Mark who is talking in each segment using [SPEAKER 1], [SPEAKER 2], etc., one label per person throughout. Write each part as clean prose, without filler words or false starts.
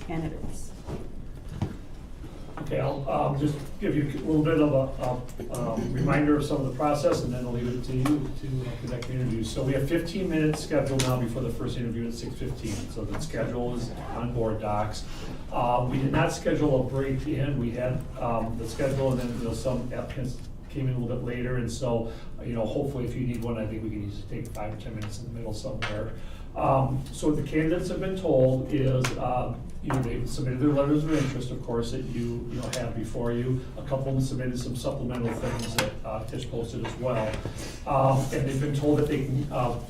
[SPEAKER 1] candidates.
[SPEAKER 2] Okay, I'll just give you a little bit of a reminder of some of the process, and then I'll leave it to you to conduct the interview. So we have 15 minutes scheduled now before the first interview at 6:15. So the schedule is on board docs. We did not schedule a break in. We had the schedule, and then some applicants came in a little bit later, and so hopefully if you need one, I think we can easily take 5 or 10 minutes in the middle somewhere. So what the candidates have been told is, they've submitted their letters of interest, of course, that you have before you. A couple of them submitted some supplemental things that Tish posted as well. And they've been told that they can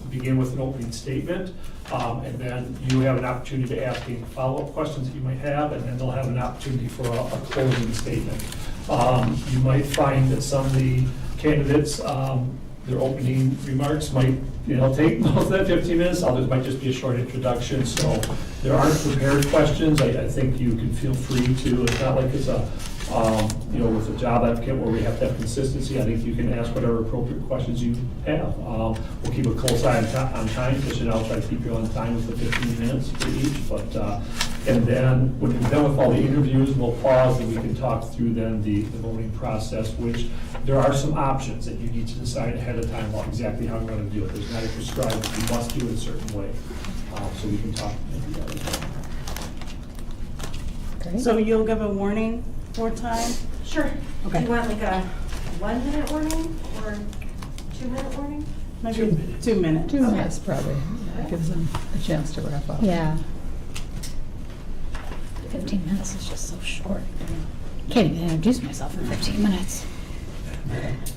[SPEAKER 2] begin with an opening statement, and then you have an opportunity to ask any follow-up questions that you might have, and then they'll have an opportunity for a closing statement. You might find that some of the candidates, their opening remarks might take most of that 15 minutes. Others might just be a short introduction. So there aren't prepared questions. I think you can feel free to. It's not like it's with a job applicant where we have to have consistency. I think you can ask whatever appropriate questions you have. We'll keep a close eye on time, because I'll try to keep you on time with the 15 minutes for each. But and then when we're done with all the interviews, we'll pause and we can talk through then the voting process, which there are some options that you need to decide ahead of time about exactly how you're going to do it. There's not a prescribed, you must do it a certain way. So we can talk about that as well.
[SPEAKER 3] Great.
[SPEAKER 1] So you'll give a warning for time?
[SPEAKER 4] Sure.
[SPEAKER 1] Okay.
[SPEAKER 4] Do you want like a 1 minute warning or 2 minute warning?
[SPEAKER 1] Maybe
[SPEAKER 2] 2 minutes.
[SPEAKER 1] 2 minutes.
[SPEAKER 3] 2 minutes probably. Yeah, gives them a chance to wrap up.
[SPEAKER 5] Yeah. 15 minutes is just so short. Can't even introduce myself in 15 minutes.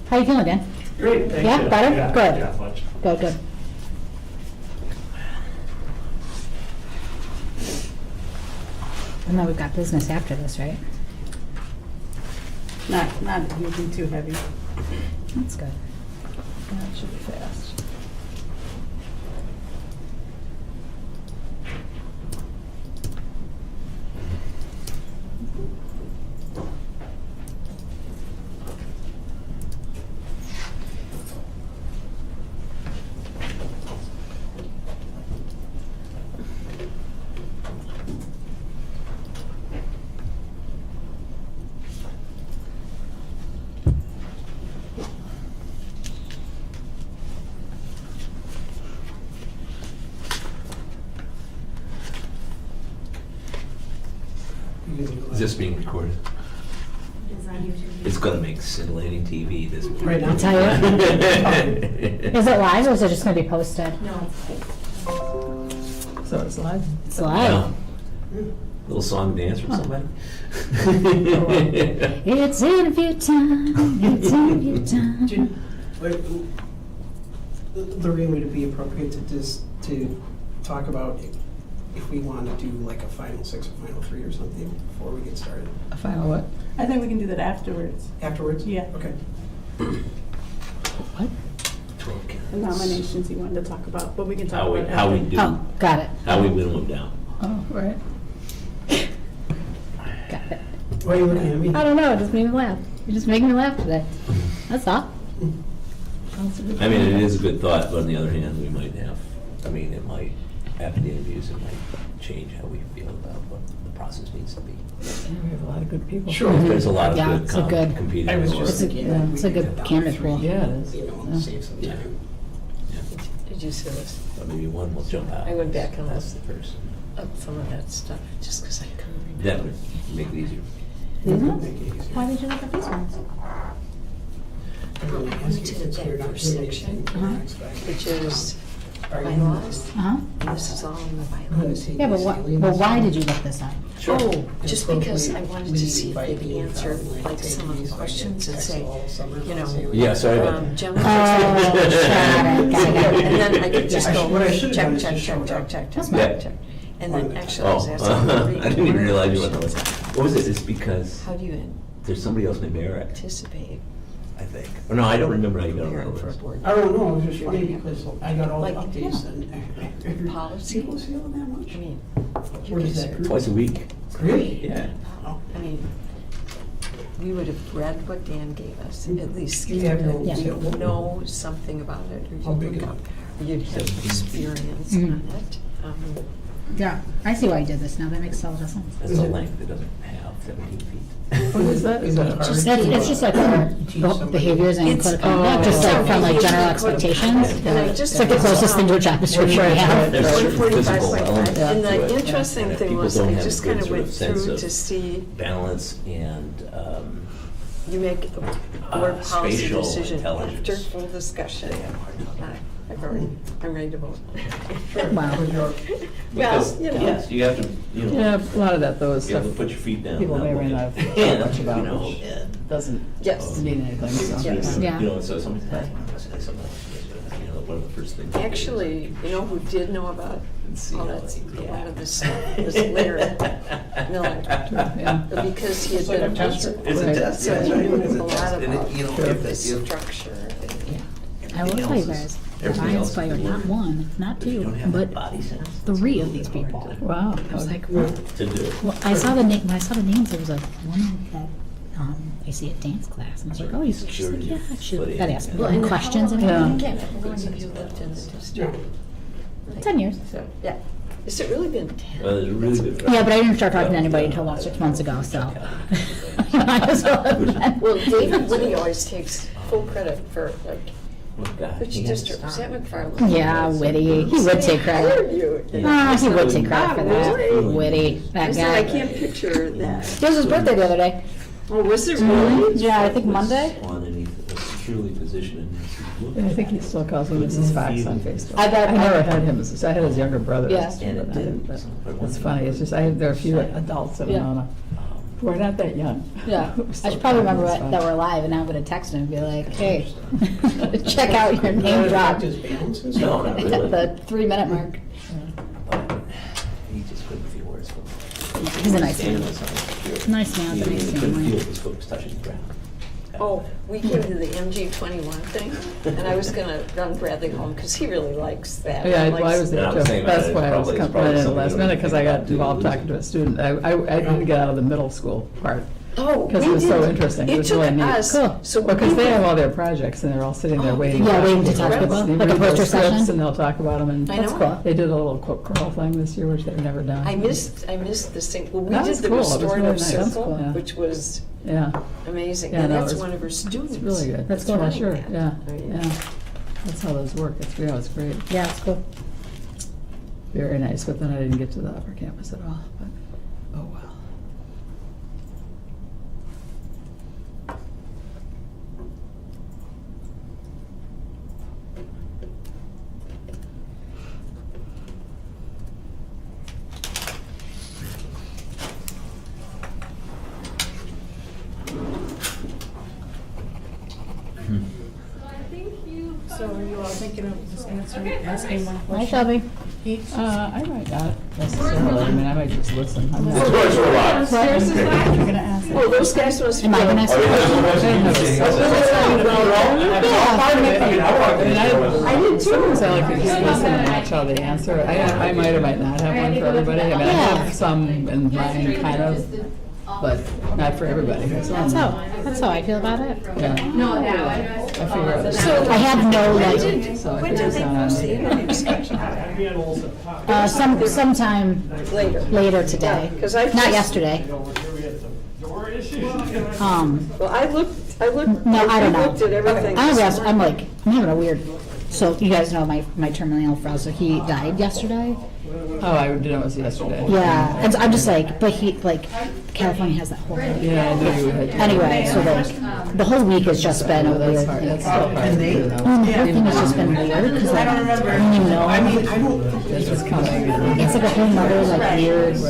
[SPEAKER 5] How you feeling, Dan?
[SPEAKER 2] Great, thank
[SPEAKER 5] Yeah,
[SPEAKER 2] you.
[SPEAKER 5] better?
[SPEAKER 2] Yeah,
[SPEAKER 5] Good.
[SPEAKER 2] Yeah, much.
[SPEAKER 5] Good, good. And then we've got business after this, right?
[SPEAKER 1] Not usually too heavy.
[SPEAKER 5] That's good.
[SPEAKER 3] Yeah, it should be fast.
[SPEAKER 6] Is this being recorded?
[SPEAKER 4] It's on YouTube.
[SPEAKER 6] It's gonna make scintillating TV this week.
[SPEAKER 3] Right now.
[SPEAKER 5] I'll tell you. Is it live, or is it just going to be posted?
[SPEAKER 4] No, it's
[SPEAKER 3] So it's live?
[SPEAKER 5] It's live.
[SPEAKER 6] Little song and dance from somebody?
[SPEAKER 5] It's interview time. It's interview time.
[SPEAKER 7] Lorraine, would it be appropriate to talk about if we want to do like a final 6 or final 3 or something before we get started?
[SPEAKER 3] A final what?
[SPEAKER 1] I think we can do that afterwards.
[SPEAKER 7] Afterwards?
[SPEAKER 1] Yeah.
[SPEAKER 7] Okay.
[SPEAKER 5] What?
[SPEAKER 1] The nominations you wanted to talk about, but we can talk
[SPEAKER 6] How we,
[SPEAKER 1] about
[SPEAKER 6] how we
[SPEAKER 1] after.
[SPEAKER 6] do,
[SPEAKER 5] Oh, got it.
[SPEAKER 6] how we whittle them down.
[SPEAKER 3] Oh, right.
[SPEAKER 5] Got it.
[SPEAKER 7] Why are you looking at me?
[SPEAKER 5] I don't know, it just made me laugh. You just making me laugh today. That's all.
[SPEAKER 6] I mean, it is a good thought, but on the other hand, we might have, it might, after the interviews, it might change how we feel about what the process needs to be.
[SPEAKER 3] Yeah, we have a lot of good people.
[SPEAKER 7] Sure.
[SPEAKER 6] There's a lot of
[SPEAKER 5] Yeah,
[SPEAKER 6] good
[SPEAKER 5] it's a good-
[SPEAKER 6] competing.
[SPEAKER 7] I was
[SPEAKER 6] for
[SPEAKER 7] just
[SPEAKER 6] it.
[SPEAKER 5] It's a-
[SPEAKER 7] thinking
[SPEAKER 5] yeah,
[SPEAKER 7] that we
[SPEAKER 5] it's a
[SPEAKER 7] could
[SPEAKER 5] good
[SPEAKER 7] get down
[SPEAKER 5] candidate
[SPEAKER 7] to 3,
[SPEAKER 5] pool.
[SPEAKER 3] Yeah, it is.
[SPEAKER 7] and
[SPEAKER 3] Yeah.
[SPEAKER 7] save some
[SPEAKER 6] Yeah.
[SPEAKER 7] time.
[SPEAKER 8] Did you see this?
[SPEAKER 6] But maybe one will jump out.
[SPEAKER 8] I went back and
[SPEAKER 6] That's
[SPEAKER 8] looked
[SPEAKER 6] the person.
[SPEAKER 8] up some of that stuff, just because I couldn't remember.
[SPEAKER 6] That would make it easier.
[SPEAKER 5] These
[SPEAKER 7] Make
[SPEAKER 5] ones?
[SPEAKER 7] it easier.
[SPEAKER 5] Why did you look at these ones?
[SPEAKER 7] I really
[SPEAKER 8] I
[SPEAKER 7] ask
[SPEAKER 8] went
[SPEAKER 7] you
[SPEAKER 8] to
[SPEAKER 7] if
[SPEAKER 8] the
[SPEAKER 7] it's clear, not
[SPEAKER 8] first
[SPEAKER 7] clear,
[SPEAKER 8] section,
[SPEAKER 7] anything,
[SPEAKER 5] Uh-huh.
[SPEAKER 7] next back.
[SPEAKER 8] which is
[SPEAKER 7] Are you-
[SPEAKER 8] bylaws,
[SPEAKER 5] Uh-huh.
[SPEAKER 8] and this is all in the
[SPEAKER 7] I'm gonna
[SPEAKER 8] bylaws.
[SPEAKER 7] take
[SPEAKER 5] Yeah, but
[SPEAKER 7] these
[SPEAKER 5] what,
[SPEAKER 7] aliens
[SPEAKER 5] well, why
[SPEAKER 7] out.
[SPEAKER 5] did you look this up?
[SPEAKER 6] Sure.
[SPEAKER 8] Oh, just because I wanted to
[SPEAKER 7] We
[SPEAKER 8] see if
[SPEAKER 7] invite
[SPEAKER 8] they
[SPEAKER 7] you
[SPEAKER 8] could answer
[SPEAKER 7] without,
[SPEAKER 8] like
[SPEAKER 7] take
[SPEAKER 8] some of the
[SPEAKER 7] these,
[SPEAKER 8] questions and
[SPEAKER 7] text
[SPEAKER 8] say,
[SPEAKER 7] all summer,
[SPEAKER 8] you know,
[SPEAKER 7] say we-
[SPEAKER 6] Yeah, sorry about that.
[SPEAKER 8] general.
[SPEAKER 5] Oh, got it, got it.
[SPEAKER 8] And then I could just
[SPEAKER 7] Yeah,
[SPEAKER 8] go,
[SPEAKER 7] what I should've
[SPEAKER 8] check,
[SPEAKER 7] done is
[SPEAKER 8] check,
[SPEAKER 7] just
[SPEAKER 8] check,
[SPEAKER 7] showed
[SPEAKER 8] check,
[SPEAKER 7] up.
[SPEAKER 8] check,
[SPEAKER 5] That's
[SPEAKER 8] check,
[SPEAKER 6] fine.
[SPEAKER 8] check. And then
[SPEAKER 7] Oh,
[SPEAKER 8] actually I was
[SPEAKER 6] Oh,
[SPEAKER 8] asking them to read
[SPEAKER 6] I didn't even
[SPEAKER 8] one
[SPEAKER 6] realize you went
[SPEAKER 8] question.
[SPEAKER 6] that. What was it? It's because
[SPEAKER 8] How do you
[SPEAKER 6] there's somebody else named Eric,
[SPEAKER 8] anticipate
[SPEAKER 6] I think. Or no, I don't remember how you got on
[SPEAKER 8] preparing
[SPEAKER 6] that
[SPEAKER 8] for a
[SPEAKER 6] list.
[SPEAKER 8] board?
[SPEAKER 7] I don't know, it was just funny because I got all the
[SPEAKER 8] Like,
[SPEAKER 7] updates and.
[SPEAKER 8] Policy?
[SPEAKER 7] People feeling that much?
[SPEAKER 8] I mean, you
[SPEAKER 7] Where does
[SPEAKER 8] guys
[SPEAKER 7] that
[SPEAKER 8] are,
[SPEAKER 7] group?
[SPEAKER 6] Twice a week.
[SPEAKER 7] Really?
[SPEAKER 6] Yeah.
[SPEAKER 7] Oh.
[SPEAKER 8] I mean, we would have read what Dan gave us, at least.
[SPEAKER 7] You have your own
[SPEAKER 5] Yeah.
[SPEAKER 7] deal.
[SPEAKER 8] Know something about it,
[SPEAKER 7] How
[SPEAKER 8] or
[SPEAKER 7] big
[SPEAKER 8] you'd
[SPEAKER 7] is
[SPEAKER 8] look up, or you'd have
[SPEAKER 6] 17 feet.
[SPEAKER 8] experience
[SPEAKER 5] Mhm.
[SPEAKER 8] on it.
[SPEAKER 5] Yeah, I see why you did this now, that makes a lot of sense.
[SPEAKER 6] It's a length, it doesn't have 17 feet.
[SPEAKER 3] What is that? Is that hard?
[SPEAKER 5] It's just like our behaviors and
[SPEAKER 8] It's-
[SPEAKER 5] code of conduct, just like from like general expectations.
[SPEAKER 8] And I just.
[SPEAKER 5] It's like the closest thing to a job description we have.
[SPEAKER 6] There's certain
[SPEAKER 8] 145.5.
[SPEAKER 6] physical elements to
[SPEAKER 8] And
[SPEAKER 6] it,
[SPEAKER 8] the interesting
[SPEAKER 6] and if
[SPEAKER 8] thing
[SPEAKER 6] people
[SPEAKER 8] was,
[SPEAKER 6] don't
[SPEAKER 8] I
[SPEAKER 6] have a
[SPEAKER 8] just
[SPEAKER 6] good
[SPEAKER 8] kind of
[SPEAKER 6] sort
[SPEAKER 8] went
[SPEAKER 6] of sense
[SPEAKER 8] through
[SPEAKER 6] of
[SPEAKER 8] to see,
[SPEAKER 6] balance and
[SPEAKER 8] you make a board policy
[SPEAKER 6] spatial
[SPEAKER 8] decision after
[SPEAKER 6] intelligence.
[SPEAKER 8] full discussion.
[SPEAKER 6] They have a hard time.
[SPEAKER 8] I'm ready to vote.
[SPEAKER 5] Wow.
[SPEAKER 8] Well,
[SPEAKER 6] Because,
[SPEAKER 8] you know.
[SPEAKER 6] yes, you have to, you know,
[SPEAKER 3] Yeah, a lot of that though is
[SPEAKER 6] you have to
[SPEAKER 3] stuff
[SPEAKER 6] put your feet down.
[SPEAKER 3] people
[SPEAKER 6] and
[SPEAKER 3] may or
[SPEAKER 6] look
[SPEAKER 3] may
[SPEAKER 6] at-
[SPEAKER 3] not have
[SPEAKER 6] and,
[SPEAKER 3] thought much about,
[SPEAKER 6] you know,
[SPEAKER 3] which
[SPEAKER 6] and-
[SPEAKER 3] doesn't
[SPEAKER 8] Yes.
[SPEAKER 3] mean anything, so.
[SPEAKER 8] Yes.
[SPEAKER 5] Yeah.
[SPEAKER 6] You know, so somebody's like, something, you know, one of the first things.
[SPEAKER 8] Actually, you know who did know about
[SPEAKER 6] And see
[SPEAKER 8] all
[SPEAKER 6] how
[SPEAKER 8] that,
[SPEAKER 6] they
[SPEAKER 8] a lot of
[SPEAKER 6] react.
[SPEAKER 8] this stuff was Larry Miller.
[SPEAKER 3] Yeah.
[SPEAKER 8] Because he had been a principal.
[SPEAKER 6] It's a
[SPEAKER 3] Right.
[SPEAKER 6] test,
[SPEAKER 8] So
[SPEAKER 6] yeah,
[SPEAKER 8] he
[SPEAKER 6] it's right.
[SPEAKER 8] knew
[SPEAKER 6] It's
[SPEAKER 8] a lot
[SPEAKER 6] test. And it-
[SPEAKER 8] about
[SPEAKER 6] you know,
[SPEAKER 8] the
[SPEAKER 6] if
[SPEAKER 8] structure.
[SPEAKER 5] I will tell you guys, I inspired not one, not
[SPEAKER 6] If you
[SPEAKER 5] two,
[SPEAKER 6] don't have
[SPEAKER 5] but
[SPEAKER 6] body sense,
[SPEAKER 5] 3 of these people.
[SPEAKER 3] Wow.
[SPEAKER 5] I was like,
[SPEAKER 6] to do it.
[SPEAKER 5] well, I saw the name, when I saw the names, there was a woman that, I see at dance class, and I was like, oh, you, she's like, yeah, she got asked me questions and
[SPEAKER 3] Yeah.
[SPEAKER 5] everything.
[SPEAKER 8] Again, how long have you lived in the district?
[SPEAKER 5] 10 years.
[SPEAKER 8] So, yeah. Has it really been 10?
[SPEAKER 6] Well, there's a really good.
[SPEAKER 5] Yeah, but I didn't start talking to anybody until about 6 months ago, so. I just
[SPEAKER 8] Well, David Woody always takes full credit for, like,
[SPEAKER 6] Oh, God,
[SPEAKER 8] which
[SPEAKER 6] he has
[SPEAKER 8] district, was that
[SPEAKER 6] time.
[SPEAKER 8] McFarland?
[SPEAKER 5] Yeah, Witty, he would take
[SPEAKER 8] Hired
[SPEAKER 5] credit.
[SPEAKER 8] you.
[SPEAKER 5] He would take credit for that.
[SPEAKER 8] Really?
[SPEAKER 5] Witty, that
[SPEAKER 8] I said, I
[SPEAKER 5] guy.
[SPEAKER 8] can't picture that.
[SPEAKER 5] It was his birthday the other day.
[SPEAKER 8] Oh, was it really?
[SPEAKER 5] Yeah, I think
[SPEAKER 6] Was
[SPEAKER 5] Monday.
[SPEAKER 6] On and he was securely positioned in his.
[SPEAKER 3] And I think he still calls me Mrs. Fox on Facebook.
[SPEAKER 5] I bet-
[SPEAKER 3] I never had him as, I had his younger brother.
[SPEAKER 5] Yeah.
[SPEAKER 3] as-
[SPEAKER 6] And it
[SPEAKER 3] but I didn't-
[SPEAKER 6] did.
[SPEAKER 3] but It's funny, it's just, there are a few adults in
[SPEAKER 5] Yeah.
[SPEAKER 3] Monona who are not that young.
[SPEAKER 5] Yeah,
[SPEAKER 3] who
[SPEAKER 5] I
[SPEAKER 3] still
[SPEAKER 5] should probably
[SPEAKER 3] call
[SPEAKER 5] remember
[SPEAKER 3] Mrs.
[SPEAKER 5] that we're
[SPEAKER 3] Fox.
[SPEAKER 5] live, and now I'm gonna text him and be like, hey, check out your name drop
[SPEAKER 7] Practice balances?
[SPEAKER 6] No, not
[SPEAKER 5] at
[SPEAKER 6] really.
[SPEAKER 5] the 3-minute mark.
[SPEAKER 6] But he just couldn't feel where his foot was.
[SPEAKER 5] He's a nice
[SPEAKER 6] Standing
[SPEAKER 5] man.
[SPEAKER 6] on something secure.
[SPEAKER 5] Nice man, but
[SPEAKER 6] He
[SPEAKER 5] nice
[SPEAKER 6] couldn't
[SPEAKER 5] family.
[SPEAKER 6] feel his foot was touching the ground.
[SPEAKER 8] Oh, we came to the MG21 thing, and I was gonna run Bradley home, because he really likes that.
[SPEAKER 3] Yeah, well, I
[SPEAKER 8] Likes-
[SPEAKER 3] was there
[SPEAKER 6] Yeah, I'm
[SPEAKER 3] too.
[SPEAKER 6] saying
[SPEAKER 3] That's
[SPEAKER 6] that
[SPEAKER 3] why I was
[SPEAKER 6] it's
[SPEAKER 3] coming
[SPEAKER 6] probably
[SPEAKER 3] in at the
[SPEAKER 6] something
[SPEAKER 3] last
[SPEAKER 6] that
[SPEAKER 3] minute,
[SPEAKER 6] we
[SPEAKER 3] because I got
[SPEAKER 6] do.
[SPEAKER 3] involved talking to a student. I didn't get out of the middle school part,
[SPEAKER 8] Oh,
[SPEAKER 3] because it
[SPEAKER 8] we
[SPEAKER 3] was so
[SPEAKER 8] did.
[SPEAKER 3] interesting. It
[SPEAKER 8] It
[SPEAKER 3] was
[SPEAKER 8] took
[SPEAKER 3] really neat.
[SPEAKER 8] us,
[SPEAKER 5] Cool.
[SPEAKER 8] so.
[SPEAKER 3] Because they
[SPEAKER 8] we-
[SPEAKER 3] have all their projects, and they're all sitting there
[SPEAKER 8] Oh,
[SPEAKER 3] waiting.
[SPEAKER 5] yeah, waiting to talk to
[SPEAKER 8] people,
[SPEAKER 3] They
[SPEAKER 5] like a
[SPEAKER 3] read those
[SPEAKER 5] poster
[SPEAKER 3] scripts,
[SPEAKER 5] session?
[SPEAKER 3] And they'll talk about them, and
[SPEAKER 8] I know.
[SPEAKER 5] That's cool.
[SPEAKER 3] they did a little crawl thing this year, which they've never done.
[SPEAKER 8] I missed this thing, well, we
[SPEAKER 3] That
[SPEAKER 8] did
[SPEAKER 3] was
[SPEAKER 8] the
[SPEAKER 3] cool. It was really
[SPEAKER 8] restorative
[SPEAKER 3] nice. That's
[SPEAKER 8] circle,
[SPEAKER 3] cool. Yeah.
[SPEAKER 8] which was
[SPEAKER 3] Yeah,
[SPEAKER 8] amazing,
[SPEAKER 3] Yeah,
[SPEAKER 8] and
[SPEAKER 3] no,
[SPEAKER 8] that's
[SPEAKER 3] it's-
[SPEAKER 8] one of her students.
[SPEAKER 3] it's really good.
[SPEAKER 5] That's
[SPEAKER 3] It's
[SPEAKER 5] cool.
[SPEAKER 3] for sure, yeah,
[SPEAKER 8] I mean-
[SPEAKER 3] yeah. That's how those work. It's great.
[SPEAKER 5] Yeah, it's cool.
[SPEAKER 3] Very nice, but then I didn't get to the upper campus at all, but, oh well.
[SPEAKER 1] So are you all thinking of just asking one
[SPEAKER 5] Hi,
[SPEAKER 1] question
[SPEAKER 5] Shelby.
[SPEAKER 1] each?
[SPEAKER 3] I might not necessarily, I mean, I might just listen. I'm not-
[SPEAKER 1] You're gonna ask.
[SPEAKER 8] Oh, those guys must.
[SPEAKER 5] Am I gonna ask?
[SPEAKER 3] I did too. So I like to just listen and watch how they answer. I might or might not have one for everybody. I mean, I have some in mind, kind of, but not for everybody.
[SPEAKER 5] That's how I feel about it.
[SPEAKER 3] Yeah. I figure out.
[SPEAKER 5] I have no, like,
[SPEAKER 3] So I
[SPEAKER 8] When
[SPEAKER 3] figure
[SPEAKER 8] did they
[SPEAKER 3] it's
[SPEAKER 8] post the interview schedule?
[SPEAKER 5] sometime
[SPEAKER 8] Later.
[SPEAKER 5] later today.
[SPEAKER 8] Yeah, 'cause I
[SPEAKER 5] Not
[SPEAKER 8] just-
[SPEAKER 5] yesterday.
[SPEAKER 8] Well, I looked,
[SPEAKER 5] No, I don't know.
[SPEAKER 8] looked at everything.
[SPEAKER 5] I was
[SPEAKER 8] this
[SPEAKER 5] asked, I'm
[SPEAKER 8] morning.
[SPEAKER 5] like, I'm having a weird, so you guys know my terminally ill brother, he died yesterday.
[SPEAKER 3] Oh, I didn't know it was yesterday.
[SPEAKER 5] Yeah, and so I'm just like, but he, like, California has that whole,
[SPEAKER 3] Yeah, I knew you had.
[SPEAKER 5] anyway, so like, the whole week has just been a
[SPEAKER 3] That's
[SPEAKER 5] weird
[SPEAKER 3] hard,
[SPEAKER 5] thing.
[SPEAKER 3] that's so hard to do though.
[SPEAKER 5] The whole thing has just been weird, because like, I don't even know.
[SPEAKER 3] This is coming.
[SPEAKER 5] It's like a whole nother, like, weird, so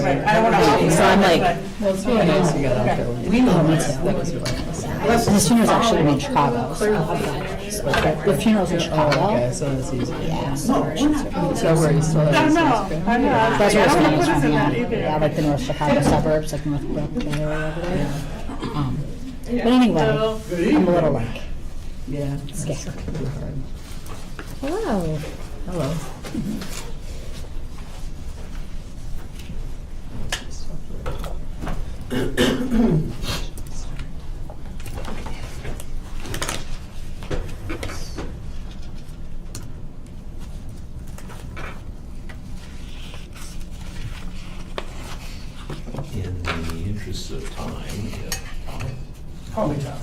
[SPEAKER 5] I'm like,
[SPEAKER 3] Well, it's really nice you got out there.
[SPEAKER 5] oh, me too.
[SPEAKER 3] That was really nice.
[SPEAKER 5] His funeral's actually in Chicago, so the funeral's in
[SPEAKER 3] Oh, okay,
[SPEAKER 5] Chicago.
[SPEAKER 3] so that's easy.
[SPEAKER 5] Yeah, so
[SPEAKER 3] So where you still have his house?
[SPEAKER 1] I know.
[SPEAKER 5] that's where his
[SPEAKER 1] I don't know
[SPEAKER 5] family's
[SPEAKER 1] what is
[SPEAKER 5] from,
[SPEAKER 1] in that
[SPEAKER 5] yeah.
[SPEAKER 1] either.
[SPEAKER 5] Yeah, like the North Chicago suburbs, like Northbrook, that area over there. But anyway, I'm a little like,
[SPEAKER 3] Yeah.
[SPEAKER 5] scared.
[SPEAKER 3] Pretty hard.
[SPEAKER 5] Hello.
[SPEAKER 3] Hello.
[SPEAKER 6] interests of time, if Tom
[SPEAKER 2] Call me Tom.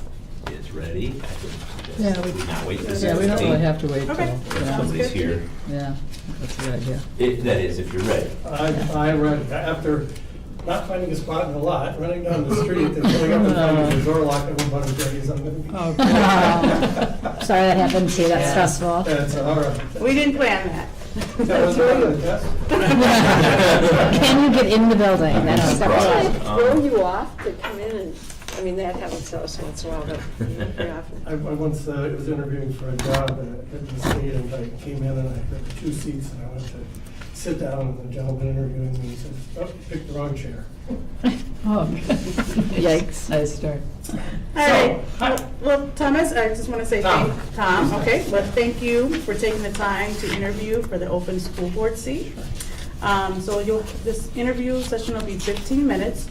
[SPEAKER 6] is ready, I could
[SPEAKER 3] Yeah,
[SPEAKER 6] suggest we not wait this
[SPEAKER 3] Yeah, we don't really
[SPEAKER 6] 6:15.
[SPEAKER 3] have to wait till,
[SPEAKER 1] Okay.
[SPEAKER 6] If
[SPEAKER 3] yeah,
[SPEAKER 6] somebody's here.
[SPEAKER 3] yeah, that's a good idea.
[SPEAKER 6] That is, if you're ready.
[SPEAKER 2] I read, after not finding a spot in the lot, running down the street, and pulling up and finding the door locked, and one of the days I'm gonna be.
[SPEAKER 3] Oh,
[SPEAKER 5] Sorry that happened to you, that's stressful.
[SPEAKER 2] That's all right.
[SPEAKER 1] We didn't plan that.
[SPEAKER 2] That was part of the test.
[SPEAKER 5] Can you get in the building? That's
[SPEAKER 6] Surprise.
[SPEAKER 5] separate.
[SPEAKER 8] Throw you off to come in and, I mean, that happens to us once in a while, but not very often.
[SPEAKER 2] I once was interviewing for a job at the state, and I came in and I had 2 seats, and I went to sit down, and the gentleman interviewing me said, "Oh, you picked the wrong chair."
[SPEAKER 3] Oh, yikes, nice start.
[SPEAKER 1] All right,
[SPEAKER 2] hi.
[SPEAKER 1] well, Thomas, I just want to say
[SPEAKER 2] Tom.
[SPEAKER 1] Tom, okay, well, thank you for taking the time to interview for the open school board seat. So this interview session will be 15 minutes.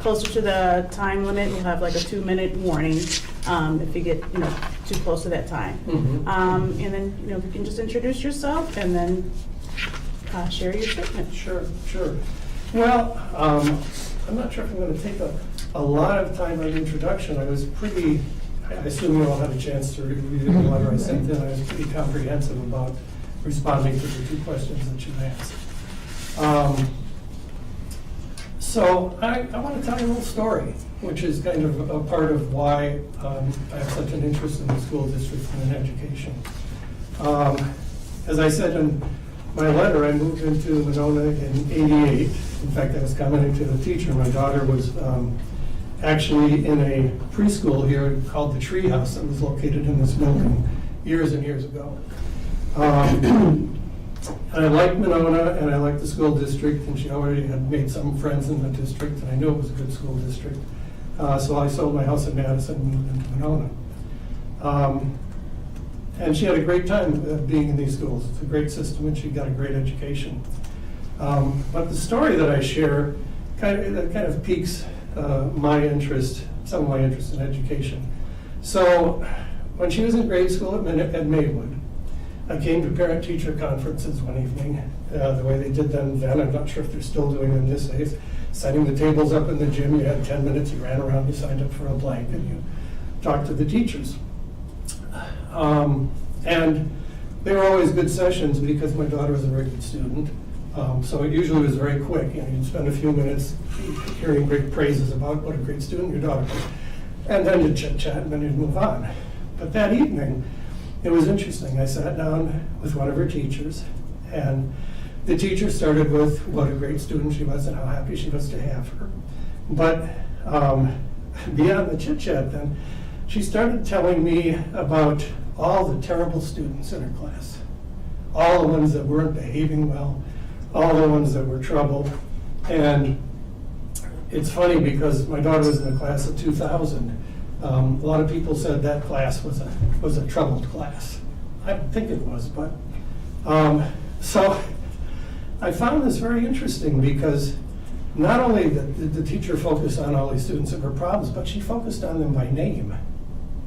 [SPEAKER 1] Closer to the time limit, we'll have like a 2-minute warning if you get, too close to that time.
[SPEAKER 2] Mhm.
[SPEAKER 1] And then, if you can just introduce yourself and then share your statement.
[SPEAKER 2] Sure. Well, I'm not sure if I'm going to take a lot of time on the introduction. I was pretty, I assume you all had a chance to review the letter I sent in. I was pretty comprehensive about responding to the 2 questions that you asked. So I want to tell you a little story, which is kind of a part of why I have such an interest in the school district and in education. As I said in my letter, I moved into Monona in '88. In fact, I was commenting to the teacher. My daughter was actually in a preschool here called the Tree House that was located in this building years and years ago. I liked Monona, and I liked the school district, and she already had made some friends in the district, and I knew it was a good school district. So I sold my house in Madison and moved into Monona. And she had a great time being in these schools. It's a great system, and she got a great education. But the story that I share kind of piques my interest, some of my interest in education. So when she was in grade school at Maywood, I came to parent-teacher conferences one evening, the way they did them then. I'm not sure if they're still doing them these days. Setting the tables up in the gym, you had 10 minutes, you ran around, you signed up for a blank, and you talked to the teachers. And they were always good sessions because my daughter was a very good student. So it usually was very quick. You'd spend a few minutes hearing great praises about what a great student your daughter was. And then you'd chit-chat, and then you'd move on. But that evening, it was interesting. I sat down with one of her teachers, and the teacher started with what a great student she was and how happy she was to have her. But beyond the chit-chat then, she started telling me about all the terrible students in her class, all the ones that weren't behaving well, all the ones that were trouble. And it's funny because my daughter was in a class of 2,000. A lot of people said that class was a troubled class. I don't think it was, but so I found this very interesting because not only did the teacher focus on all these students and their problems, but she focused on them by name.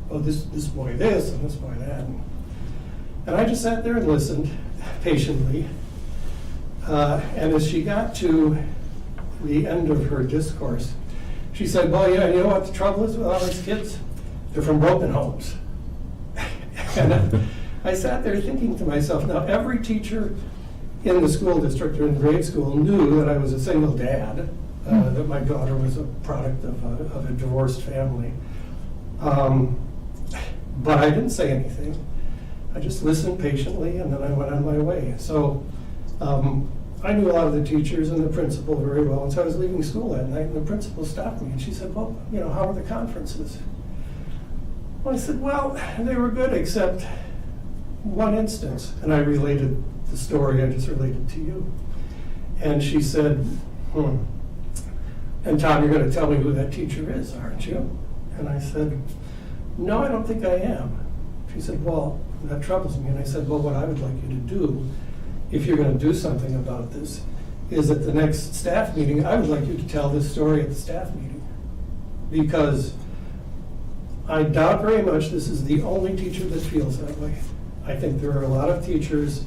[SPEAKER 2] Oh, this boy this and this boy that. And I just sat there and listened patiently. And as she got to the end of her discourse, she said, well, yeah, you know what the trouble is with all these kids? They're from broken homes. And I sat there thinking to myself, now every teacher in the school district or in grade school knew that I was a single dad, that my daughter was a product of a divorced family. But I didn't say anything. I just listened patiently, and then I went on my way. So I knew a lot of the teachers and the principal very well, and so I was leaving school that night, and the principal stopped me, and she said, well, how were the conferences? Well, I said, well, they were good, except one instance, and I related the story I just related to you. And she said, and Tom, you're going to tell me who that teacher is, aren't you? And I said, no, I don't think I am. She said, well, that troubles me. And I said, well, what I would like you to do, if you're going to do something about this, is at the next staff meeting, I would like you to tell this story at the staff meeting. Because I doubt very much this is the only teacher that feels that way. I think there are a lot of teachers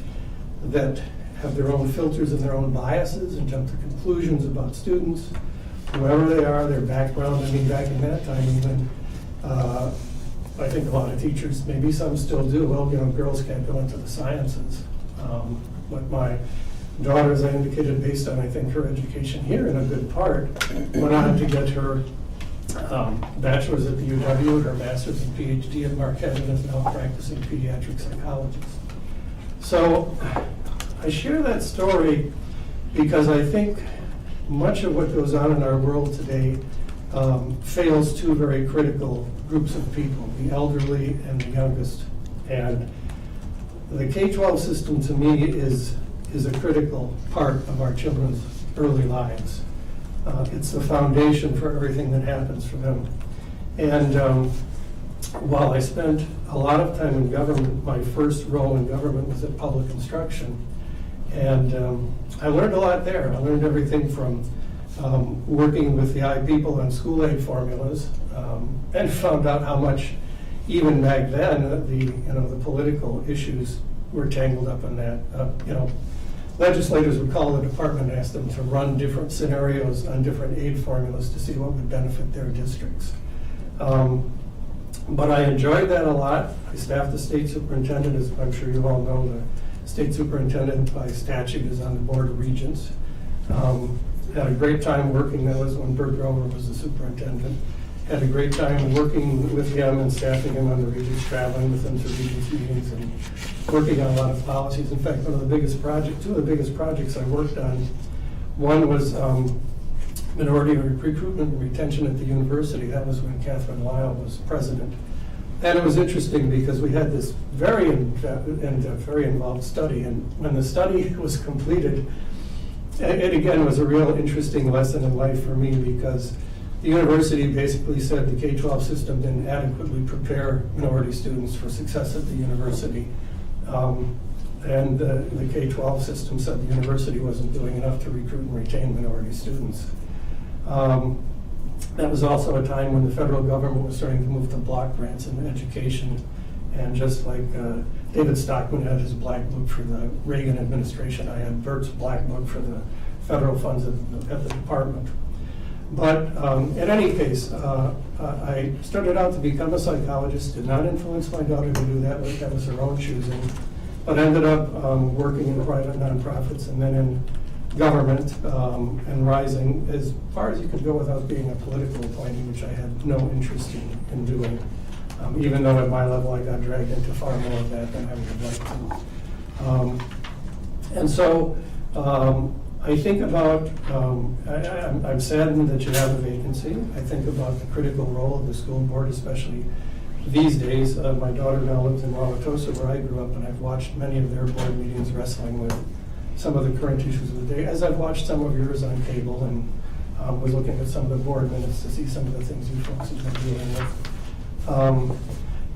[SPEAKER 2] that have their own filters and their own biases and jump to conclusions about students.
[SPEAKER 9] whoever they are, their background. I mean, back in that time even, I think a lot of teachers, maybe some still do, well, you know, girls can't go into the sciences. But my daughter, as I indicated, based on, I think, her education here in a good part, went on to get her bachelor's at the UW, her master's and PhD at Marquette, and is now practicing pediatric psychologist. So I share that story because I think much of what goes on in our world today fails two very critical groups of people, the elderly and the youngest. And the K-12 system, to me, is a critical part of our children's early lives. It's the foundation for everything that happens for them. And while I spent a lot of time in government, my first role in government was at public instruction. And I learned a lot there. I learned everything from working with the people on school aid formulas, and found out how much, even back then, the political issues were tangled up in that. Legislators would call the department and ask them to run different scenarios on different aid formulas to see what would benefit their districts. But I enjoyed that a lot. I staffed the state superintendent, as I'm sure you all know, the state superintendent by statute is on the board of regents. Had a great time working, that was when Bert Grover was the superintendent. Had a great time working with him and staffing him on the regents, traveling with him to regents meetings and working on a lot of policies. In fact, two of the biggest projects I worked on, one was minority recruitment and retention at the university. That was when Catherine Lyle was president. And it was interesting because we had this very involved study, and when the study was completed, it again was a real interesting lesson in life for me, because the university basically said the K-12 system didn't adequately prepare minority students for success at the university. And the K-12 system said the university wasn't doing enough to recruit and retain minority students. That was also a time when the federal government was starting to move to block grants in education. And just like David Stockman had his black book for the Reagan administration, I had Bert's black book for the federal funds at the department. But in any case, I started out to become a psychologist, did not influence my daughter to do that, but that was her own choosing. But ended up working in private nonprofits and then in government and rising as far as you could go without being a political appointee, which I had no interest in doing. Even though at my level I got dragged into far more of that than I would have liked to. And so I think about, I'm saddened that you have a vacancy. I think about the critical role of the school board, especially these days. My daughter now lives in Wauwatosa, where I grew up, and I've watched many of their board meetings wrestling with some of the current issues of the day, as I've watched some of yours on cable, and was looking at some of the board minutes to see some of the things you folks have been dealing with.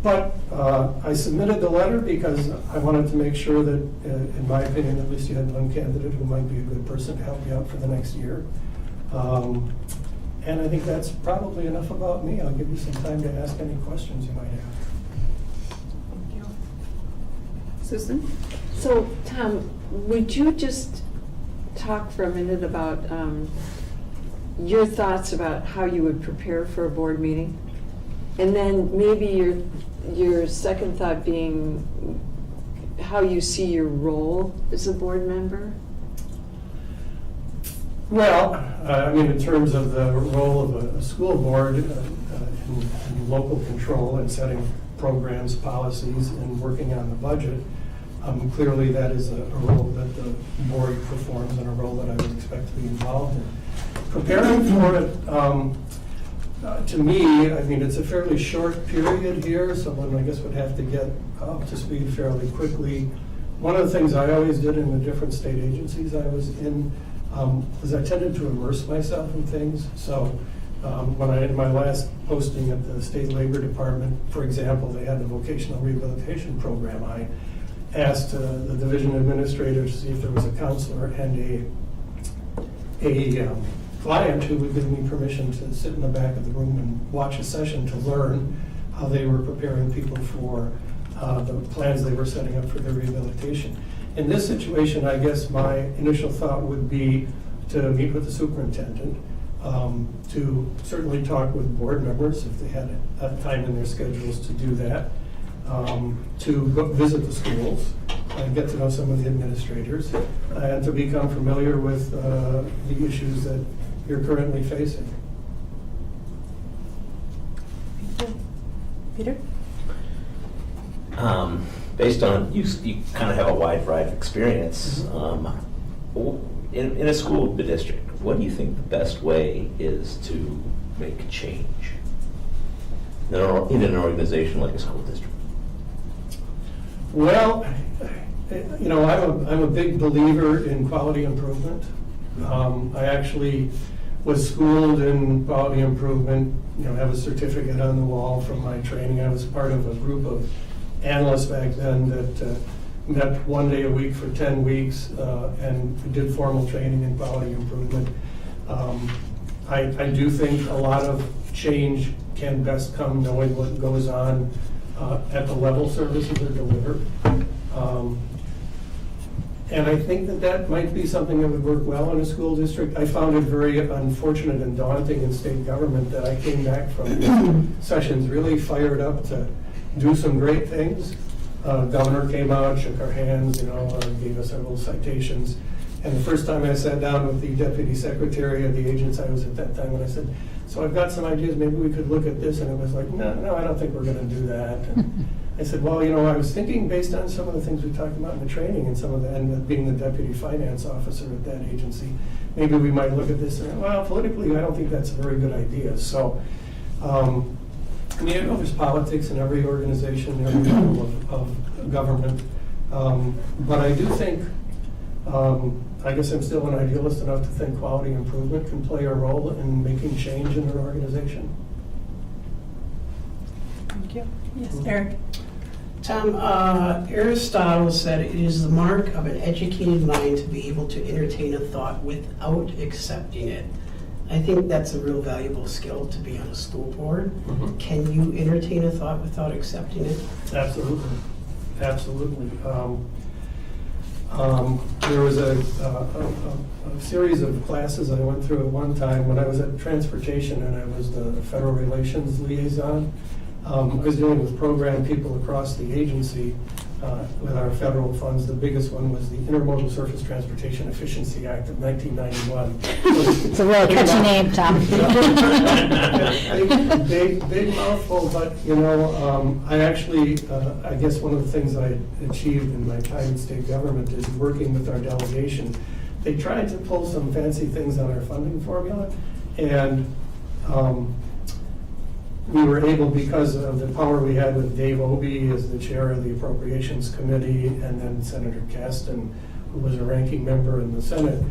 [SPEAKER 9] But I submitted the letter because I wanted to make sure that, in my opinion, at least you had one candidate who might be a good person to help you out for the next year. And I think that's probably enough about me. I'll give you some time to ask any questions you might have.
[SPEAKER 1] Thank you. Susan?
[SPEAKER 8] So, Tom, would you just talk for a minute about your thoughts about how you would prepare for a board meeting? And then maybe your second thought being how you see your role as a board member?
[SPEAKER 9] Well, I mean, in terms of the role of a school board in local control and setting programs, policies, and working on the budget, clearly that is a role that the board performs and a role that I would expect to be involved in. Preparing for it, to me, I mean, it's a fairly short period here. Someone, I guess, would have to get up to speed fairly quickly. One of the things I always did in the different state agencies I was in was I tended to immerse myself in things. So when I, in my last posting at the State Labor Department, for example, they had the vocational rehabilitation program. I asked the division administrator to see if there was a counselor and a client who would give me permission to sit in the back of the room and watch a session to learn how they were preparing people for the plans they were setting up for their rehabilitation. In this situation, I guess my initial thought would be to meet with the superintendent, to certainly talk with board members if they had time in their schedules to do that, to go visit the schools and get to know some of the administrators, and to become familiar with the issues that you're currently facing.
[SPEAKER 1] Peter?
[SPEAKER 6] Based on, you kind of have a wide variety of experience. In a school district, what do you think the best way is to make change in an organization like a school district?
[SPEAKER 9] Well, you know, I'm a big believer in quality improvement. I actually was schooled in quality improvement, you know, have a certificate on the wall from my training. I was part of a group of analysts back then that met one day a week for 10 weeks and did formal training in quality improvement. I do think a lot of change can best come knowing what goes on at the level services are delivered. And I think that might be something that would work well in a school district. I found it very unfortunate and daunting in state government that I came back from sessions really fired up to do some great things. Governor came out, shook our hands, you know, gave us our little citations. And the first time I sat down with the deputy secretary of the agency I was at that time, and I said, so I've got some ideas, maybe we could look at this. And it was like, no, I don't think we're going to do that. And I said, well, you know, I was thinking based on some of the things we talked about in the training and some of the, and being the deputy finance officer at that agency, maybe we might look at this. And, well, politically, I don't think that's a very good idea. So, I mean, you know, there's politics in every organization, every level of government. But I do think, I guess I'm still an idealist enough to think quality improvement can play a role in making change in an organization.
[SPEAKER 1] Thank you. Yes, Eric?
[SPEAKER 7] Tom, Aristotle said it is the mark of an educated mind to be able to entertain a thought without accepting it. I think that's a real valuable skill to be on a school board.
[SPEAKER 9] Mm-hmm.
[SPEAKER 7] Can you entertain a thought without accepting it?
[SPEAKER 9] Absolutely, absolutely. There was a series of classes I went through at one time when I was at transportation and I was the federal relations liaison. I was dealing with program people across the agency with our federal funds. The biggest one was the Intermodal Surface Transportation Efficiency Act of 1991.
[SPEAKER 5] It's a really catchy name, Tom.
[SPEAKER 9] Big mouthful, but you know, I actually, I guess one of the things I achieved in my time in state government is working with our delegation. They tried to pull some fancy things on our funding formula, and we were able, because of the power we had with Dave Obey as the chair of the Appropriations Committee, and then Senator Kasten, who was a ranking member in the Senate,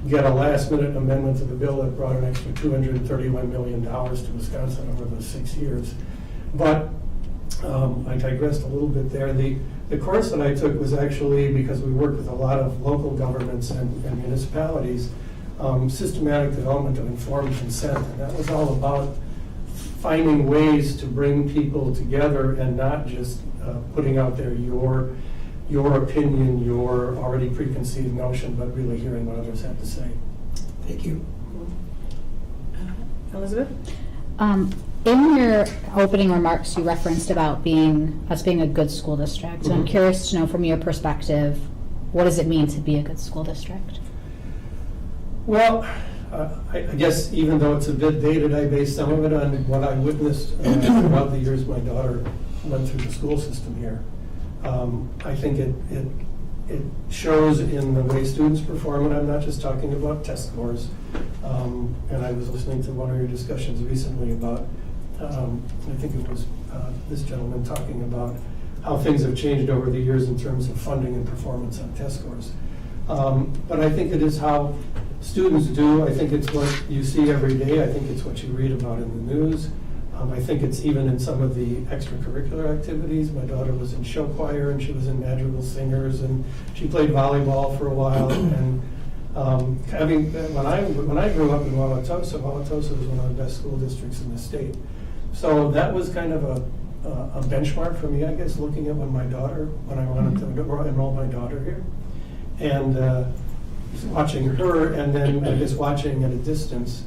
[SPEAKER 9] get a last-minute amendment to the bill that brought an extra $231 million to Wisconsin over those 6 years. But I digressed a little bit there. The course that I took was actually, because we worked with a lot of local governments and municipalities, systematic development of informed consent, and that was all about finding ways to bring people together and not just putting out there your opinion, your already preconceived notion, but really hearing what others have to say.
[SPEAKER 7] Thank you.
[SPEAKER 1] Elizabeth?
[SPEAKER 5] In your opening remarks, you referenced about us being a good school district. And I'm curious to know, from your perspective, what does it mean to be a good school district?
[SPEAKER 9] Well, I guess even though it's a bit dated, I base some of it on what I witnessed throughout the years my daughter went through the school system here. I think it shows in the way students perform, and I'm not just talking about test scores. And I was listening to one of your discussions recently about, I think it was this gentleman talking about how things have changed over the years in terms of funding and performance on test scores. But I think it is how students do. I think it's what you see every day. I think it's what you read about in the news. I think it's even in some of the extracurricular activities. My daughter was in show choir and she was in madrigal singers and she played volleyball for a while. And when I grew up in Wauwatosa was one of the best school districts in the state. So that was kind of a benchmark for me, I guess, looking at when I wanted to enroll my daughter here. And watching her, and then I guess watching at a distance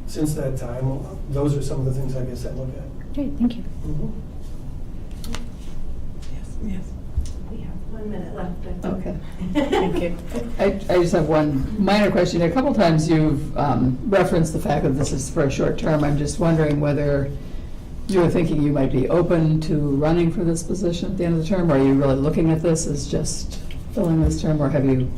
[SPEAKER 9] since that time, those are some of the things I guess I look at.
[SPEAKER 5] Great, thank you.
[SPEAKER 1] Yes.
[SPEAKER 4] We have 1 minute left. I think.
[SPEAKER 3] Okay.
[SPEAKER 1] Thank you.
[SPEAKER 3] I just have one minor question. A couple times you've referenced the fact that this is for a short term. I'm just wondering whether you were thinking you might be open to running for this position at the end of the term, or are you really looking at this as just filling this term, or have you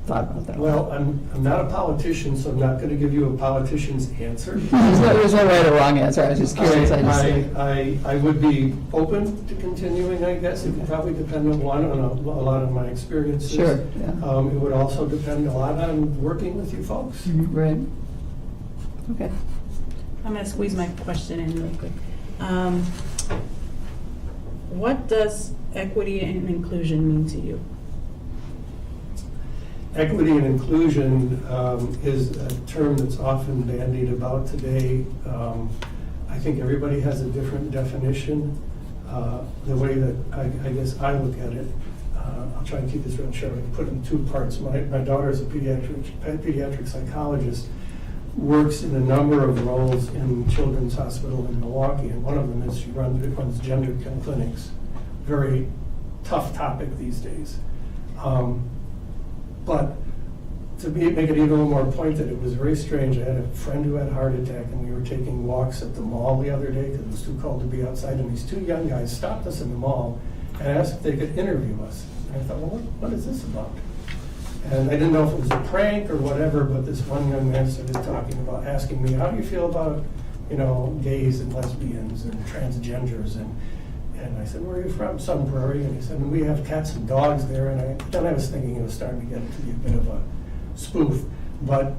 [SPEAKER 3] thought about that?
[SPEAKER 9] Well, I'm not a politician, so I'm not going to give you a politician's answer.
[SPEAKER 3] There's no right or wrong answer. I was just curious.
[SPEAKER 9] I would be open to continuing, I guess. It would probably depend on a lot of my experiences.
[SPEAKER 3] Sure, yeah.
[SPEAKER 9] It would also depend a lot on working with you folks.
[SPEAKER 3] Right. Okay.
[SPEAKER 1] I'm going to squeeze my question in real quick. What does equity and inclusion mean to you?
[SPEAKER 9] Equity and inclusion is a term that's often bandied about today. I think everybody has a different definition. The way that I guess I look at it, I'll try and keep this real short. I can put it in two parts. My daughter is a pediatric psychologist, works in a number of roles in Children's Hospital in Milwaukee, and one of them is she runs gender clinics. Very tough topic these days. But to make it even a little more pointed, it was very strange. I had a friend who had a heart attack, and we were taking walks at the mall the other day because it was too cold to be outside, and these two young guys stopped us in the mall and asked if they could interview us. And I thought, well, what is this about? And I didn't know if it was a prank or whatever, but this one young man started talking about, asking me, how do you feel about, gays and lesbians and transgenders? And I said, where are you from? Sun Prairie. And he said, we have cats and dogs there. And then I was thinking it was starting to get to be a bit of a spoof. But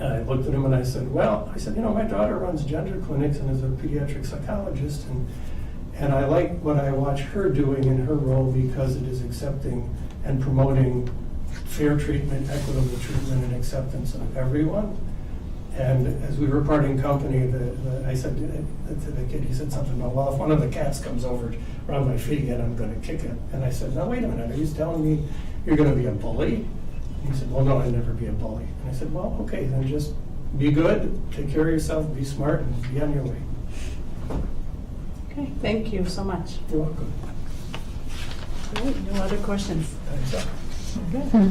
[SPEAKER 9] I looked at him and I said, my daughter runs gender clinics and is a pediatric psychologist. And I like what I watch her doing in her role because it is accepting and promoting fair treatment, equitable treatment, and acceptance of everyone. And as we were parting company, I said to the kid, he said something about, well, if one of the cats comes over around my feet again, I'm going to kick it. And I said, no, wait a minute, are you telling me you're going to be a bully? And he said, well, no, I'd never be a bully. And I said, well, okay, then just be good, take care of yourself, be smart, and be on your way.
[SPEAKER 1] Okay, thank you so much.
[SPEAKER 9] You're welcome.
[SPEAKER 1] Great, no other questions?
[SPEAKER 9] Thanks.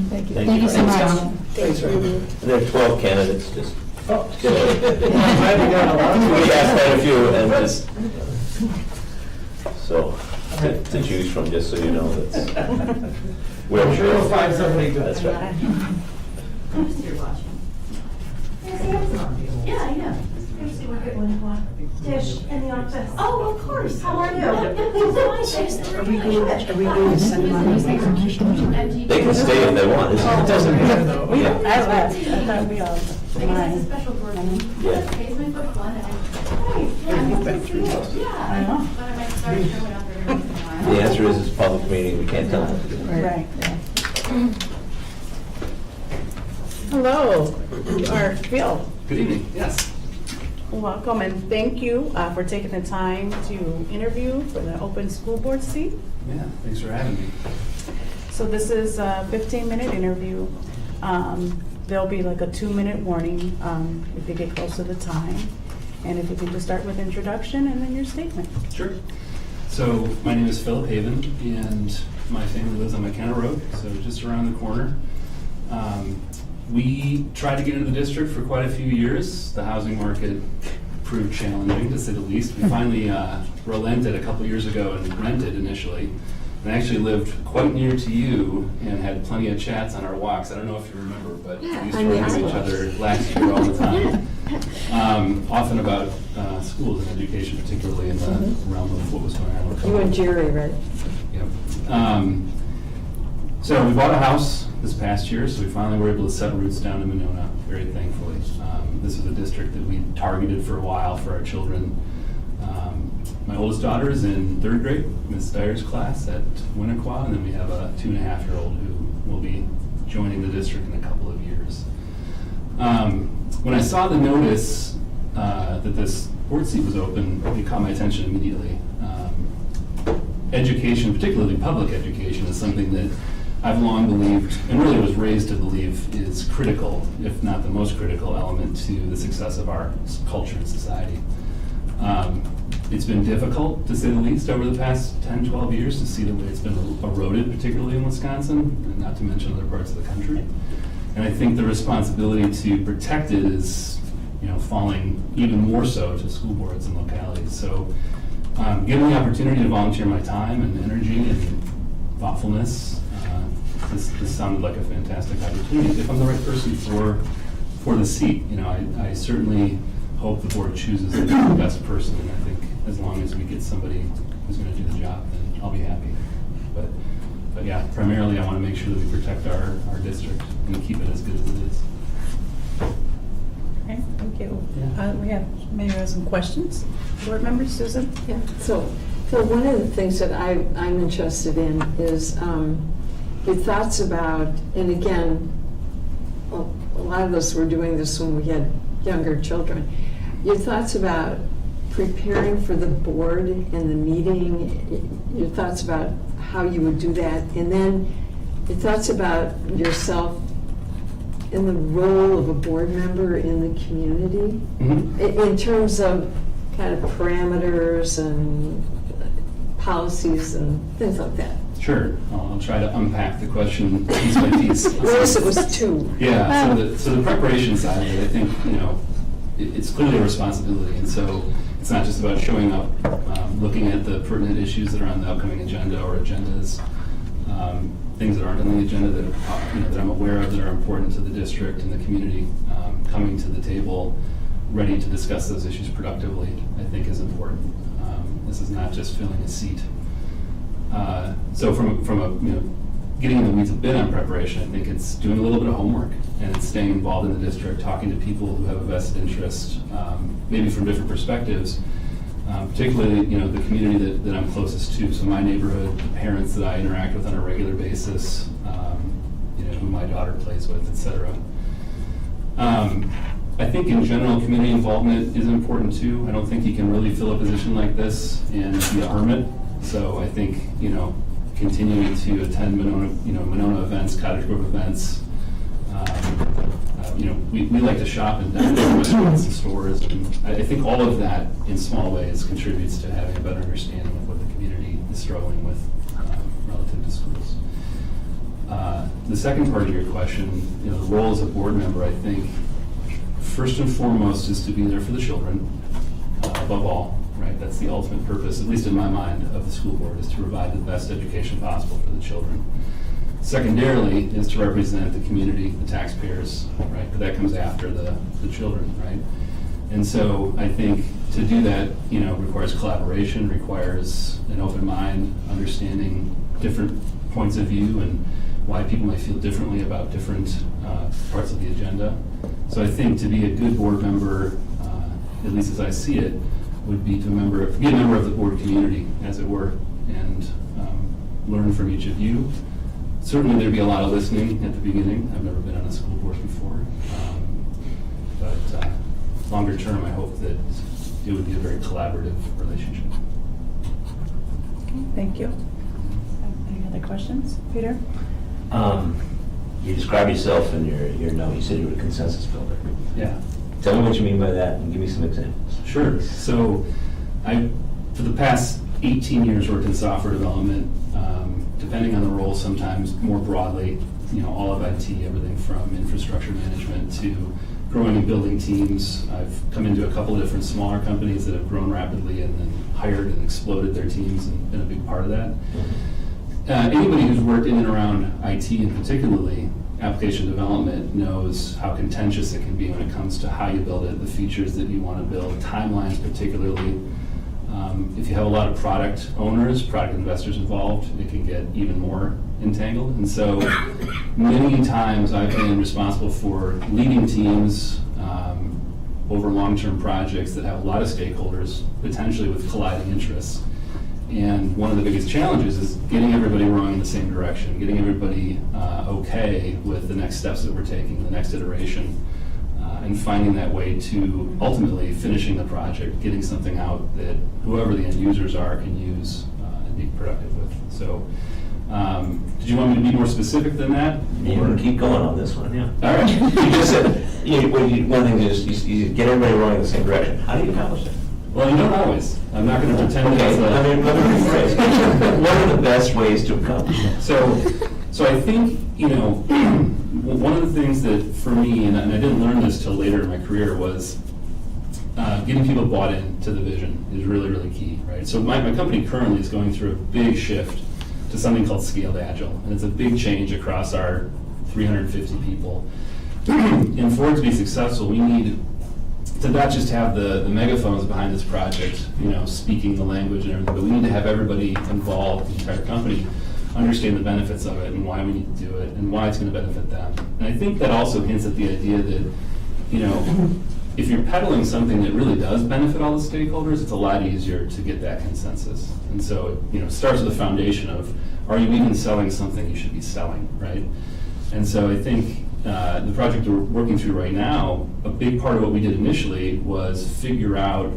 [SPEAKER 3] Thank you.
[SPEAKER 5] Thank you so much.
[SPEAKER 9] Thanks, Ray.
[SPEAKER 6] And there are 12 candidates, just.
[SPEAKER 9] Oh.
[SPEAKER 6] We asked quite a few, and just, so, to choose from, just so you know, that's.
[SPEAKER 9] I'm sure you'll find somebody good.
[SPEAKER 6] That's right.
[SPEAKER 4] You're watching. Yeah, I know. Seriously, we're good 1 o'clock. Tish, in the office. Oh, of course. How are you?
[SPEAKER 7] Are we going to send them on?
[SPEAKER 6] They can stay if they want. It doesn't matter, though.
[SPEAKER 1] I left. I thought we all.
[SPEAKER 4] I guess it's a special board meeting.
[SPEAKER 6] Yeah.
[SPEAKER 4] Today's my first one, and I'm hoping to Yeah.
[SPEAKER 1] I know.
[SPEAKER 4] But I might start showing up every once in a while.
[SPEAKER 6] The answer is it's a public meeting, we can't tell them what to do.
[SPEAKER 1] Right. Hello, you are Phil.
[SPEAKER 10] Good evening, yes.
[SPEAKER 1] Welcome and thank you for taking the time to interview for the open school board seat.
[SPEAKER 10] Yeah, thanks for having me.
[SPEAKER 1] So this is a 15-minute interview. There'll be like a 2-minute warning if you get close to the time. And if you can just start with introduction and then your statement.
[SPEAKER 10] Sure. So my name is Philip Haven, and my family lives on McKenna Road, so just around the corner. We tried to get into the district for quite a few years. The housing market proved challenging, to say the least. We finally relented a couple years ago and rented initially. And actually lived quite near to you and had plenty of chats on our walks. I don't know if you remember, but we used to run into each other last year all the time. Often about schools and education, particularly in the realm of what was going on with
[SPEAKER 8] You and Jerry, right?
[SPEAKER 10] Yep. So we bought a house this past year, so we finally were able to set roots down in Monona, very thankfully. This is a district that we targeted for a while for our children. My oldest daughter is in 3rd grade, Ms. Dyer's class at Winnequa, and then we have a 2.5-year-old who will be joining the district in a couple of years. When I saw the notice that this board seat was open, it caught my attention immediately. Education, particularly public education, is something that I've long believed, and really was raised to believe, is critical, if not the most critical element to the success of our culture and society. It's been difficult, to say the least, over the past 10, 12 years to see the way it's been eroded, particularly in Wisconsin, and not to mention other parts of the country. And I think the responsibility to protect it is, falling even more so to school boards and localities. So, given the opportunity to volunteer my time and energy and thoughtfulness, this sounded like a fantastic opportunity. If I'm the right person for the seat, I certainly hope the board chooses the best person, and I think as long as we get somebody who's going to do the job, then I'll be happy. But yeah, primarily I want to make sure that we protect our district and keep it as good as it is.
[SPEAKER 1] Okay, thank you. We have maybe some questions. Board members, Susan?
[SPEAKER 8] Yeah, so one of the things that I'm interested in is your thoughts about, and again, a lot of us were doing this when we had younger children, your thoughts about preparing for the board and the meeting, your thoughts about how you would do that, and then your thoughts about yourself in the role of a board member in the community, in terms of kind of parameters and policies and things like that.
[SPEAKER 10] Sure, I'll try to unpack the question piece by piece.
[SPEAKER 8] Notice it was two.
[SPEAKER 10] Yeah, so the preparation side of it, I think, it's clearly a responsibility, and so it's not just about showing up, looking at the pertinent issues that are on the upcoming agenda or agendas, things that aren't on the agenda that I'm aware of that are important to the district and the community, coming to the table ready to discuss those issues productively, I think is important. This is not just filling a seat. So from a getting in the weeds a bit on preparation, I think it's doing a little bit of homework and it's staying involved in the district, talking to people who have a vested interest, maybe from different perspectives, particularly the community that I'm closest to. So my neighborhood, the parents that I interact with on a regular basis, who my daughter plays with, etc. I think in general, community involvement is important too. I don't think you can really fill a position like this and be a hermit. So I think, continuing to attend Monona events, Cottage Grove events. We like to shop and dine at restaurants and stores. And I think all of that in small ways contributes to having a better understanding of what the community is struggling with relative to schools. The second part of your question, the role as a board member, I think, first and foremost is to be there for the children, above all, right? That's the ultimate purpose, at least in my mind, of the school board, is to provide the best education possible for the children. Secondarily is to represent the community, the taxpayers, right? But that comes after the children, right? And so I think to do that, requires collaboration, requires an open mind, understanding different points of view and why people might feel differently about different parts of the agenda. So I think to be a good board member, at least as I see it, would be be a member of the board community, as it were, and learn from each of you. Certainly there'd be a lot of listening at the beginning. I've never been on a school board before. But longer term, I hope that it would be a very collaborative relationship.
[SPEAKER 1] Okay, thank you. Any other questions? Peter?
[SPEAKER 6] You describe yourself in you said you were a consensus builder.
[SPEAKER 10] Yeah.
[SPEAKER 6] Tell me what you mean by that and give me some examples.
[SPEAKER 10] Sure. So I, for the past 18 years, worked in software development, depending on the role, sometimes more broadly, all of IT, everything from infrastructure management to growing and building teams. I've come into a couple of different smaller companies that have grown rapidly and then hired and exploded their teams and been a big part of that. Anybody who's worked in and around IT, and particularly application development, knows how contentious it can be when it comes to how you build it, the features that you want to build, timelines particularly. If you have a lot of product owners, product investors involved, it can get even more entangled. And so many times I've been responsible for leading teams over long-term projects that have a lot of stakeholders, potentially with colliding interests. And one of the biggest challenges is getting everybody rowing in the same direction, getting everybody okay with the next steps that we're taking, the next iteration, and finding that way to ultimately finishing the project, getting something out that whoever the end users are can use and be productive with. So Did you want me to be more specific than that?
[SPEAKER 6] You want to keep going on this one, yeah.
[SPEAKER 10] All right.
[SPEAKER 6] You just said, one thing is, you get everybody rowing in the same direction. How do you accomplish that?
[SPEAKER 10] Well, you don't always. I'm not going to pretend
[SPEAKER 6] Okay,
[SPEAKER 10] that's
[SPEAKER 6] let me rephrase. What are the best ways to accomplish that?
[SPEAKER 10] So I think, one of the things that for me, and I didn't learn this till later in my career, was getting people bought into the vision is really, really key, right? So my company currently is going through a big shift to something called Scaled Agile, and it's a big change across our 350 people. And for it to be successful, we need to not just have the megaphones behind this project, speaking the language and everything, but we need to have everybody involved, the entire company, understand the benefits of it and why we need to do it and why it's going to benefit them. And I think that also hints at the idea that, if you're peddling something that really does benefit all the stakeholders, it's a lot easier to get that consensus. And so, it starts with the foundation of, are you even selling something you should be selling, right? And so I think the project we're working through right now, a big part of what we did initially was figure out,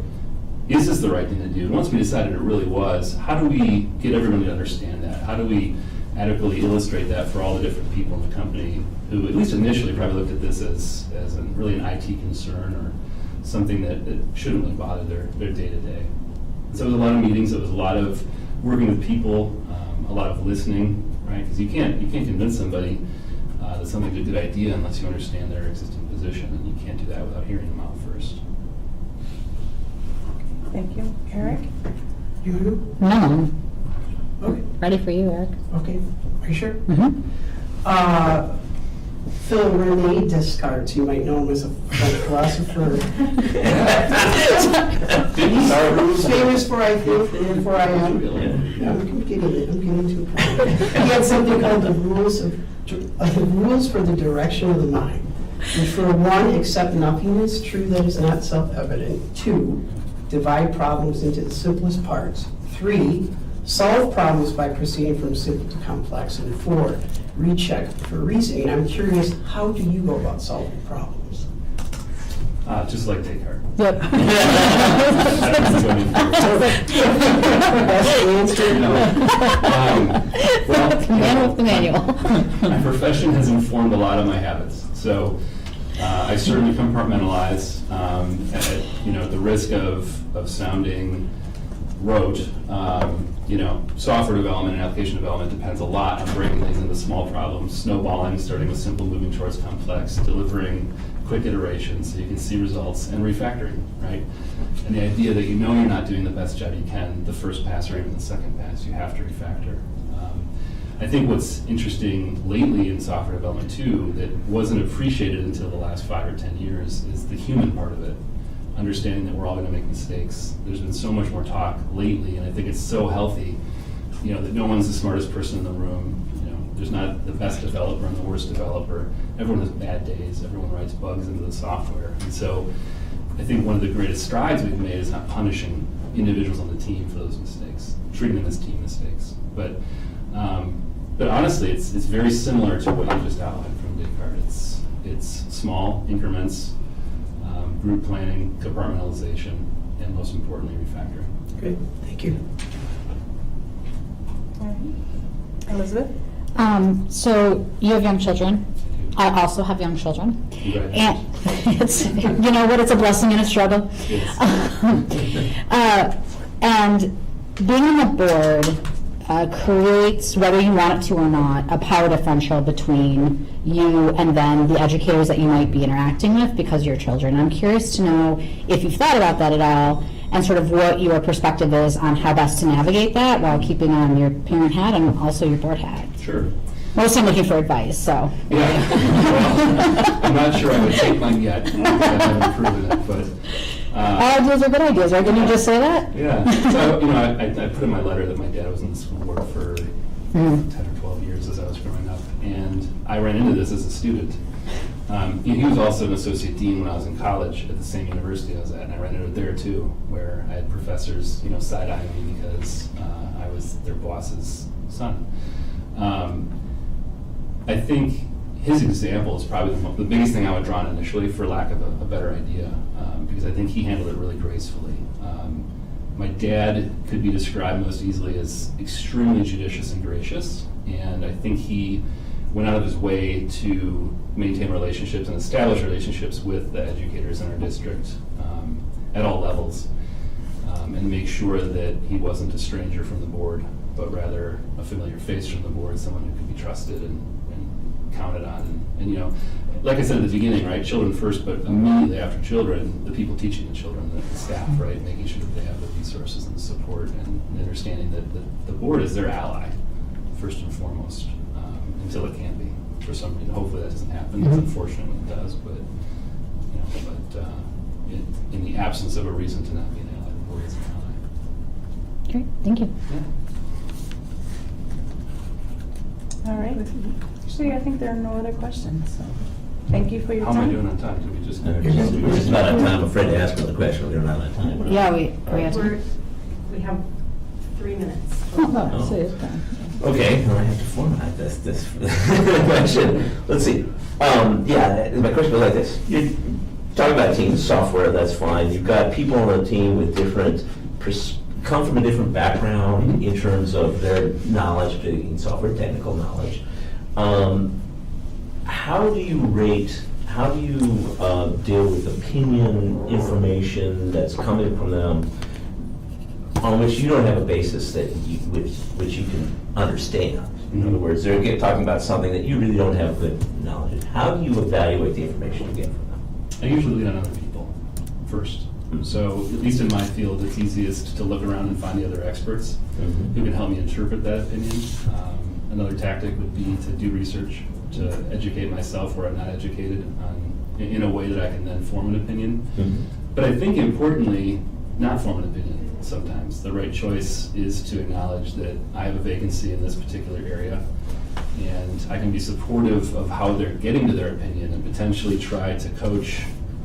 [SPEAKER 10] is this the right thing to do? And once we decided it really was, how do we get everyone to understand that? How do we adequately illustrate that for all the different people in the company who, at least initially, probably looked at this as really an IT concern or something that shouldn't really bother their day-to-day. So it was a lot of meetings, it was a lot of working with people, a lot of listening, right? Because you can't convince somebody that something's a good idea unless you understand their existing position, and you can't do that without hearing them out first.
[SPEAKER 1] Thank you. Eric?
[SPEAKER 7] You wanna go?
[SPEAKER 5] No,
[SPEAKER 7] Okay,
[SPEAKER 5] ready for you, Eric.
[SPEAKER 7] okay. Are you sure?
[SPEAKER 5] Mm-hmm.
[SPEAKER 7] Phil Rene Descartes, you might know him as a French philosopher. He's famous for, I think, for I am. Yeah, I'm getting too proud. He had something called the rules for the direction of the mind. Which for one, accept nothing is true that is not self-evident. 2, divide problems into the simplest parts. 3, solve problems by proceeding from simple to complex. And 4, recheck for reasoning. I'm curious, how do you go about solving problems?
[SPEAKER 10] Just like Descartes.
[SPEAKER 5] Yep.
[SPEAKER 7] Best answer?
[SPEAKER 10] Well,
[SPEAKER 5] The man with the manual.
[SPEAKER 10] my profession has informed a lot of my habits. So I certainly compartmentalize at the risk of sounding rote. Software development and application development depends a lot on breaking things into small problems, snowballing, starting with simple, moving towards complex, delivering quick iterations so you can see results, and refactoring, right? And the idea that you're not doing the best job you can the first pass or even the second pass, you have to refactor. I think what's interesting lately in software development too, that wasn't appreciated until the last 5 or 10 years, is the human part of it. Understanding that we're all going to make mistakes. There's been so much more talk lately, and I think it's so healthy, that no one's the smartest person in the room. There's not the best developer and the worst developer. Everyone has bad days. Everyone writes bugs into the software. And so I think one of the greatest strides we've made is not punishing individuals on the team for those mistakes, treating them as team mistakes. But honestly, it's very similar to what you just outlined from Descartes. It's small increments, group planning, compartmentalization, and most importantly, refactoring.
[SPEAKER 7] Great, thank you.
[SPEAKER 1] All right. Elizabeth?
[SPEAKER 5] So you have young children. I also have young children. And it's, it's a blessing and a struggle. And being on the board creates, whether you want it to or not, a power differential between you and then the educators that you might be interacting with because you're children. I'm curious to know if you've thought about that at all and sort of what your perspective is on how best to navigate that while keeping on your parent hat and also your board hat.
[SPEAKER 10] Sure.
[SPEAKER 5] Mostly I'm looking for advice, so.
[SPEAKER 10] Yeah. Well, I'm not sure I would take mine yet. I haven't proven it, but.
[SPEAKER 5] All ideas are good ideas, right? Can you just say that?
[SPEAKER 10] Yeah. So, I put in my letter that my dad was in the school board for 10 or 12 years as I was growing up. And I ran into this as a student. He was also an associate dean when I was in college at the same university I was at, and I ran into it there too, where I had professors, side-eyeing me because I was their boss's son. I think his example is probably the biggest thing I would draw on initially, for lack of a better idea, because I think he handled it really gracefully. My dad could be described most easily as extremely judicious and gracious, and I think he went out of his way to maintain relationships and establish relationships with the educators in our district at all levels, and make sure that he wasn't a stranger from the board, but rather a familiar face from the board, someone who could be trusted and counted on. And you know, like I said at the beginning, right, children first, but immediately after children, the people teaching the children, the staff, right, making sure that they have the resources and the support and understanding that the board is their ally, first and foremost, until it can be. For some reason, hopefully that doesn't happen. It's unfortunate when it does, but you know, in the absence of a reason to not be an ally, the board is an ally.
[SPEAKER 5] Great, thank you.
[SPEAKER 10] Yeah.
[SPEAKER 1] All right. Actually, I think there are no other questions, so thank you for your
[SPEAKER 10] How
[SPEAKER 1] time.
[SPEAKER 10] am I doing on time? Did we just?
[SPEAKER 6] We're just about out of time. I'm afraid to ask another question. We're not out of time.
[SPEAKER 5] Yeah, we have to.
[SPEAKER 4] We have 3 minutes.
[SPEAKER 3] Oh, see it then.
[SPEAKER 6] Okay, well, I have to format this for the question. Let's see. Yeah, my question goes like this. You're talking about teams, software, that's fine. You've got people on the team with different, come from a different background in terms of their knowledge, in software technical knowledge. How do you deal with opinion, information that's coming from them on which you don't have a basis that which you can understand? In other words, they're talking about something that you really don't have good knowledge of. How do you evaluate the information you get from them?
[SPEAKER 10] I usually lean on other people first. So at least in my field, it's easiest to look around and find the other experts who can help me interpret that opinion. Another tactic would be to do research, to educate myself where I'm not educated in a way that I can then form an opinion. But I think importantly, not form an opinion sometimes. The right choice is to acknowledge that I have a vacancy in this particular area, and I can be supportive of how they're getting to their opinion and potentially try to coach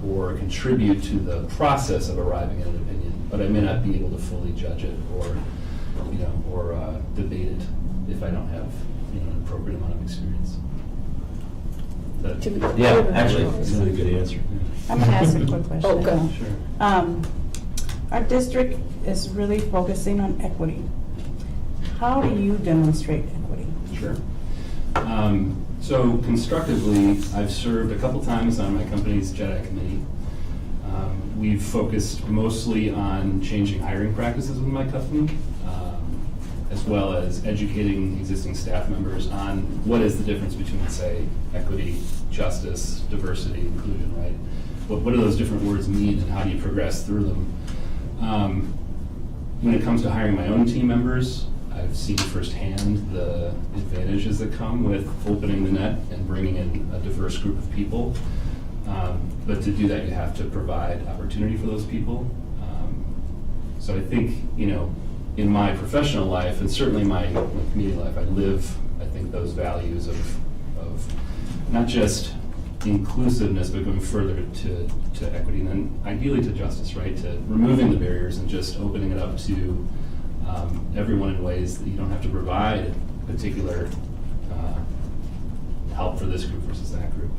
[SPEAKER 10] or contribute to the process of arriving at an opinion, but I may not be able to fully judge it or debate it if I don't have an appropriate amount of experience.
[SPEAKER 6] Yeah, actually, that's a really good answer.
[SPEAKER 1] I'm going to ask a quick question.
[SPEAKER 3] Okay.
[SPEAKER 10] Sure.
[SPEAKER 1] Our district is really focusing on equity. How do you demonstrate equity?
[SPEAKER 10] Sure. So constructively, I've served a couple times on my company's JEDI committee. We've focused mostly on changing hiring practices with my company, as well as educating existing staff members on what is the difference between, say, equity, justice, diversity, inclusion, right? What do those different words mean and how do you progress through them? When it comes to hiring my own team members, I've seen firsthand the advantages that come with opening the net and bringing in a diverse group of people. But to do that, you have to provide opportunity for those people. So I think, in my professional life, and certainly my community life, I live, I think, those values of not just inclusiveness, but going further to equity, and then ideally to justice, right? To removing the barriers and just opening it up to everyone in ways that you don't have to provide particular help for this group versus that group.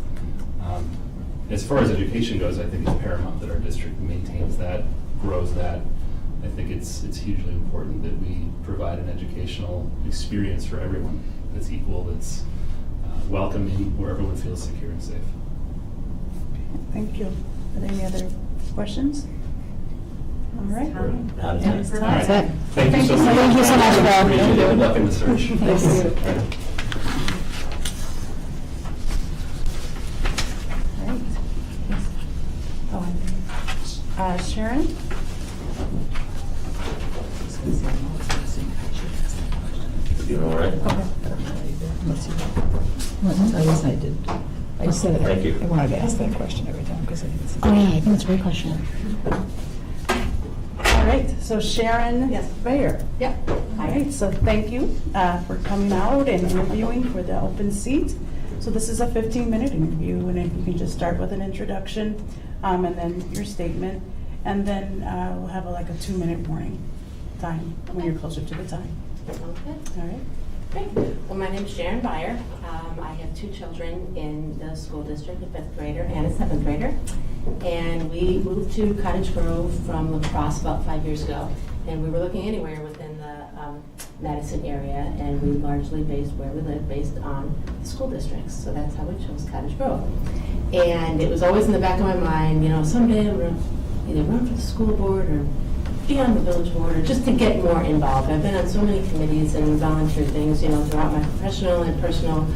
[SPEAKER 10] As far as education goes, I think it's paramount that our district maintains that, grows that. I think it's hugely important that we provide an educational experience for everyone that's equal, that's welcoming, where everyone feels secure and safe.
[SPEAKER 1] Thank you. Are there any other questions? All right.
[SPEAKER 6] Out of time.
[SPEAKER 1] It's
[SPEAKER 10] All
[SPEAKER 1] time.
[SPEAKER 10] right.
[SPEAKER 5] That's it.
[SPEAKER 10] Thank you so much.
[SPEAKER 5] Thank you so much, Bill.
[SPEAKER 10] Appreciate it. Good luck in the search.
[SPEAKER 3] Thank you.
[SPEAKER 10] All right.
[SPEAKER 1] All right. Sharon?
[SPEAKER 6] You all right?
[SPEAKER 3] I did. I said it.
[SPEAKER 6] Thank you.
[SPEAKER 3] I wanted to ask that question every time because I think it's.
[SPEAKER 5] Oh, yeah, I think it's a great question.
[SPEAKER 1] All right, so Sharon Bayer.
[SPEAKER 4] Yep.
[SPEAKER 1] All right, so thank you for coming out and interviewing for the open seat. So this is a 15-minute interview, and if you can just start with an introduction and then your statement, and then we'll have like a 2-minute warning time when you're closer to the time.
[SPEAKER 11] Sounds good.
[SPEAKER 1] All right.
[SPEAKER 11] Great. Well, my name is Sharon Bayer. I have 2 children in the school district, a 5th grader and a 7th grader. And we moved to Cottage Grove from La Crosse about 5 years ago. And we were looking anywhere within the Madison area, and we largely based where we live based on the school districts. So that's how we chose Cottage Grove. And it was always in the back of my mind, you know, someday I'm going to either run for the school board or be on the village board, or just to get more involved. I've been on so many committees and volunteer things, you know, throughout my professional and personal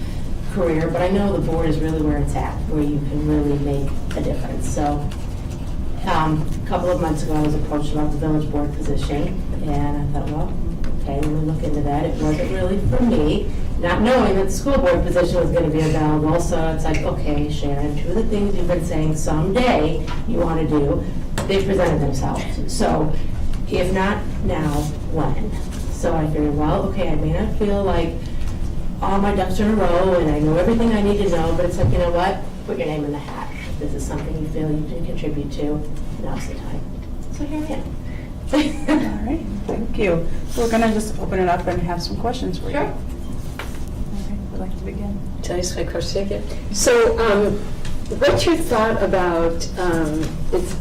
[SPEAKER 11] career, but I know the board is really where it's at, where you can really make a difference. So a couple of months ago, I was approached about the village board position, and I thought, well, okay, let me look into that. It wasn't really for me, not knowing that the school board position was going to be available. So it's like, okay, Sharon, two of the things you've been saying someday you want to do, they've presented themselves. So if not now, when? So I figured, well, okay, I may not feel like all my ducks are in a row and I know everything I need to know, but it's like, you know what? Put your name in the hat. If this is something you feel you can contribute to, now's the time. So here I am.
[SPEAKER 1] All right, thank you. So we're gonna just open it up and have some questions for you.
[SPEAKER 11] Sure.
[SPEAKER 1] All right, would like to begin.
[SPEAKER 8] Can I ask my question again? So, what's your thought about,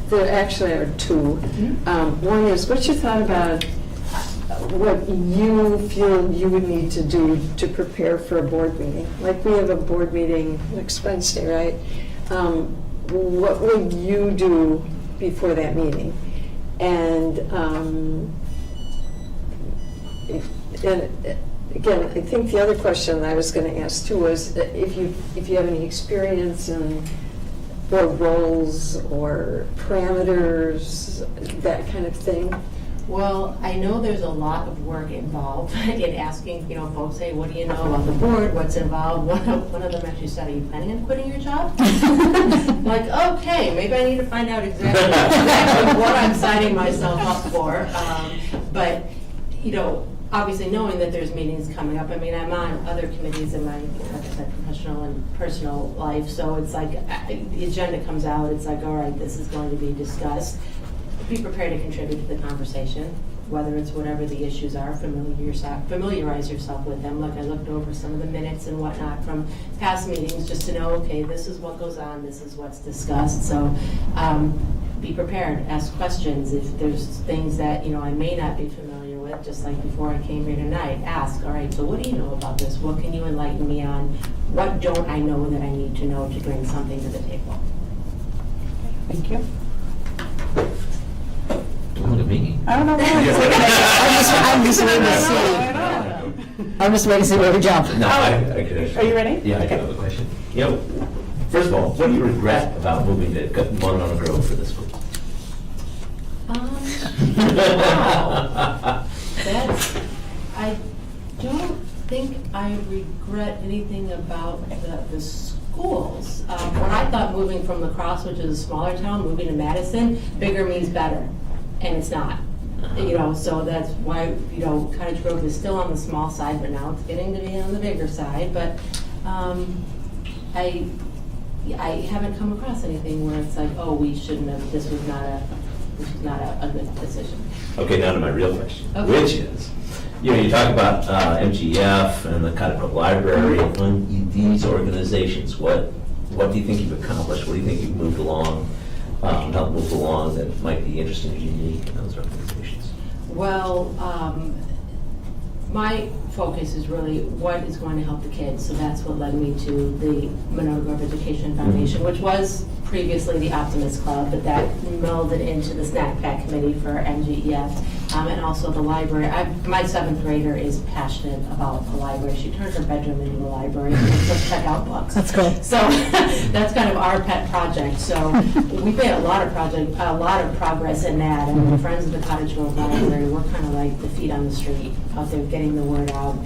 [SPEAKER 8] there actually are two. One is, what's your thought about what you feel you would need to do to prepare for a board meeting? Like, we have a board meeting next Wednesday, right? What would you do before that meeting? And again, I think the other question I was going to ask too was if you have any experience in board roles or parameters, that kind of thing.
[SPEAKER 11] Well, I know there's a lot of work involved in asking, you know, folks, hey, what do you know about the board? What's involved? One of them actually said, are you planning on quitting your job? Like, okay, maybe I need to find out exactly what I'm signing myself up for. But, you know, obviously knowing that there's meetings coming up, I mean, I'm on other committees in my, like I said, professional and personal life, so it's like, the agenda comes out, it's like, all right, this is going to be discussed. Be prepared to contribute to the conversation, whether it's whatever the issues are, familiarize yourself with them. Like I looked over some of the minutes and whatnot from past meetings just to know, okay, this is what goes on, this is what's discussed. So be prepared, ask questions. If there's things that, you know, I may not be familiar with, just like before I came here tonight, ask, all right, so what do you know about this? What can you enlighten me on? What don't I know that I need to know to bring something to the table?
[SPEAKER 1] Thank you.
[SPEAKER 6] Don't look at me.
[SPEAKER 1] I don't know why.
[SPEAKER 5] I'm just waiting to see. I'm just waiting to see where we jump.
[SPEAKER 6] No, I could.
[SPEAKER 1] Are you ready?
[SPEAKER 6] Yeah, I
[SPEAKER 1] Okay.
[SPEAKER 6] do have a question. You know, first of all, what do you regret about moving to Monona Grove for this school?
[SPEAKER 11] Wow. I don't think I regret anything about the schools. When I thought moving from La Crosse, which is a smaller town, moving to Madison, bigger means better, and it's not. You know, so that's why, you know, Cottage Grove is still on the small side, but now it's getting to be on the bigger side. But I haven't come across anything where it's like, oh, we shouldn't have, this was not a good decision.
[SPEAKER 6] Okay, now to my real question,
[SPEAKER 11] Okay.
[SPEAKER 6] which is, you know, you talk about MGF and the Cottage Grove Library, and these organizations, what do you think you've accomplished? What do you think you've moved along, helped move along that might be interesting and unique in those organizations?
[SPEAKER 11] Well, my focus is really what is going to help the kids. So that's what led me to the Monona Grove Education Foundation, which was previously the Optimist Club, but that melded into the Snack Pack Committee for MGEF, and also the library. My 7th grader is passionate about the library. She turned her bedroom into a library and just check out books.
[SPEAKER 5] That's cool.
[SPEAKER 11] So that's kind of our pet project. So we've made a lot of progress in that. And the Friends of the Cottage Grove Library, we're kind of like the feet on the street out there getting the word out.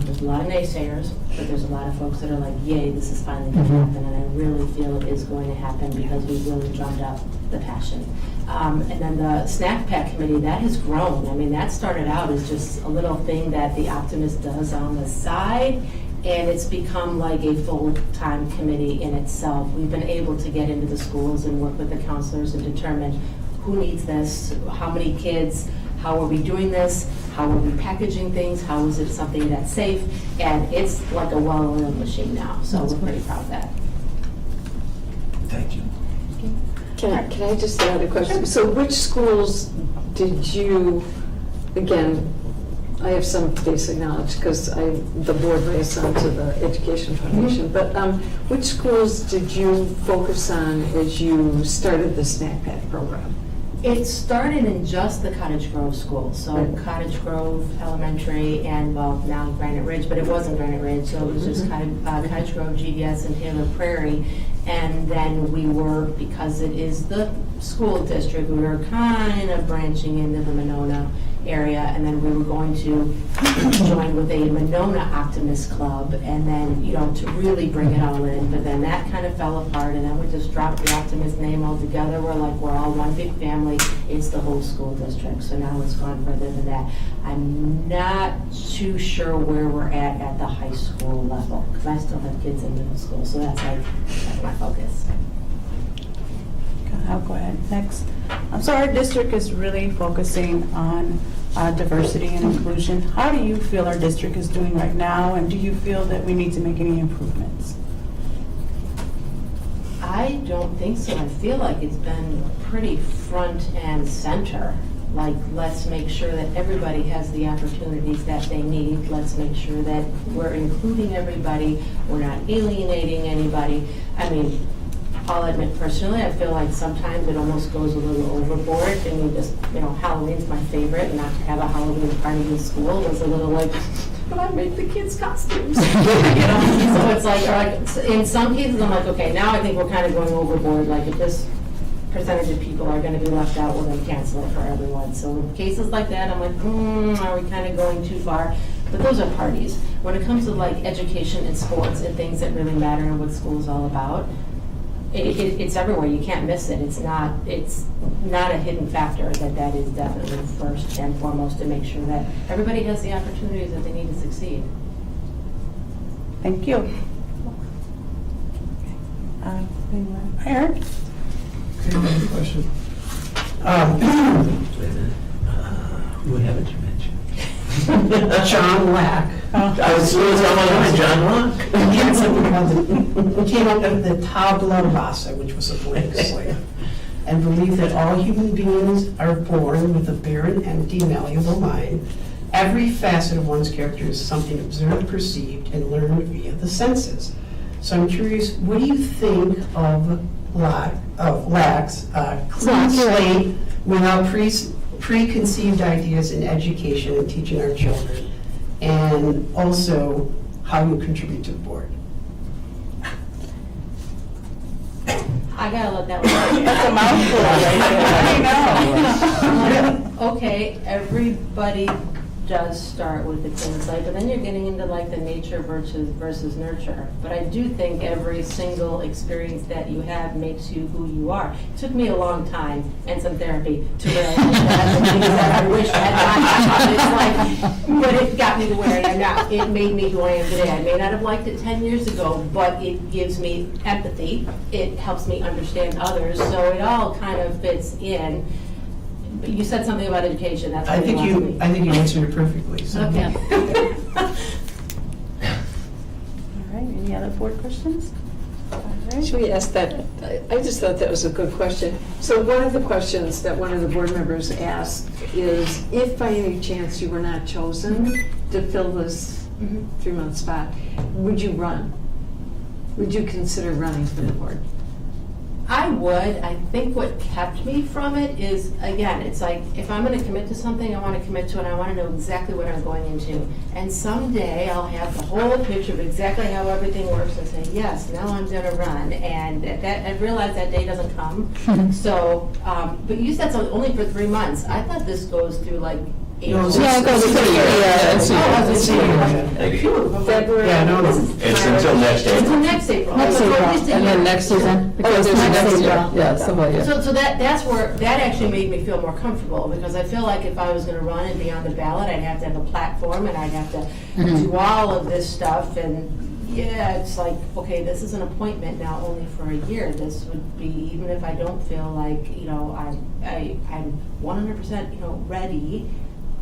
[SPEAKER 11] There's a lot of naysayers, but there's a lot of folks that are like, yay, this is finally going to happen. And I really feel it is going to happen because we've really drummed up the passion. And then the Snack Pack Committee, that has grown. I mean, that started out as just a little thing that the Optimist does on the side, and it's become like a full-time committee in itself. We've been able to get into the schools and work with the counselors and determine who needs this, how many kids, how are we doing this, how are we packaging things, how is it something that's safe, and it's like a well-oiled machine now, so we're pretty proud of that.
[SPEAKER 6] Thank you.
[SPEAKER 8] Can I just add a question? So which schools did you again, I have some basic knowledge because the board liaison to the Education Foundation, but which schools did you focus on as you started the snack pack program?
[SPEAKER 11] It started in just the Cottage Grove schools, so Cottage Grove Elementary and, well, now Granite Ridge, but it wasn't Granite Ridge, so it was just Cottage Grove, GDS, and Taylor Prairie. And then we were, because it is the school district, we were kind of branching into the Monona area, and then we were going to join with a Monona Optimist Club, and then, you know, to really bring it all in, but then that kind of fell apart, and then we just dropped the Optimist name altogether. We're like, we're all one big family, it's the whole school district, so now it's gone further than that. I'm not too sure where we're at the high school level, because I still have kids in middle school, so that's my focus.
[SPEAKER 1] I'll go ahead. Next. So our district is really focusing on diversity and inclusion. How do you feel our district is doing right now, and do you feel that we need to make any improvements?
[SPEAKER 11] I don't think so. I feel like it's been pretty front and center. Like, let's make sure that everybody has the opportunities that they need. Let's make sure that we're including everybody. We're not alienating anybody. I mean, I'll admit personally, I feel like sometimes it almost goes a little overboard, and we just, you know, Halloween's my favorite, and not to have a Halloween party in school was a little like, but I make the kids' costumes. You know, so it's like, in some cases, I'm like, okay, now I think we're kind of going overboard, like if this percentage of people are gonna be left out, we're gonna cancel it for everyone. So in cases like that, I'm like, are we kind of going too far? But those are parties. When it comes to like education and sports and things that really matter and what school is all about, it's everywhere. You can't miss it. It's not a hidden factor. That is definitely first and foremost to make sure that everybody has the opportunities that they need to succeed.
[SPEAKER 1] Thank you. Eric?
[SPEAKER 7] Okay, another question.
[SPEAKER 6] Who haven't you mentioned?
[SPEAKER 7] John Lack.
[SPEAKER 6] I was on my mind, John Locke.
[SPEAKER 7] He came up with the tabula rasa, which was a blank slate, and believed that all human beings are born with a barren, empty, malleable mind. Every facet of one's character is something observed, perceived, and learned via the senses. So I'm curious, what do you think of Lack's clean slate without preconceived ideas in education and teaching our children, and also how you contribute to the board?
[SPEAKER 11] I gotta let that one.
[SPEAKER 1] That's a mouthful right there. I know.
[SPEAKER 11] Okay, everybody does start with the clean slate, but then you're getting into like the nature versus nurture. But I do think every single experience that you have makes you who you are. It took me a long time and some therapy to realize that, the things that I wish I had not. It's like, but it got me to where I am now. It made me who I am today. I may not have liked it 10 years ago, but it gives me empathy. It helps me understand others, so it all kind of fits in. You said something about education. That's
[SPEAKER 7] I think you answered it perfectly. So.
[SPEAKER 11] Okay.
[SPEAKER 1] All right, any other board questions? All right.
[SPEAKER 8] Should we ask that? I just thought that was a good question. So one of the questions that one of the board members asked is, if by any chance you were not chosen to fill this 3-month spot, would you run? Would you consider running for the board?
[SPEAKER 11] I would. I think what kept me from it is, again, it's like, if I'm going to commit to something, I want to commit to it, I want to know exactly what I'm going into. And someday I'll have the whole picture of exactly how everything works and say, yes, now I'm going to run. And I realize that day doesn't come. So, but you said so only for 3 months. I thought this goes through like April.
[SPEAKER 3] Yeah, it goes through
[SPEAKER 8] February.
[SPEAKER 7] Yeah, no.
[SPEAKER 6] It's until next
[SPEAKER 11] Until
[SPEAKER 6] April.
[SPEAKER 11] next April.
[SPEAKER 3] Next
[SPEAKER 11] So
[SPEAKER 3] April,
[SPEAKER 11] at least a
[SPEAKER 3] and then
[SPEAKER 11] year.
[SPEAKER 3] next season.
[SPEAKER 5] Because
[SPEAKER 3] there's
[SPEAKER 5] next
[SPEAKER 3] next
[SPEAKER 5] April.
[SPEAKER 3] year. Yeah, somebody, yeah.
[SPEAKER 11] So that's where, that actually made me feel more comfortable, because I feel like if I was gonna run and be on the ballot, I'd have to have a platform, and I'd have to do all of this stuff, and yeah, it's like, okay, this is an appointment now only for a year. This would be, even if I don't feel like, you know, I'm 100%, you know, ready,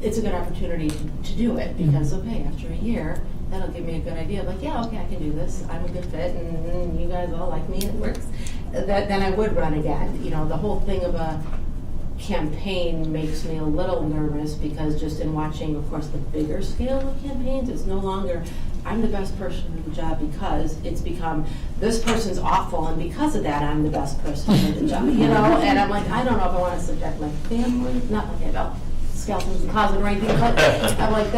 [SPEAKER 11] it's a good opportunity to do it, because, okay, after a year, that'll give me a good idea, like, yeah, okay, I can do this, I'm a good fit, and you guys all like me, and it works. Then I would run again. You know, the whole thing of a campaign makes me a little nervous, because just in watching, of course, the bigger scale of campaigns, it's no longer, I'm the best person in the job, because it's become, this person's awful, and because of that, I'm the best person in the job, you know? And I'm like, I don't know if I want to subject my family, not like about skeletons and closet or anything, but I'm like,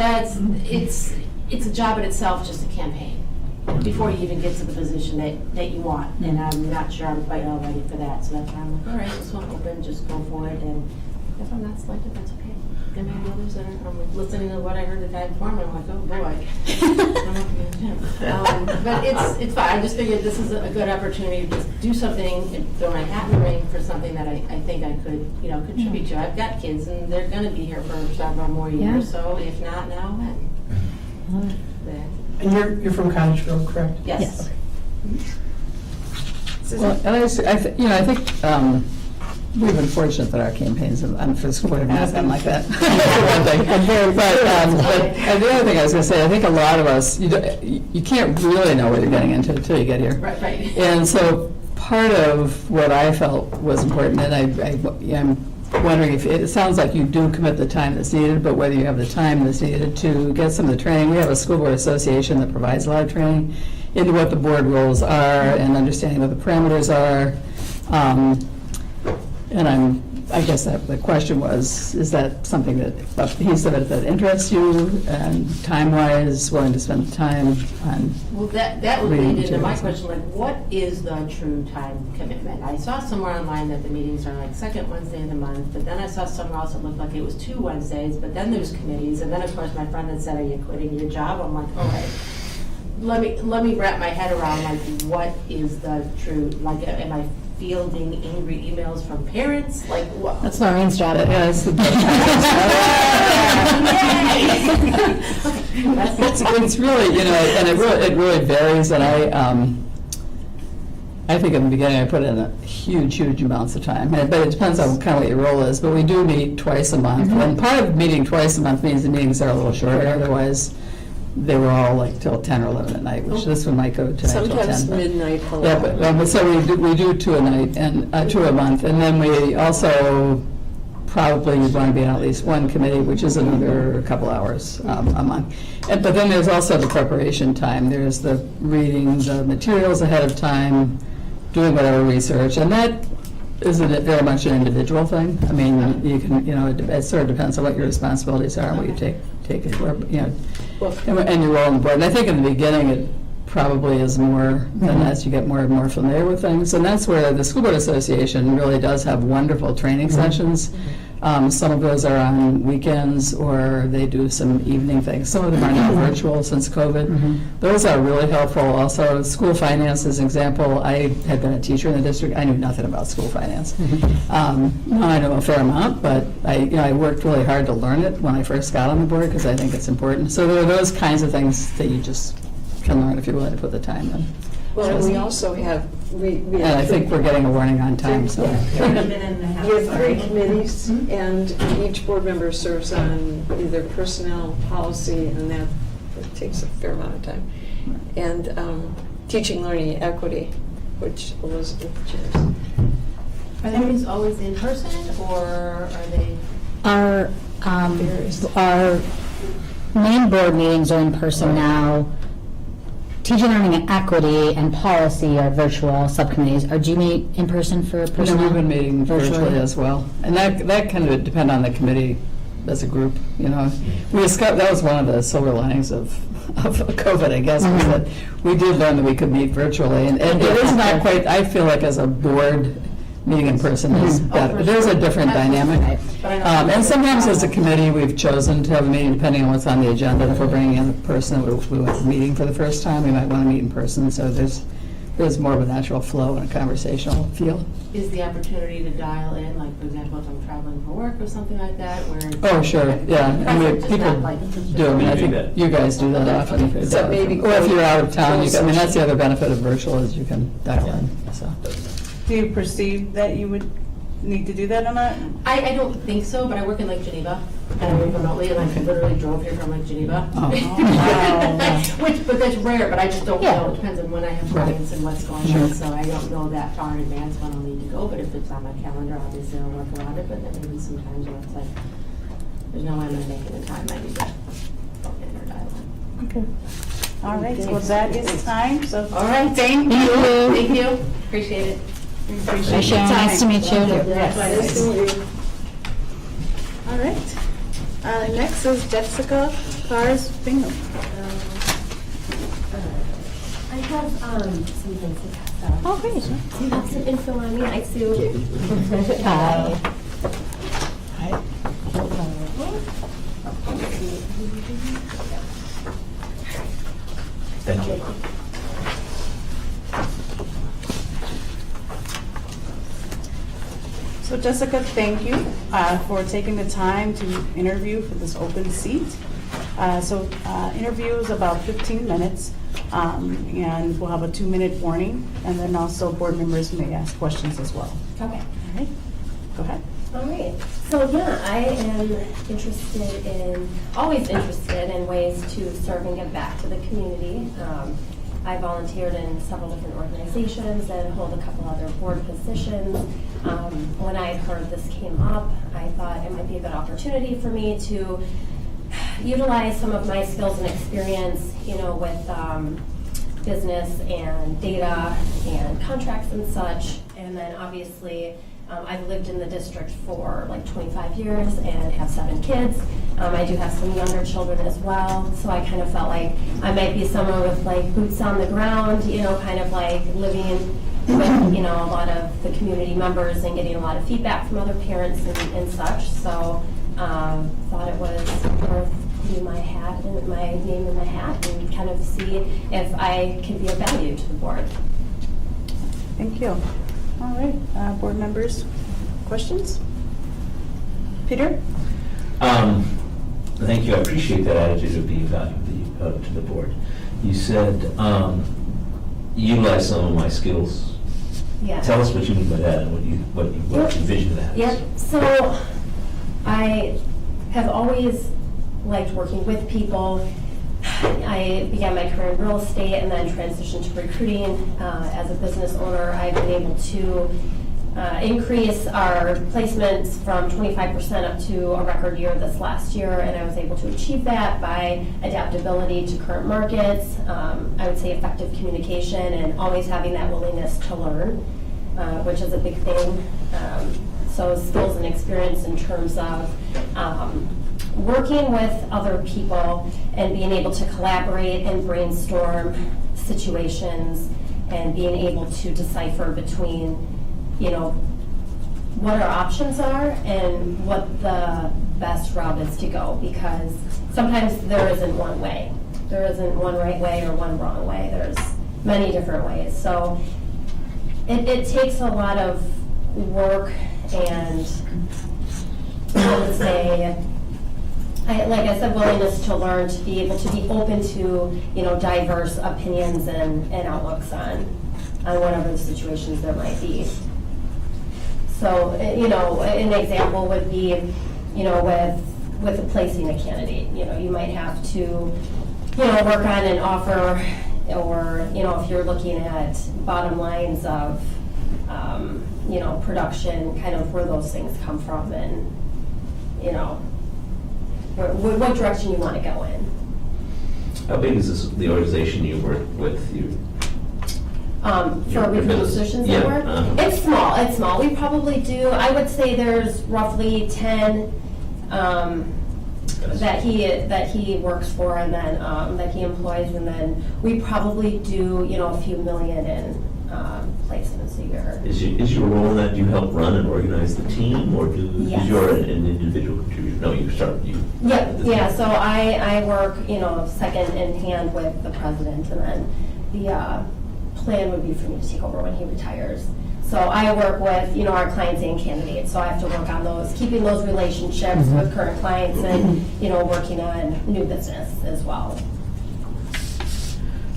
[SPEAKER 11] it's a job in itself, just a campaign, before you even get to the position that you want. And I'm not sure I'm quite all ready for that. So that's why I'm like, all right, this one open, just go for it. And if I'm not selected, that's okay. There may be others that are, I'm listening to what I heard the guy before me, I'm like, oh boy, I'm not going to him. But it's fine. I just figured this is a good opportunity to just do something, and throw my hat in the ring for something that I think I could, contribute to. I've got kids, and they're going to be here for several more years. So if not now, when? There.
[SPEAKER 7] And you're from Cottage Grove, correct?
[SPEAKER 11] Yes.
[SPEAKER 3] Well, and I think we've been fortunate that our campaigns for the school board have not been like that. But the other thing I was going to say, I think a lot of us, you can't really know what you're getting into until you get here.
[SPEAKER 11] Right.
[SPEAKER 3] And so part of what I felt was important, and I'm wondering if, it sounds like you do commit the time that's needed, but whether you have the time that's needed to get some of the training. We have a school board association that provides a lot of training into what the board roles are and understanding what the parameters are. And I guess that the question was, is that something that, he said that interests you, and time-wise, willing to spend the time on?
[SPEAKER 11] Well, that would
[SPEAKER 3] reading
[SPEAKER 11] lead into my
[SPEAKER 3] materials?
[SPEAKER 11] question, like, what is the true time commitment? I saw somewhere online that the meetings are like second Wednesday of the month, but then I saw somewhere else that looked like it was 2 Wednesdays, but then there's committees, and then of course my friend had said, are you quitting your job? I'm like, okay, let me wrap my head around, like, what is the true, like, am I fielding angry emails from parents? Like, what?
[SPEAKER 5] That's Maureen's job.
[SPEAKER 3] Yeah, it's it's really, and it really varies, and I think in the beginning I put in a huge amounts of time, but it depends on kind of what your role is. But we do meet twice a month, and part of meeting twice a month means the meetings are a little shorter. Otherwise, they were all like till 10 or 11 at night, which this one might go to till 10.
[SPEAKER 8] Sometimes
[SPEAKER 3] but-
[SPEAKER 8] midnight.
[SPEAKER 3] Yeah, but so we do 2 a night and 2 a month, and then we also probably would want to be on at least one committee, which is another couple hours a month. But then there's also the preparation time. There's the reading the materials ahead of time, doing whatever research, and that isn't it very much an individual thing. I mean, you can, it sort of depends on what your responsibilities are, and what you take it, and your role on the board. And I think in the beginning, it probably is more than as you get more and more familiar with things. And that's where the School Board Association really does have wonderful training sessions. Some of those are on weekends, or they do some evening things. Some of them are now virtual since COVID. Those are really helpful. Also, school finance is an example. I had been a teacher in the district. I knew nothing about school finance. Now I know a fair amount, but I worked really hard to learn it when I first got on the board, because I think it's important. So there are those kinds of things that you just can learn if you're willing to put the time in.
[SPEAKER 8] Well, and we also have,
[SPEAKER 3] And I think we're getting a warning on time, so.
[SPEAKER 8] we have 3 committees, and each board member serves on either personnel, policy, and that takes a fair amount of time. And teaching, learning, equity, which Elizabeth chairs.
[SPEAKER 11] Are the meetings always in person, or are they?
[SPEAKER 5] Our main board meetings are in person now. Teaching, learning, and equity and policy are virtual subcommittees. Do you meet in person for personnel?
[SPEAKER 3] No, we've been meeting virtually as well. And that kind of would depend on the committee as a group, We discovered, that was one of the silver linings of COVID, I guess, was that we did learn that we could meet virtually. And it is not quite, I feel like as a board, meeting in person is better. There's a different dynamic. And sometimes as a committee, we've chosen to have a meeting depending on what's on the agenda. If we're bringing in a person that we went to meeting for the first time, we might want to meet in person. So there's more of a natural flow and a conversational feel.
[SPEAKER 11] Is the opportunity to dial in, like, for example, if I'm traveling for work or something like that, where?
[SPEAKER 3] Oh, sure, yeah. And
[SPEAKER 11] Just
[SPEAKER 3] people
[SPEAKER 11] not like-
[SPEAKER 3] do. I mean, I think you guys do that often.
[SPEAKER 8] So maybe
[SPEAKER 3] Or if you're out of town,
[SPEAKER 8] closed
[SPEAKER 3] I mean, that's
[SPEAKER 8] session.
[SPEAKER 3] the other benefit of virtual is you can dial in, so.
[SPEAKER 1] Do you perceive that you would need to do that or not?
[SPEAKER 11] I don't think so, but I work in Lake Geneva, and I work remotely, and I literally drove here from Lake Geneva.
[SPEAKER 3] Oh.
[SPEAKER 11] But that's rare, but I just don't
[SPEAKER 5] Yeah.
[SPEAKER 11] know, it depends on when I have clients and what's going
[SPEAKER 3] Sure.
[SPEAKER 11] on, so I don't know that far in advance when I'll need to go, but if it's on my calendar, obviously I'll work around it, but then maybe sometimes when it's like, there's no way I'm gonna make it in time, I need to book in or dial in.
[SPEAKER 1] Okay. All right, so that is time, so.
[SPEAKER 11] All right, thank
[SPEAKER 5] Thank
[SPEAKER 11] you.
[SPEAKER 5] you.
[SPEAKER 11] Thank you, appreciate it.
[SPEAKER 1] We appreciate
[SPEAKER 5] Hi, Sharon,
[SPEAKER 1] your
[SPEAKER 5] nice to
[SPEAKER 1] time.
[SPEAKER 5] meet you.
[SPEAKER 1] Yes.
[SPEAKER 8] Nice to meet you.
[SPEAKER 1] All right. Next is Jessica Cars Bingham.
[SPEAKER 4] I have some things to pass out.
[SPEAKER 5] Oh, great.
[SPEAKER 4] Do you have some info on me? Hi, Sue.
[SPEAKER 5] Hi.
[SPEAKER 6] Thank you.
[SPEAKER 1] So Jessica, thank you for taking the time to interview for this open seat. Interview is about 15 minutes, and we'll have a 2-minute warning, and then also board members may ask questions as well.
[SPEAKER 4] Okay.
[SPEAKER 1] All right, go ahead.
[SPEAKER 4] All right. So yeah, I am always interested in ways to serve and give back to the community. I volunteered in several different organizations and hold a couple other board positions. When I heard this came up, I thought it might be a good opportunity for me to utilize some of my skills and experience, with business and data and contracts and such. And then obviously, I've lived in the district for like 25 years and have 7 kids. I do have some younger children as well, so I kind of felt like I might be someone with like boots on the ground, kind of like living with, a lot of the community members and getting a lot of feedback from other parents and such. So thought it was worth putting my hat and my name in the hat and kind of see if I can be of value to the board.
[SPEAKER 1] Thank you. All right, board members, questions? Peter?
[SPEAKER 6] Thank you, I appreciate that attitude of being valuable to the board. You said, utilize some of my skills.
[SPEAKER 4] Yeah.
[SPEAKER 6] Tell us what you mean by that and what you envision that.
[SPEAKER 4] Yep, so I have always liked working with people. I began my career in real estate and then transitioned to recruiting. As a business owner, I've been able to increase our placements from 25% up to a record year this last year, and I was able to achieve that by adaptability to current markets, I would say effective communication, and always having that willingness to learn, which is a big thing. So skills and experience in terms of working with other people and being able to collaborate and brainstorm situations and being able to decipher between what our options are and what the best route is to go, because sometimes there isn't one way. There isn't one right way or one wrong way. There's many different ways. So it takes a lot of work, and I would say, like I said, willingness to learn, to be able to be open to, diverse opinions and outlooks on whatever the situations there might be. So, an example would be, with placing a candidate, you might have to, work on an offer, or, if you're looking at bottom lines of, production, kind of where those things come from, and, what direction you want to go in.
[SPEAKER 6] How big is the organization you work with?
[SPEAKER 4] For recruiting positions at work? It's small. We probably do, I would say there's roughly 10 that he works for, and then that he employs, and then we probably do, a few million in placements a year.
[SPEAKER 6] Is your role in that, do you help run and organize the team, or
[SPEAKER 4] Yes.
[SPEAKER 6] is you're an individual contributor? No,
[SPEAKER 4] Yeah, so I work, second in hand with the president, and then the plan would be for me to take over when he retires. So I work with, our clients and candidates, so I have to work on those, keeping those relationships with current clients, and, working on new business as well.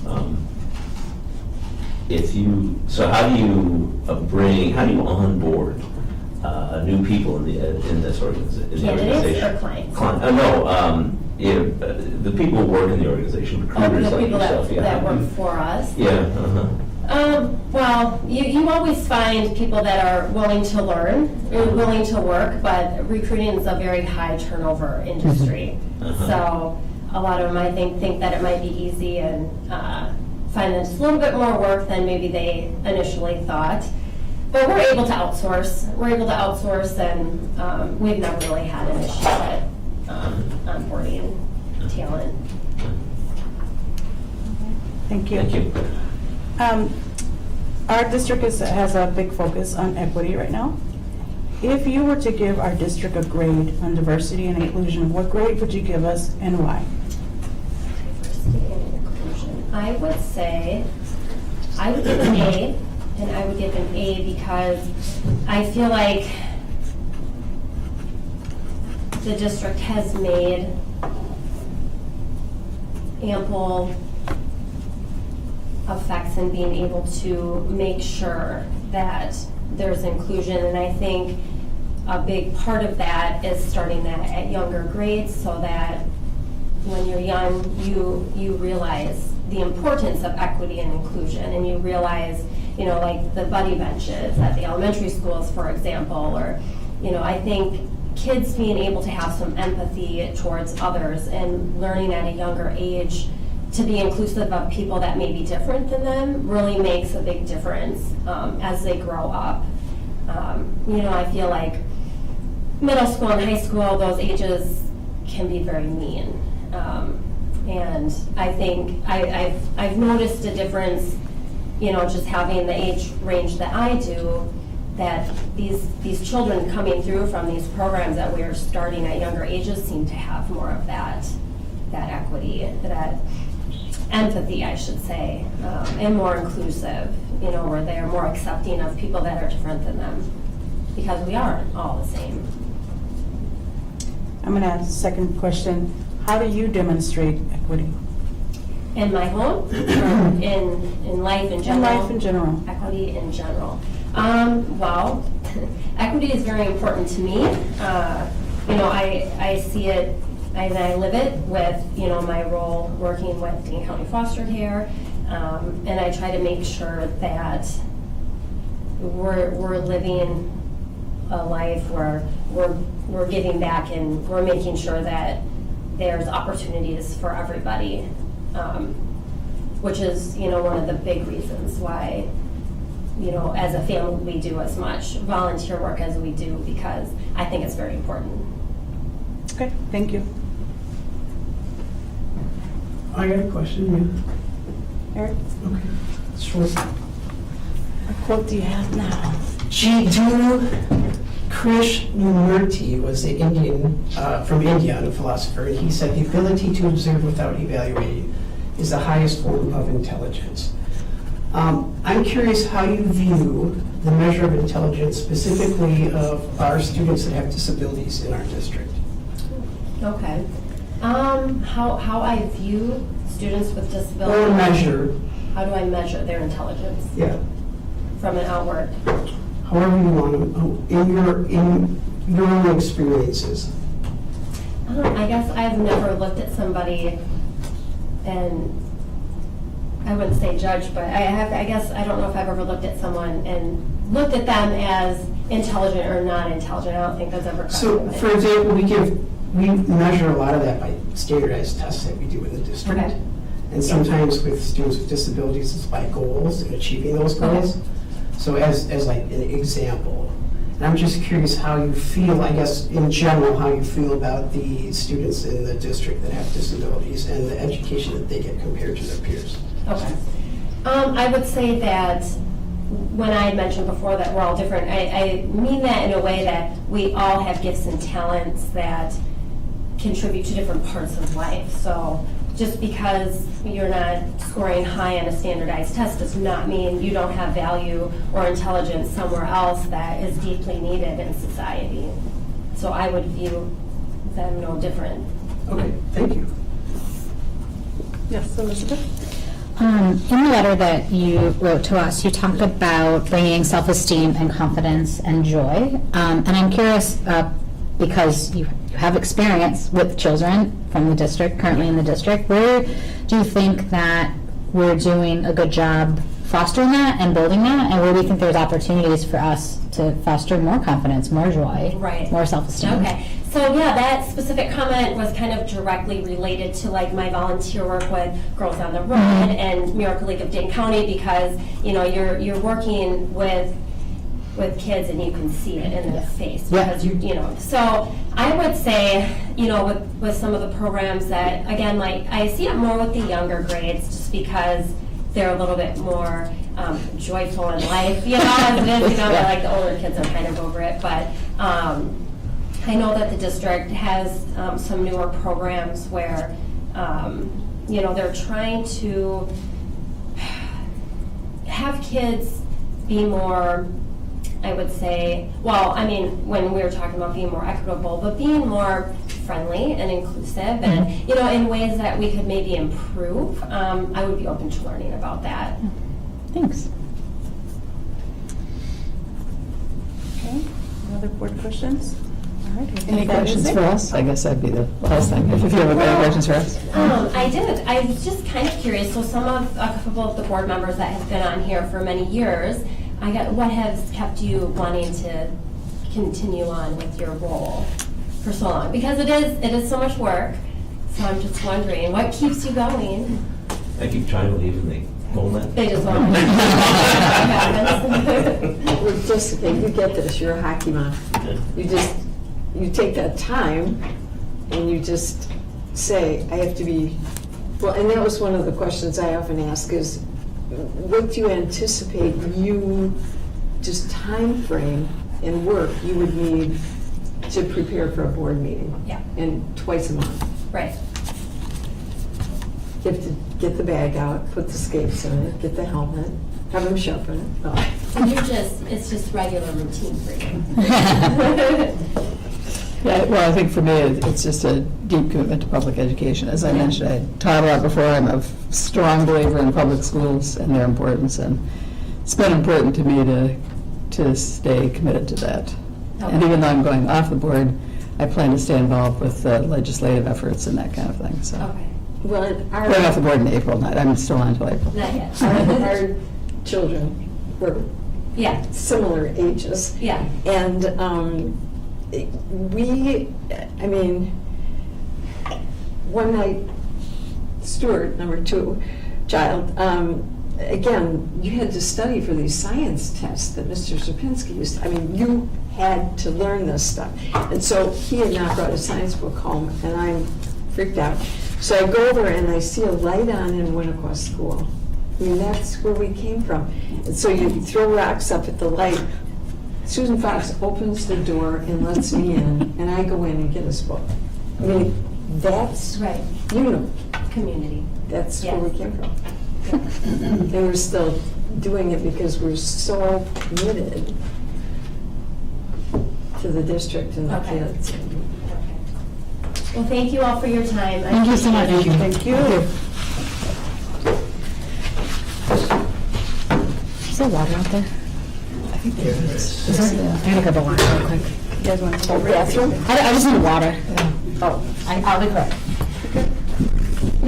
[SPEAKER 6] How do you onboard new people in this organization.
[SPEAKER 4] Candidates or clients?
[SPEAKER 6] The people who work in the organization, recruiters
[SPEAKER 4] The
[SPEAKER 6] like
[SPEAKER 4] people
[SPEAKER 6] yourself.
[SPEAKER 4] that work for us?
[SPEAKER 6] Yeah,
[SPEAKER 4] Well, you always find people that are willing to learn, willing to work, but recruiting is a very high turnover industry. So a lot of them, I think that it might be easy and find that it's a little bit more work than maybe they initially thought. But we're able to outsource. And we've never really had an issue with onboarding talent.
[SPEAKER 1] Thank you.
[SPEAKER 6] thank you.
[SPEAKER 1] Our district has a big focus on equity right now. If you were to give our district a grade on diversity and inclusion, what grade would you give us and why?
[SPEAKER 4] Diversity and inclusion. I would say, I would give an A, and I would give an A because I feel like the district has made ample effects in being able to make sure that there's inclusion, and I think a big part of that is starting that at younger grades so that when you're young, you realize the importance of equity and inclusion, and you realize, like the buddy benches at the elementary schools, for example, or, I think kids being able to have some empathy towards others and learning at a younger age to be inclusive of people that may be different than them really makes a big difference as they grow up. I feel like middle school and high school, those ages can be very mean. And I think I've noticed a difference, just having the age range that I do, that these children coming through from these programs that we are starting at younger ages seem to have more of that equity, that empathy, I should say, and more inclusive, where they are more accepting of people that are different than them, because we aren't all the same.
[SPEAKER 1] I'm going to ask a second question. How do you demonstrate equity?
[SPEAKER 4] In my home, or in life in general?
[SPEAKER 1] In life in general.
[SPEAKER 4] Equity in general. Well, equity is very important to me. I see it, and I live it with, my role working with Dane County Foster Care, and I try to make sure that we're living a life where we're giving back and we're making sure that there's opportunities for everybody, which is, one of the big reasons why, as a family, we do as much volunteer work as we do, because I think it's very important.
[SPEAKER 1] Okay, thank you.
[SPEAKER 7] I got a question,
[SPEAKER 1] Eric,
[SPEAKER 7] yeah. Okay. Sure.
[SPEAKER 1] what quote do you have now?
[SPEAKER 7] Jiddu Krishnamurti was an Indian, from India, a philosopher, and he said the ability to observe without evaluating is the highest form of intelligence. I'm curious how you view the measure of intelligence, specifically of our students that have disabilities in our district.
[SPEAKER 4] Okay. How I view students with disabilities.
[SPEAKER 7] Or measure,
[SPEAKER 4] How do I measure their intelligence
[SPEAKER 7] yeah,
[SPEAKER 4] from an outward?
[SPEAKER 7] however you want to, in your own experiences.
[SPEAKER 4] I guess I've never looked at somebody and I wouldn't say judge, but I guess I don't know if I've ever looked at someone and looked at them as intelligent or not intelligent. I don't think that's ever crossed my
[SPEAKER 7] So,
[SPEAKER 4] mind.
[SPEAKER 7] for example, we measure a lot of that by standardized tests that we do in the district.
[SPEAKER 4] Okay.
[SPEAKER 7] And sometimes with students with disabilities, it's by goals and achieving those goals. So as like an example, and I'm just curious how you feel, I guess, in general, how you feel about the students in the district that have disabilities and the education that they get compared to their peers.
[SPEAKER 4] Okay. I would say that when I mentioned before that we're all different, I mean that in a way that we all have gifts and talents that contribute to different parts of life. So just because you're not scoring high on a standardized test does not mean you don't have value or intelligence somewhere else that is deeply needed in society. So I would view them no different.
[SPEAKER 7] Okay, thank you.
[SPEAKER 1] Yes, Elizabeth?
[SPEAKER 5] In the letter that you wrote to us, you talk about bringing self-esteem and confidence and joy. And I'm curious, because you have experience with children from the district, currently in the district, where do you think that we're doing a good job fostering that and building that? And where do you think there's opportunities for us to foster more confidence, more joy,
[SPEAKER 4] Right.
[SPEAKER 5] more self-esteem?
[SPEAKER 4] Okay, so yeah, that specific comment was kind of directly related to like my volunteer work with Girls on the Run and Miracle League of Dane County, because you're working with kids and you can see it in their face because so I would say with some of the programs that, again, like I see it more with the younger grades just because they're a little bit more joyful in life, as it is, like the older kids are kind of over it, but I know that the district has some newer programs where they're trying to have kids be more, I would say, when we were talking about being more equitable, but being more friendly and inclusive and, in ways that we could maybe improve, I would be open to learning about that.
[SPEAKER 5] Thanks.
[SPEAKER 1] Okay, any other board questions? All right, I think
[SPEAKER 3] Any
[SPEAKER 1] that is
[SPEAKER 3] questions
[SPEAKER 1] it.
[SPEAKER 3] for us? I guess that'd be the last thing, if you have any questions for us.
[SPEAKER 4] I did. I was just kind of curious. So a couple of the board members that have been on here for many years, what has kept you wanting to continue on with your role for so long? Because it is so much work. So I'm just wondering, what keeps you going?
[SPEAKER 6] I keep trying to leave and they won't let me.
[SPEAKER 4] They just won't.
[SPEAKER 8] Well, Jessica, you get this, you're a hockey mom. You take that time and you just say, I have to be, well, and that was one of the questions I often ask is, what do you anticipate just time frame and work you would need to prepare for a board meeting?
[SPEAKER 4] Yeah.
[SPEAKER 8] And twice a month.
[SPEAKER 4] Right.
[SPEAKER 8] You have to get the bag out, put the skates on it, get the helmet, have them sharpen it. Oh.
[SPEAKER 4] And it's just regular routine for you.
[SPEAKER 3] Yeah, well, I think for me, it's just a deep commitment to public education. As I mentioned, I taught a lot before. I'm a strong believer in public schools and their importance, and it's been important to me to stay committed to that. And even though I'm going off the board, I plan to stay involved with legislative efforts and that kind of thing, so.
[SPEAKER 4] Okay.
[SPEAKER 8] Well,
[SPEAKER 3] Going off the board in April, I'm still on until April.
[SPEAKER 4] Not yet.
[SPEAKER 8] our children were
[SPEAKER 4] Yeah.
[SPEAKER 8] similar ages.
[SPEAKER 4] Yeah.
[SPEAKER 8] And one night, Stuart, number 2 child, again, you had to study for these science tests that Mr. Zapinski used. You had to learn this stuff. And so he had not brought a science book home, and I'm freaked out. So I go over and I see a light on in Winnequa School. That's where we came from. And so you throw rocks up at the light. Susan Fox opens the door and lets me in, and I go in and get his book. That's,
[SPEAKER 4] Right. Community.
[SPEAKER 8] that's where
[SPEAKER 4] Yes.
[SPEAKER 8] we came from. And we're still doing it because we're so committed to the district and the
[SPEAKER 4] Okay.
[SPEAKER 8] kids.
[SPEAKER 4] Well, thank you all for your time.
[SPEAKER 5] Thank you so much.
[SPEAKER 1] Thank you.
[SPEAKER 5] Is there water out there?
[SPEAKER 3] I think there is.
[SPEAKER 5] Is there? I gotta grab the water real quick.
[SPEAKER 1] You guys want to go
[SPEAKER 5] Bathroom? I just need water. Oh, I'll be quick.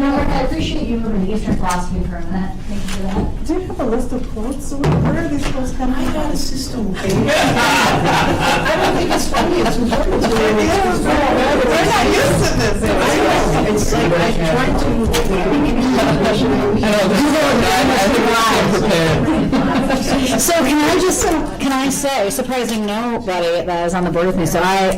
[SPEAKER 5] I appreciate you moving to Eastern philosophy for a minute. Thank you for that.
[SPEAKER 1] Do you have a list of quotes? So where are these quotes coming from?
[SPEAKER 7] I got a system. I don't think it's funny, it's important to me.
[SPEAKER 1] We're not used to this.
[SPEAKER 7] It's like I try to.
[SPEAKER 5] So can I say, surprising nobody that is on the board with me, so I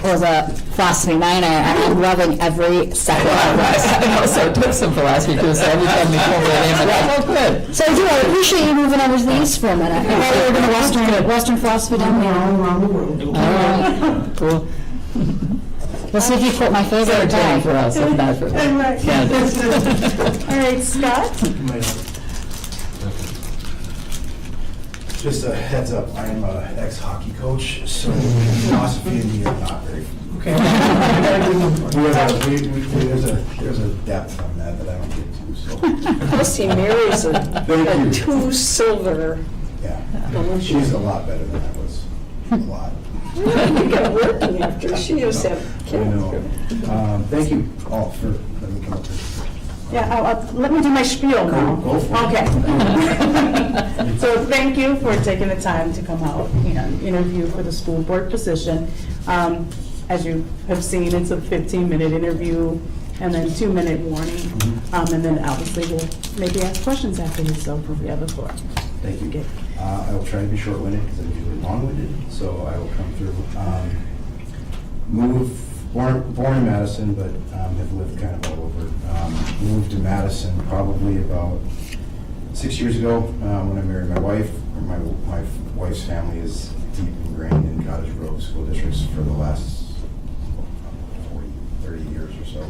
[SPEAKER 5] was a philosophy minor, and I'm loving every second of this.
[SPEAKER 3] I also took some philosophy too, so every time we pull that in, I'm like, oh, good.
[SPEAKER 5] So I do, I appreciate you moving over to the east for a minute. I thought you were going to Western philosophy down there.
[SPEAKER 7] All around the world.
[SPEAKER 3] All right, cool.
[SPEAKER 5] We'll see if you quote my favorite
[SPEAKER 3] Entertaining for
[SPEAKER 5] bag.
[SPEAKER 3] us, if not for Candace.
[SPEAKER 1] All right, Scott?
[SPEAKER 12] Just a heads up, I am an ex-hockey coach, so philosophy and me are not very.
[SPEAKER 7] Okay.
[SPEAKER 12] There's a depth on that I don't get to, so. So,
[SPEAKER 8] Plus he marries a
[SPEAKER 12] you.
[SPEAKER 8] 2 silver.
[SPEAKER 12] yeah,
[SPEAKER 8] Olympian.
[SPEAKER 12] she's a lot better than I was. A lot.
[SPEAKER 8] You got working after, she used to have
[SPEAKER 12] I
[SPEAKER 8] kids.
[SPEAKER 12] know. Thank you all for letting me come up here.
[SPEAKER 1] Yeah, let me do my spiel now.
[SPEAKER 12] Go for it.
[SPEAKER 1] Okay. So thank you for taking the time to come out and interview for the school board position. As you have seen, it's a 15-minute interview and then 2-minute warning. And then obviously we'll maybe ask questions after this, so we have the floor.
[SPEAKER 12] Thank you.
[SPEAKER 1] Okay.
[SPEAKER 12] I will try to be short-winded because I'm usually long-winded, so I will come through. Born in Madison, but have lived kind of all over. Moved to Madison probably about 6 years ago when I married my wife. My wife's family is deep ingrained in Cottage Grove School Districts for the last 30 years or so.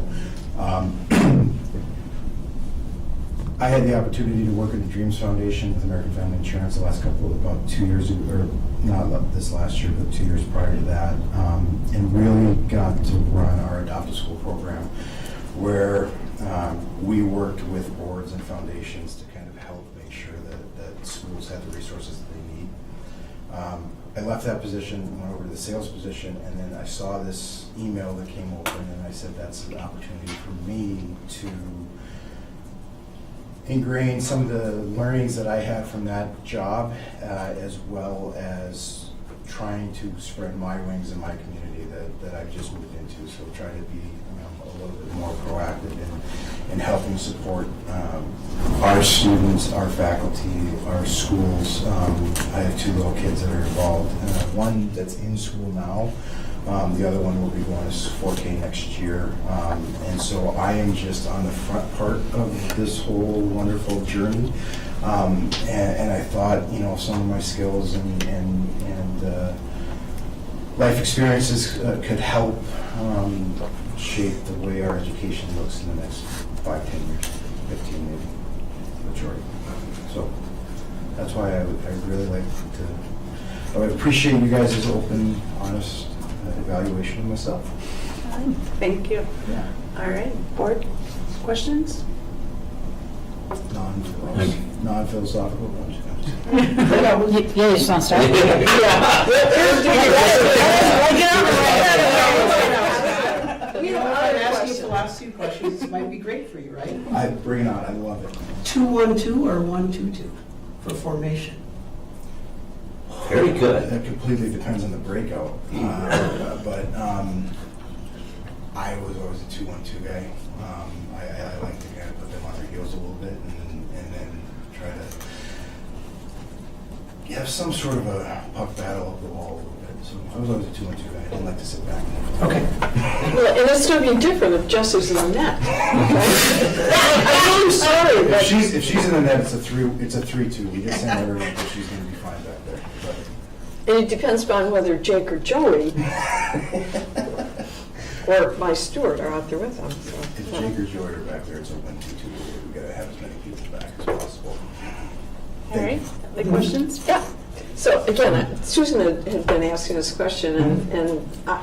[SPEAKER 12] I had the opportunity to work at the Dreams Foundation with American Family Insurance the last about 2 years ago, or not this last year, but 2 years prior to that, and really got to run our Adopt a School program, where we worked with boards and foundations to kind of help make sure that schools had the resources that they need. I left that position, went over to the sales position, and then I saw this email that came open, and I said that's an opportunity for me to ingrain some of the learnings that I had from that job, as well as trying to spread my wings in my community that I've just moved into. So try to be a little bit more proactive in helping support our students, our faculty, our schools. I have 2 little kids that are involved. One that's in school now. The other one will be going to 4K next year. And so I am just on the front part of this whole wonderful journey. And I thought, some of my skills and life experiences could help shape the way our education looks in the next 5, 10 years, 15 maybe, majority. So that's why I really like to, I would appreciate you guys' open, honest evaluation of myself.
[SPEAKER 1] Thank you.
[SPEAKER 12] Yeah.
[SPEAKER 1] All right, board questions?
[SPEAKER 12] Non-philosophical.
[SPEAKER 5] You just want to start?
[SPEAKER 7] The last 2 questions might be great for you, right?
[SPEAKER 12] I bring it on. I love it.
[SPEAKER 7] 2-1-2 or 1-2-2 for formation?
[SPEAKER 6] Very good.
[SPEAKER 12] That completely depends on the breakout. But I was always a 2-1-2 guy. I like to kind of put them on their heels a little bit and then try to have some sort of a puck battle up the wall a little bit. So I was always a 2-1-2 guy. I didn't like to sit back.
[SPEAKER 7] Okay.
[SPEAKER 8] Well, and it's going to be different if Jesse's in the net. I'm really sorry,
[SPEAKER 12] If
[SPEAKER 8] but
[SPEAKER 12] she's in the net, it's a 3-2. We just send her in, but she's going to be fine back there. But
[SPEAKER 8] and it depends upon whether Jake or Joey or my steward are out there with them. So.
[SPEAKER 12] if Jake or Joy are back there, it's a 1-2-2. We've got to have as many people back as possible.
[SPEAKER 1] All right, the questions?
[SPEAKER 8] Yeah. So again, Susan had been asking this question, and I,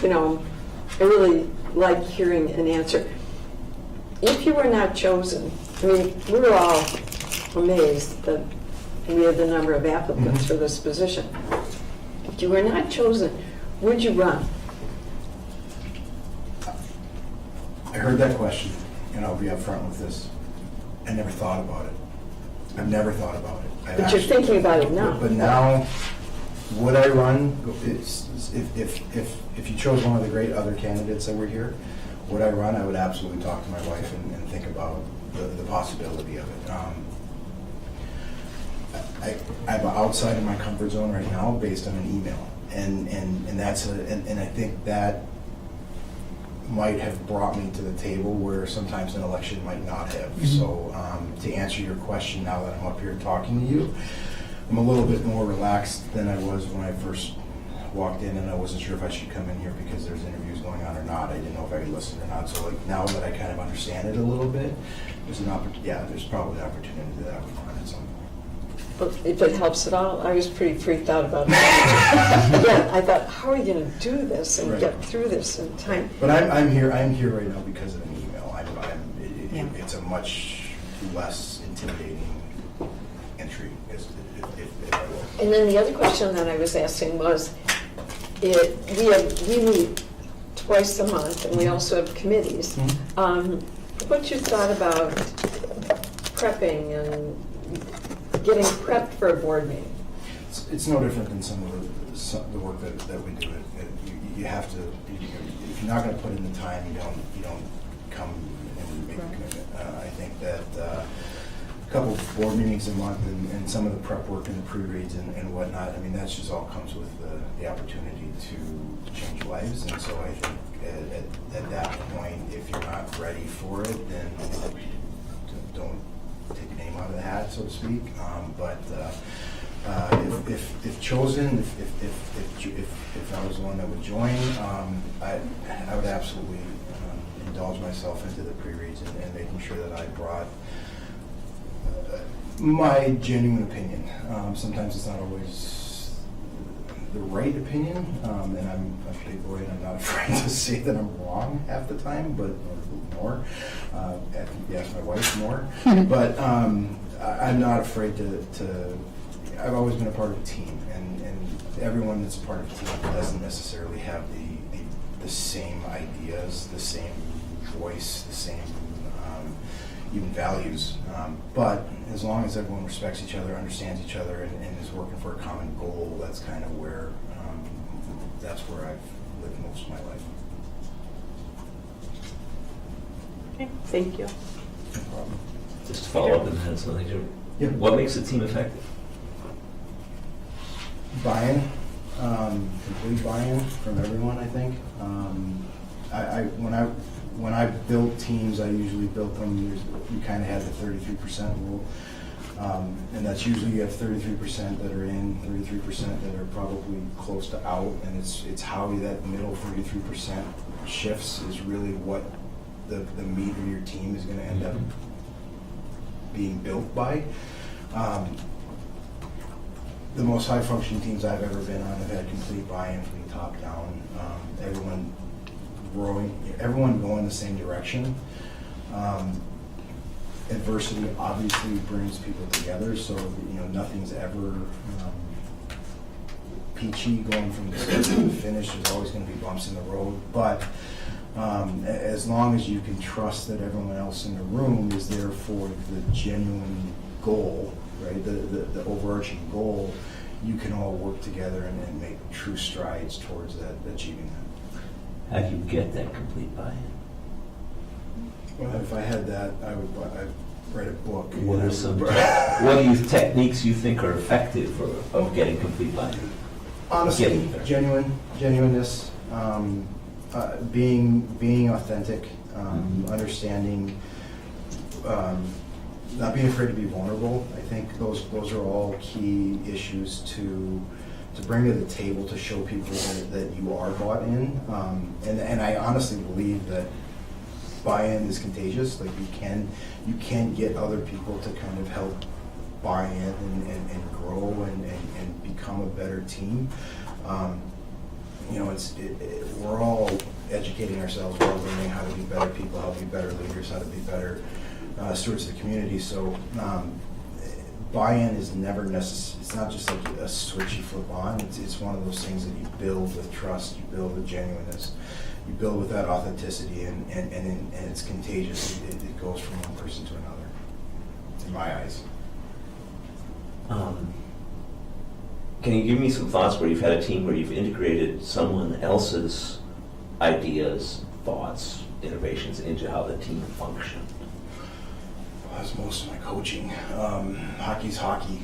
[SPEAKER 8] I really like hearing an answer. If you were not chosen, I mean, we were all amazed that we had the number of applicants for this position. If you were not chosen, would you run?
[SPEAKER 12] I heard that question, and I'll be upfront with this. I never thought about it. I've never thought about it.
[SPEAKER 8] But you're thinking about it now.
[SPEAKER 12] But now, would I run? If you chose one of the great other candidates that were here, would I run? I would absolutely talk to my wife and think about the possibility of it. I'm outside of my comfort zone right now based on an email, and I think that might have brought me to the table where sometimes an election might not have.
[SPEAKER 7] Mm-hmm.
[SPEAKER 12] So to answer your question now that I'm up here talking to you, I'm a little bit more relaxed than I was when I first walked in, and I wasn't sure if I should come in here because there's interviews going on or not. I didn't know if I could listen or not. So like now that I kind of understand it a little bit, there's probably an opportunity that I would run at some point.
[SPEAKER 8] Well, if it helps at all, I was pretty freaked out about it. Again, I thought, how are you going to do this and
[SPEAKER 12] Right.
[SPEAKER 8] get through this in time?
[SPEAKER 12] But I'm here right now because of an email.
[SPEAKER 5] Yeah.
[SPEAKER 12] it's a much less intimidating entry, if I will.
[SPEAKER 8] And then the other question that I was asking was, we meet twice a month, and we also have committees. What's your thought about prepping and getting prepped for a board meeting?
[SPEAKER 12] It's no different than some of the work that we do. You have to, if you're not going to put in the time, you don't come and make a commitment. I think that a couple of board meetings a month and some of the prep work and the pre-reads and whatnot, I mean, that just all comes with the opportunity to change lives. And so I think at that point, if you're not ready for it, then don't take your name out of the hat, so to speak. But if chosen, if I was the one that would join, I would absolutely indulge myself into the pre-reads and making sure that I brought my genuine opinion. Sometimes it's not always the right opinion, and I'm a big boy and I'm not afraid to say that I'm wrong half the time, but more. Yes, my wife more. But I'm not afraid to. I've always been a part of a team, and everyone that's a part of a team doesn't necessarily have the same ideas, the same voice, the same even values. But as long as everyone respects each other, understands each other, and is working for a common goal, that's kind of where I've lived most of my life.
[SPEAKER 1] Okay, thank you.
[SPEAKER 12] No problem.
[SPEAKER 6] Just to follow up and have something to,
[SPEAKER 12] Yeah.
[SPEAKER 6] what makes a team effective?
[SPEAKER 12] Buy-in, complete buy-in from everyone, I think. When I built teams, I usually built them, you kind of had the 33% rule. And that's usually you have 33% that are in, 33% that are probably close to out, and it's how that middle 33% shifts is really what the meat of your team is going to end up being built by. The most high-functioning teams I've ever been on have had complete buy-in from the top down. Everyone going the same direction. Adversity obviously brings people together, so nothing's ever peachy going from the start to the finish. There's always going to be bumps in the road, but as long as you can trust that everyone else in the room is there for the genuine goal, right? The overarching goal, you can all work together and make true strides towards achieving that.
[SPEAKER 6] How do you get that complete buy-in?
[SPEAKER 12] Well, if I had that, I'd write a book.
[SPEAKER 6] What are some techniques you think are effective of getting complete buy-in?
[SPEAKER 12] Honestly, genuineness, being authentic, understanding, not being afraid to be vulnerable. I think those are all key issues to bring to the table to show people that you are bought in. And I honestly believe that buy-in is contagious. Like you can get other people to kind of help buy in and grow and become a better team. We're all educating ourselves, we're all learning how to be better people, how to be better leaders, how to be better stewards of the community. So buy-in is never necessary. It's not just like a switch you flip on. It's one of those things that you build with trust, you build with genuineness, you build with that authenticity, and it's contagious. It goes from one person to another, in my eyes.
[SPEAKER 6] Can you give me some thoughts where you've had a team where you've integrated someone else's ideas, thoughts, innovations into how the team functioned?
[SPEAKER 12] Well, that's most of my coaching. Hockey's hockey.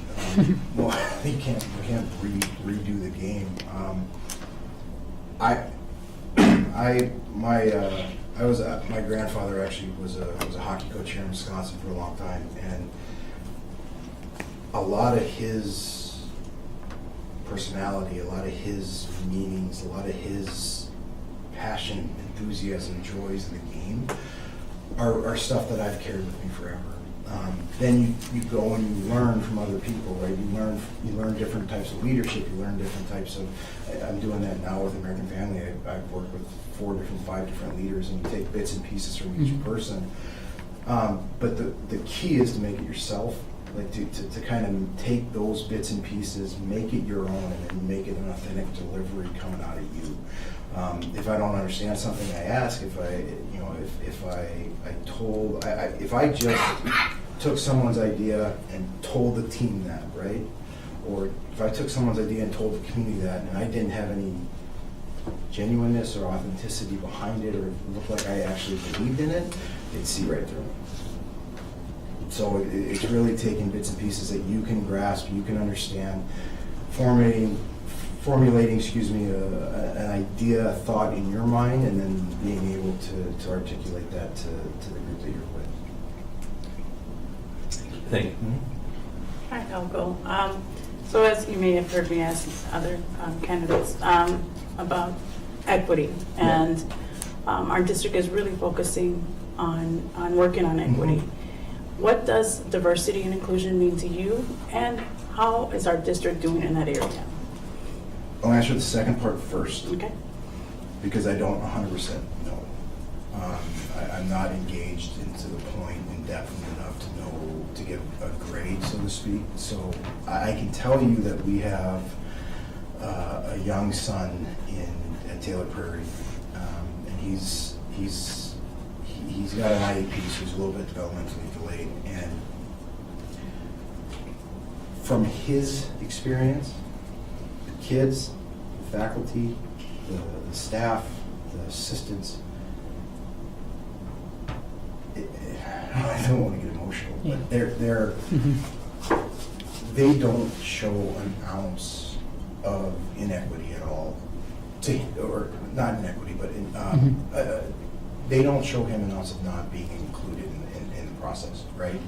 [SPEAKER 12] Well, you can't redo the game. My grandfather actually was a hockey coach here in Wisconsin for a long time, and a lot of his personality, a lot of his meanings, a lot of his passion, enthusiasm, joys in the game are stuff that I've carried with me forever. Then you go and you learn from other people, right? You learn different types of leadership. You learn different types of. I'm doing that now with American Family. I've worked with 5 different leaders, and you take bits and pieces from each person. But the key is to make it yourself, like to kind of take those bits and pieces, make it your own, and then make it an authentic delivery coming out of you. If I don't understand something, I ask. If I just took someone's idea and told the team that, right? Or if I took someone's idea and told the community that, and I didn't have any genuineness or authenticity behind it, or it looked like I actually believed in it, they'd see right through it. So it's really taking bits and pieces that you can grasp, you can understand, formulating, an idea, a thought in your mind, and then being able to articulate that to the group that you're with.
[SPEAKER 6] Thank you.
[SPEAKER 1] Hi, I'll go. So as you may have heard me ask other candidates about equity, and our district is really focusing on working on equity. What does diversity and inclusion mean to you, and how is our district doing in that area?
[SPEAKER 12] I'll answer the second part first.
[SPEAKER 1] Okay.
[SPEAKER 12] Because I don't 100% know. I'm not engaged into the point in depth enough to know, to give a grade, so to speak. So I can tell you that we have a young son at Taylor Prairie, and he's got an IEP, so he's a little bit developmentally delayed. And from his experience, the kids, the faculty, the staff, the assistants, I don't want to get emotional, but they don't show an ounce of inequity at all. Or not inequity, but they don't show him an ounce of not being included in the process, right?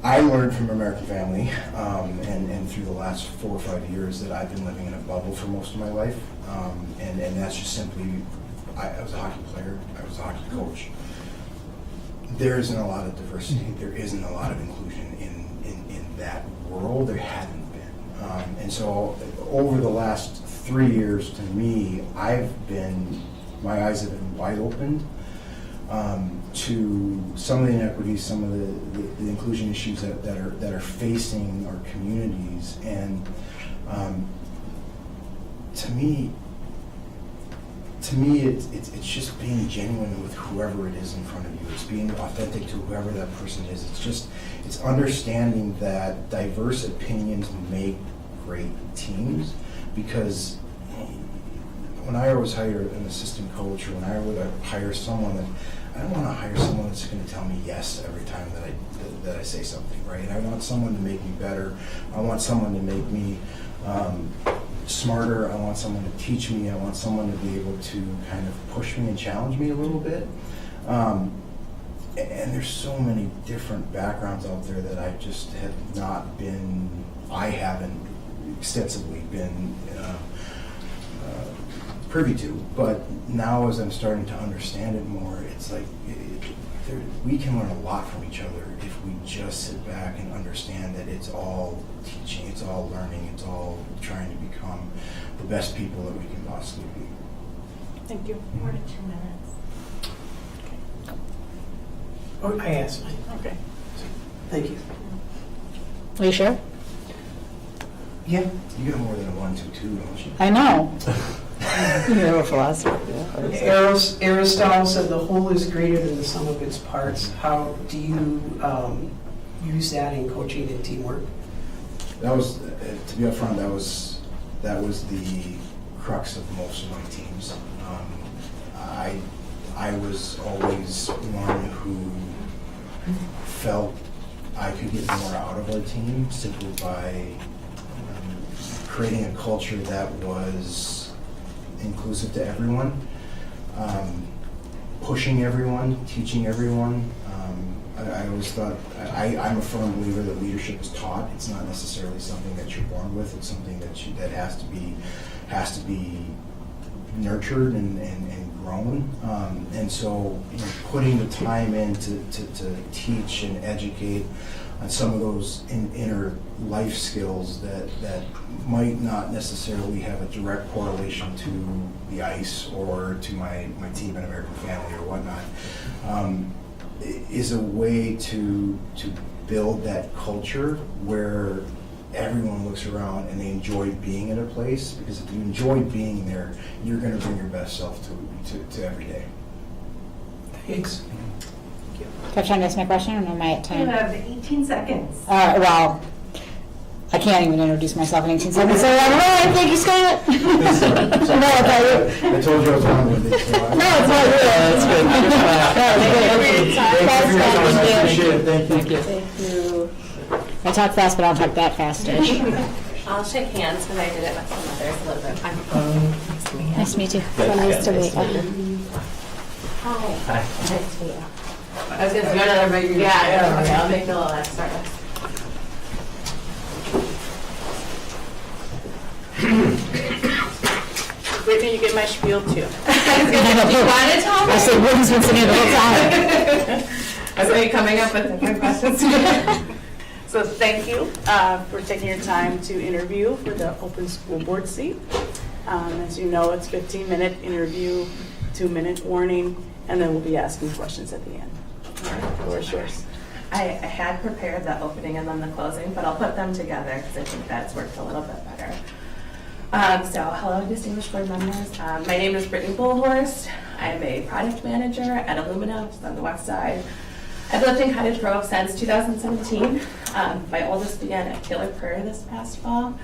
[SPEAKER 12] I learned from American Family, and through the last 4 or 5 years, that I've been living in a bubble for most of my life, and that's just simply, I was a hockey player, I was a hockey coach. There isn't a lot of diversity, there isn't a lot of inclusion in that world, there hadn't been. And so over the last 3 years, to me, my eyes have been wide opened to some of the inequities, some of the inclusion issues that are facing our communities, and to me, it's just being genuine with whoever it is in front of you. It's being authentic to whoever that person is. It's understanding that diverse opinions make great teams, because when I always hire an assistant coach, or when I would hire someone, I don't want to hire someone that's going to tell me yes every time that I say something, right? I want someone to make me better. I want someone to make me smarter. I want someone to teach me. I want someone to be able to kind of push me and challenge me a little bit. And there's so many different backgrounds out there that I just have not been, I haven't extensively been privy to. But now, as I'm starting to understand it more, it's like we can learn a lot from each other if we just sit back and understand that it's all teaching, it's all learning, it's all trying to become the best people that we can possibly be.
[SPEAKER 1] Thank you.
[SPEAKER 11] 4 to 2 minutes.
[SPEAKER 7] Oh, I asked mine.
[SPEAKER 1] Okay.
[SPEAKER 7] Thank you.
[SPEAKER 5] Are you sure?
[SPEAKER 7] Yeah.
[SPEAKER 12] You got more than a 1, 2, 2, don't you?
[SPEAKER 5] I know. You have a philosophy.
[SPEAKER 7] Aristotle said the whole is greater than the sum of its parts. How do you use that in coaching and teamwork?
[SPEAKER 12] That was, to be upfront, that was the crux of most of my teams. I was always one who felt I could get more out of our team simply by creating a culture that was inclusive to everyone, pushing everyone, teaching everyone. I always thought, I'm a firm believer that leadership is taught. It's not necessarily something that you're born with. It's something that has to be nurtured and grown. And so, putting the time in to teach and educate on some of those inner life skills that might not necessarily have a direct correlation to the ice or to my team in American Family or whatnot. is a way to build that culture where everyone looks around and they enjoy being in a place, because if you enjoy being there, you're going to bring your best self to every day.
[SPEAKER 7] Thanks.
[SPEAKER 5] Do I have time to ask my question, or am I at time?
[SPEAKER 13] You have 18 seconds.
[SPEAKER 5] Well, I can't even introduce myself in 18 seconds, so I'm right. Thank you, Scott. No, it's not you.
[SPEAKER 12] I told you I was on with it. So
[SPEAKER 5] No, it's not you. It's good.
[SPEAKER 12] Thank you.
[SPEAKER 5] Thank you.
[SPEAKER 11] Thank you.
[SPEAKER 5] I talk fast, but I don't talk that fast-ish.
[SPEAKER 11] I'll shake hands, but I did it with some others a little bit.
[SPEAKER 5] Nice to meet you.
[SPEAKER 6] So
[SPEAKER 5] nice to meet you.
[SPEAKER 11] Hi.
[SPEAKER 6] Hi.
[SPEAKER 11] Nice to meet you. I was going to do another big, yeah, okay, I'll make a little extra.
[SPEAKER 1] Brittany, you get my spiel too.
[SPEAKER 11] You want to tell me?
[SPEAKER 5] I said, Woodin's been singing the whole time.
[SPEAKER 11] I was going to be coming up with different questions.
[SPEAKER 1] So thank you for taking your time to interview for the open school board seat. As you know, it's 15-minute interview, 2-minute warning, and then we'll be asking questions at the end. All right, the floor is yours.
[SPEAKER 11] I had prepared the opening and then the closing, but I'll put them together because I think that's worked a little bit better. So, hello, distinguished board members. My name is Brittany Bullhorst. I'm a product manager at Illumina, which is on the west side. I've lived in Cottage Grove since 2017. My oldest began at Taylor Prairie this past fall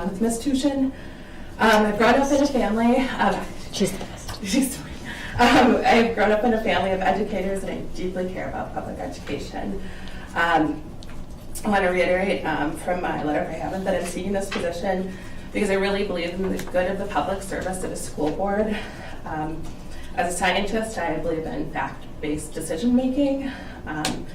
[SPEAKER 11] with Miss Tushin. I've grown up in a family.
[SPEAKER 5] She's the best.
[SPEAKER 11] She's I've grown up in a family of educators, and I deeply care about public education. I want to reiterate from my letter of heaven that I'm seeking this position because I really believe in the good of the public service of a school board. As a scientist, I believe in fact-based decision-making. And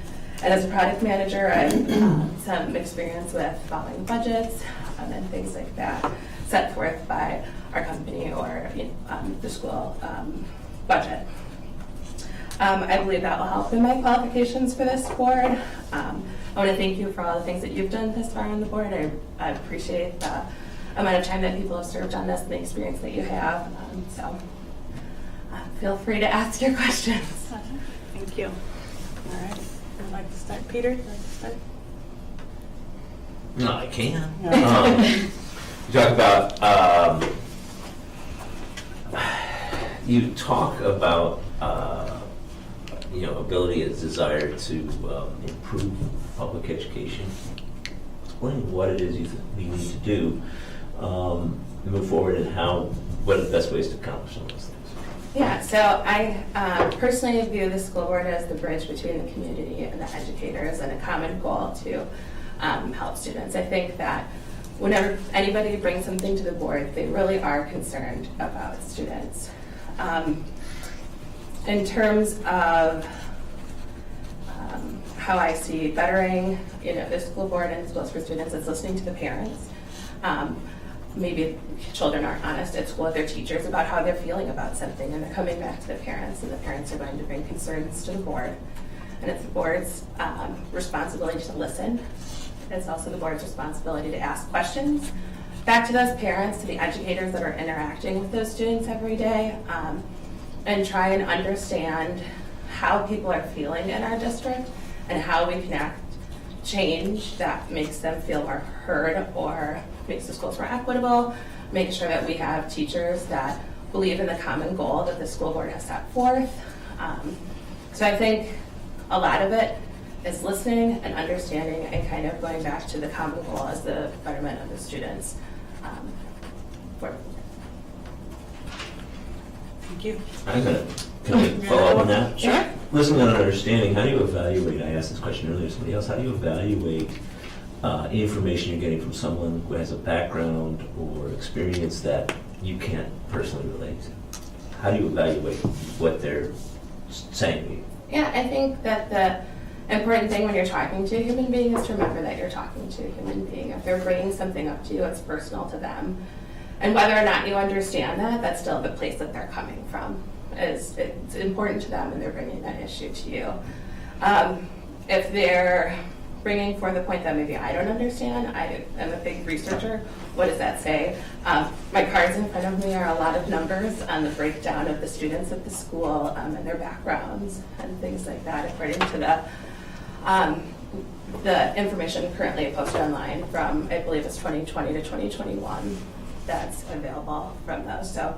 [SPEAKER 11] as a product manager, I have some experience with following budgets and things like that set forth by our company or the school budget. I believe that will help in my qualifications for this board. I want to thank you for all the things that you've done this far on the board. I appreciate the amount of time that people have served on this and the experience that you have. So feel free to ask your questions.
[SPEAKER 1] Thank you. All right. I'd like to start. Peter, would you like to start?
[SPEAKER 6] No, I can. You talk about, you talk about, ability and desire to improve public education. Explain what it is we need to do to move forward and what are the best ways to accomplish some of those things.
[SPEAKER 11] Yeah, so I personally view the school board as the bridge between the community and the educators and a common goal to help students. I think that whenever anybody brings something to the board, they really are concerned about students. In terms of how I see bettering, the school board and schools for students, it's listening to the parents. Maybe children aren't honest at school with their teachers about how they're feeling about something, and they're coming back to the parents, and the parents are going to bring concerns to the board. And it's the board's responsibility to listen. It's also the board's responsibility to ask questions back to those parents, to the educators that are interacting with those students every day, and try and understand how people are feeling in our district and how we can act change that makes them feel more heard or makes the schools more equitable, making sure that we have teachers that believe in the common goal that the school board has set forth. So I think a lot of it is listening and understanding and kind of going back to the common goal as the betterment of the students.
[SPEAKER 1] Thank you.
[SPEAKER 6] I'm going to follow up on that.
[SPEAKER 1] Sure.
[SPEAKER 6] Listening and understanding, how do you evaluate, I asked this question earlier to somebody else, how do you evaluate information you're getting from someone who has a background or experience that you can't personally relate to? How do you evaluate what they're saying to you?
[SPEAKER 11] Yeah, I think that the important thing when you're talking to a human being is to remember that you're talking to a human being. If they're bringing something up to you, it's personal to them. And whether or not you understand that, that's still the place that they're coming from. It's important to them and they're bringing that issue to you. If they're bringing forth a point that maybe I don't understand. I am a big researcher. What does that say? My cards in front of me are a lot of numbers on the breakdown of the students at the school and their backgrounds and things like that, according to the information currently posted online from, I believe it's 2020 to 2021, that's available from those. So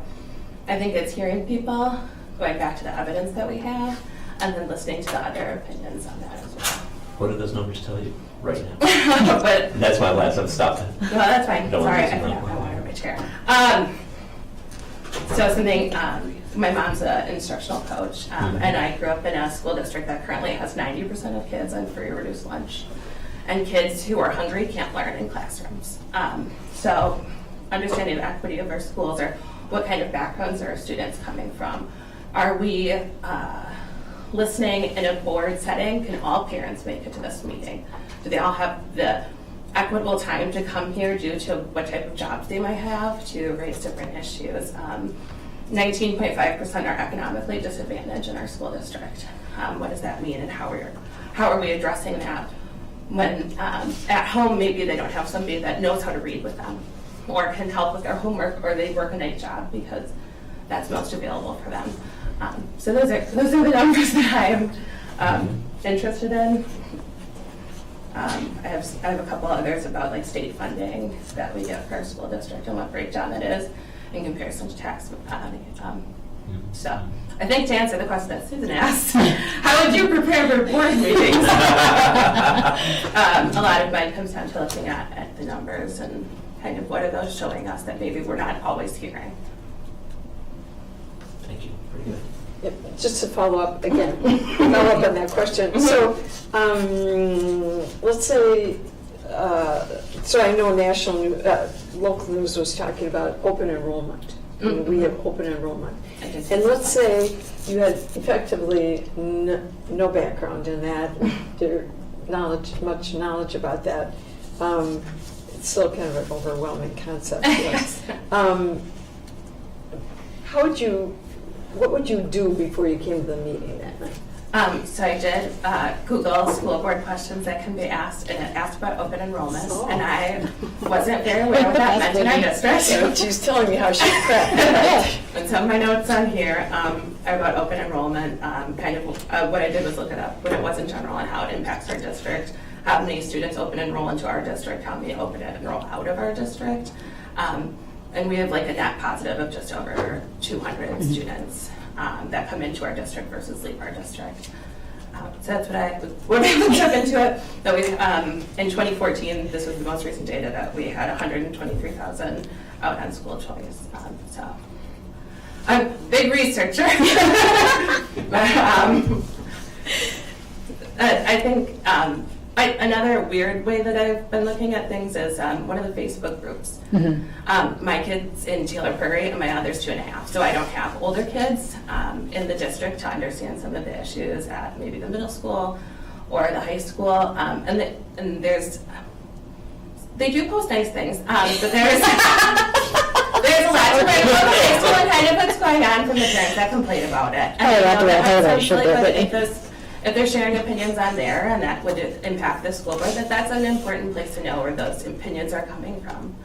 [SPEAKER 11] I think it's hearing people, going back to the evidence that we have, and then listening to the other opinions on that as well.
[SPEAKER 6] What do those numbers tell you right now?
[SPEAKER 11] But
[SPEAKER 6] That's my last, I'm stopping.
[SPEAKER 11] no, that's fine.
[SPEAKER 6] Don't
[SPEAKER 11] Sorry,
[SPEAKER 6] wanna
[SPEAKER 11] I
[SPEAKER 6] lose
[SPEAKER 11] forgot
[SPEAKER 6] my
[SPEAKER 11] my water in my chair. So something, my mom's an instructional coach, and I grew up in a school district that currently has 90% of kids on free or reduced lunch. And kids who are hungry can't learn in classrooms. So understanding the equity of our schools, or what kind of backgrounds are our students coming from? Are we listening in a board setting? Can all parents make it to this meeting? Do they all have the equitable time to come here due to what type of jobs they might have to raise different issues? 19.5% are economically disadvantaged in our school district. What does that mean, and how are we addressing that? When at home, maybe they don't have somebody that knows how to read with them, or can help with their homework, or they work a night job because that's most available for them. So those are the numbers that I am interested in. I have a couple others about like state funding that we get for our school district and what breakdown that is in comparison to tax money. So I think to answer the question that Susan asked, how would you prepare for board meetings? A lot of mine comes down to looking at the numbers and kind of what are those showing us that maybe we're not always hearing.
[SPEAKER 6] Thank you, pretty good.
[SPEAKER 8] Yep, just to follow up again, follow up on that question. So, let's say, so I know local news was talking about open enrollment. And we have open enrollment. And let's say you had effectively no background in that, much knowledge about that. It's still kind of an overwhelming concept. What would you do before you came to the meeting that night?
[SPEAKER 11] So I did Google school board questions that can be asked, and it asked about open enrollment, and I wasn't very aware what that meant in our district.
[SPEAKER 8] She's telling me how she prepped.
[SPEAKER 11] And some of my notes on here are about open enrollment. What I did was look it up when it was in general and how it impacts our district, how many students open enroll into our district, how many open enroll out of our district. And we have like a net positive of just over 200 students that come into our district versus leave our district. So that's what I looked up into it. That we in 2014, this was the most recent data, that we had 123,000 out on school choice. So I'm a big researcher. But, I think another weird way that I've been looking at things is one of the Facebook groups. My kid's in Taylor Prairie and my other's 2.5, so I don't have older kids in the district to understand some of the issues at maybe the middle school or the high school. And they do post nice things, but there's a lot to write about the high school and kind of what's going on from the parents that complain about it. And if they're sharing opinions on there and that would impact the school board, that's an important place to know where those opinions are coming from.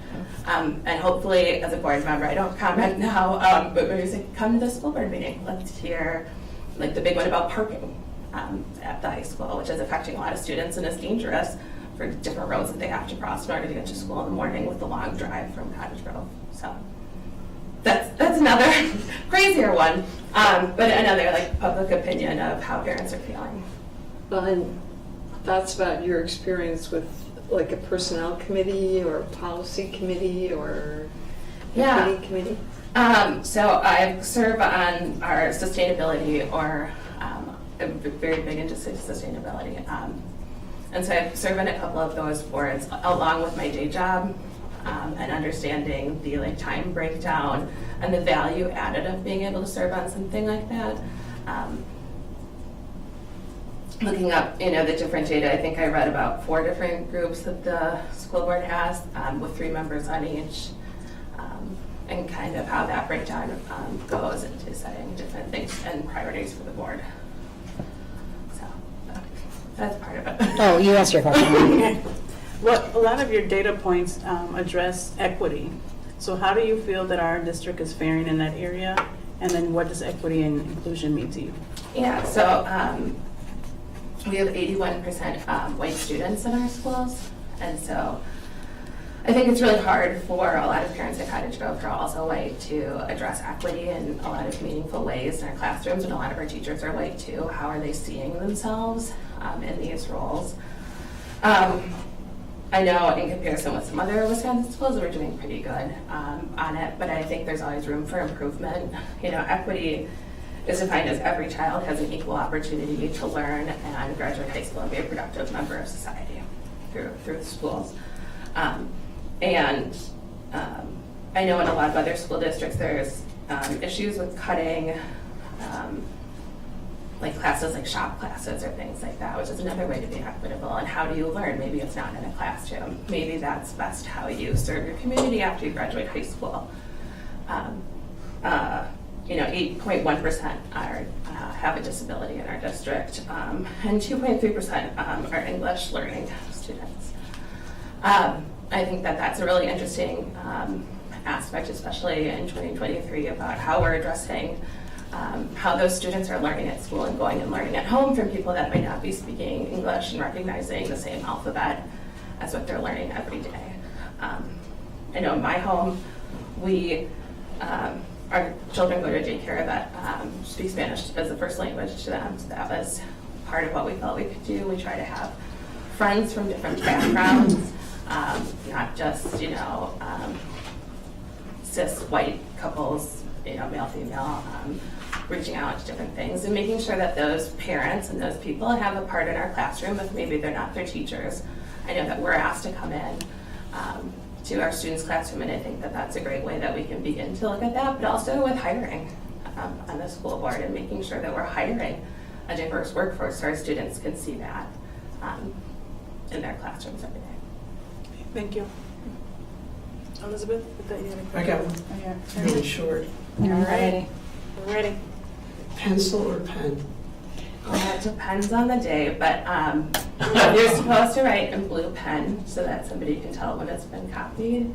[SPEAKER 11] And hopefully, as a board member, I don't comment now, but when you say, come to the school board meeting, let's hear like the big one about parking at the high school, which is affecting a lot of students and is dangerous for different roads that they have to cross in order to get to school in the morning with the long drive from Cottage Grove. So that's another crazier one, but another like public opinion of how parents are feeling.
[SPEAKER 8] Well, and thoughts about your experience with like a personnel committee or a policy committee or equity committee?
[SPEAKER 11] So I serve on our sustainability, or I'm very big into sustainability. And so I serve on a couple of those boards along with my day job, and understanding the like time breakdown and the value added of being able to serve on something like that. Looking up, the different data, I think I read about 4 different groups that the school board has, with 3 members on each, and kind of how that breakdown goes into setting different things and priorities for the board. So that's part of it.
[SPEAKER 5] Oh, you asked your question.
[SPEAKER 1] What, a lot of your data points address equity. So how do you feel that our district is faring in that area? And then what does equity and inclusion mean to you?
[SPEAKER 11] Yeah, so we have 81% white students in our schools, and so I think it's really hard for a lot of parents at Cottage Grove who are also white to address equity in a lot of meaningful ways in our classrooms, and a lot of our teachers are white too. How are they seeing themselves in these roles? I know in comparison with some other Wisconsin schools, we're doing pretty good on it, but I think there's always room for improvement. You know, equity is defined as every child has an equal opportunity to learn and graduate high school and be a productive member of society through the schools. I know in a lot of other school districts, there's issues with cutting like classes like shop classes or things like that, which is another way to be equitable. And how do you learn? Maybe it's not in a classroom. Maybe that's best how you serve your community after you graduate high school. 8.1% have a disability in our district, and 2.3% are English learning students. I think that that's a really interesting aspect, especially in 2023, about how we're addressing how those students are learning at school and going and learning at home from people that might not be speaking English and recognizing the same alphabet as what they're learning every day. I know in my home, our children go to daycare that speak Spanish as a first language to them, so that was part of what we felt we could do. We try to have friends from different backgrounds, not just, cis white couples, male, female, reaching out to different things and making sure that those parents and those people have a part in our classroom if maybe they're not their teachers. I know that we're asked to come in to our students' classroom, and I think that that's a great way that we can begin to look at that, but also with hiring on the school board and making sure that we're hiring a diverse workforce so our students can see that in their classrooms every day.
[SPEAKER 1] Thank you. Elizabeth, I thought you had a
[SPEAKER 7] I
[SPEAKER 1] question.
[SPEAKER 7] got one,
[SPEAKER 1] Oh, yeah.
[SPEAKER 7] really short.
[SPEAKER 1] All right. We're ready.
[SPEAKER 7] Pencil or pen?
[SPEAKER 11] It depends on the day, but you're supposed to write in blue pen so that somebody can tell when it's been copied.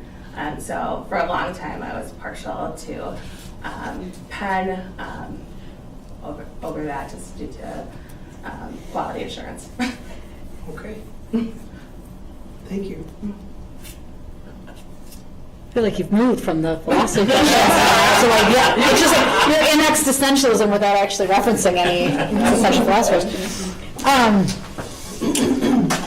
[SPEAKER 11] So for a long time, I was partial to pen over that just due to quality assurance.
[SPEAKER 7] Okay. Thank you.
[SPEAKER 5] I feel like you've moved from the philosophy questions to yeah, it's just like you're in existentialism without actually referencing any existential philosophers.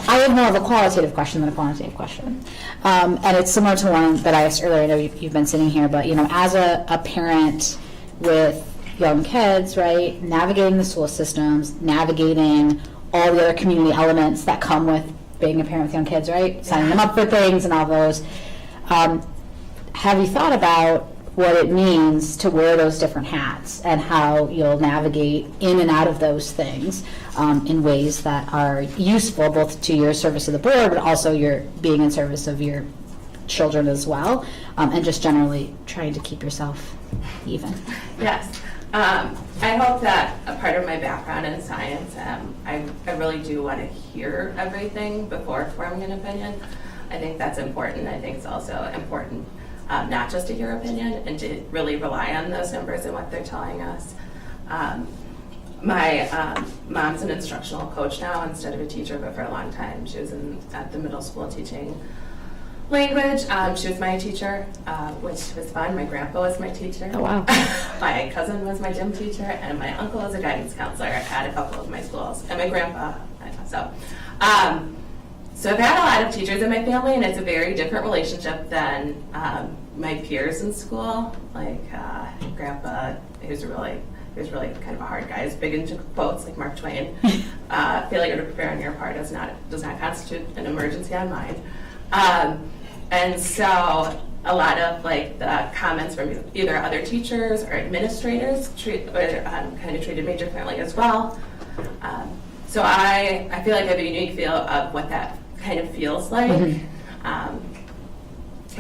[SPEAKER 5] I have more of a qualitative question than a quantitative question. And it's similar to one that I asked earlier. I know you've been sitting here, but as a parent with young kids, right, navigating the school systems, navigating all the other community elements that come with being a parent with young kids, right, signing them up for things and all those. Have you thought about what it means to wear those different hats and how you'll navigate in and out of those things in ways that are useful both to your service of the board, but also your being in service of your children as well, and just generally trying to keep yourself even?
[SPEAKER 11] Yes. I hope that a part of my background in science, I really do want to hear everything before forming an opinion. I think that's important. I think it's also important not just to hear opinion and to really rely on those numbers and what they're telling us. My mom's an instructional coach now instead of a teacher, but for a long time she was at the middle school teaching language. She was my teacher, which was fun. My grandpa was my teacher.
[SPEAKER 5] Oh, wow.
[SPEAKER 11] My cousin was my gym teacher, and my uncle was a guidance counselor at a couple of my schools, and my grandpa. So I've had a lot of teachers in my family, and it's a very different relationship than my peers in school. Like Grandpa, he was really kind of a hard guy. He's big into quotes like Mark Twain. Failure to prepare on your part does not constitute an emergency on mine. And so a lot of like the comments from either other teachers or administrators kind of treated me differently as well. So I feel like I have a unique feel of what that kind of feels like in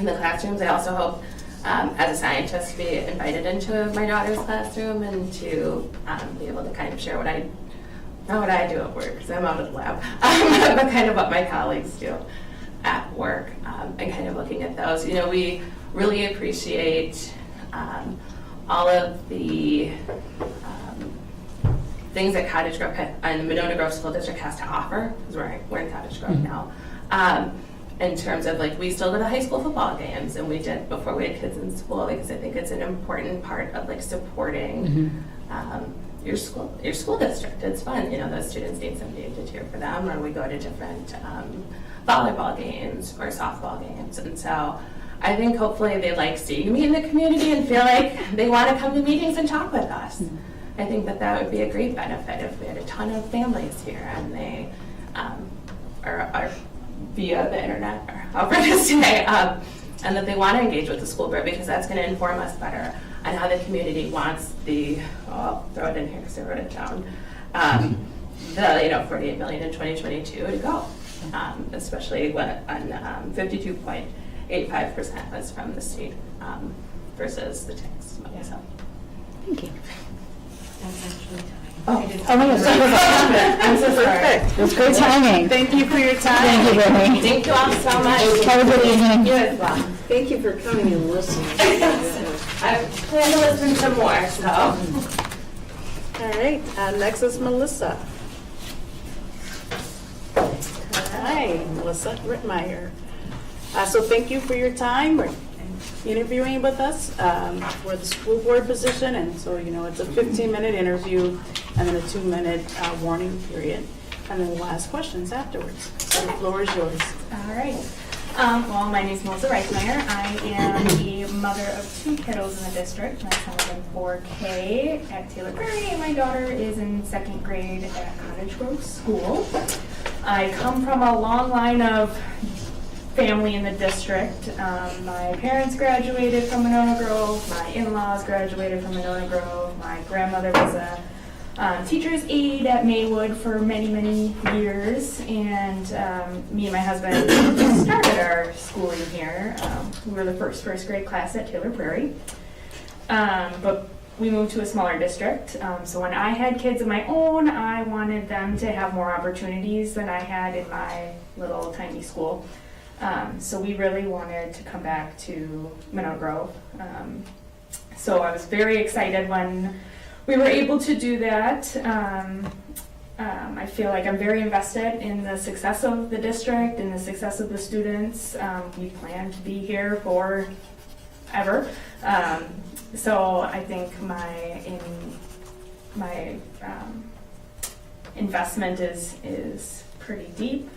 [SPEAKER 11] the classrooms. I also hope as a scientist to be invited into my daughter's classroom and to be able to kind of share what I not what I do at work, because I'm out of the lab, but kind of what my colleagues do at work, and kind of looking at those. You know, we really appreciate all of the things that Cottage Grove and the Monona Grove School District has to offer, because we're in Cottage Grove now. In terms of, like, we still go to high school football games, and we did before we had kids in school, because I think it's an important part of, like, supporting your school district. It's fun, you know, those students need somebody to cheer for them, or we go to different volleyball games or softball games. And so I think hopefully they like seeing me in the community and feel like they want to come to meetings and talk with us. I think that would be a great benefit if we had a ton of families here and they are via the internet or however it is today, and that they want to engage with the school board, because that's going to inform us better on how the community wants I'll throw it in here because I wrote it down, the $48 million in 2022 to go, especially when on 52.85% was from the state versus the tax money. So.
[SPEAKER 5] Thank you.
[SPEAKER 11] That's actually time.
[SPEAKER 5] Oh my gosh.
[SPEAKER 11] I'm so sorry.
[SPEAKER 5] It was great timing.
[SPEAKER 1] Thank you for your time.
[SPEAKER 5] Thank you, Brittany.
[SPEAKER 11] Thank you all so much.
[SPEAKER 5] Have a good evening.
[SPEAKER 11] You as well.
[SPEAKER 8] Thank you for coming and listening.
[SPEAKER 11] I plan to listen some more, so.
[SPEAKER 1] All right, next is Melissa. Hi, Melissa Rittmeyer. So thank you for your time. We're interviewing with us for the school board position, and so, you know, it's a 15-minute interview and then a 2-minute warning period, and then we'll ask questions afterwards. So the floor is yours.
[SPEAKER 14] All right. Well, my name is Melissa Reismeyer. I am the mother of 2 kiddos in the district. My son is in 4K at Taylor Prairie, and my daughter is in 2nd grade at Cottage Grove School. I come from a long line of family in the district. My parents graduated from Monona Grove. My in-laws graduated from Monona Grove. My grandmother was a teacher's aide at Maywood for many, many years, and me and my husband started our schooling here. We were the first grade class at Taylor Prairie, but we moved to a smaller district. So when I had kids of my own, I wanted them to have more opportunities than I had in my little tiny school. So we really wanted to come back to Monona Grove. So I was very excited when we were able to do that. I feel like I'm very invested in the success of the district and the success of the students. We plan to be here forever. So I think my investment is pretty deep.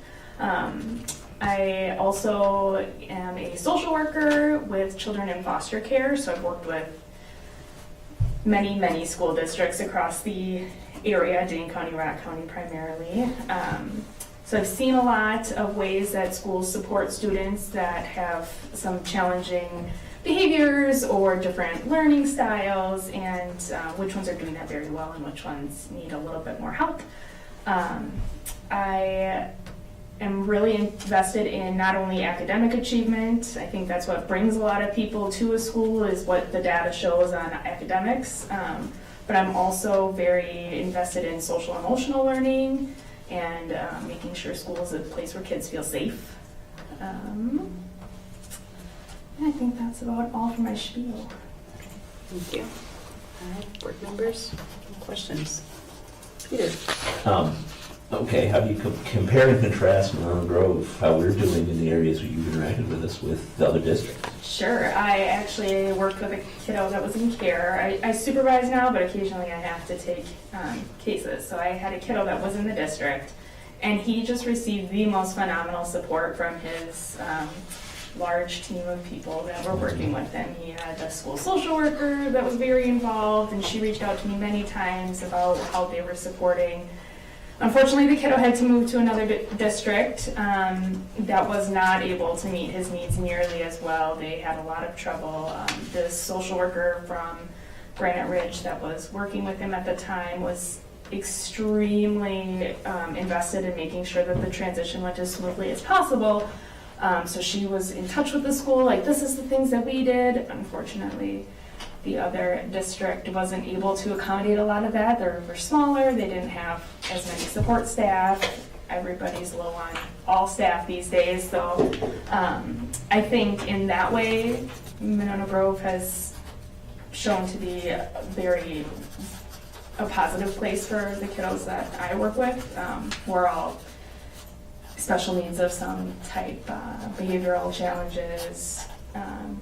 [SPEAKER 14] I also am a social worker with children in foster care, so I've worked with many school districts across the area, Dane County, Rock County primarily. So I've seen a lot of ways that schools support students that have some challenging behaviors or different learning styles, and which ones are doing that very well and which ones need a little bit more help. I am really invested in not only academic achievement. I think that's what brings a lot of people to a school, is what the data shows on academics. But I'm also very invested in social emotional learning and making sure school is a place where kids feel safe. And I think that's about all for my spiel.
[SPEAKER 1] Thank you. All right, board members, questions? Peter?
[SPEAKER 6] Okay, how do you compare and contrast Monona Grove, how we're doing in the areas where you've interacted with us, with the other districts?
[SPEAKER 14] Sure. I actually worked with a kiddo that was in care. I supervise now, but occasionally I have to take cases. So I had a kiddo that was in the district, and he just received the most phenomenal support from his large team of people that were working with him. He had a school social worker that was very involved, and she reached out to me many times about how they were supporting. Unfortunately, the kiddo had to move to another district that was not able to meet his needs nearly as well. They had a lot of trouble. The social worker from Granite Ridge that was working with him at the time was extremely invested in making sure that the transition went as smoothly as possible. So she was in touch with the school, like, this is the things that we did. Unfortunately, The other district wasn't able to accommodate a lot of that. They were smaller, they didn't have as many support staff. Everybody's low on all staff these days, so I think in that way, Monona Grove has shown to be a positive place for the kiddos that I work with. We're all special needs of some type, behavioral challenges,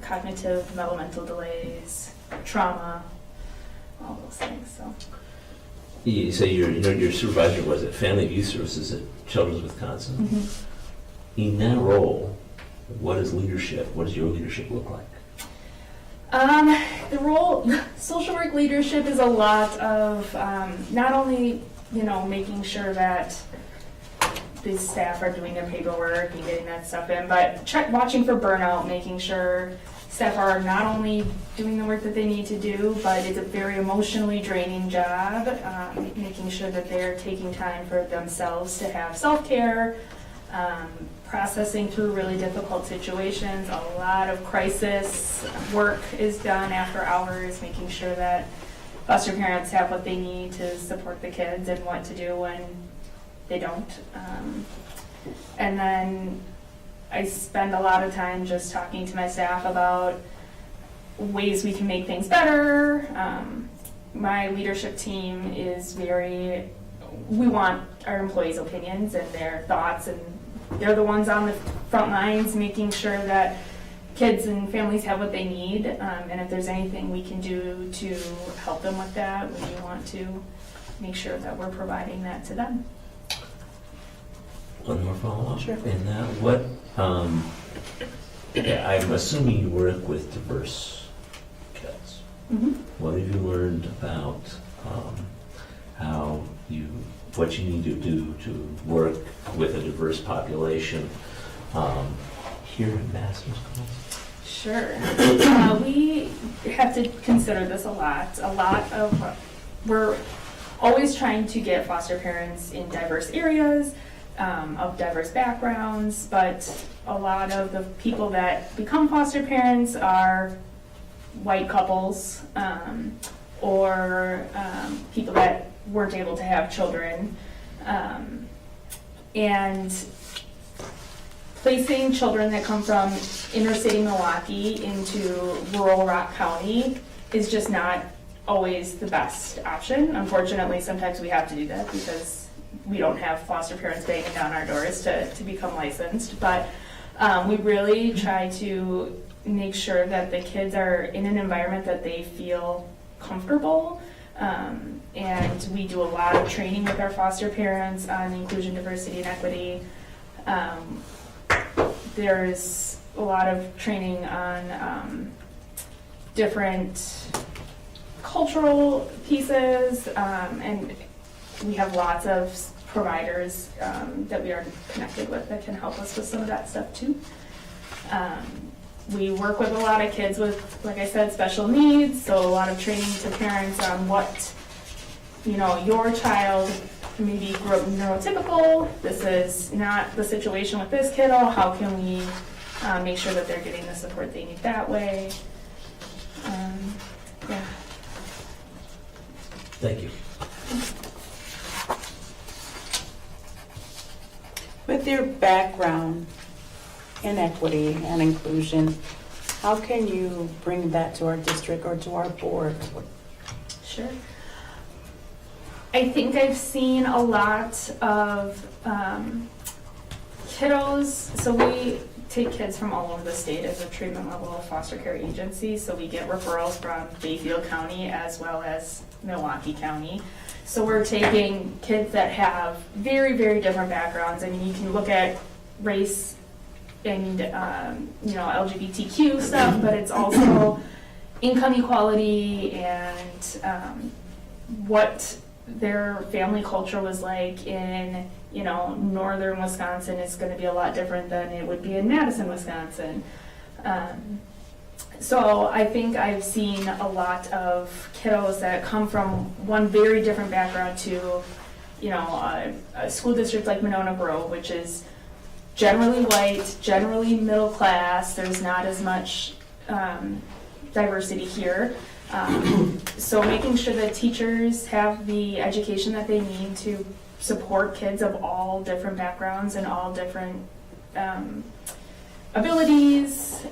[SPEAKER 14] cognitive developmental delays, trauma, all those things. So.
[SPEAKER 6] You say your supervisor was at Family and Youth Services at Children's Wisconsin.
[SPEAKER 14] Mm-hmm.
[SPEAKER 6] In that role, what is leadership? What does your leadership look like?
[SPEAKER 14] The role, social work leadership is a lot of not only, making sure that the staff are doing their paperwork and getting that stuff in, but watching for burnout, making sure staff are not only doing the work that they need to do, but it's a very emotionally draining job, making sure that they're taking time for themselves to have self-care, processing through really difficult situations. A lot of crisis work is done after hours, making sure that foster parents have what they need to support the kids and what to do when they don't. And then I spend a lot of time just talking to my staff about ways we can make things better. My leadership team is we want our employees' opinions and their thoughts, and they're the ones on the front lines making sure that kids and families have what they need. And if there's anything we can do to help them with that, we want to make sure that we're providing that to them.
[SPEAKER 6] One more follow-up.
[SPEAKER 14] Sure.
[SPEAKER 6] In that, what, I'm assuming you work with diverse kids.
[SPEAKER 14] Mm-hmm.
[SPEAKER 6] What have you learned about what you need to do to work with a diverse population here in Madison, Wisconsin?
[SPEAKER 14] Sure. We have to consider this a lot. We're always trying to get foster parents in diverse areas, of diverse backgrounds, but a lot of the people that become foster parents are white couples, or people that weren't able to have children. And placing children that come from inner city Milwaukee into rural Rock County is just not always the best option. Unfortunately, sometimes we have to do that because we don't have foster parents banging down our doors to become licensed. But we really try to make sure that the kids are in an environment that they feel comfortable. And we do a lot of training with our foster parents on inclusion, diversity, and equity. There's a lot of training on different cultural pieces, and we have lots of providers that we are connected with that can help us with some of that stuff too. We work with a lot of kids with, like I said, special needs, so a lot of training to parents on what, your child maybe grew up neurotypical, this is not the situation with this kiddo, how can we make sure that they're getting the support they need that way. Yeah.
[SPEAKER 6] Thank you.
[SPEAKER 1] With your background in equity and inclusion, how can you bring that to our district or to our board?
[SPEAKER 14] Sure. I think I've seen a lot of kiddos, so we take kids from all over the state as a treatment level foster care agency, so we get referrals from Bayfield County as well as Milwaukee County. So we're taking kids that have very, very different backgrounds. I mean, you can look at race and LGBTQ stuff, but it's also income equality and what their family culture was like in northern Wisconsin is going to be a lot different than it would be in Madison, Wisconsin. So I think I've seen a lot of kiddos that come from one very different background to, a school district like Monona Grove, which is generally white, generally middle class. There's not as much diversity here. So making sure that teachers have the education that they need to support kids of all different backgrounds and all different abilities,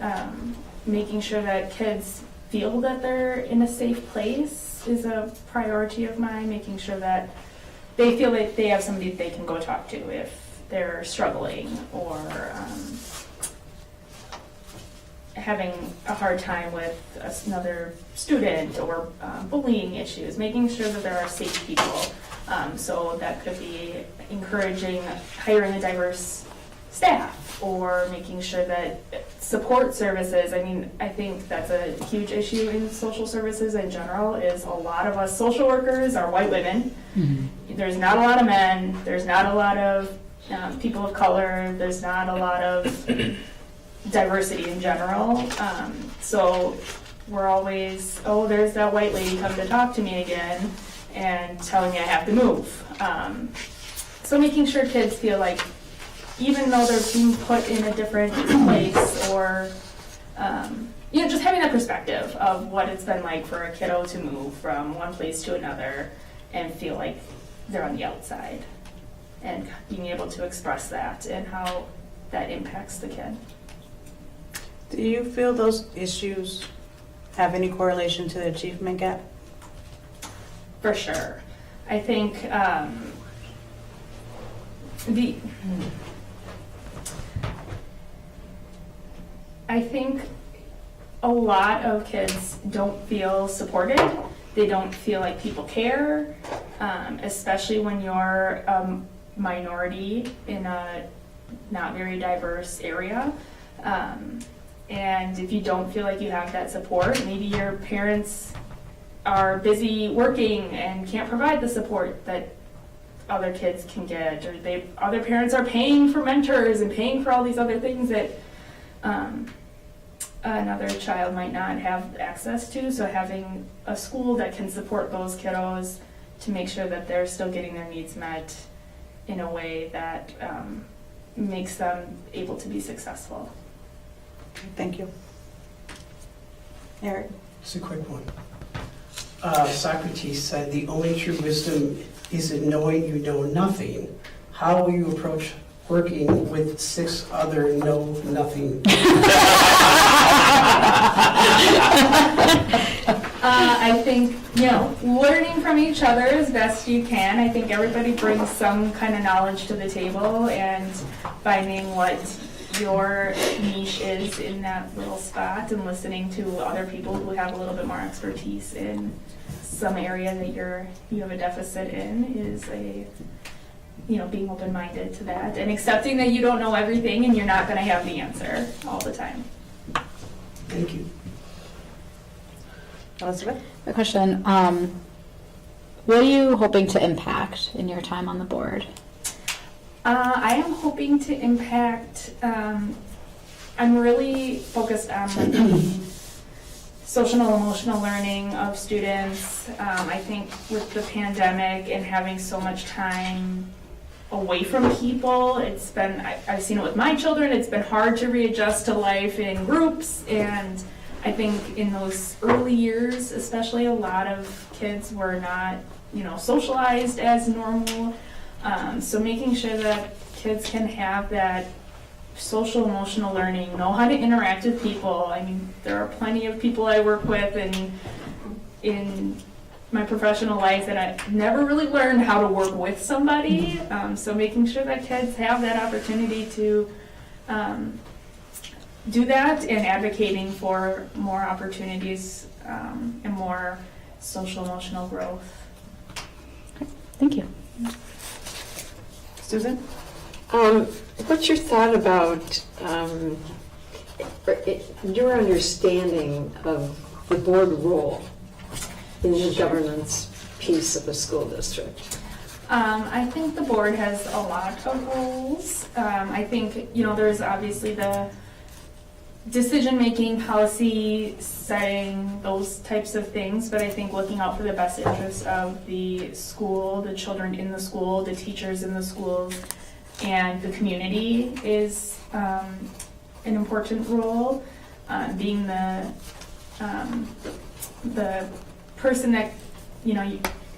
[SPEAKER 14] making sure that kids feel that they're in a safe place is a priority of mine, making sure that they feel that they have somebody that they can go talk to if they're struggling or having a hard time with another student or bullying issues, making sure that there are safe people. So that could be encouraging hiring a diverse staff or making sure that support services, I mean, I think that's a huge issue in social services in general, is a lot of us social workers are white women. There's not a lot of men, there's not a lot of people of color, there's not a lot of diversity in general. So we're always, oh, there's that white lady coming to talk to me again and telling me I have to move. So making sure kids feel like even though they're being put in a different place or, just having that perspective of what it's been like for a kiddo to move from one place to another and feel like they're on the outside and being able to express that and how that impacts the kid.
[SPEAKER 1] Do you feel those issues have any correlation to the achievement gap?
[SPEAKER 14] For sure. I think I think a lot of kids don't feel supported. They don't feel like people care, especially when you're a minority in a not very diverse area. And if you don't feel like you have that support, maybe your parents are busy working and can't provide the support that other kids can get, or other parents are paying for mentors and paying for all these other things that another child might not have access to. So having a school that can support those kiddos to make sure that they're still getting their needs met in a way that makes them able to be successful.
[SPEAKER 1] Thank you. Eric?
[SPEAKER 7] It's a quick one. Socrates said, the only true wisdom is in knowing you know nothing. How will you approach working with 6 other know-nothing?
[SPEAKER 14] I think, learning from each other as best you can. I think everybody brings some kind of knowledge to the table, and finding what your niche is in that little spot and listening to other people who have a little bit more expertise in some area that you have a deficit in is being open-minded to that and accepting that you don't know everything and you're not going to have the answer all the time.
[SPEAKER 7] Thank you.
[SPEAKER 1] Elizabeth?
[SPEAKER 5] A question, what are you hoping to impact in your time on the board?
[SPEAKER 14] I am hoping to impact, I'm really focused on the social and emotional learning of students. I think with the pandemic and having so much time away from people, I've seen it with my children, it's been hard to readjust to life in groups, and I think in those early years, especially, a lot of kids were not, socialized as normal. So making sure that kids can have that social emotional learning, know how to interact with people. I mean, there are plenty of people I work with and in my professional life that I never really learned how to work with somebody. So making sure that kids have that opportunity to do that and advocating for more opportunities and more social emotional growth.
[SPEAKER 5] Thank you.
[SPEAKER 1] Susan?
[SPEAKER 8] What's your thought about your understanding of the board role in the governance piece of a school district?
[SPEAKER 14] I think the board has a lot of roles. I think, there's obviously the decision-making, policy setting, those types of things, but I think looking out for the best interests of the school, the children in the school, the teachers in the schools, and the community is an important role. Being the the person that,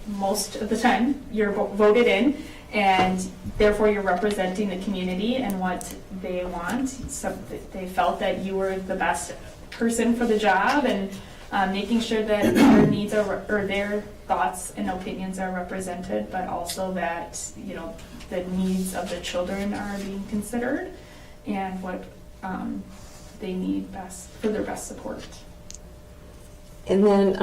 [SPEAKER 14] most of the time you're voted in, and therefore you're representing the community and what they want. So they felt that you were the best person for the job, and making sure that their needs are, or their thoughts and opinions are represented, but also that, the needs of the children are being considered and what they need best for their best support.
[SPEAKER 8] And then,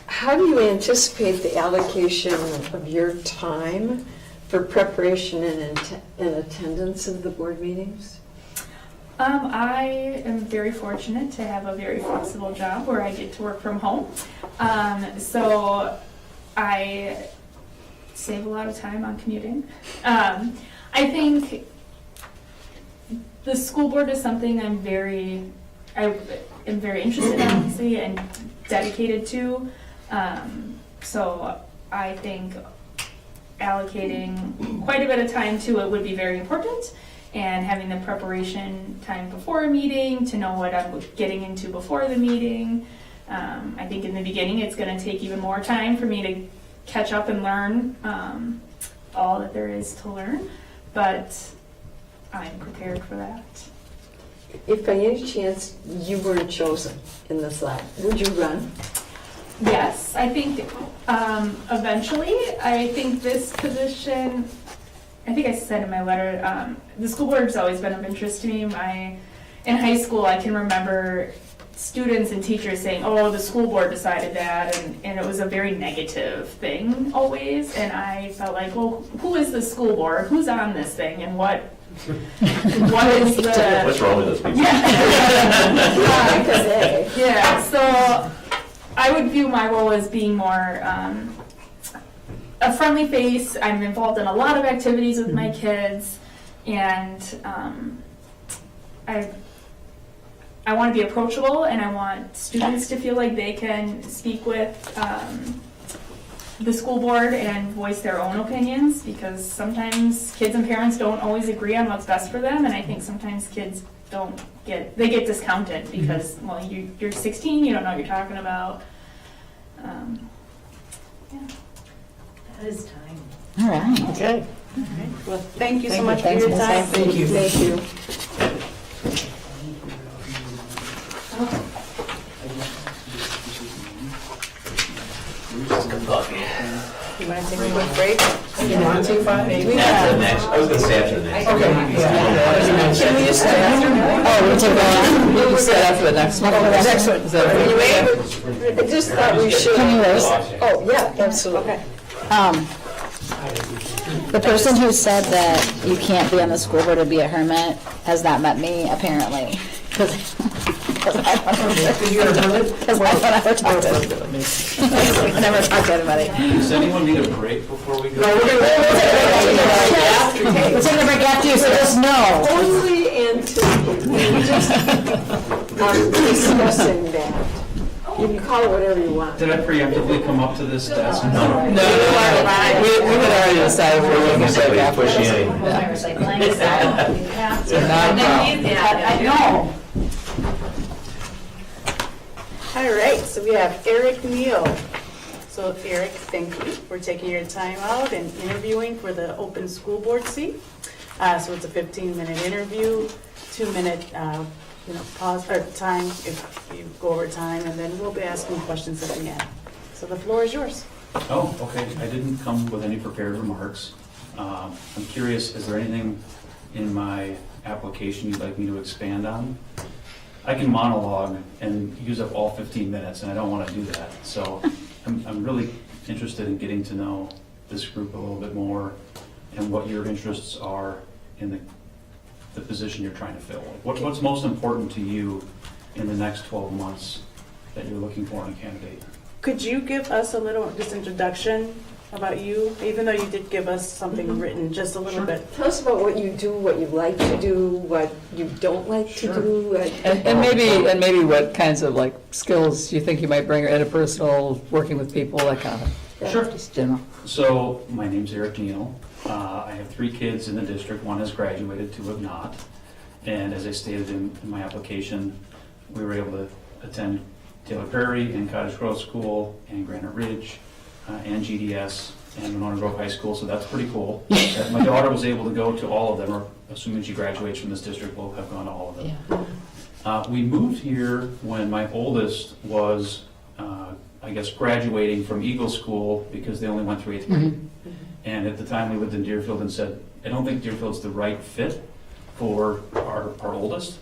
[SPEAKER 8] how do you anticipate the allocation of your time for preparation and attendance of the board meetings?
[SPEAKER 14] I am very fortunate to have a very flexible job where I get to work from home. So I save a lot of time on commuting. I think the school board is something I am very interested in, obviously, and dedicated to. So I think allocating quite a bit of time to it would be very important, and having the preparation time before a meeting to know what I'm getting into before the meeting. I think in the beginning it's going to take even more time for me to catch up and learn all that there is to learn, but I'm prepared for that.
[SPEAKER 8] If by any chance you weren't chosen in this lab, would you run?
[SPEAKER 14] Yes, I think eventually. I think this position, I think I said in my letter, the school board has always been of interest to me. In high school, I can remember students and teachers saying, oh, the school board decided that, and it was a very negative thing always, and I felt like, well, who is the school board? Who's on this thing, and what is the...
[SPEAKER 6] What's wrong with those people?
[SPEAKER 14] Yeah, so I would view my role as being more a friendly face. I'm involved in a lot of activities with my kids, and I want to be approachable, and I want students to feel like they can speak with the school board and voice their own opinions, because sometimes kids and parents don't always agree on what's best for them, and I think sometimes kids get discounted because, well, you're 16, you don't know what you're talking about. Yeah.
[SPEAKER 13] That is time.
[SPEAKER 5] All right.
[SPEAKER 3] Okay.
[SPEAKER 1] Well, thank you so
[SPEAKER 3] Thank
[SPEAKER 1] much
[SPEAKER 3] you.
[SPEAKER 1] for your
[SPEAKER 3] Thanks,
[SPEAKER 1] time.
[SPEAKER 3] Thank you.
[SPEAKER 8] Thank you.
[SPEAKER 7] You want to take a quick break? You want to, Bob? Maybe?
[SPEAKER 6] After the next, I was gonna say after the next.
[SPEAKER 7] Can we just stay after?
[SPEAKER 3] Oh, we'll take that. We'll just stay after the next one.
[SPEAKER 7] Next one.
[SPEAKER 3] Is that
[SPEAKER 8] Are you
[SPEAKER 3] okay?
[SPEAKER 8] able? I just thought we should.
[SPEAKER 5] Can you raise?
[SPEAKER 8] Oh, yeah, absolutely.
[SPEAKER 5] The person who said that you can't be on the school board or be a hermit has not met me, apparently. Because I never talked to anybody. I never talked to anybody.
[SPEAKER 10] Does anyone need a break before we go?
[SPEAKER 5] We'll take a break after you, so just know.
[SPEAKER 8] Only we just discussing that. You can call it whatever you want.
[SPEAKER 10] Did I preemptively come up to this desk?
[SPEAKER 3] No, we had already decided we were going to
[SPEAKER 6] Somebody
[SPEAKER 3] break after
[SPEAKER 6] push
[SPEAKER 3] this.
[SPEAKER 6] in.
[SPEAKER 1] I know. All right, so we have Eric Neal. So Eric, thank you for taking your time out and interviewing for the open school board seat. So it's a 15-minute interview, 2-minute pause or time if you go over time, and then we'll be asking questions at the end. So the floor is yours.
[SPEAKER 10] Oh, okay. I didn't come with any prepared remarks. I'm curious, is there anything in my application you'd like me to expand on? I can monologue and use up all 15 minutes, and I don't want to do that. So I'm really interested in getting to know this group a little bit more and what your interests are in the position you're trying to fill. What's most important to you in the next 12 months that you're looking for in a candidate?
[SPEAKER 1] Could you give us a little just introduction about you, even though you did give us something written, just a little bit?
[SPEAKER 8] Tell us about what you do, what you like to do, what you don't like to do.
[SPEAKER 3] And maybe what kinds of like skills you think you might bring interpersonal, working with people, that kind of thing.
[SPEAKER 10] Sure.
[SPEAKER 3] Just general.
[SPEAKER 10] So my name's Eric Neal. I have 3 kids in the district. 1 has graduated, 2 have not. And as I stated in my application, we were able to attend Taylor Prairie and Cottage Grove School and Granite Ridge and GDS and Monona Grove High School, so that's pretty cool. My daughter was able to go to all of them, or assuming she graduates from this district, we'll have gone to all of them.
[SPEAKER 5] Yeah.
[SPEAKER 10] We moved here when my oldest was, I guess, graduating from Eagle School because they only went through 8th grade.
[SPEAKER 5] Mhm.
[SPEAKER 10] And at the time, we lived in Deerfield and said, I don't think Deerfield's the right fit for our oldest.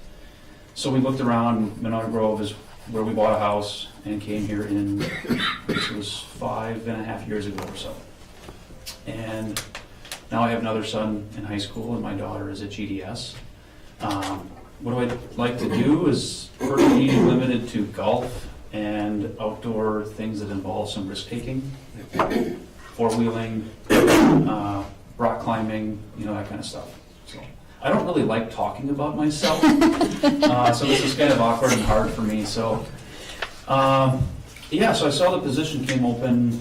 [SPEAKER 10] So we looked around. Monona Grove is where we bought a house and came here in, this was 5.5 years ago or so. And now I have another son in high school and my daughter is at GDS. What I like to do is pretty limited to golf and outdoor things that involve some risk taking, four-wheeling, rock climbing, that kind of stuff. So I don't really like talking about myself, so this is kind of awkward and hard for me. So so I saw the position came open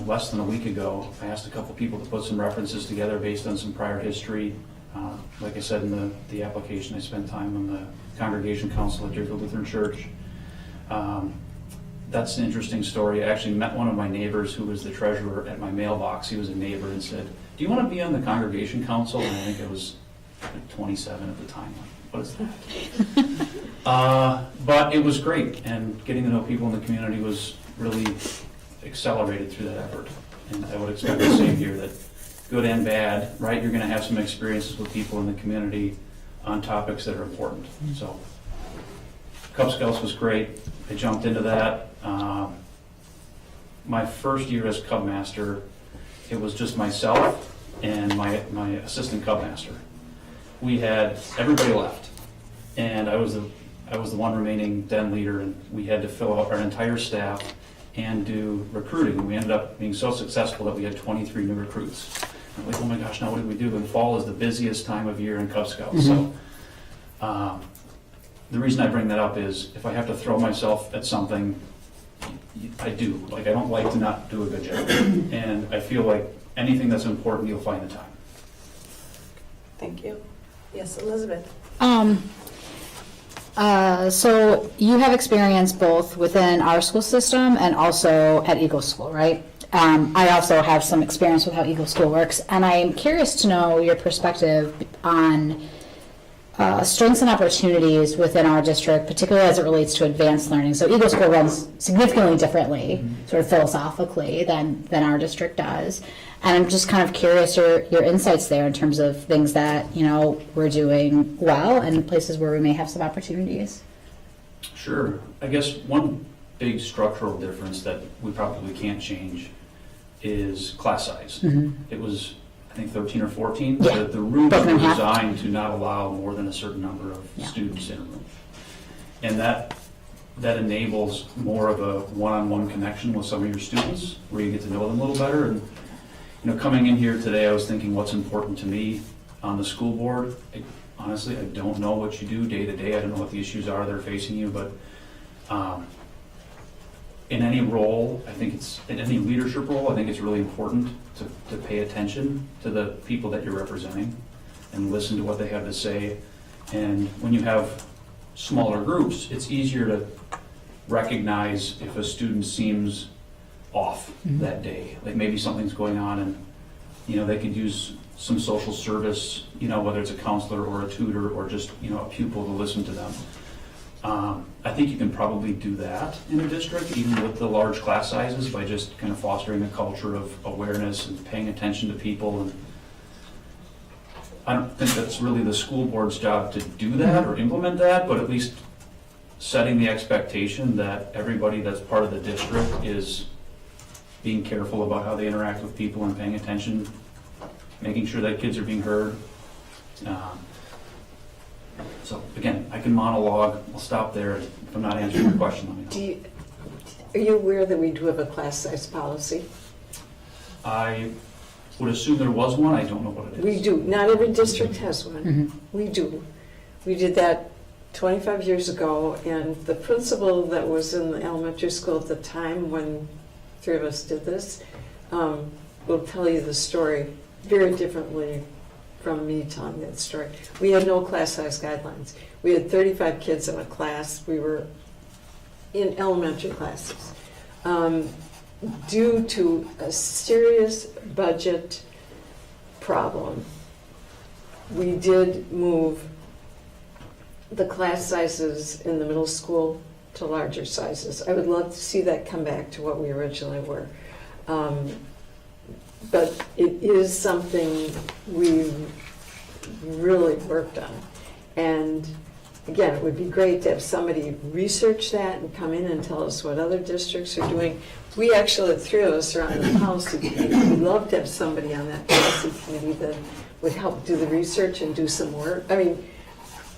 [SPEAKER 10] less than a week ago. I asked a couple people to put some references together based on some prior history. Like I said in the application, I spent time on the Congregation Council at Deerfield Lutheran Church. That's an interesting story. I actually met one of my neighbors who was the treasurer at my mailbox. He was a neighbor and said, do you want to be on the Congregation Council? And I think I was like 27 at the time. What is that? But it was great, and getting to know people in the community was really accelerated through that effort. And I would expect the same here, that good and bad, right? You're going to have some experiences with people in the community on topics that are important. So Cub Scouts was great. I jumped into that. My first year as Cub Master, it was just myself and my assistant Cub Master. We had, everybody left, and I was the one remaining den leader, and we had to fill out our entire staff and do recruiting. And we ended up being so successful that we had 23 new recruits. I'm like, oh my gosh, now what did we do? And fall is the busiest time of year in Cub Scouts. So the reason I bring that up is if I have to throw myself at something, I do. Like, I don't like to not do a good job. And I feel like anything that's important, you'll find the time.
[SPEAKER 1] Thank you. Yes, Elizabeth.
[SPEAKER 5] So you have experience both within our school system and also at Eagle School, right? I also have some experience with how Eagle School works, and I'm curious to know your perspective on strengths and opportunities within our district, particularly as it relates to advanced learning. So Eagle School runs significantly differently, sort of philosophically, than our district does. And I'm just kind of curious your insights there in terms of things that, we're doing well and places where we may have some opportunities.
[SPEAKER 10] Sure. I guess one big structural difference that we probably can't change is class size. It was, I think, 13 or 14.
[SPEAKER 5] Yeah.
[SPEAKER 10] The rooms
[SPEAKER 5] Broken
[SPEAKER 10] were
[SPEAKER 5] in half.
[SPEAKER 10] designed to not allow more than a certain number of
[SPEAKER 5] Yeah.
[SPEAKER 10] students in a room. And that enables more of a one-on-one connection with some of your students, where you get to know them a little better. And coming in here today, I was thinking what's important to me on the school board. Honestly, I don't know what you do day to day. I don't know what the issues are that are facing you, but in any role, I think in any leadership role, I think it's really important to pay attention to the people that you're representing and listen to what they have to say. And when you have smaller groups, it's easier to recognize if a student seems off that day. Like maybe something's going on and, they could use some social service, whether it's a counselor or a tutor or just, a pupil to listen to them. I think you can probably do that in a district, even with the large class sizes, by just kind of fostering a culture of awareness and paying attention to people. And I don't think that's really the school board's job to do that or implement that, but at least setting the expectation that everybody that's part of the district is being careful about how they interact with people and paying attention, making sure that kids are being heard. So again, I can monologue. I'll stop there. If I'm not answering your question, let me know.
[SPEAKER 8] Are you aware that we do have a class size policy?
[SPEAKER 10] I would assume there was one. I don't know what it is.
[SPEAKER 8] We do. Not every district has one. We do. We did that 25 years ago, and the principal that was in the elementary school at the time when three of us did this will tell you the story very differently from me telling that story. We had no class size guidelines. We had 35 kids in a class. We were in elementary classes. Due to a serious budget problem, we did move the class sizes in the middle school to larger sizes. I would love to see that come back to what we originally were. But it is something we really worked on. And again, it would be great to have somebody research that and come in and tell us what other districts are doing. We actually, the three of us are on the policy committee. We'd love to have somebody on that policy committee that would help do the research and do some work. I mean,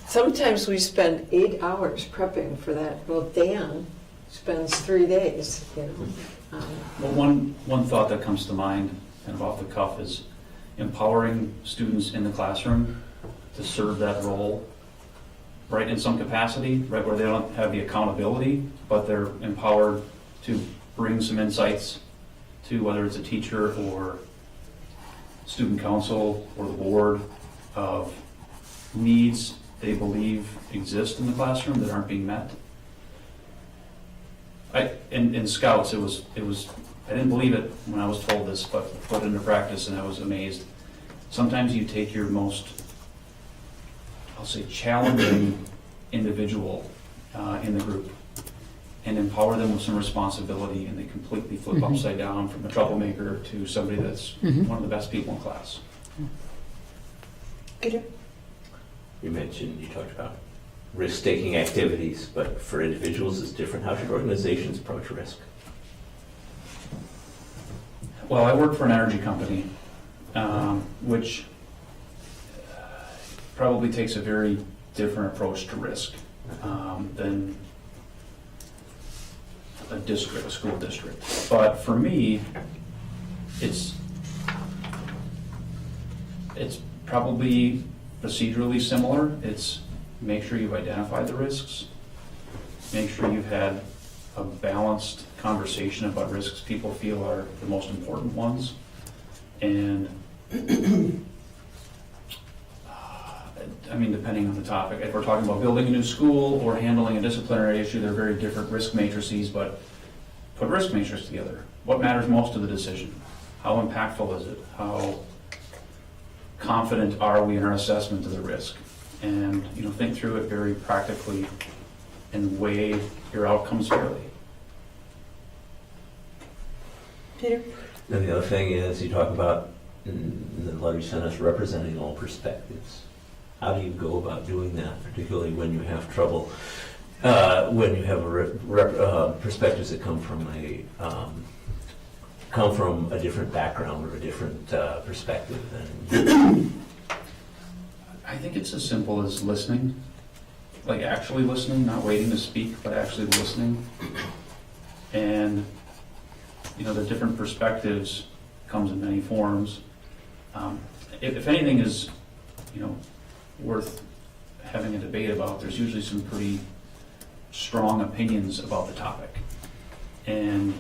[SPEAKER 8] sometimes we spend 8 hours prepping for that. Well, Dan spends 3 days, you know.
[SPEAKER 10] Well, one thought that comes to mind, kind of off the cuff, is empowering students in the classroom to serve that role, right, in some capacity, right, where they don't have the accountability, but they're empowered to bring some insights to whether it's a teacher or student council or the board of needs they believe exist in the classroom that aren't being met. In Scouts, it was, I didn't believe it when I was told this, but put it into practice and I was amazed. Sometimes you take your most, I'll say, challenging individual in the group and empower them with some responsibility, and they completely flip upside down from a troublemaker to somebody that's one of the best people in class.
[SPEAKER 7] Peter?
[SPEAKER 6] You mentioned, you talked about risk-taking activities, but for individuals it's different. How should organizations approach risk?
[SPEAKER 10] Well, I work for an energy company, which probably takes a very different approach to risk than a district, a school district. But for me, it's probably procedurally similar. It's make sure you've identified the risks, make sure you've had a balanced conversation about risks people feel are the most important ones, and I mean, depending on the topic, if we're talking about building a new school or handling a disciplinary issue, they're very different risk matrices, but put risk matrices together. What matters most to the decision? How impactful is it? How confident are we in our assessment of the risk? And, you know, think through it very practically and weigh your outcomes fairly.
[SPEAKER 7] Peter?
[SPEAKER 6] And the other thing is, you talk about, in the letter you sent us, representing all perspectives. How do you go about doing that, particularly when you have trouble, when you have perspectives that come from a different background or a different perspective?
[SPEAKER 10] I think it's as simple as listening, like actually listening, not waiting to speak, but actually listening. And, you know, the different perspectives comes in many forms. If anything is, you know, worth having a debate about, there's usually some pretty strong opinions about the topic. And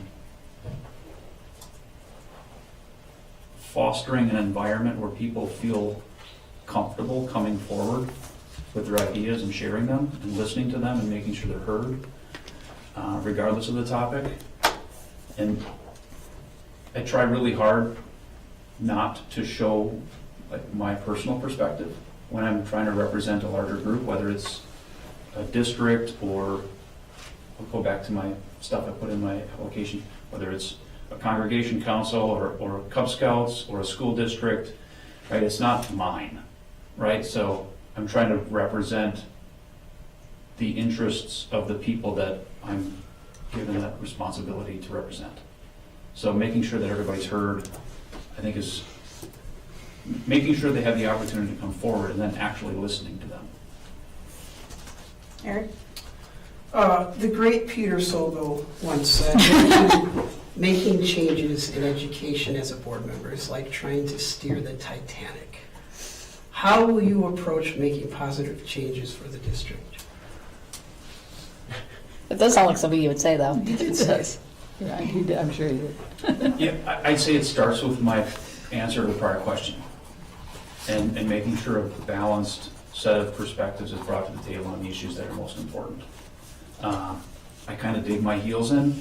[SPEAKER 10] fostering an environment where people feel comfortable coming forward with their ideas and sharing them and listening to them and making sure they're heard, regardless of the topic. And I try really hard not to show like my personal perspective when I'm trying to represent a larger group, whether it's a district or, I'll go back to my stuff I put in my application, whether it's a congregation council or Cub Scouts or a school district, right? It's not mine, right? So I'm trying to represent the interests of the people that I'm given that responsibility to represent. So making sure that everybody's heard, I think, is making sure they have the opportunity to come forward and then actually listening to them.
[SPEAKER 1] Eric?
[SPEAKER 7] The great Peter Sobel once said, making changes in education as a board member is like trying to steer the Titanic. How will you approach making positive changes for the district?
[SPEAKER 5] It does sound like something you would say, though.
[SPEAKER 3] It does. Yeah, he did, I'm sure he did.
[SPEAKER 10] Yeah, I'd say it starts with my answer to the prior question.
[SPEAKER 15] and making sure a balanced set of perspectives is brought to the table on the issues that are most important. I kind of dig my heels in.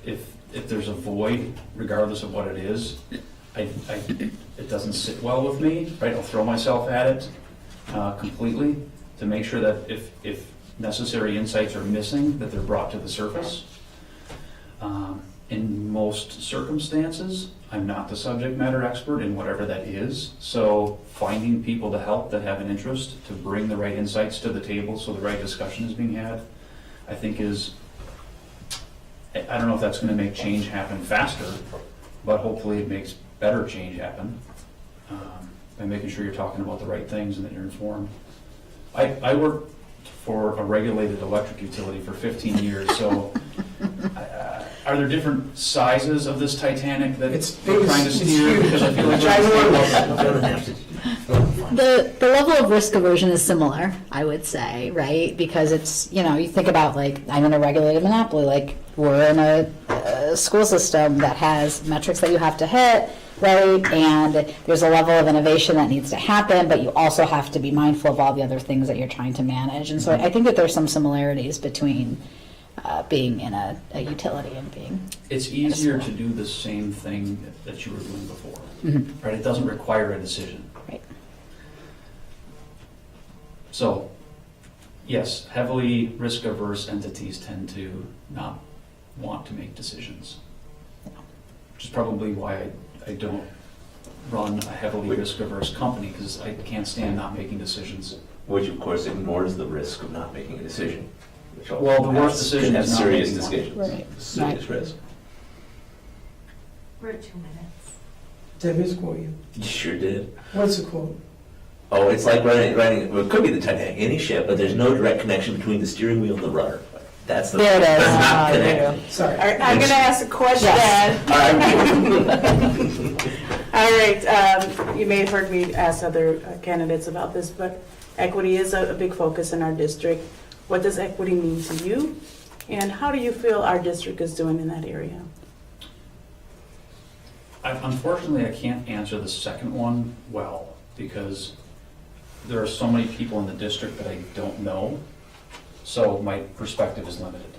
[SPEAKER 15] If there's a void, regardless of what it is, it doesn't sit well with me, right? I'll throw myself at it completely to make sure that if necessary insights are missing, that they're brought to the surface. In most circumstances, I'm not the subject matter expert in whatever that is, so finding people to help that have an interest to bring the right insights to the table so the right discussion is being had, I think is, I don't know if that's going to make change happen faster, but hopefully it makes better change happen by making sure you're talking about the right things and that you're informed. I worked for a regulated electric utility for 15 years, so are there different sizes of this Titanic that we're trying to steer? Because I feel like
[SPEAKER 5] The level of risk aversion is similar, I would say, right? Because it's, you think about, like, I'm in a regulated monopoly, like, we're in a school system that has metrics that you have to hit, right? And there's a level of innovation that needs to happen, but you also have to be mindful of all the other things that you're trying to manage. And so I think that there's some similarities between being in a utility and being.
[SPEAKER 15] It's easier to do the same thing that you were doing before, right? It doesn't require a decision.
[SPEAKER 5] Right.
[SPEAKER 15] So, yes, heavily risk-averse entities tend to not want to make decisions, which is probably why I don't run a heavily risk-averse company, because I can't stand not making decisions.
[SPEAKER 6] Which of course ignores the risk of not making a decision. Which
[SPEAKER 15] Well, the worst decision
[SPEAKER 6] has
[SPEAKER 15] is not
[SPEAKER 6] serious
[SPEAKER 15] making one.
[SPEAKER 6] decisions,
[SPEAKER 5] Right.
[SPEAKER 6] serious risk.
[SPEAKER 13] We're at 2 minutes.
[SPEAKER 9] Did I misquote you?
[SPEAKER 6] You sure did.
[SPEAKER 9] What's the quote?
[SPEAKER 6] Oh, it's like riding, well, it could be the Titanic, any ship, but there's no direct connection between the steering wheel and the rudder. That's the.
[SPEAKER 5] There it is.
[SPEAKER 6] It's not
[SPEAKER 5] There you
[SPEAKER 6] connected.
[SPEAKER 7] Sorry.
[SPEAKER 1] All right, I'm going to ask a question. All right, you may have heard me ask other candidates about this, but equity is a big focus in our district. What does equity mean to you? And how do you feel our district is doing in that area?
[SPEAKER 15] Unfortunately, I can't answer the second one well, because there are so many people in the district that I don't know, so my perspective is limited.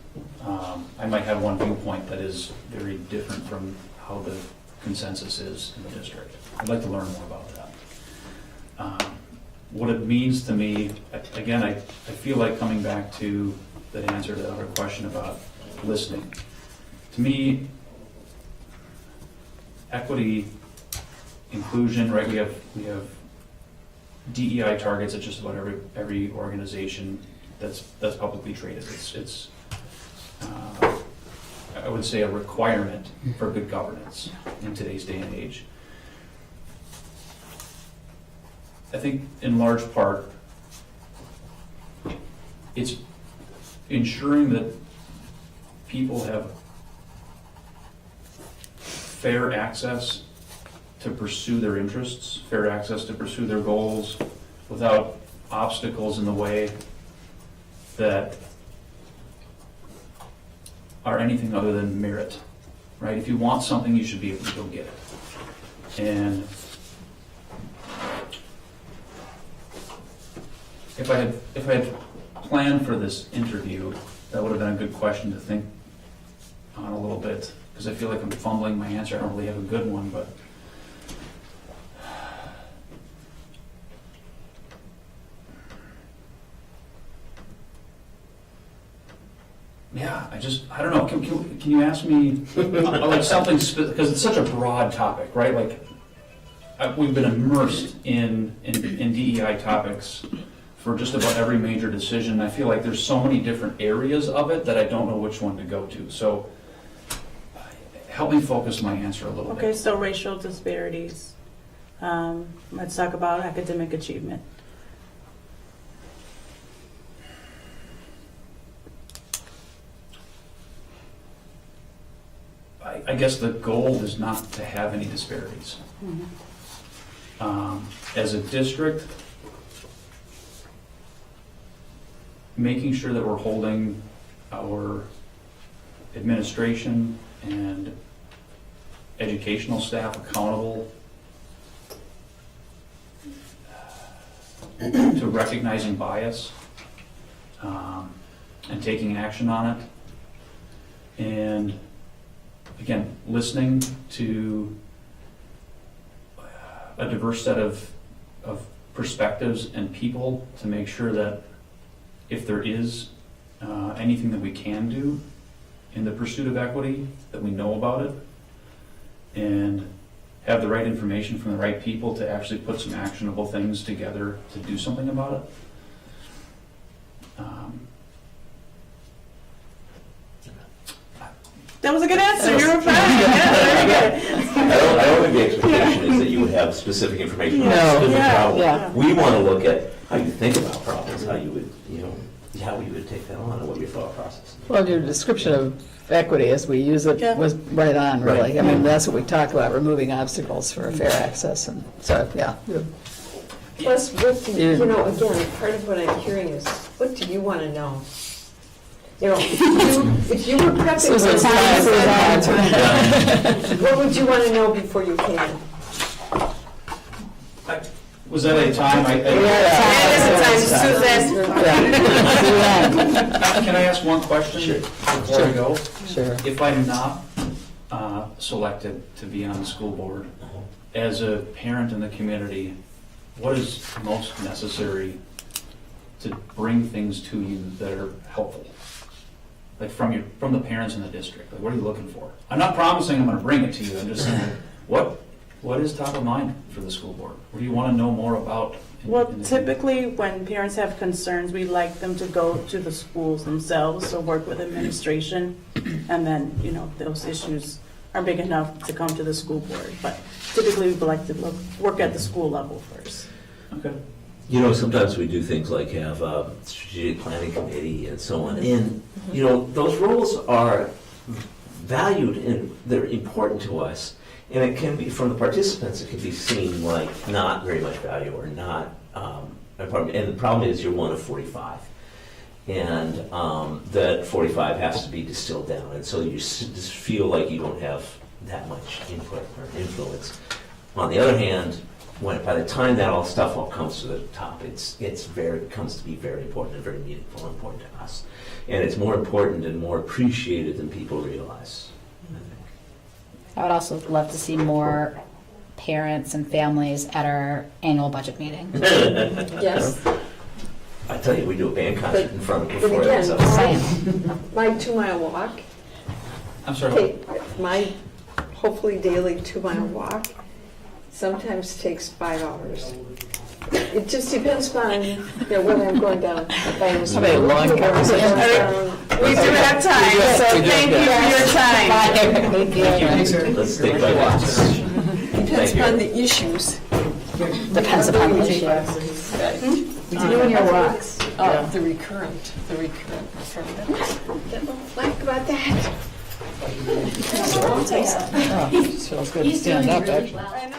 [SPEAKER 15] I might have one viewpoint that is very different from how the consensus is in the district. I'd like to learn more about that. What it means to me, again, I feel like coming back to the answer to the other question about listening. To me, equity, inclusion, right? We have DEI targets at just about every organization that's publicly traded. It's I would say a requirement for good governance in today's day and age. I think in large part, it's ensuring that people have fair access to pursue their interests, fair access to pursue their goals without obstacles in the way that are anything other than merit, right? If you want something, you should be able to go get it. And if I had planned for this interview, that would have been a good question to think on a little bit, because I feel like I'm fumbling my answer. I don't really have a good one, but yeah, I don't know. Can you ask me like something because it's such a broad topic, right? Like we've been immersed in DEI topics for just about every major decision. I feel like there's so many different areas of it that I don't know which one to go to. So help me focus my answer a little bit.
[SPEAKER 1] Okay, so racial disparities. Let's talk about academic achievement.
[SPEAKER 15] I guess the goal is not to have any disparities. As a district, making sure that we're holding our administration and educational staff accountable to recognizing bias and taking action on it. And again, listening to a diverse set of perspectives and people to make sure that if there is anything that we can do in the pursuit of equity, that we know about it and have the right information from the right people to actually put some actionable things together to do something about it.
[SPEAKER 1] That was a good answer. You were fine. Yeah, very good.
[SPEAKER 6] I don't think the expectation is that you would have specific information on a
[SPEAKER 3] No.
[SPEAKER 6] specific
[SPEAKER 1] Yeah,
[SPEAKER 6] problem.
[SPEAKER 1] yeah.
[SPEAKER 6] We want to look at how you think about problems, how you would, how you would take that on, and what your thought process is.
[SPEAKER 3] Well, your description of equity as we use it
[SPEAKER 1] Yeah.
[SPEAKER 3] was right on, really.
[SPEAKER 6] Right.
[SPEAKER 3] I mean, that's what we talked about, removing obstacles for fair access, and so, yeah.
[SPEAKER 8] Plus, what do
[SPEAKER 3] Yeah.
[SPEAKER 8] you know, again, part of what I'm hearing is, what do you want to know? You know, if you were prepping for
[SPEAKER 3] Susan's
[SPEAKER 8] this,
[SPEAKER 3] time.
[SPEAKER 8] what would you want to know before you came?
[SPEAKER 15] Was that a time? Can I ask one question
[SPEAKER 6] Sure.
[SPEAKER 15] before I go?
[SPEAKER 3] Sure.
[SPEAKER 15] If I'm not selected to be on the school board, as a parent in the community, what is most necessary to bring things to you that are helpful? Like from the parents in the district, like what are you looking for? I'm not promising I'm gonna bring it to you, I'm just saying, what is top of mind for the school board? What do you wanna know more about?
[SPEAKER 1] Well, typically, when parents have concerns, we like them to go to the schools themselves, so work with administration, and then, those issues are big enough to come to the school board. But typically, we like to work at the school level first.
[SPEAKER 15] Okay.
[SPEAKER 6] Sometimes we do things like have a strategic planning committee and so on. And, those roles are valued and they're important to us. And it can be, from the participants, it can be seen like not very much value or not important. And the problem is you're one of 45. And that 45 has to be distilled down. And so you just feel like you don't have that much input or influence. On the other hand, by the time that stuff comes to the top, it comes to be very important and very meaningful and important to us. And it's more important and more appreciated than people realize, I think.
[SPEAKER 5] I would also love to see more parents and families at our annual budget meeting.
[SPEAKER 8] Yes.
[SPEAKER 6] I tell you, we do a band concert in front of
[SPEAKER 8] But
[SPEAKER 6] before
[SPEAKER 8] again,
[SPEAKER 6] that.
[SPEAKER 8] my 2-mile walk,
[SPEAKER 15] I'm sorry.
[SPEAKER 8] my hopefully daily 2-mile walk sometimes takes 5 hours. It just depends upon whether I'm going down.
[SPEAKER 3] How about a long conversation?
[SPEAKER 1] We do have time, so thank you for your time.
[SPEAKER 6] Let's take by that.
[SPEAKER 8] Depends upon the issues.
[SPEAKER 5] Depends upon the issue.
[SPEAKER 8] You and your walks.
[SPEAKER 3] Yeah.
[SPEAKER 8] The recurrent. Get a little flack about that.
[SPEAKER 3] Oh, feels good to stand up, actually.
[SPEAKER 1] I know.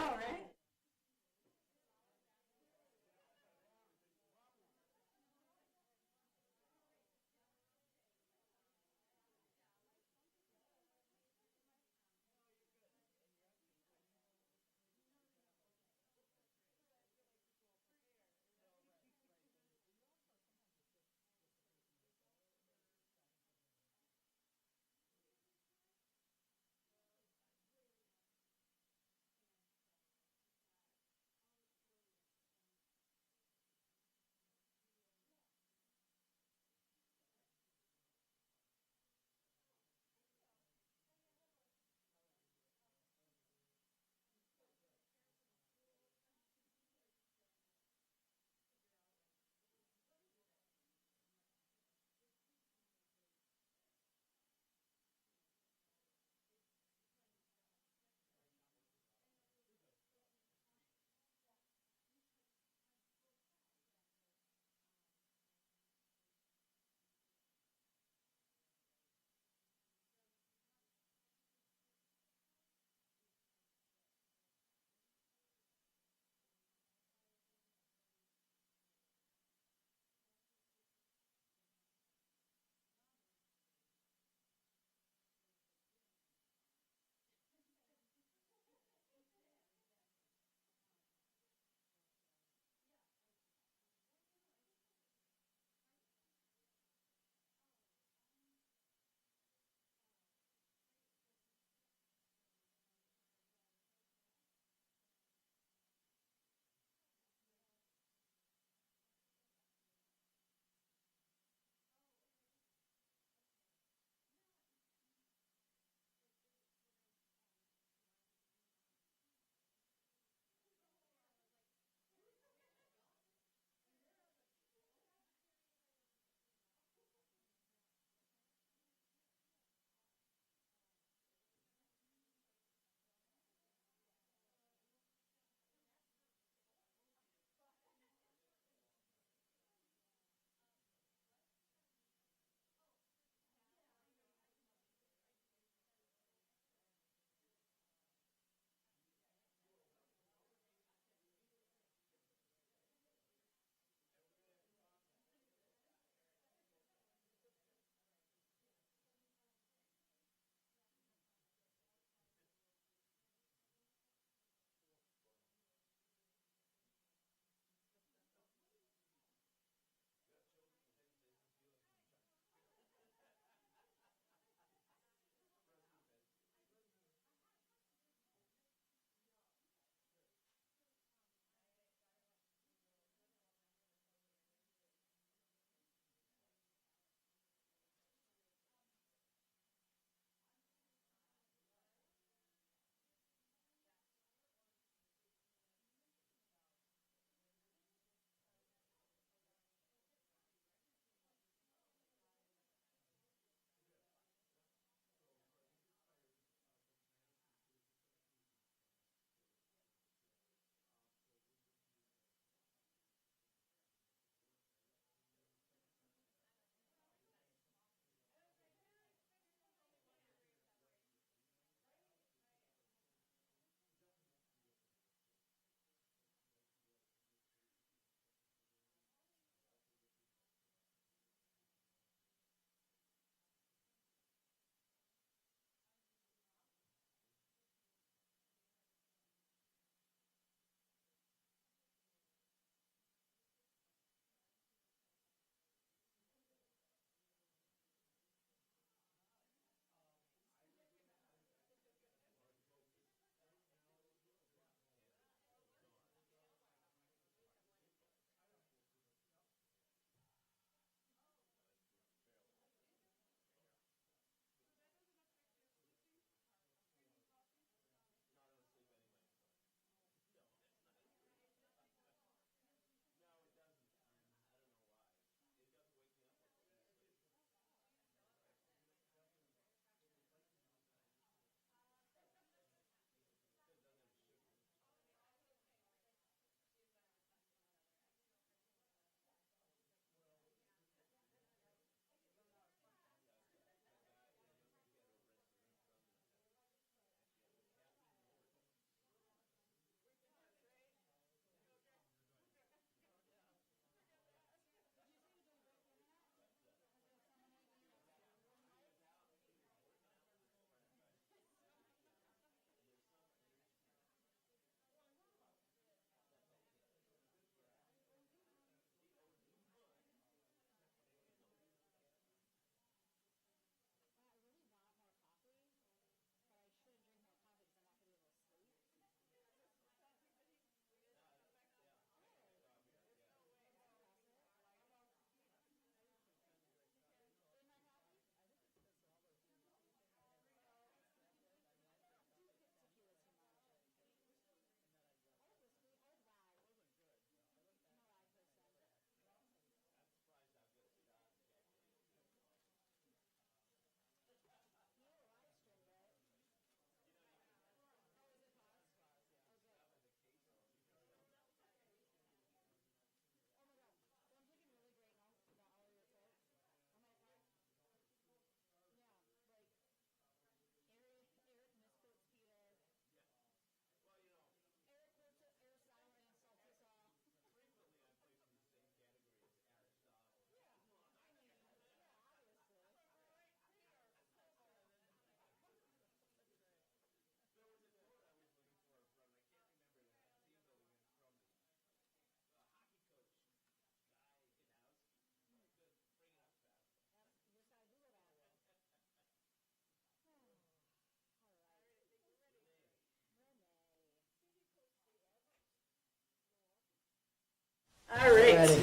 [SPEAKER 1] All right.
[SPEAKER 3] Ready.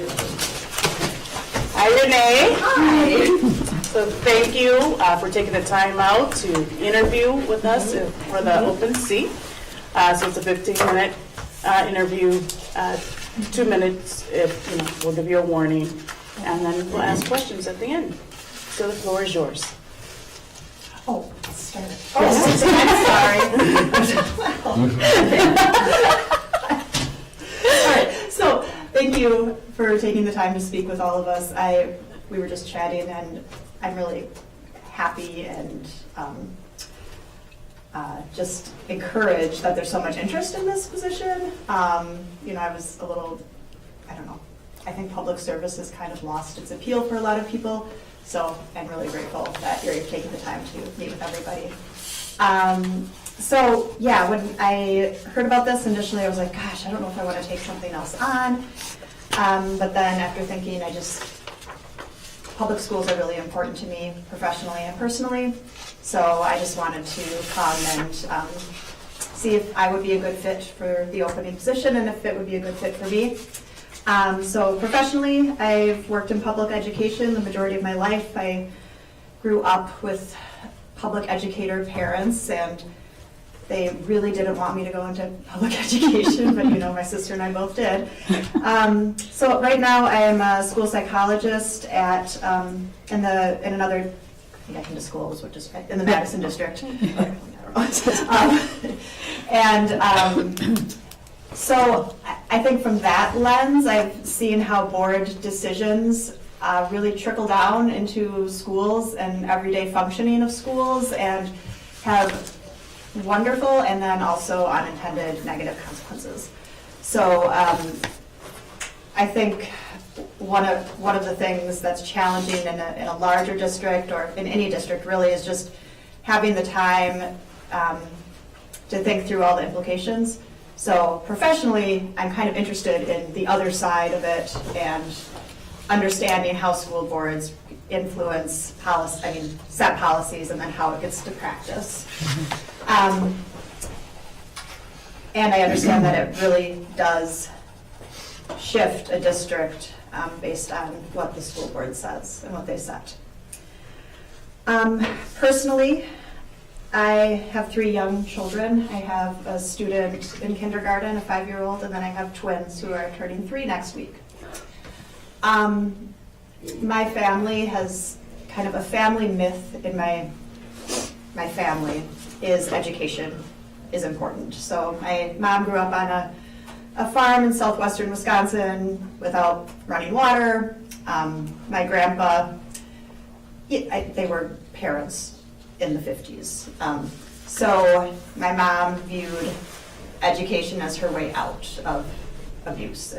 [SPEAKER 1] Hi, Renee. Hi. So thank you for taking the time out to interview with us for the open seat. So it's a 15-minute interview, 2 minutes if, we'll give you a warning, and then we'll ask questions at the end. So the floor is yours.
[SPEAKER 14] Oh, start it. All right, so thank you for taking the time to speak with all of us. We were just chatting, and I'm really happy and just encouraged that there's so much interest in this position. I was a little, I don't know, I think public service has kind of lost its appeal for a lot of people. So I'm really grateful that you're taking the time to meet with everybody. So yeah, when I heard about this initially, I was like, gosh, I don't know if I want to take something else on. But then after thinking, public schools are really important to me professionally and personally. So I just wanted to come and see if I would be a good fit for the opening position and if it would be a good fit for me. So professionally, I've worked in public education the majority of my life. I grew up with public educator parents, and they really didn't want me to go into public education, but my sister and I both did. So right now I am a school psychologist at in another, I think I can disclose what district, in the Madison district. So I think from that lens, I've seen how board decisions really trickle down into schools and everyday functioning of schools and have wonderful and then also unintended negative consequences. So I think one of the things that's challenging in a larger district or in any district really is just having the time to think through all the implications. So professionally, I'm kind of interested in the other side of it and understanding how school boards influence policy, set policies and then how it gets to practice. And I understand that it really does shift a district based on what the school board says and what they set. Personally, I have 3 young children. I have a student in kindergarten, a 5-year-old, and then I have twins who are turning 3 next week. My family has kind of a family myth in my family is education is important. So my mom grew up on a farm in southwestern Wisconsin without running water. My grandpa, they were parents in the 50s. So my mom viewed education as her way out of abuse.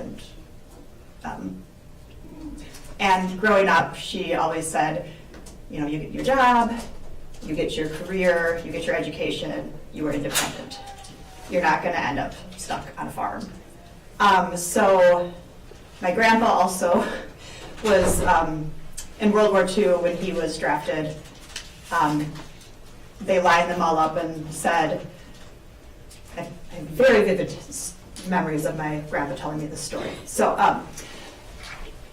[SPEAKER 14] And growing up, she always said, you get your job, you get your career, you get your education, you are independent. You're not going to end up stuck on a farm. So my grandpa also was in World War II when he was drafted. They lined them all up and said, I have very vivid memories of my grandpa telling me this story. So,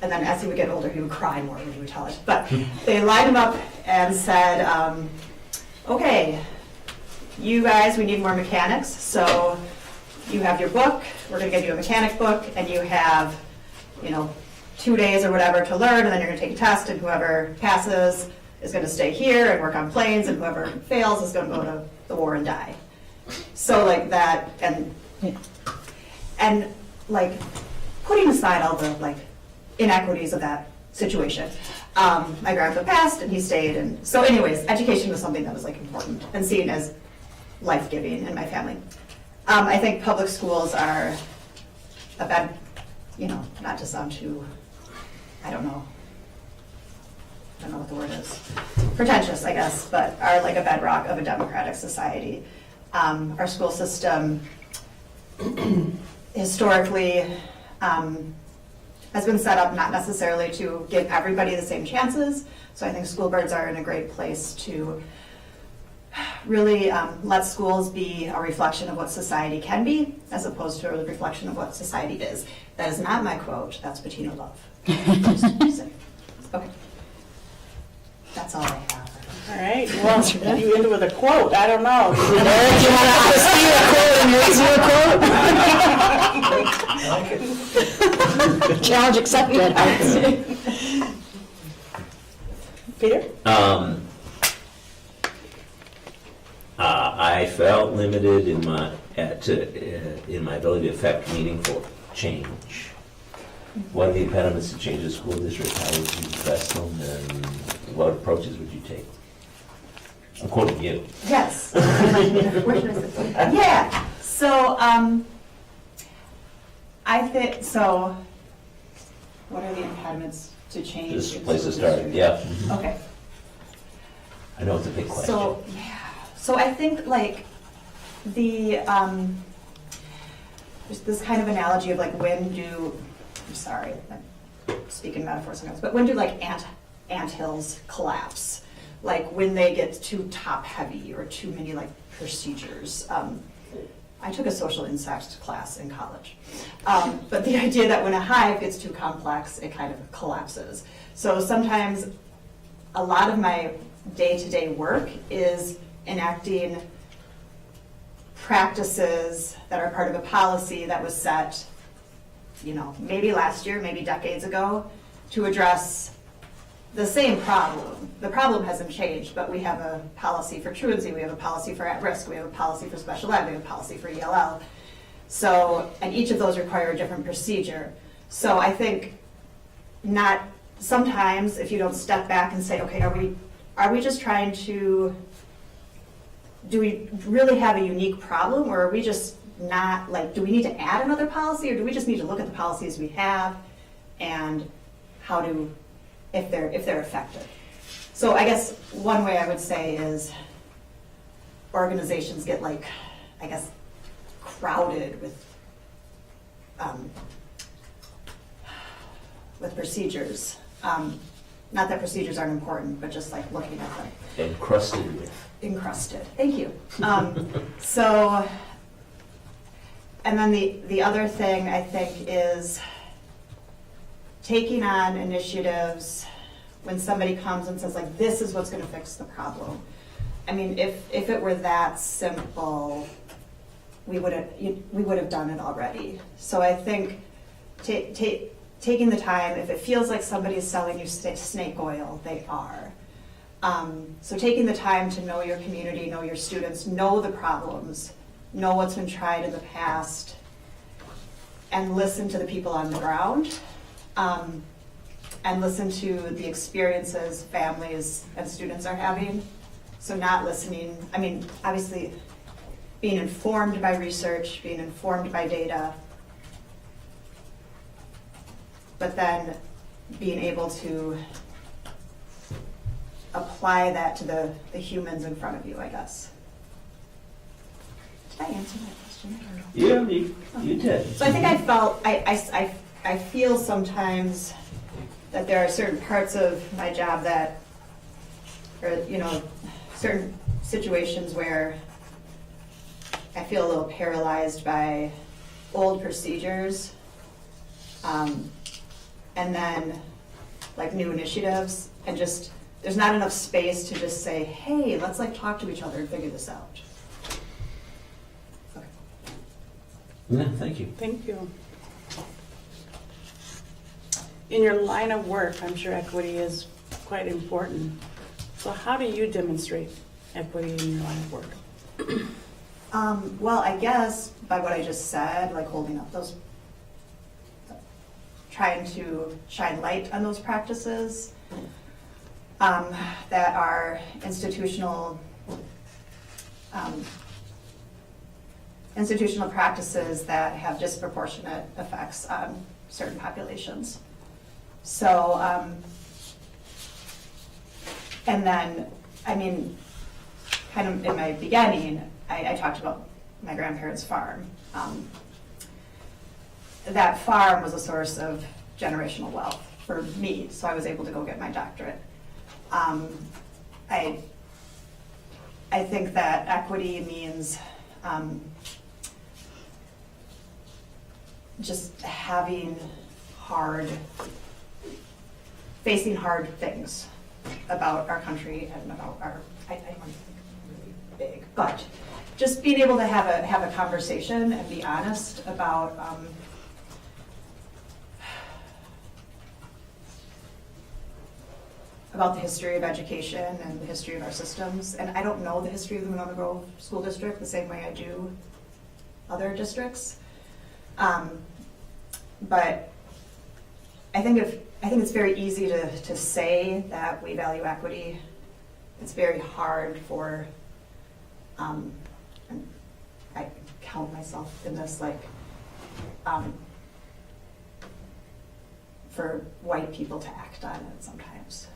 [SPEAKER 14] and then as he would get older, he would cry more when he would tell it. But they lined him up and said, okay, you guys, we need more mechanics. So you have your book, we're gonna give you a mechanic book, and you have, 2 days or whatever to learn, and then you're gonna take a test, and whoever passes is going to stay here and work on planes, and whoever fails is going to go to the war and die. So like that, and like putting aside all the inequities of that situation, my grandpa passed and he stayed, and so anyways, education was something that was important and seen as life-giving in my family. I think public schools are a bad, not to sound too, I don't know what the word is, pretentious, I guess, but are like a bedrock of a democratic society. Our school system historically has been set up not necessarily to give everybody the same chances, so I think school boards are in a great place to
[SPEAKER 16] really let schools be a reflection of what society can be, as opposed to a reflection of what society is. That is not my quote, that's Bettina Love. Just saying. Okay. That's all I have.
[SPEAKER 1] All right, well, you ended with a quote, I don't know.
[SPEAKER 5] Eric, you want to see a quote and raise your quote? Challenge accepted.
[SPEAKER 1] Peter?
[SPEAKER 6] I felt limited in my ability to affect meaningful change. What are the impediments to change the school district? How would you address them, and what approaches would you take? I'm quoting you.
[SPEAKER 16] Yes. Yeah, so, I think, so, what are the impediments to change?
[SPEAKER 6] Just a
[SPEAKER 16] in
[SPEAKER 6] place to
[SPEAKER 16] school
[SPEAKER 6] start,
[SPEAKER 16] district?
[SPEAKER 6] yeah.
[SPEAKER 16] Okay.
[SPEAKER 6] I know it's a big question.
[SPEAKER 16] So, yeah, so I think like the, there's this kind of analogy of like I'm speaking metaphors sometimes, but when do like anthills collapse? Like when they get too top heavy or too many like procedures. I took a social insect class in college. But the idea that when a hive gets too complex, it kind of collapses. So sometimes a lot of my day-to-day work is enacting practices that are part of a policy that was set, maybe last year, maybe decades ago, to address the same problem. The problem hasn't changed, but we have a policy for truancy, we have a policy for at-risk, we have a policy for special ed, we have a policy for ELL. So, and each of those require a different procedure. So I think sometimes if you don't step back and say, okay, are we just trying to, do we really have a unique problem, or are we just not, like, do we need to add another policy, or do we just need to look at the policies we have and how to, if they're effective? So I guess one way I would say is organizations get crowded with procedures. Not that procedures aren't important, but just like looking at them.
[SPEAKER 6] Encrusted with.
[SPEAKER 16] Encrusted, thank you. So, and then the other thing I think is taking on initiatives when somebody comes and says like, this is what's gonna fix the problem. I mean, if it were that simple, we would have done it already. So I think taking the time, if it feels like somebody is selling you snake oil, they are. So taking the time to know your community, know your students, know the problems, know what's been tried in the past, and listen to the people on the ground, and listen to the experiences families and students are having. So not listening, I mean, obviously being informed by research, being informed by data, but then being able to apply that to the humans in front of you, I guess. Did I answer that question? I don't know.
[SPEAKER 6] Yeah, you did.
[SPEAKER 16] So I think I feel sometimes that there are certain parts of my job that, or certain situations where I feel a little paralyzed by old procedures, and then like new initiatives, and just there's not enough space to just say, hey, let's like talk to each other and figure this out. Okay.
[SPEAKER 6] Yeah, thank you.
[SPEAKER 1] Thank you. In your line of work, I'm sure equity is quite important. So how do you demonstrate equity in your line of work?
[SPEAKER 16] Well, I guess by what I just said, like holding up those, trying to shine light on those practices that are institutional practices that have disproportionate effects on certain populations. So, and then, I mean, kind of in my beginning, I talked about my grandparents' farm. That farm was a source of generational wealth for me, so I was able to go get my doctorate. I I think that equity means just facing hard things about our country and about our, I don't want to think really big, but just being able to have a conversation and be honest about the history of education and the history of our systems. And I don't know the history of the Monona Grove School District the same way I do other districts. But I think it's very easy to say that we value equity. It's very hard for, and I count myself in this, like, for white people to act on it sometimes.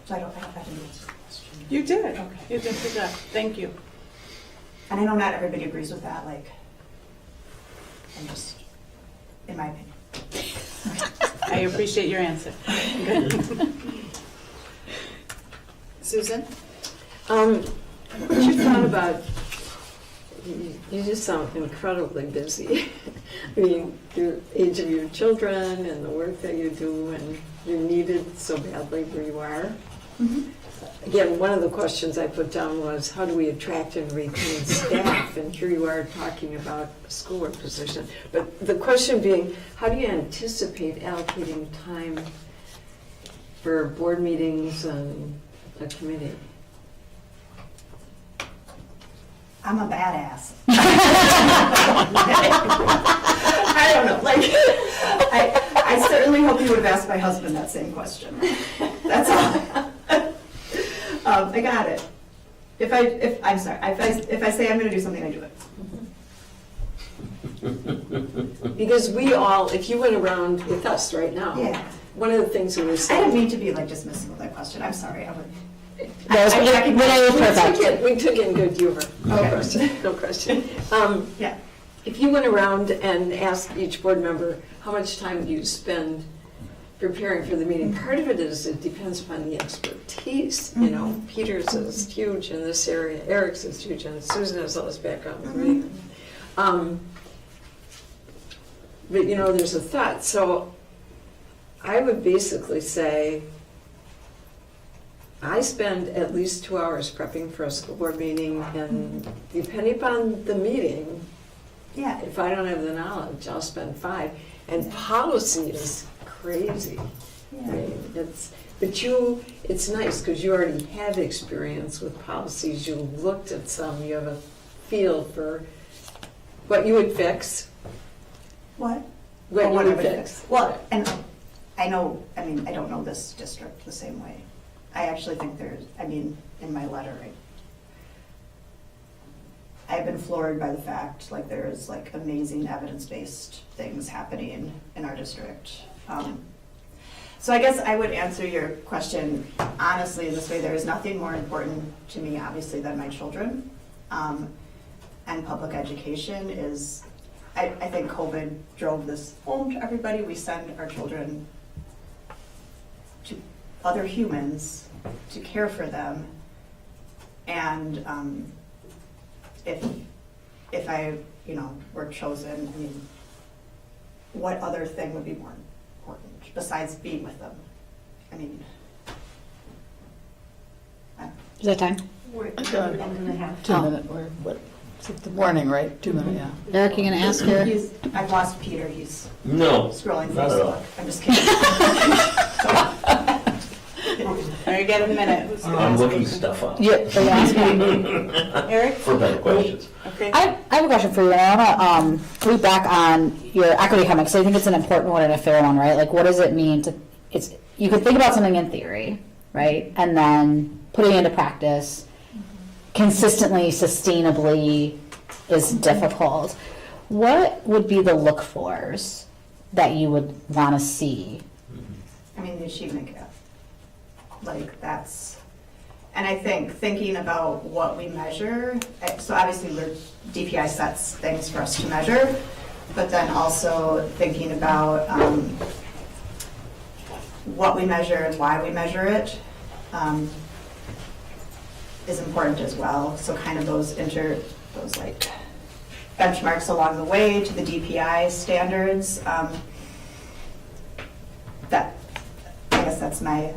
[SPEAKER 16] So I didn't answer the question.
[SPEAKER 1] You did.
[SPEAKER 16] Okay.
[SPEAKER 1] You did good job. Thank you.
[SPEAKER 16] And I know not everybody agrees with that, like, I'm just, in my opinion.
[SPEAKER 1] I appreciate your answer. Susan?
[SPEAKER 8] What you thought about, you just sound incredibly busy. I mean, the age of your children and the work that you do, and you're needed so badly where you are.
[SPEAKER 16] Mm-hmm.
[SPEAKER 8] Again, one of the questions I put down was, how do we attract and retain staff? And here you are talking about a schoolwork position. But the question being, how do you anticipate allocating time for board meetings and a committee?
[SPEAKER 16] I'm a badass. I don't know, like, I certainly hope you would have asked my husband that same question. That's all. I got it. If I say I'm gonna do something, I do it.
[SPEAKER 8] Because we all, if you went around with us right now,
[SPEAKER 16] Yeah.
[SPEAKER 8] one of the things we were
[SPEAKER 16] I
[SPEAKER 8] saying.
[SPEAKER 16] didn't mean to be like dismissive of that question, I'm sorry, I would.
[SPEAKER 8] We took in good humor, no
[SPEAKER 16] Okay.
[SPEAKER 8] question, no question.
[SPEAKER 16] Yeah.
[SPEAKER 8] If you went around and asked each board member, how much time do you spend preparing for the meeting? Part of it is, it depends upon the expertise, you know. Peter's is huge in this area, Eric's is huge, and Susan has all this background with reading. But you know, there's a thought, so I would basically say, I spend at least 2 hours prepping for a school board meeting, and depending upon the meeting,
[SPEAKER 16] Yeah.
[SPEAKER 8] if I don't have the knowledge, I'll spend 5. And policy is crazy.
[SPEAKER 16] Yeah.
[SPEAKER 8] Right? It's nice because you already have experience with policies. You looked at some, you have a feel for what you would fix.
[SPEAKER 16] What?
[SPEAKER 8] What
[SPEAKER 16] Oh,
[SPEAKER 8] you
[SPEAKER 16] what
[SPEAKER 8] would
[SPEAKER 16] I would
[SPEAKER 8] fix.
[SPEAKER 16] Well, and I don't know this district the same way. I actually think in my letter, I've been floored by the fact, like, there's like amazing evidence-based things happening in our district. So I guess I would answer your question honestly in this way: there is nothing more important to me, obviously, than my children. And public education is, I think COVID drove this home to everybody. We send our children to other humans to care for them. And if I, were chosen, what other thing would be more important besides being with them?
[SPEAKER 5] Is that time?
[SPEAKER 13] We're at a minute and a half.
[SPEAKER 3] 2 minute, or what, it's the morning, right? 2 minute, yeah.
[SPEAKER 5] Eric, you gonna ask her?
[SPEAKER 16] I've lost Peter, he's
[SPEAKER 6] No,
[SPEAKER 16] scrolling
[SPEAKER 6] not at all.
[SPEAKER 16] Facebook. I'm just kidding.
[SPEAKER 1] Now you get a minute. Who's gonna
[SPEAKER 6] I'm
[SPEAKER 1] ask
[SPEAKER 6] looking
[SPEAKER 1] you?
[SPEAKER 6] stuff up.
[SPEAKER 5] Yeah, are you asking?
[SPEAKER 1] Eric?
[SPEAKER 6] For better questions.
[SPEAKER 1] Okay.
[SPEAKER 5] I have a question for you, and I want to loop back on your equity comment, because I think it's an important one and a fair one, right? Like, what does it mean to, you can think about something in theory, right? And then putting it into practice consistently, sustainably is difficult. What would be the look-fors that you would want to see?
[SPEAKER 16] The achievement gap. Like, that's, and I think thinking about what we measure, so obviously DPI sets things for us to measure, but then also thinking about what we measure and why we measure it, is important as well. So kind of those like benchmarks along the way to the DPI standards. That, I guess that's my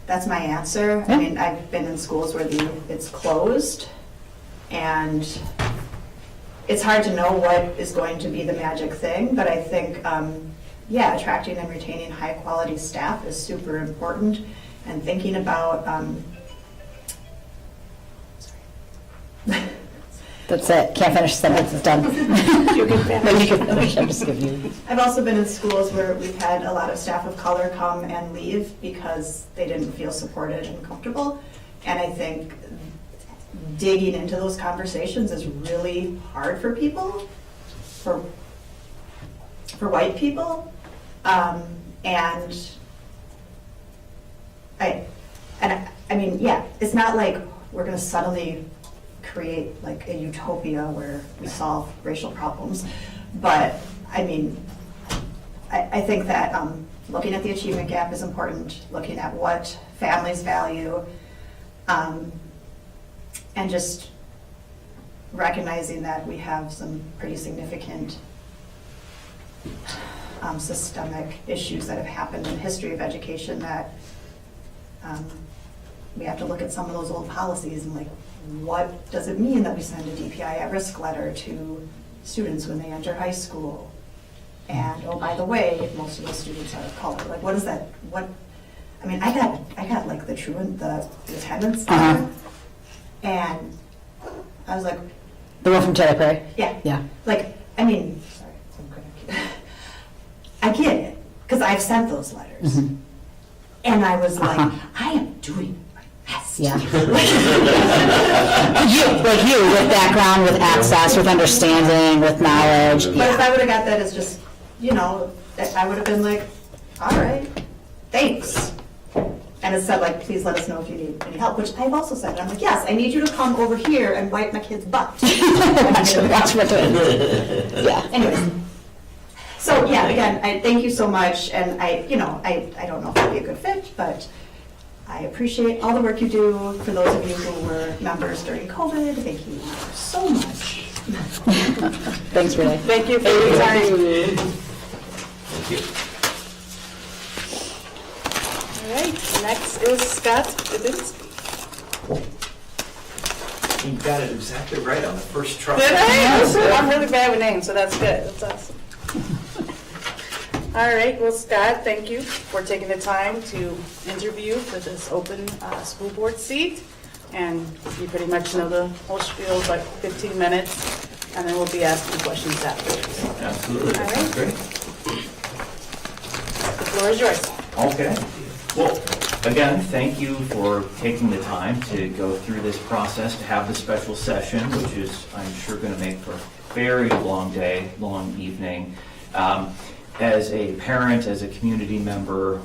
[SPEAKER 16] answer. I mean, I've been in schools where it's closed, and it's hard to know what is going to be the magic thing, but I think, yeah, attracting and retaining high-quality staff is super important, and thinking about,
[SPEAKER 5] That's it. Can't finish the sentence. It's done.
[SPEAKER 16] You can finish.
[SPEAKER 5] No, you can finish. I'm just giving you.
[SPEAKER 16] I've also been in schools where we've had a lot of staff of color come and leave because they didn't feel supported and comfortable. And I think digging into those conversations is really hard for people, for white people. And I mean, yeah, it's not like we're going to suddenly create like a utopia where we solve racial problems. But I mean, I think that looking at the achievement gap is important, looking at what families value, and just recognizing that we have some pretty significant systemic issues that have happened in the history of education that we have to look at some of those old policies and like, what does it mean that we send a DPI at-risk letter to students when they enter high school? And, oh, by the way, most of those students are of color. Like, what is that? What? I mean, I got like the attendance letter, and I was like,
[SPEAKER 5] The one from Taylor Perry?
[SPEAKER 16] yeah.
[SPEAKER 5] Yeah.
[SPEAKER 16] Like, I mean, sorry, I get it, because I've sent those letters.
[SPEAKER 5] Mhm.
[SPEAKER 16] And I was like, I am doing my best.
[SPEAKER 5] Yeah. like you, with background, with access, with understanding, with knowledge.
[SPEAKER 16] But if I would have got that as just, you know, I would have been like, all right, thanks. And it said like, please let us know if you need any help, which I've also said. I'm like, yes, I need you to come over here and wipe my kid's butt.
[SPEAKER 5] Watch what doing. Yeah.
[SPEAKER 16] Anyways. So yeah, again, I thank you so much, and I don't know if I'd be a good fit, but I appreciate all the work you do. For those of you who were members during COVID, thank you so much.
[SPEAKER 5] Thanks, Renee.
[SPEAKER 1] Thank you for your time.
[SPEAKER 6] Thank you.
[SPEAKER 1] All right, next is Scott Dubinsky.
[SPEAKER 17] You got it exactly right on the first try.
[SPEAKER 1] Did I? I'm really bad with names, so that's good. That's awesome. All right, well, Scott, thank you for taking the time to interview for this open school board seat. And you pretty much know the whole spiel, like 15 minutes, and then we'll be asking questions afterwards.
[SPEAKER 15] Absolutely, that sounds great.
[SPEAKER 1] The floor is yours.
[SPEAKER 15] Okay. Well, again, thank you for taking the time to go through this process, to have the special session, which is, I'm sure, going to make for a very long day, long evening. As a parent, as a community member,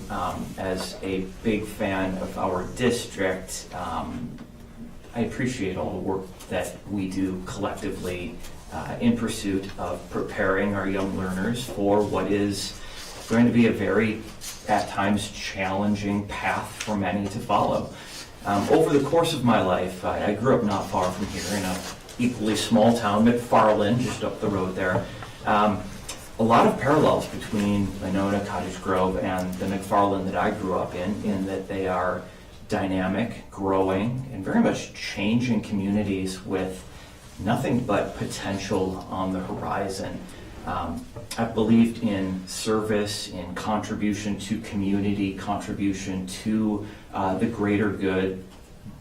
[SPEAKER 15] as a big fan of our district, I appreciate all the work that we do collectively in pursuit of preparing our young learners for what is going to be a very, at times, challenging path for many to follow. Over the course of my life, I grew up not far from here in a equally small town, McFarland, just up the road there. A lot of parallels between Monona, Cottage Grove, and the McFarland that I grew up in that they are dynamic, growing, and very much changing communities with nothing but potential on the horizon. I've believed in service, in contribution to community, contribution to the greater good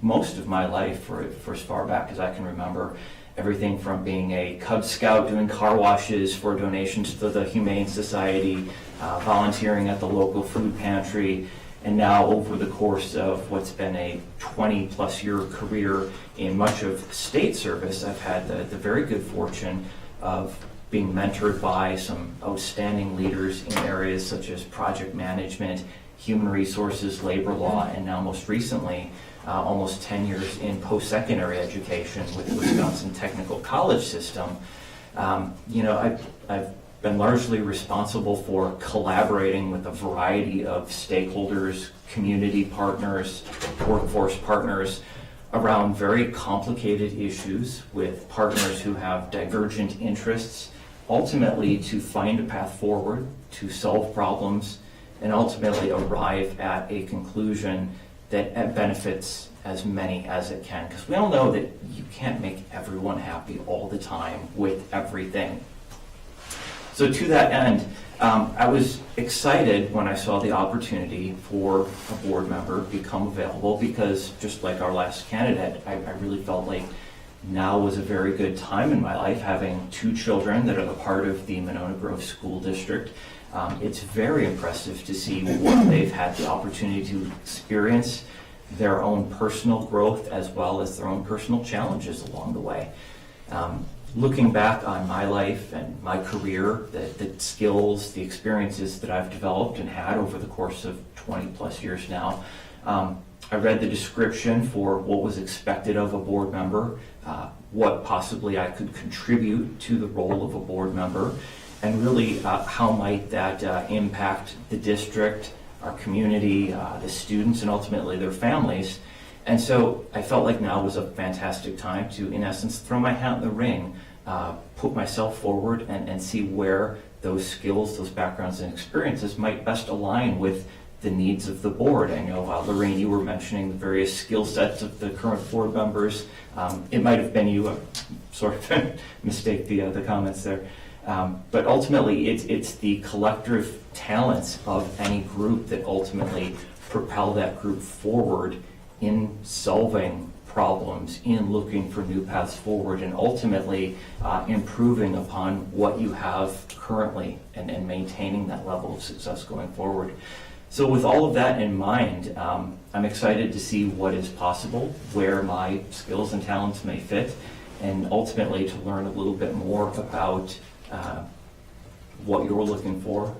[SPEAKER 15] most of my life, for as far back as I can remember. Everything from being a Cub Scout, doing car washes for donations to the Humane Society, volunteering at the local food pantry, and now over the course of what's been a 20-plus year career in much of state service, I've had the very good fortune of being mentored by some outstanding leaders in areas such as project management, human resources, labor law, and now most recently, almost 10 years in post-secondary education with the Wisconsin Technical College System. I've been largely responsible for collaborating with a variety of stakeholders, community partners, workforce partners, around very complicated issues with partners who have divergent interests, ultimately to find a path forward, to solve problems, and ultimately arrive at a conclusion that benefits as many as it can. Because we all know that you can't make everyone happy all the time with everything. So to that end, I was excited when I saw the opportunity for a board member become available, because just like our last candidate, I really felt like now was a very good time in my life, having 2 children that are a part of the Monona Grove School District. It's very impressive to see what they've had the opportunity to experience, their own personal growth as well as their own personal challenges along the way. Looking back on my life and my career, the skills, the experiences that I've developed and had over the course of 20 plus years now, I read the description for what was expected of a board member, what possibly I could contribute to the role of a board member, and really how might that impact the district, our community, the students, and ultimately their families. And so I felt like now was a fantastic time to, in essence, throw my hat in the ring, put myself forward and see where those skills, those backgrounds and experiences might best align with the needs of the board. I know, Lorraine, you were mentioning the various skill sets of the current board members. It might have been you, sort of mistake the comments there. But ultimately, it's the collective talents of any group that ultimately propel that group forward in solving problems, in looking for new paths forward, and ultimately improving upon what you have currently and maintaining that level of success going forward. So with all of that in mind, I'm excited to see what is possible, where my skills and talents may fit, and ultimately to learn a little bit more about what you're looking for,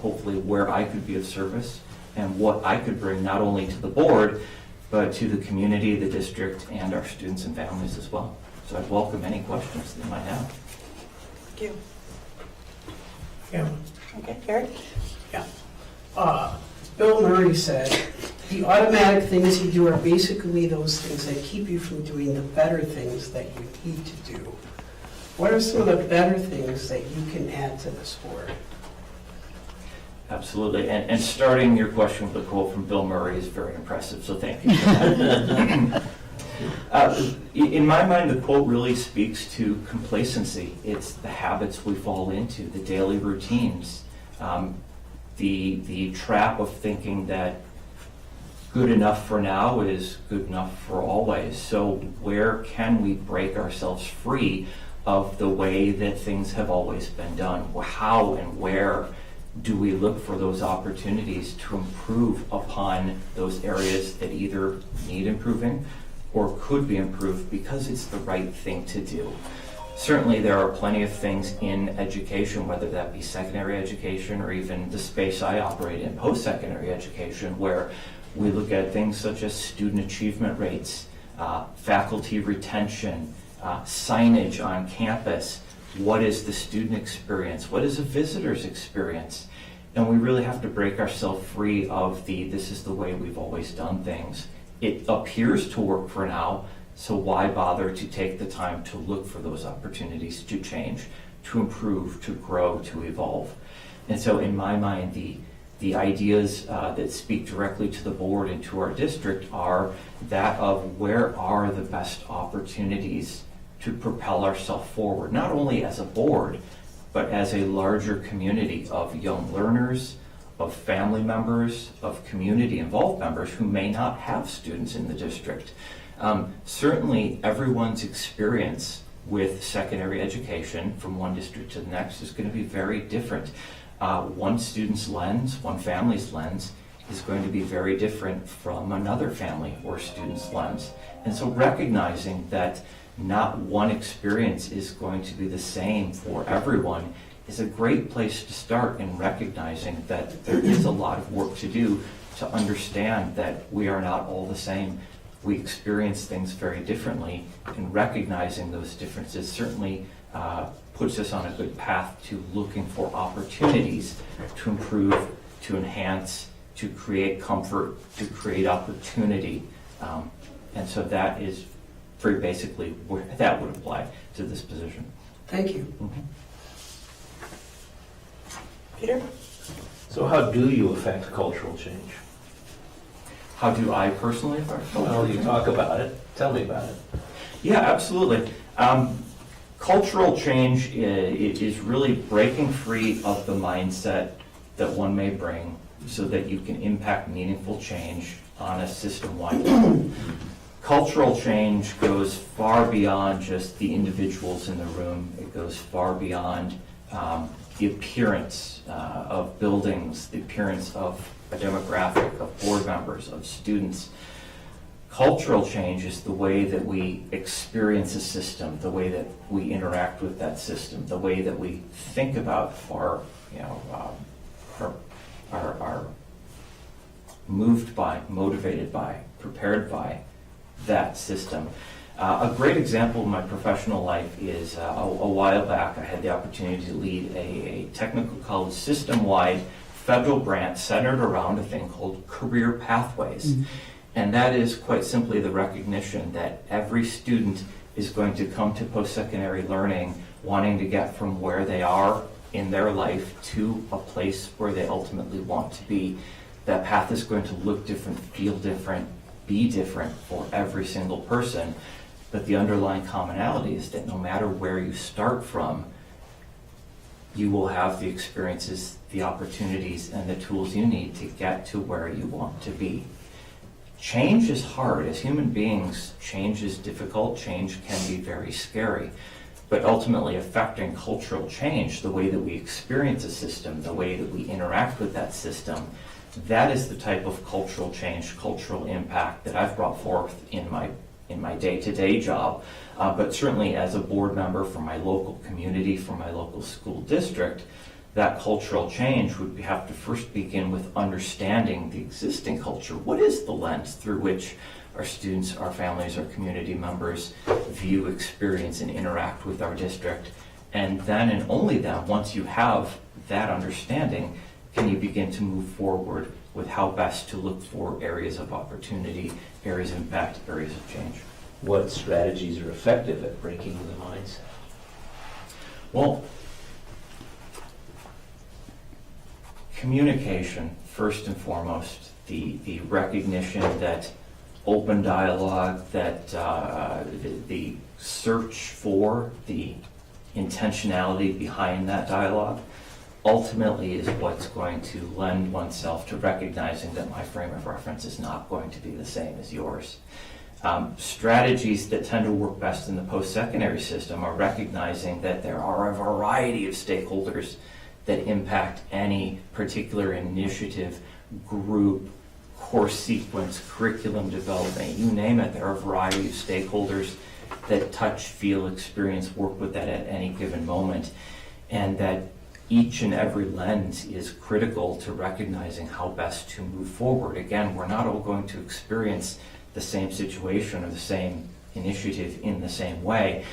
[SPEAKER 15] hopefully where I could be of service, and what I could bring not only to the board, but to the community, the district, and our students and families as well. So I'd welcome any questions that you might have.
[SPEAKER 7] Thank you. Yeah.
[SPEAKER 1] Okay, Eric?
[SPEAKER 7] Yeah. Bill Murray said, the automatic things you do are basically those things that keep you from doing the better things that you need to do. What are some of the better things that you can add to this board?
[SPEAKER 15] Absolutely, and starting your question with a quote from Bill Murray is very impressive, so thank you for that. In my mind, the quote really speaks to complacency. It's the habits we fall into, the daily routines, the trap of thinking that good enough for now is good enough for always. So where can we break ourselves free of the way that things have always been done? How and where do we look for those opportunities to improve upon those areas that either need improving or could be improved because it's the right thing to do? Certainly there are plenty of things in education, whether that be secondary education or even the space I operate in, post-secondary education, where we look at things such as student achievement rates, faculty retention, signage on campus. What is the student experience? What is a visitor's experience? And we really have to break ourselves free of this is the way we've always done things. It appears to work for now, so why bother to take the time to look for those opportunities to change, to improve, to grow, to evolve? And so in my mind, the ideas that speak directly to the board and to our district are that of where are the best opportunities to propel ourselves forward, not only as a board, but as a larger community of young learners, of family members, of community-involved members who may not have students in the district. Certainly, everyone's experience with secondary education from one district to the next is going to be very different. One student's lens, one family's lens, is going to be very different from another family or student's lens. And so recognizing that not one experience is going to be the same for everyone is a great place to start in recognizing that there is a lot of work to do to understand that we are not all the same
[SPEAKER 17] we experience things very differently, and recognizing those differences certainly puts us on a good path to looking for opportunities to improve, to enhance, to create comfort, to create opportunity. And so that is very basically where that would apply to this position.
[SPEAKER 7] Thank you.
[SPEAKER 1] Peter?
[SPEAKER 6] So how do you affect cultural change?
[SPEAKER 17] How do I personally affect cultural
[SPEAKER 6] Well, you
[SPEAKER 17] change?
[SPEAKER 6] talk about it. Tell me about it.
[SPEAKER 17] Yeah, absolutely. Cultural change is really breaking free of the mindset that one may bring so that you can impact meaningful change on a system-wide level. Cultural change goes far beyond just the individuals in the room. It goes far beyond the appearance of buildings, the appearance of a demographic, of board members, of students. Cultural change is the way that we experience a system, the way that we interact with that system, the way that we think about our moved by, motivated by, prepared by that system. A great example of my professional life is a while back I had the opportunity to lead a technical college system-wide federal grant centered around a thing called career pathways. Mm-hmm. And that is quite simply the recognition that every student is going to come to post-secondary learning wanting to get from where they are in their life to a place where they ultimately want to be. That path is going to look different, feel different, be different for every single person. But the underlying commonality is that no matter where you start from, you will have the experiences, the opportunities, and the tools you need to get to where you want to be. Change is hard. As human beings, change is difficult. Change can be very scary. But ultimately affecting cultural change, the way that we experience a system, the way that we interact with that system, that is the type of cultural change, cultural impact that I've brought forth in my day-to-day job, but certainly as a board member for my local community, for my local school district. That cultural change would have to first begin with understanding the existing culture. What is the lens through which our students, our families, our community members view, experience, and interact with our district? And then, and only then, once you have that understanding, can you begin to move forward with how best to look for areas of opportunity, areas of impact, areas of change.
[SPEAKER 6] What strategies are effective at breaking the mindset?
[SPEAKER 17] Well, communication, first and foremost, the recognition that open dialogue, that the search for the intentionality behind that dialogue ultimately is what's going to lend oneself to recognizing that my frame of reference is not going to be the same as yours. Strategies that tend to work best in the post-secondary system are recognizing that there are a variety of stakeholders that impact any particular initiative, group, course sequence, curriculum development, you name it. There are a variety of stakeholders that touch, feel, experience, work with that at any given moment, and that each and every lens is critical to recognizing how best to move forward. Again, we're not all going to experience the same situation or the same initiative in the same way.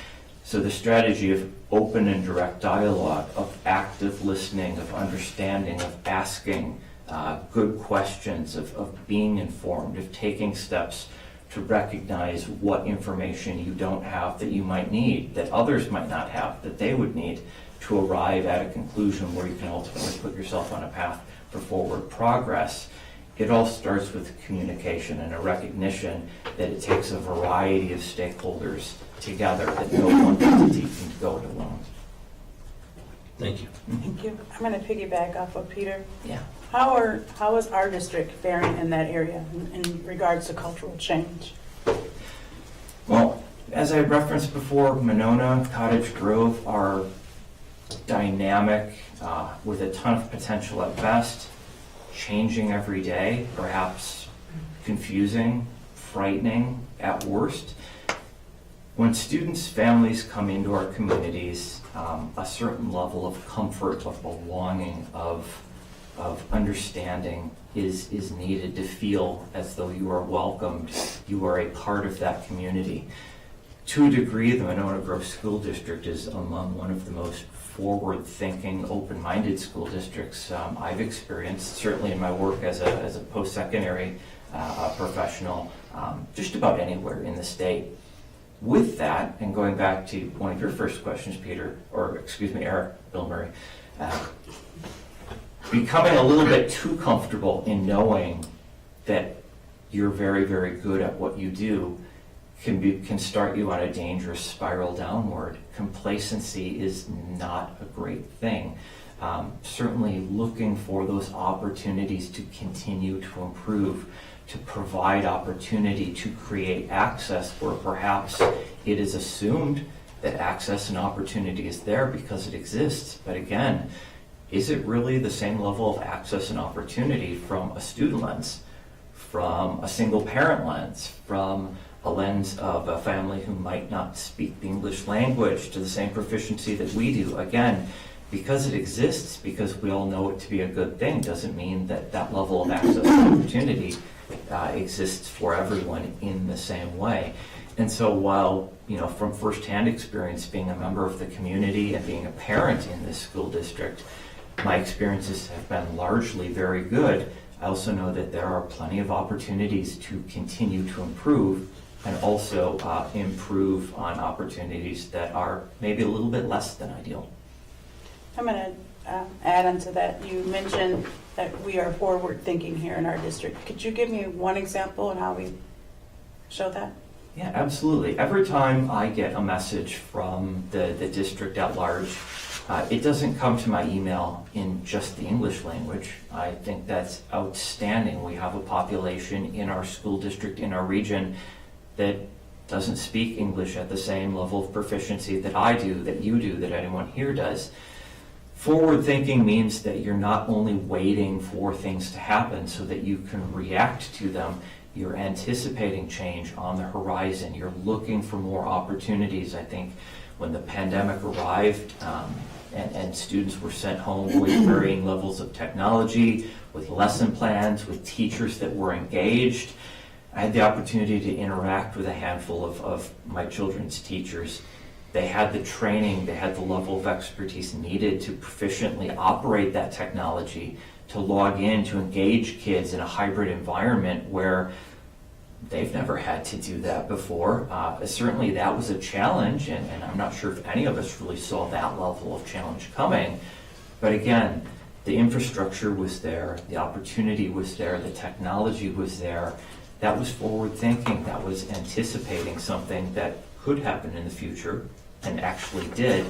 [SPEAKER 17] So the strategy of open and direct dialogue, of active listening, of understanding, of asking good questions, of being informed, of taking steps to recognize what information you don't have that you might need, that others might not have, that they would need to arrive at a conclusion where you can ultimately put yourself on a path for forward progress. It all starts with communication and a recognition that it takes a variety of stakeholders together, that no one entity can go it alone.
[SPEAKER 6] Thank you.
[SPEAKER 1] Thank you. I'm going to piggyback off of Peter.
[SPEAKER 17] Yeah.
[SPEAKER 1] How is our district faring in that area in regards to cultural change?
[SPEAKER 17] Well, as I referenced before, Monona, Cottage Grove are dynamic, with a ton of potential at best, changing every day, perhaps confusing, frightening at worst. When students, families come into our communities, a certain level of comfort, of belonging, of of understanding is needed to feel as though you are welcomed, you are a part of that community. To a degree, the Monona Grove School District is among one of the most forward-thinking, open-minded school districts I've experienced, certainly in my work as a post-secondary professional, just about anywhere in the state. With that, and going back to one of your first questions, Peter, or excuse me, Eric, Bill Murray, becoming a little bit too comfortable in knowing that you're very, very good at what you do can start you on a dangerous spiral downward. Complacency is not a great thing. Certainly looking for those opportunities to continue to improve, to provide opportunity, to create access where perhaps it is assumed that access and opportunity is there because it exists. But again, is it really the same level of access and opportunity from a student lens, from a single parent lens, from a lens of a family who might not speak the English language to the same proficiency that we do? Again, because it exists, because we all know it to be a good thing, doesn't mean that that level of access and opportunity exists for everyone in the same way. And so while, from firsthand experience being a member of the community and being a parent in this school district, my experiences have been largely very good, I also know that there are plenty of opportunities to continue to improve and also improve on opportunities that are maybe a little bit less than ideal.
[SPEAKER 1] I'm going to add on to that. You mentioned that we are forward thinking here in our district. Could you give me one example of how we show that?
[SPEAKER 17] Yeah, absolutely. Every time I get a message from the district at large, it doesn't come to my email in just the English language. I think that's outstanding. We have a population in our school district, in our region, that doesn't speak English at the same level of proficiency that I do, that you do, that anyone here does. Forward thinking means that you're not only waiting for things to happen so that you can react to them, you're anticipating change on the horizon. You're looking for more opportunities. I think when the pandemic arrived and students were sent home with varying levels of technology, with lesson plans, with teachers that were engaged, I had the opportunity to interact with a handful of my children's teachers. They had the training, they had the level of expertise needed to proficiently operate that technology, to log in, to engage kids in a hybrid environment where they've never had to do that before. Certainly that was a challenge, and I'm not sure if any of us really saw that level of challenge coming. But again, the infrastructure was there, the opportunity was there, the technology was there. That was forward thinking, that was anticipating something that could happen in the future, and actually did.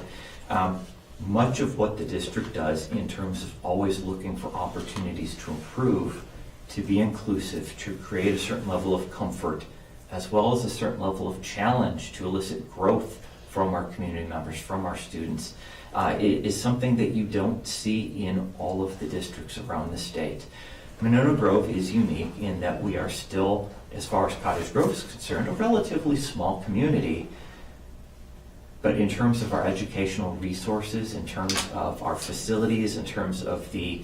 [SPEAKER 17] Much of what the district does in terms of always looking for opportunities to improve, to be inclusive, to create a certain level of comfort, as well as a certain level of challenge to elicit growth from our community members, from our students, is something that you don't see in all of the districts around the state. Monona Grove is unique in that we are still, as far as Cottage Grove is concerned, a relatively small community. But in terms of our educational resources, in terms of our facilities, in terms of the,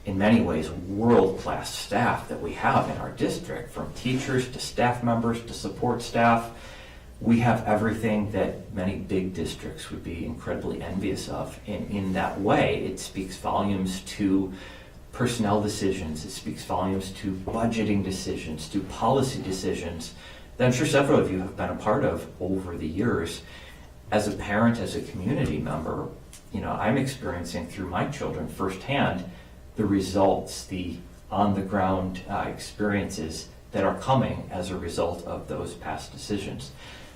[SPEAKER 17] in many ways, world-class staff that we have in our district, from teachers to staff members to support staff, we have everything that many big districts would be incredibly envious of. And in that way, it speaks volumes to personnel decisions, it speaks volumes to budgeting decisions, to policy decisions that I'm sure several of you have been a part of over the years. As a parent, as a community member, I'm experiencing through my children firsthand the results, the on-the-ground experiences that are coming as a result of those past decisions.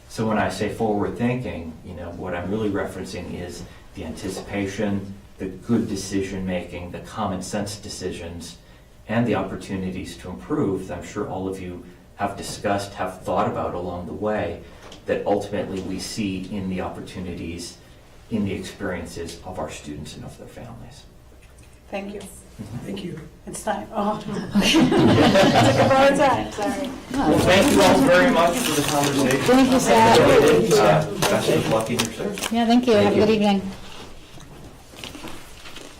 [SPEAKER 17] So when I say forward thinking, what I'm really referencing is the anticipation, the good decision making, the common sense decisions, and the opportunities to improve that I'm sure all of you have discussed, have thought about along the way, that ultimately we see in the opportunities, in the experiences of our students and of their families.
[SPEAKER 1] Thank you.
[SPEAKER 7] Thank you.
[SPEAKER 1] It's time. Oh, it took a long time, sorry.
[SPEAKER 17] Well, thank you all very much for the conversation.
[SPEAKER 5] Thank you, Seth.
[SPEAKER 17] Best of luck in your search.
[SPEAKER 5] Yeah, thank you. Have a good evening.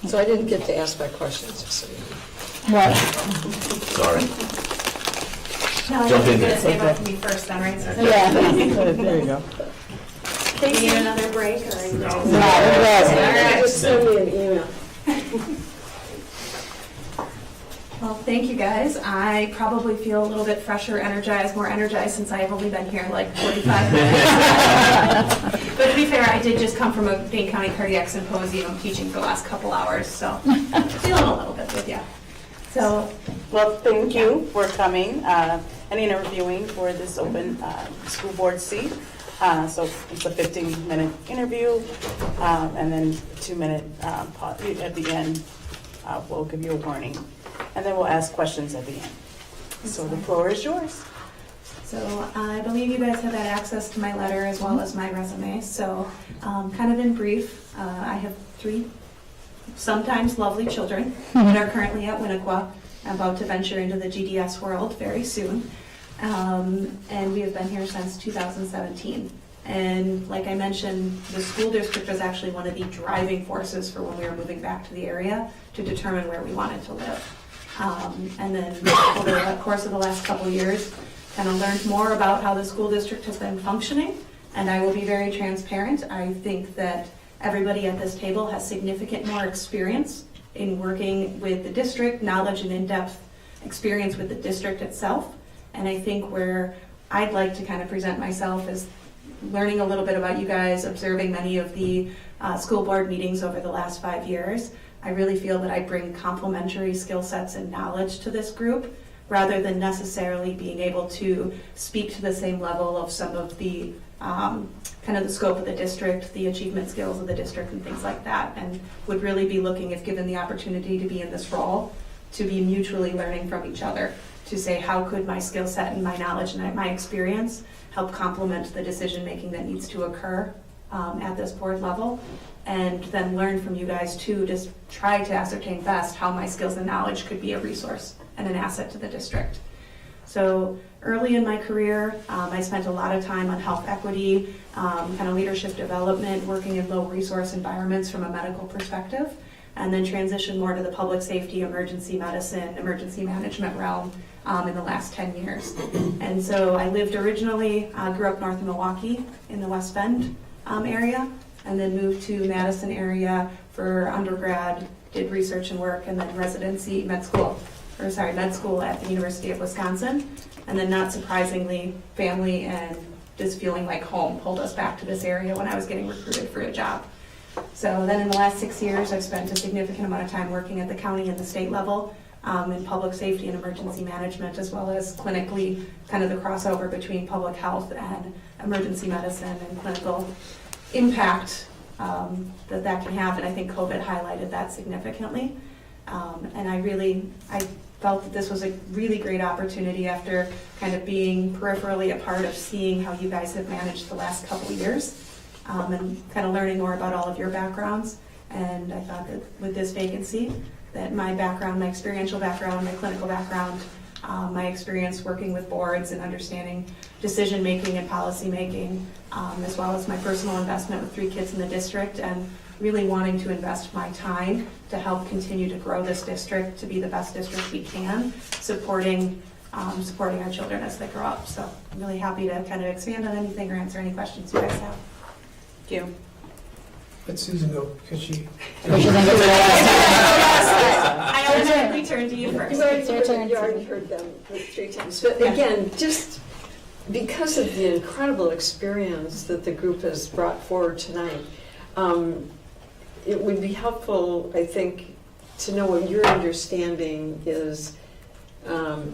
[SPEAKER 8] So I didn't get to ask my questions, just so you know.
[SPEAKER 5] What?
[SPEAKER 6] Sorry.
[SPEAKER 14] No, I
[SPEAKER 6] Jump
[SPEAKER 14] think
[SPEAKER 6] in
[SPEAKER 14] you're
[SPEAKER 6] there.
[SPEAKER 14] gonna save up for me first then, right?
[SPEAKER 5] Yeah.
[SPEAKER 3] There you go.
[SPEAKER 14] Do you need another break or?
[SPEAKER 6] No.
[SPEAKER 14] All
[SPEAKER 5] No,
[SPEAKER 14] right.
[SPEAKER 8] Just send me an email.
[SPEAKER 14] Well, thank you guys. I probably feel a little bit fresher, energized, more energized since I've only been here like 45 minutes. But to be fair, I did just come from a Dane County Cardiac Symposium teaching for the last couple hours, so feeling a little bit with you. So,
[SPEAKER 1] Well, thank you for coming and interviewing for this open school board seat. So it's a 15-minute interview, and then 2-minute pause at the end. We'll give you a warning, and then we'll ask questions at the end. So the floor is yours.
[SPEAKER 14] So I believe you guys have had access to my letter as well as my resume. So kind of in brief, I have 3 sometimes lovely children that are currently at Winnequa, about to venture into the GDS world very soon. And we have been here since 2017. And like I mentioned, the school district was actually one of the driving forces for when we were moving back to the area to determine where we wanted to live. And then over the course of the last couple of years, kind of learned more about how the school district has been functioning. And I will be very transparent. I think that everybody at this table has significant more experience in working with the district, knowledge and in-depth experience with the district itself. And I think where I'd like to kind of present myself is learning a little bit about you guys, observing many of the school board meetings over the last 5 years. I really feel that I bring complementary skill sets and knowledge to this group, rather than necessarily being able to speak to the same level of some of the kind of the scope of the district, the achievement skills of the district and things like that, and would really be looking, if given the opportunity to be in this role, to be mutually learning from each other, to say how could my skill set and my knowledge and my experience help complement the decision making that needs to occur at this board level, and then learn from you guys too, just try to ascertain best how my skills and knowledge could be a resource and an asset to the district. So early in my career, I spent a lot of time on health equity, kind of leadership development, working in low resource environments from a medical perspective, and then transitioned more to the public safety, emergency medicine, emergency management realm in the last 10 years. And so I lived originally, grew up north of Milwaukee in the West Bend area, and then moved to Madison area for undergrad, did research and work, and then residency, med school at the University of Wisconsin. And then not surprisingly, family and just feeling like home pulled us back to this area when I was getting recruited for a job. So then in the last 6 years, I've spent a significant amount of time working at the county and the state level in public safety and emergency management, as well as clinically, kind of the crossover between public health and emergency medicine and clinical impact that can have. And I think COVID highlighted that significantly. And I felt that this was a really great opportunity after kind of being peripherally a part of seeing how you guys have managed the last couple of years. And kind of learning more about all of your backgrounds. And I thought that with this vacancy, that my background, my experiential background, my clinical background, my experience working with boards and understanding decision-making and policy-making, as well as my personal investment with 3 kids in the district, and really wanting to invest my time to help continue to grow this district to be the best district we can, supporting our children as they grow up. So I'm really happy to kind of expand on anything or answer any questions you guys have.
[SPEAKER 1] Thank you.
[SPEAKER 7] Let Susan go, because she...
[SPEAKER 14] I automatically turn to you first.
[SPEAKER 8] You already heard them 3 times. But again, just because of the incredible experience that the group has brought forward tonight, it would be helpful, I think, to know what your understanding is of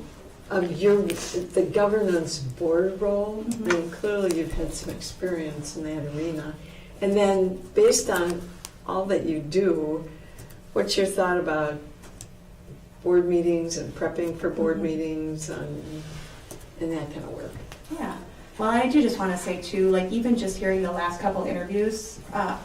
[SPEAKER 8] the governance board role.
[SPEAKER 14] Mm-hmm.
[SPEAKER 8] I mean, clearly you've had some experience in that arena. And then, based on all that you do, what's your thought about board meetings and prepping for board meetings and that kind of work?
[SPEAKER 14] Yeah. Well, I do just want to say too, like even just hearing the last couple interviews, I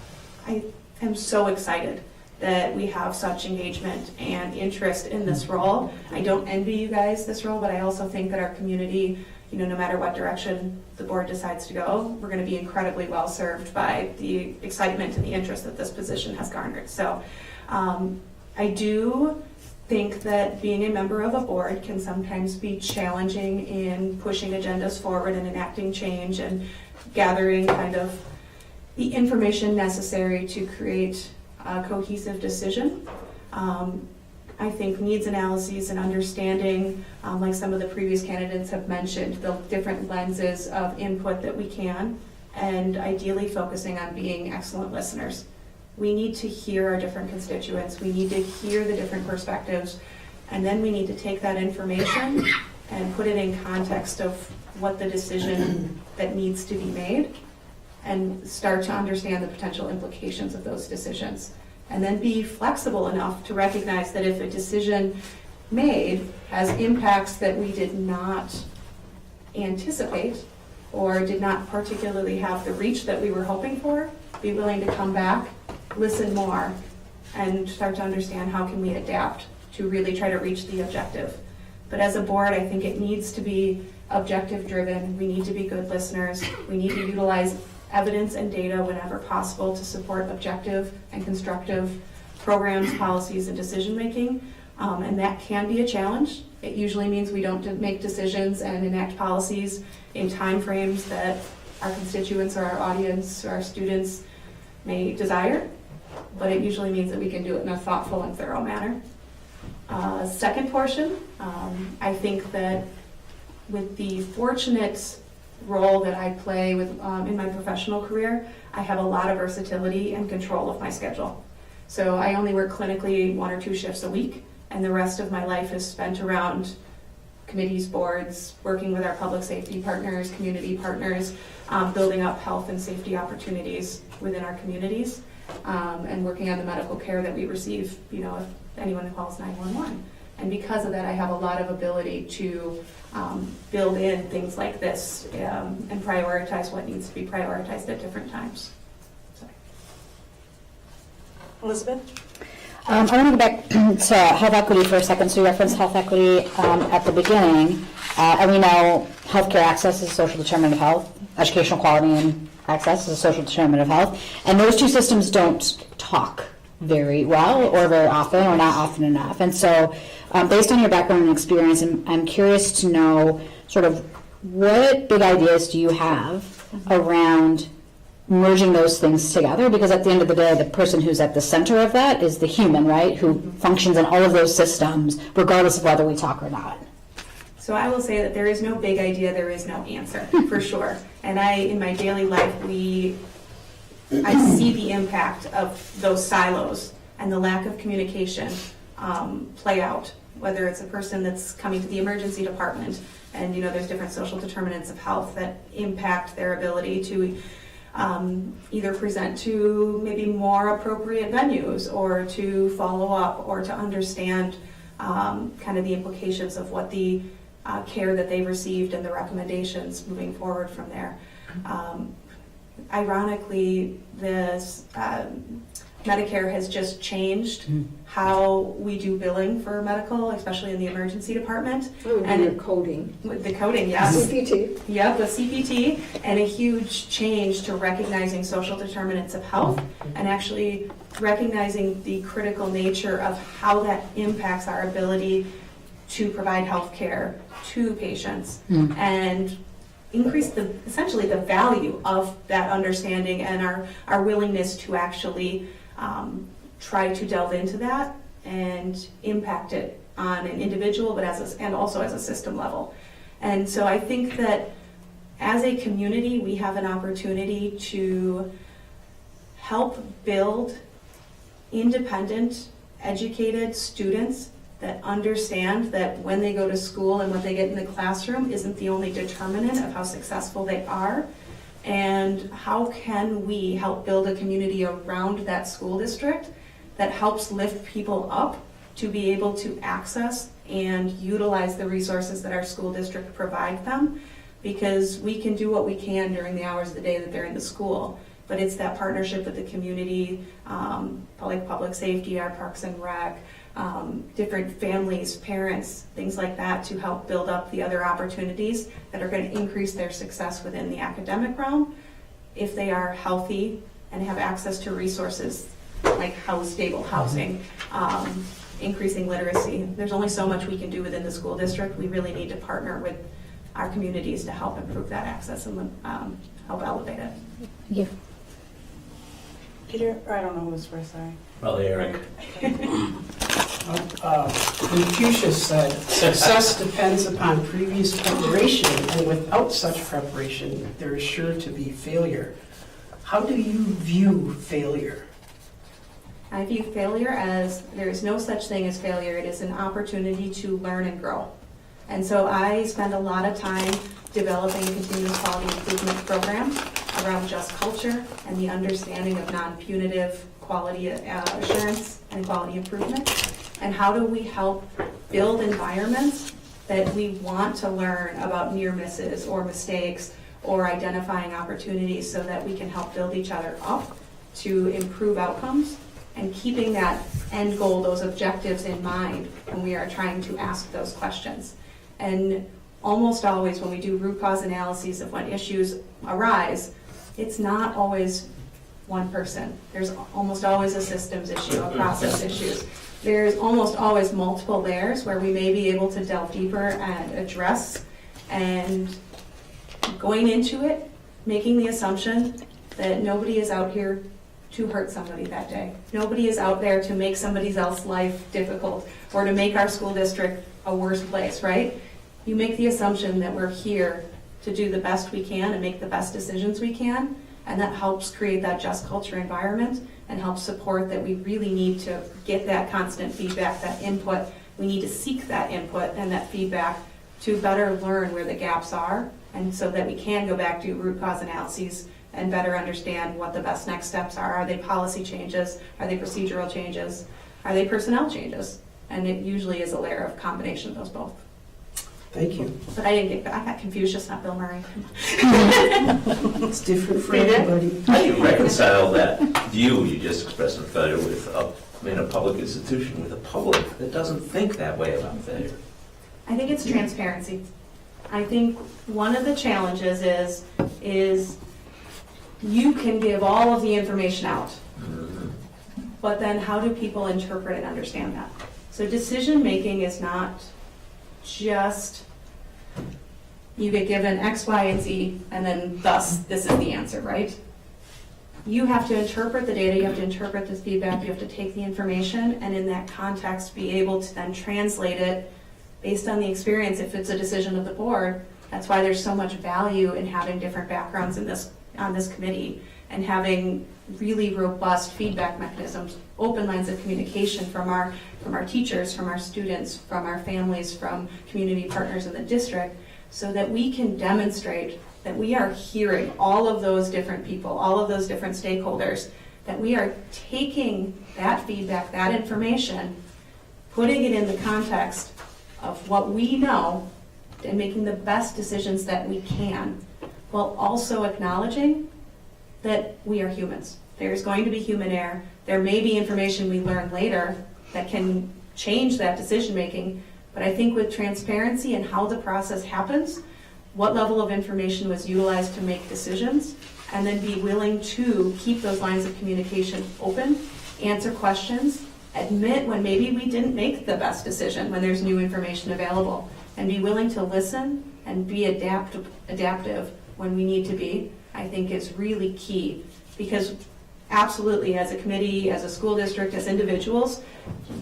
[SPEAKER 14] am so excited that we have such engagement and interest in this role. I don't envy you guys this role, but I also think that our community, no matter what direction the board decides to go, we're going to be incredibly well served by the excitement and the interest that this position has garnered. So I do think that being a member of a board can sometimes be challenging in pushing agendas forward and enacting change and gathering kind of the information necessary to create a cohesive decision. I think needs analyses and understanding, like some of the previous candidates have mentioned, the different lenses of input that we can, and ideally focusing on being excellent listeners. We need to hear our different constituents, we need to hear the different perspectives, and then we need to take that information and put it in context of what the decision that needs to be made, and start to understand the potential implications of those decisions. And then be flexible enough to recognize that if a decision made has impacts that we did not anticipate or did not particularly have the reach that we were hoping for, be willing to come back, listen more, and start to understand how can we adapt to really try to reach the objective. But as a board, I think it needs to be objective driven. We need to be good listeners. We need to utilize evidence and data whenever possible to support objective and constructive programs, policies, and decision making. And that can be a challenge. It usually means we don't make decisions and enact policies in timeframes that our constituents or our audience or our students may desire, but it usually means that we can do it in a thoughtful and thorough manner. Second portion, I think that with the fortunate role that I play with in my professional career, I have a lot of versatility and control of my schedule. So I only work clinically 1 or 2 shifts a week, and the rest of my life is spent around committees, boards, working with our public safety partners, community partners, building up health and safety opportunities within our communities, and working on the medical care that we receive, if anyone calls 911. And because of that, I have a lot of ability to build in things like this and prioritize what needs to be prioritized at different times.
[SPEAKER 1] Elizabeth?
[SPEAKER 5] I want to go back to health equity for a second. So you referenced health equity at the beginning, and we know healthcare access is a social determinant of health, educational quality and access is a social determinant of health, and those two systems don't talk very well or very often or not often enough. And so based on your background and experience, I'm curious to know sort of what big ideas do you have around merging those things together, because at the end of the day, the person who's at the center of that is the human, right, who functions in all of those systems, regardless of whether we talk or not.
[SPEAKER 14] So I will say that there is no big idea, there is no answer, for sure. And in my daily life, I see the impact of those silos and the lack of communication play out, whether it's a person that's coming to the emergency department and there's different social determinants of health that impact their ability to either present to maybe more appropriate venues or to follow up or to understand kind of the implications of what the care that they received and the recommendations moving forward from there. Ironically, this Medicare has just changed how we do billing for medical, especially in the emergency department.
[SPEAKER 8] And your coding.
[SPEAKER 14] With the coding, yes.
[SPEAKER 8] CPT.
[SPEAKER 14] Yep, with CPT, and a huge change to recognizing social determinants of health and actually recognizing the critical nature of how that impacts our ability to provide health care to patients and increase essentially the value of that understanding and our willingness to actually try to delve into that and impact it on an individual, but and also as a system level. And so I think that as a community, we have an opportunity to help build independent, educated students that understand that when they go to school and what they get in the classroom isn't the only determinant of how successful they are. And how can we help build a community around that school district that helps lift people up to be able to access and utilize the resources that our school district provides them, because we can do what we can during the hours of the day that they're in the school, but it's that partnership with the community, like public safety, our parks and rec, different families, parents, things like that, to help build up the other opportunities that are going to increase their success within the academic realm if they are healthy and have access to resources like stable housing,
[SPEAKER 18] increasing literacy. There's only so much we can do within the school district. We really need to partner with our communities to help improve that access and help elevate it.
[SPEAKER 5] Thank you.
[SPEAKER 1] Peter, or I don't know who was first, sorry.
[SPEAKER 6] Probably Eric.
[SPEAKER 7] Confucius said, success depends upon previous preparation, and without such preparation, there is sure to be failure. How do you view failure?
[SPEAKER 18] I view failure as there is no such thing as failure. It is an opportunity to learn and grow. And so I spend a lot of time developing a continuous quality improvement program around just culture and the understanding of non-punitive quality assurance and quality improvement. And how do we help build environments that we want to learn about near misses or mistakes or identifying opportunities so that we can help build each other up to improve outcomes, and keeping that end goal, those objectives in mind when we are trying to ask those questions. And almost always when we do root cause analyses of when issues arise, it's not always one person. There's almost always a systems issue, a process issue. There's almost always multiple layers where we may be able to delve deeper and address, and going into it, making the assumption that nobody is out here to hurt somebody that day. Nobody is out there to make somebody else's life difficult or to make our school district a worse place, right? You make the assumption that we're here to do the best we can and make the best decisions we can, and that helps create that just culture environment and helps support that we really need to get that constant feedback, that input. We need to seek that input and that feedback to better learn where the gaps are, and so that we can go back to root cause analyses and better understand what the best next steps are. Are they policy changes? Are they procedural changes? Are they personnel changes? And it usually is a layer of combination of those both.
[SPEAKER 7] Thank you.
[SPEAKER 18] But I got Confucius, not Bill Murray.
[SPEAKER 7] It's different for everybody.
[SPEAKER 6] How do you reconcile that view you just expressed of failure with in a public institution, with a public that doesn't think that way about failure?
[SPEAKER 18] I think it's transparency. I think one of the challenges is you can give all of the information out, but then how do people interpret and understand that? So decision making is not just you get given X, Y, and Z, and then thus this is the answer, right? You have to interpret the data, you have to interpret the feedback, you have to take the information, and in that context be able to then translate it based on the experience if it's a decision of the board. That's why there's so much value in having different backgrounds on this committee and having really robust feedback mechanisms, open lines of communication from our teachers, from our students, from our families, from community partners in the district, so that we can demonstrate that we are hearing all of those different people, all of those different stakeholders, that we are taking that feedback, that information, putting it in the context of what we know and making the best decisions that we can, while also acknowledging that we are humans. There's going to be human error. There may be information we learn later that can change that decision making, but I think with transparency and how the process happens, what level of information was utilized to make decisions, and then be willing to keep those lines of communication open, answer questions, admit when maybe we didn't make the best decision when there's new information available, and be willing to listen and be adaptive when we need to be, I think is really key. Because absolutely, as a committee, as a school district, as individuals,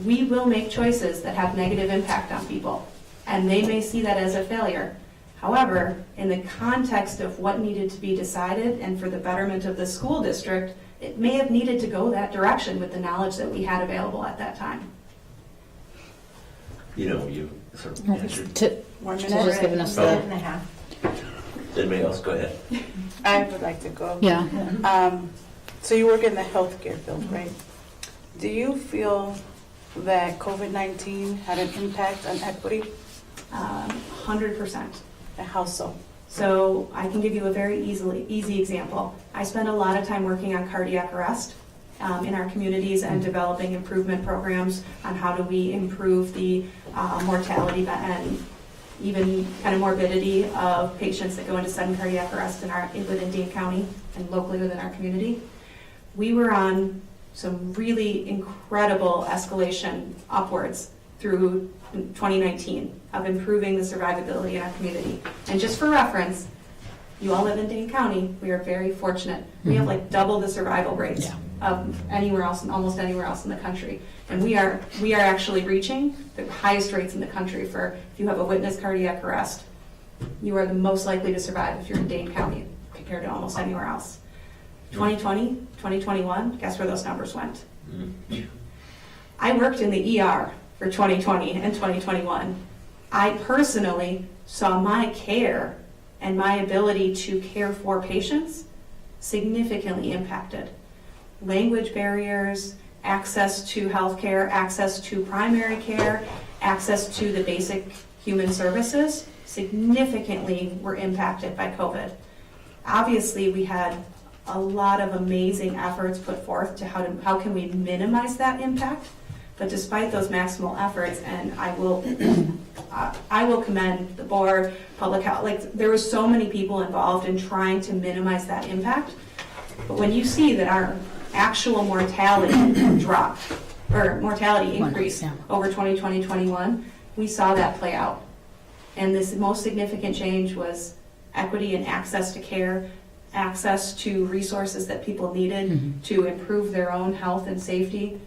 [SPEAKER 18] we will make choices that have negative impact on people, and they may see that as a failure. However, in the context of what needed to be decided and for the betterment of the school district, it may have needed to go that direction with the knowledge that we had available at that time.
[SPEAKER 6] You sort of answered.
[SPEAKER 1] 1 minute.
[SPEAKER 5] Just giving us
[SPEAKER 6] Oh.
[SPEAKER 5] the.
[SPEAKER 6] Anybody else? Go ahead.
[SPEAKER 1] I would like to go.
[SPEAKER 5] Yeah.
[SPEAKER 1] So you work in the healthcare field, right? Do you feel that COVID-19 had an impact on equity?
[SPEAKER 18] 100%.
[SPEAKER 1] And how so?
[SPEAKER 18] So I can give you a very easy example. I spend a lot of time working on cardiac arrest in our communities and developing improvement programs on how do we improve the mortality and even kind of morbidity of patients that go into sudden cardiac arrest within Dane County and locally within our community. We were on some really incredible escalation upwards through 2019 of improving the survivability in our community. And just for reference, you all live in Dane County. We are very fortunate. We have like double the survival rates of anywhere else, almost anywhere else in the country. And we are actually reaching the highest rates in the country for if you have a witness cardiac arrest. You are the most likely to survive if you're in Dane County compared to almost anywhere else. 2020, 2021, guess where those numbers went? I worked in the ER for 2020 and 2021. I personally saw my care and my ability to care for patients significantly impacted. Language barriers, access to healthcare, access to primary care, access to the basic human services significantly were impacted by COVID. Obviously, we had a lot of amazing efforts put forth to how can we minimize that impact. But despite those maximal efforts, and I will commend the board, public health, like there was so many people involved in trying to minimize that impact. But when you see that our actual mortality dropped, or mortality increased over 2020-21, we saw that play out. And this most significant change was equity and access to care, access to resources that people needed to improve their own health and safety.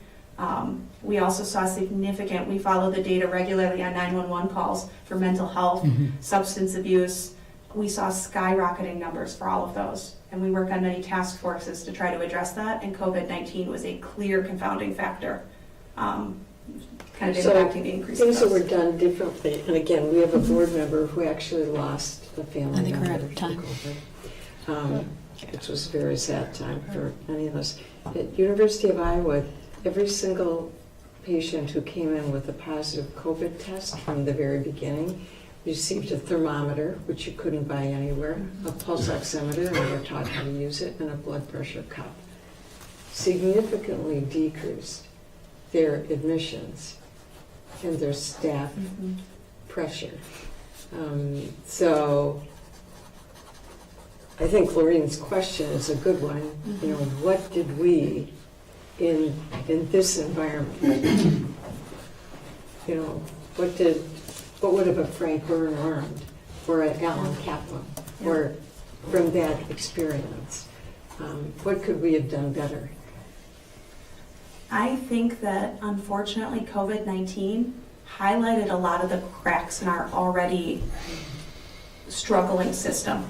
[SPEAKER 18] We also saw significant, we follow the data regularly on 911 calls for mental health, substance abuse. We saw skyrocketing numbers for all of those. And we work on many task forces to try to address that. And COVID-19 was a clear confounding factor, kind of impacting the increase.
[SPEAKER 8] Things that were done differently. And again, we have a board member who actually lost a family member.
[SPEAKER 5] I think we're out of time.
[SPEAKER 8] Which was a very sad time for many of us. At University of Iowa, every single patient who came in with a positive COVID test from the very beginning received a thermometer, which you couldn't buy anywhere, a pulse oximeter, and we were taught how to use it, and a blood pressure cup. Significantly decreased their admissions and their staff pressure. So I think Lorraine's question is a good one. You know, what did we in this environment, you know, what would have a Frank Byrne learned, or an Alan Kaplan, or from that experience? What could we have done better?
[SPEAKER 18] I think that unfortunately COVID-19 highlighted a lot of the cracks in our already struggling system,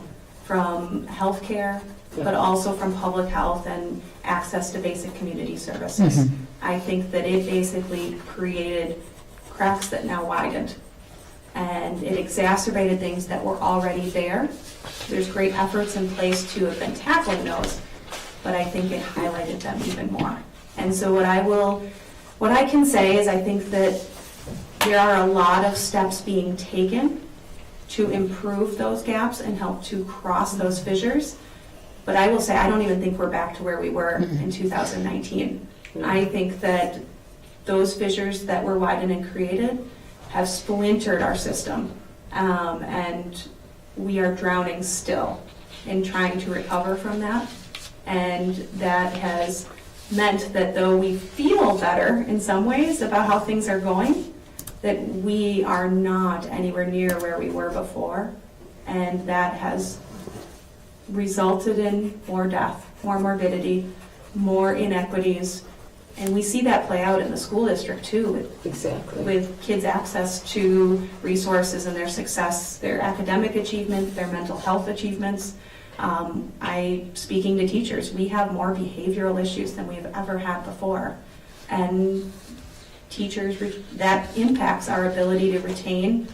[SPEAKER 18] from healthcare, but also from public health and access to basic community services. I think that it basically created cracks that now widened, and it exacerbated things that were already there. There's great efforts in place to have been tackling those, but I think it highlighted them even more. And so what I can say is I think that there are a lot of steps being taken to improve those gaps and help to cross those fissures. But I will say, I don't even think we're back to where we were in 2019. I think that those fissures that were widened and created have splintered our system. And we are drowning still in trying to recover from that. And that has meant that though we feel better in some ways about how things are going, that we are not anywhere near where we were before. And that has resulted in more death, more morbidity, more inequities. And we see that play out in the school district too, with kids' access to resources and their success, their academic achievement, their mental health achievements. Speaking to teachers, we have more behavioral issues than we have ever had before. And teachers, that impacts our ability to retain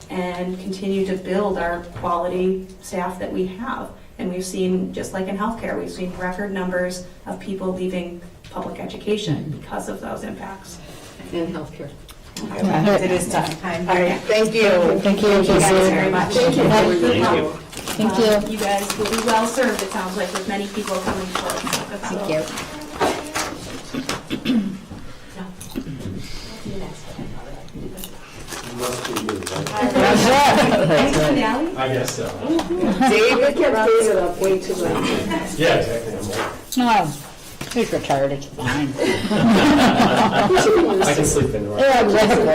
[SPEAKER 18] and continue to build our quality staff that we have. And we've seen, just like in healthcare, we've seen record numbers of people leaving public education because of those impacts.
[SPEAKER 8] In healthcare.
[SPEAKER 18] It is time. All right, thank you.
[SPEAKER 5] Thank you.
[SPEAKER 18] Thank you guys very much.
[SPEAKER 5] Thank you.
[SPEAKER 18] Thank you.
[SPEAKER 5] Thank you.
[SPEAKER 18] You guys will be well served, it sounds like, with many people coming forward.
[SPEAKER 5] Thank you.
[SPEAKER 10] I guess so.
[SPEAKER 8] David kept David up way too late.
[SPEAKER 10] Yeah, exactly.
[SPEAKER 5] No. He's retired, it's fine.
[SPEAKER 19] I can sleep in the morning.
[SPEAKER 5] Yeah, exactly.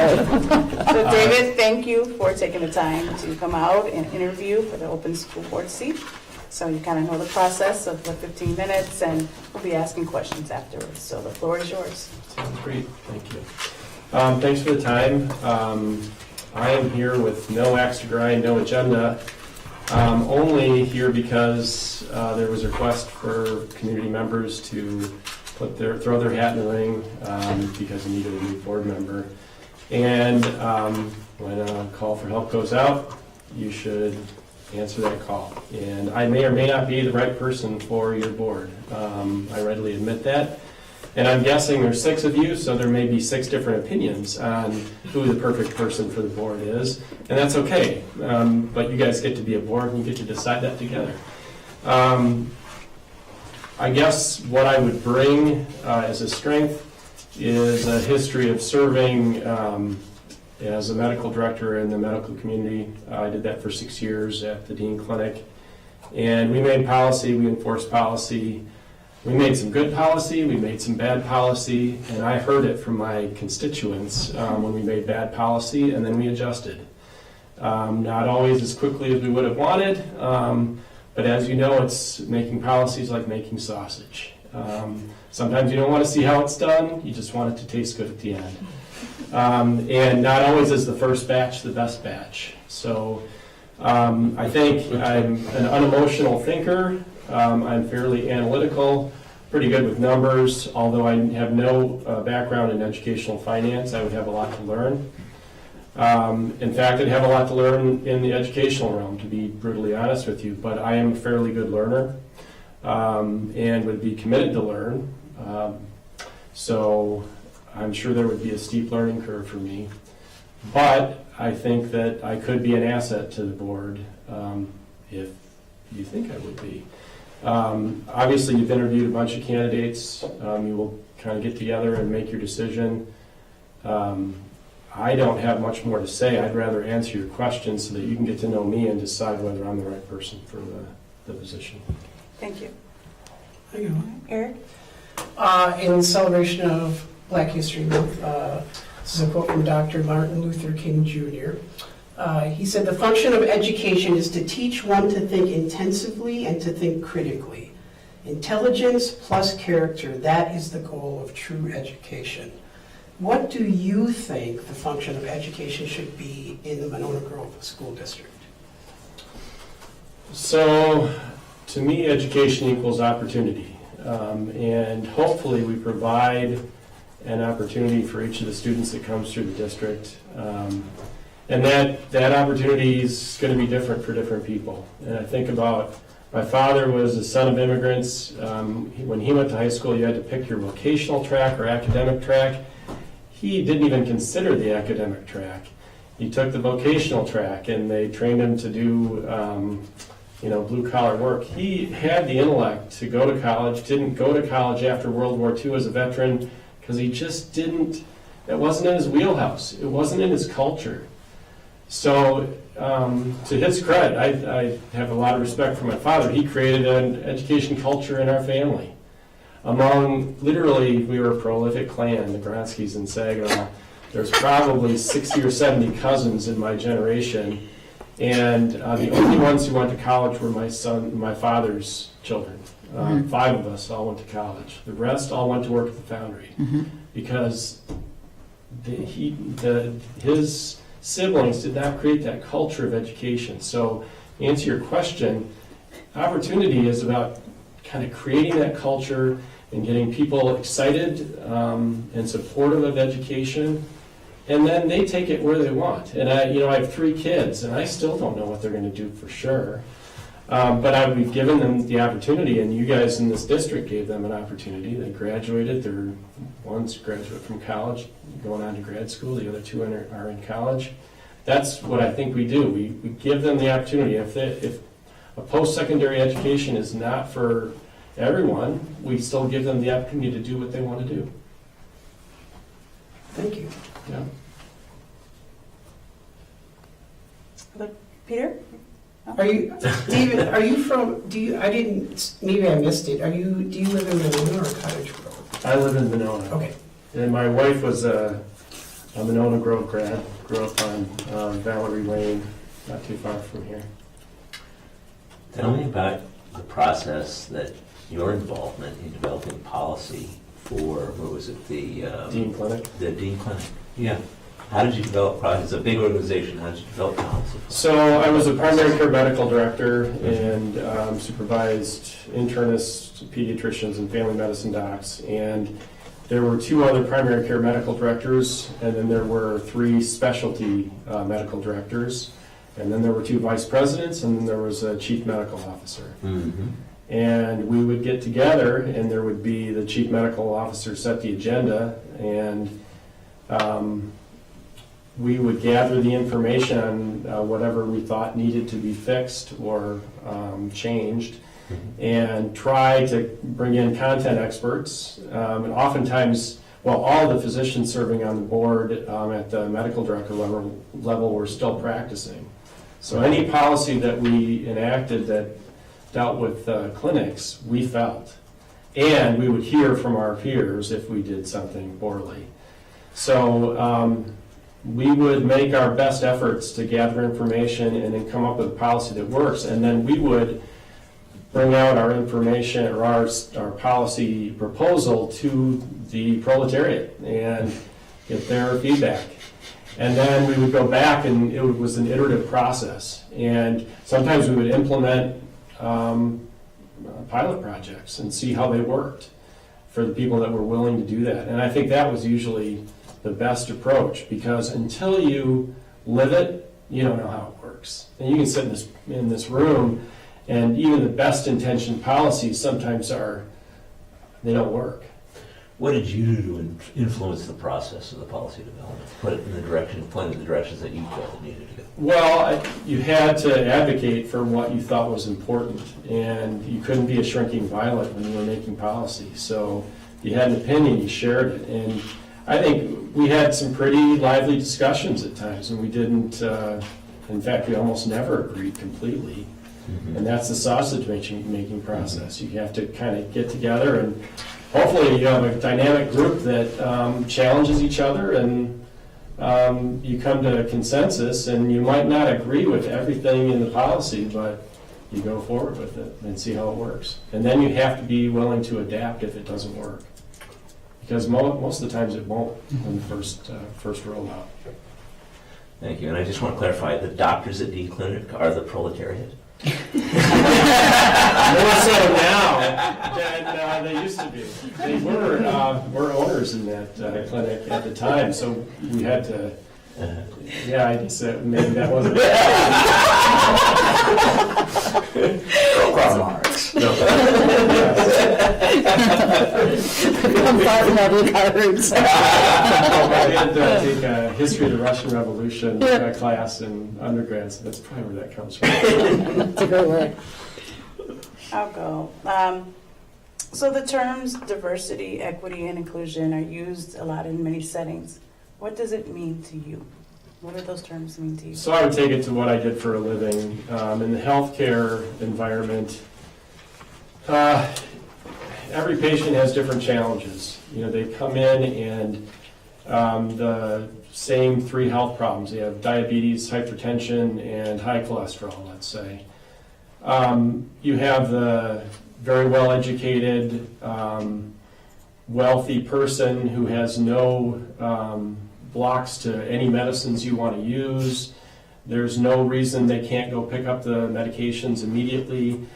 [SPEAKER 1] So David, thank you for taking the time to come out and interview for the open school board seat. So you kind of know the process of the 15 minutes, and we'll be asking questions afterwards. So the floor is yours.
[SPEAKER 19] Sounds great, thank you. Thanks for the time. I am here with no axe to grind, no agenda. Only here because there was a request for community members to throw their hat in the ring because we needed a new board member. And when a call for help goes out, you should answer that call. And I may or may not be the right person for your board. I readily admit that. And I'm guessing there's 6 of you, so there may be 6 different opinions on who the perfect person for the board is, and that's okay. But you guys get to be a board, and you get to decide that together. I guess what I would bring as a strength is a history of serving as a medical director in the medical community. I did that for 6 years at the Dean Clinic, and we made policy, we enforced policy. We made some good policy, we made some bad policy, and I heard it from my constituents when we made bad policy, and then we adjusted. Not always as quickly as we would have wanted, but as you know, it's making policies like making sausage. Sometimes you don't want to see how it's done, you just want it to taste good at the end. And not always is the first batch the best batch. So I think I'm an unemotional thinker. I'm fairly analytical, pretty good with numbers. Although I have no background in educational finance, I would have a lot to learn. In fact, I'd have a lot to learn in the educational realm, to be brutally honest with you. But I am a fairly good learner and would be committed to learn. So I'm sure there would be a steep learning curve for me. But I think that I could be an asset to the board if you think I would be. Obviously, you've interviewed a bunch of candidates. You will kind of get together and make your decision. I don't have much more to say. I'd rather answer your questions so that you can get to know me and decide whether I'm the right person for the position.
[SPEAKER 1] Thank you.
[SPEAKER 7] Eric? In celebration of Black History Month, this is a quote from Dr. Martin Luther King Jr. He said, "The function of education is to teach one to think intensively and to think critically. Intelligence plus character, that is the goal of true education." What do you think the function of education should be in the Monona Grove School District?
[SPEAKER 19] So, to me, education equals opportunity. And hopefully we provide an opportunity for each of the students that comes through the district. And that opportunity is going to be different for different people. And I think about, my father was a son of immigrants. When he went to high school, you had to pick your vocational track or academic track. He didn't even consider the academic track. He took the vocational track, and they trained him to do blue-collar work. He had the intellect to go to college, didn't go to college after World War II as a veteran, because he just didn't, it wasn't in his wheelhouse. It wasn't in his culture. So, to his credit, I have a lot of respect for my father. He created an education culture in our family. Literally, we were a prolific clan, the Gronskys in Saginaw. There's probably 60 or 70 cousins in my generation, and the only ones who went to college were my father's children. 5 of us all went to college. The rest all went to work at the foundry because his siblings did not create that culture of education. So, to answer your question, opportunity is about kind of creating that culture and getting people excited and supportive of education, and then they take it where they want. And I have 3 kids, and I still don't know what they're going to do for sure. But we've given them the opportunity, and you guys in this district gave them an opportunity. They graduated. One's graduate from college, going on to grad school. The other 2 are in college. That's what I think we do. We give them the opportunity. If a post-secondary education is not for everyone, we still give them the opportunity to do what they want to do.
[SPEAKER 7] Thank you.
[SPEAKER 19] Yeah.
[SPEAKER 1] Peter?
[SPEAKER 7] Are you, David, are you from, I didn't, maybe I missed it. Do you live in Monona or Cottage Grove?
[SPEAKER 19] I live in Monona.
[SPEAKER 7] Okay.
[SPEAKER 19] And my wife was a Monona Grove grad, grew up on Valerie Lane, not too far from here.
[SPEAKER 6] Tell me about the process that your involvement in developing policy for, what was it, the
[SPEAKER 19] Dean Clinic?
[SPEAKER 6] The Dean Clinic, yeah. How did you develop policy? It's a big organization. How did you develop policy?
[SPEAKER 19] So I was a primary care medical director and supervised internists, pediatricians, and family medicine docs. And there were 2 other primary care medical directors, and then there were 3 specialty medical directors. And then there were 2 vice presidents, and then there was a chief medical officer.
[SPEAKER 6] Mm-hmm.
[SPEAKER 19] And we would get together, and there would be the chief medical officer set the agenda, and we would gather the information on whatever we thought needed to be fixed or changed, and try to bring in content experts. And oftentimes, well, all the physicians serving on the board at the medical director level were still practicing. So any policy that we enacted that dealt with clinics, we felt. And we would hear from our peers if we did something poorly. So we would make our best efforts to gather information and then come up with a policy that works. And then we would bring out our information or our policy proposal to the proletariat and get their feedback. And then we would go back, and it was an iterative process. And sometimes we would implement pilot projects and see how they worked for the people that were willing to do that. And I think that was usually the best approach, because until you live it, you don't know how it works. And you can sit in this room, and even the best intentioned policies sometimes they don't work.
[SPEAKER 6] What did you do to influence the process of the policy development? Put it in the direction, point in the directions that you felt it needed to go?
[SPEAKER 19] Well, you had to advocate for what you thought was important, and you couldn't be a shrinking violet when you were making policy. So you had an opinion, you shared it, and I think we had some pretty lively discussions at times, and we didn't, in fact, we almost never agreed completely. Mm-hmm. And that's the sausage making process. You have to kind of get together, and hopefully you have a dynamic group that challenges each other, and you come to a consensus, and you might not agree with everything in the policy, but you go forward with it and see how it works. And then you have to be willing to adapt if it doesn't work, because most of the times it won't in the first rollout.
[SPEAKER 6] Thank you. And I just want to clarify, the doctors at D Clinic are the proletariat?
[SPEAKER 19] More so now than they used to be. They were owners in that clinic at the time, so we had to. Yeah, I guess maybe that wasn't.
[SPEAKER 6] Marks.
[SPEAKER 5] Come far from our cards.
[SPEAKER 19] I had to take a history of the Russian Revolution class in undergrad, so that's probably where that comes from.
[SPEAKER 5] That's a great word.
[SPEAKER 1] I'll go. So the terms diversity, equity, and inclusion are used a lot in many settings. What does it mean to you? What do those terms mean to you?
[SPEAKER 19] So I would take it to what I did for a living. In the healthcare environment, every patient has different challenges. You know, they come in and the same 3 health problems. They have diabetes, hypertension, and high cholesterol, let's say. You have the very well-educated, wealthy person who has no blocks to any medicines you want to use. There's no reason they can't go pick up the medications immediately.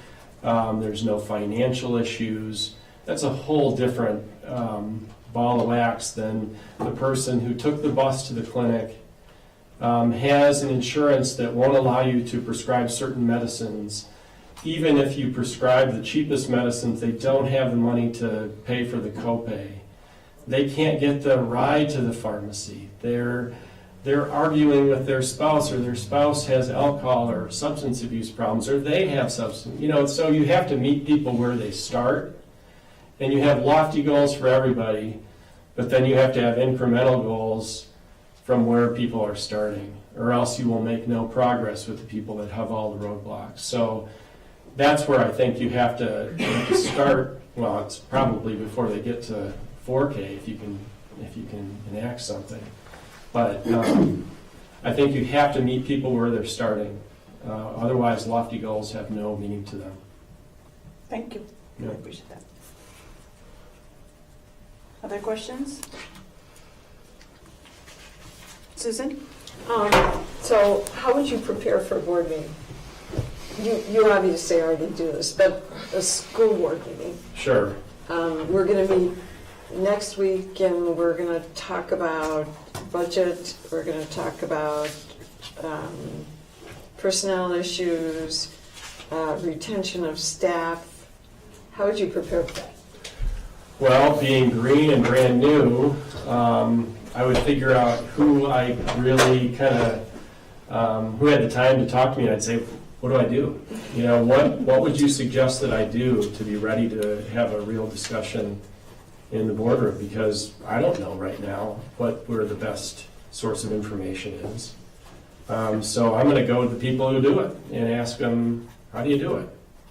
[SPEAKER 19] There's no financial issues. That's a whole different ball of wax than the person who took the bus to the clinic, has an insurance that won't allow you to prescribe certain medicines. Even if you prescribe the cheapest medicines, they don't have the money to pay for the copay. They can't get the ride to the pharmacy. They're arguing with their spouse, or their spouse has alcohol or substance abuse problems, or they have substance. You know, so you have to meet people where they start, and you have lofty goals for everybody, but then you have to have incremental goals from where people are starting, or else you will make no progress with the people that have all the roadblocks. So that's where I think you have to start. Well, it's probably before they get to 4K if you can enact something. But I think you have to meet people where they're starting. Otherwise, lofty goals have no meaning to them.
[SPEAKER 1] Thank you.
[SPEAKER 19] Yeah.
[SPEAKER 1] I appreciate that. Other questions? Susan?
[SPEAKER 8] So how would you prepare for a board meeting? You obviously already do this, but a school board meeting.
[SPEAKER 19] Sure.
[SPEAKER 8] We're going to meet next week and we're going to talk about budget. We're going to talk about personnel issues, retention of staff. How would you prepare for that?
[SPEAKER 19] Well, being green and brand new, I would figure out who I really kind of, who had the time to talk to me, and I'd say, what do I do? You know, what would you suggest that I do to be ready to have a real discussion in the boardroom? Because I don't know right now where the best source of information is. So I'm going to go with the people who do it and ask them, how do you do it?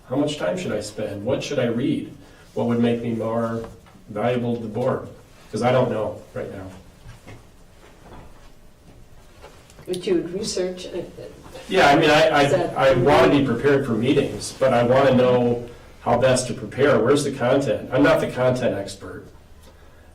[SPEAKER 19] How much time should I spend? What should I read? What would make me more valuable to the board? Because I don't know right now.
[SPEAKER 8] Would you research?
[SPEAKER 19] Yeah, I mean, I want to be prepared for meetings, but I want to know how best to prepare. Where's the content? I'm not the content expert.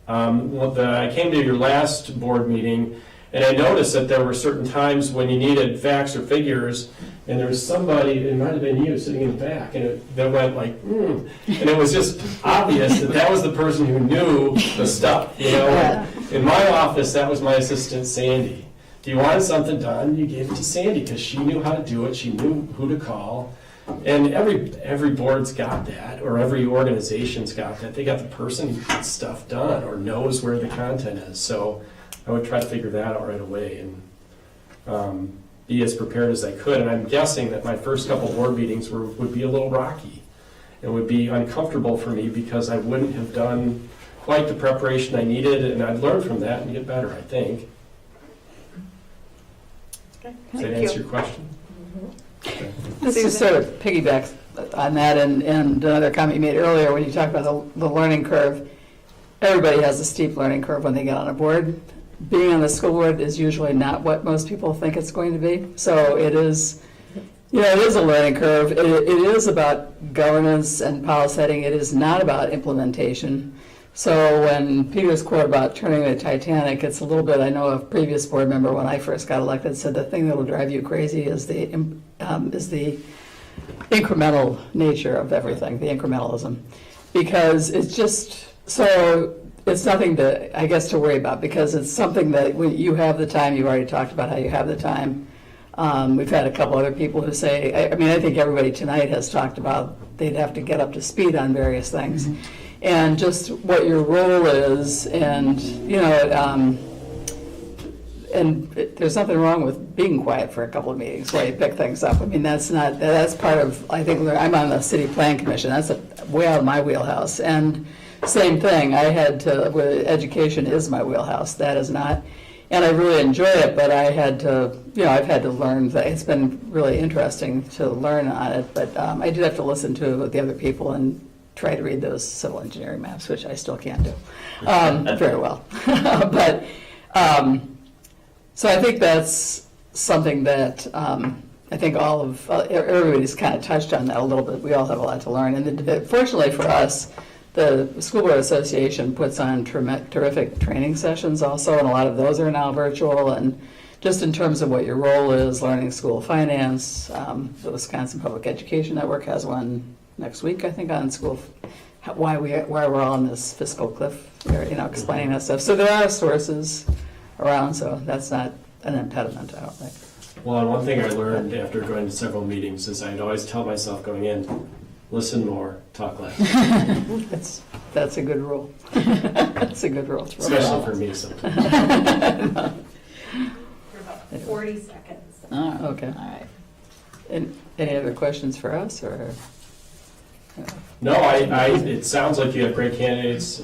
[SPEAKER 19] I came to your last board meeting, and I noticed that there were certain times when you needed facts or figures, and there was somebody, it might have been you, sitting in the back, and that went like, and it was just obvious that was the person who knew the stuff, you know? In my office, that was my assistant, Sandy. If you wanted something done, you gave it to Sandy, because she knew how to do it, she knew who to call. And every board's got that, or every organization's got that. They got the person who gets stuff done or knows where the content is. So I would try to figure that out right away and be as prepared as I could. And I'm guessing that my first couple board meetings would be a little rocky. It would be uncomfortable for me because I wouldn't have done quite the preparation I needed, and I'd learn from that and get better, I think.
[SPEAKER 1] Okay.
[SPEAKER 19] Does that answer your question? Okay.
[SPEAKER 3] This is sort of piggybacks on that and another comment you made earlier when you talked about the learning curve. Everybody has a steep learning curve when they get on a board. Being on the school board is usually not what most people think it's going to be. So it is, it is a learning curve. It is about governance and policy setting. It is not about implementation. So when Peter's quote about turning the Titanic, it's a little bit, I know a previous board member when I first got elected said the thing that will drive you crazy is the incremental nature of everything, the incrementalism. Because it's just, so it's nothing to, I guess, to worry about, because it's something that when you have the time, you've already talked about how you have the time. We've had a couple other people who say, I think everybody tonight has talked about they'd have to get up to speed on various things. Mm-hmm. And just what your role is, and there's nothing wrong with being quiet for a couple of meetings while you pick things up. I mean, that's part of, I think, I'm on the City Plan Commission, that's way out of my wheelhouse. And same thing, education is my wheelhouse, that is not. And I really enjoy it, but I had to, I've had to learn, it's been really interesting to learn on it, but I did have to listen to the other people and try to read those civil engineering maps, which I still can't do very well. But so I think that's something that I think everybody's kind of touched on that a little bit. We all have a lot to learn. And fortunately for us, the School Board Association puts on terrific training sessions also, and a lot of those are now virtual. And just in terms of what your role is, learning school finance, the Wisconsin Public Education Network has one next week, I think, on school, why we're all on this fiscal cliff, explaining that stuff. So there are sources around, so that's not an impediment, I don't think.
[SPEAKER 19] Well, and one thing I learned after going to several meetings is I'd always tell myself going in, listen more, talk less.
[SPEAKER 3] That's a good rule. That's a good rule.
[SPEAKER 19] Especially for me sometimes.
[SPEAKER 18] For about 40 seconds.
[SPEAKER 3] Oh, okay. All right. And any other questions for us, or?
[SPEAKER 19] No, it sounds like you have great candidates.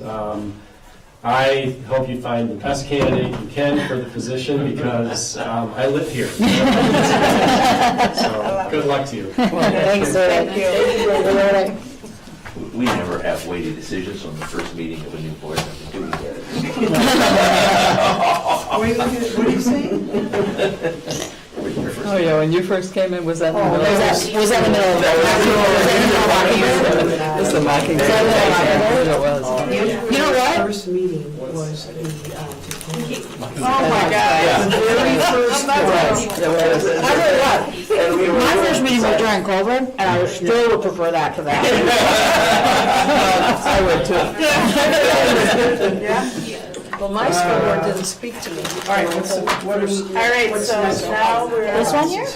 [SPEAKER 19] I hope you find the best candidate you can for the position because I live here. So good luck to you.
[SPEAKER 5] Thanks,
[SPEAKER 1] Thank you.
[SPEAKER 6] We never have weighty decisions on the first meeting of a new board member, do we?
[SPEAKER 7] What are you saying?
[SPEAKER 3] Oh, yeah, when you first came in, was that in the middle?
[SPEAKER 5] Was that in the middle?
[SPEAKER 3] This is the mocking.
[SPEAKER 5] Was that in the
[SPEAKER 3] It was.
[SPEAKER 5] You know what?
[SPEAKER 7] First meeting was the,
[SPEAKER 1] Oh, my God.
[SPEAKER 7] the very first
[SPEAKER 3] It was.
[SPEAKER 5] I tell you what, my first meeting was during COVID, and I still would prefer that to that.
[SPEAKER 3] I would too.
[SPEAKER 8] Well, my school board didn't speak to me.
[SPEAKER 7] All right, all
[SPEAKER 1] right, so now we're.
[SPEAKER 5] This one here?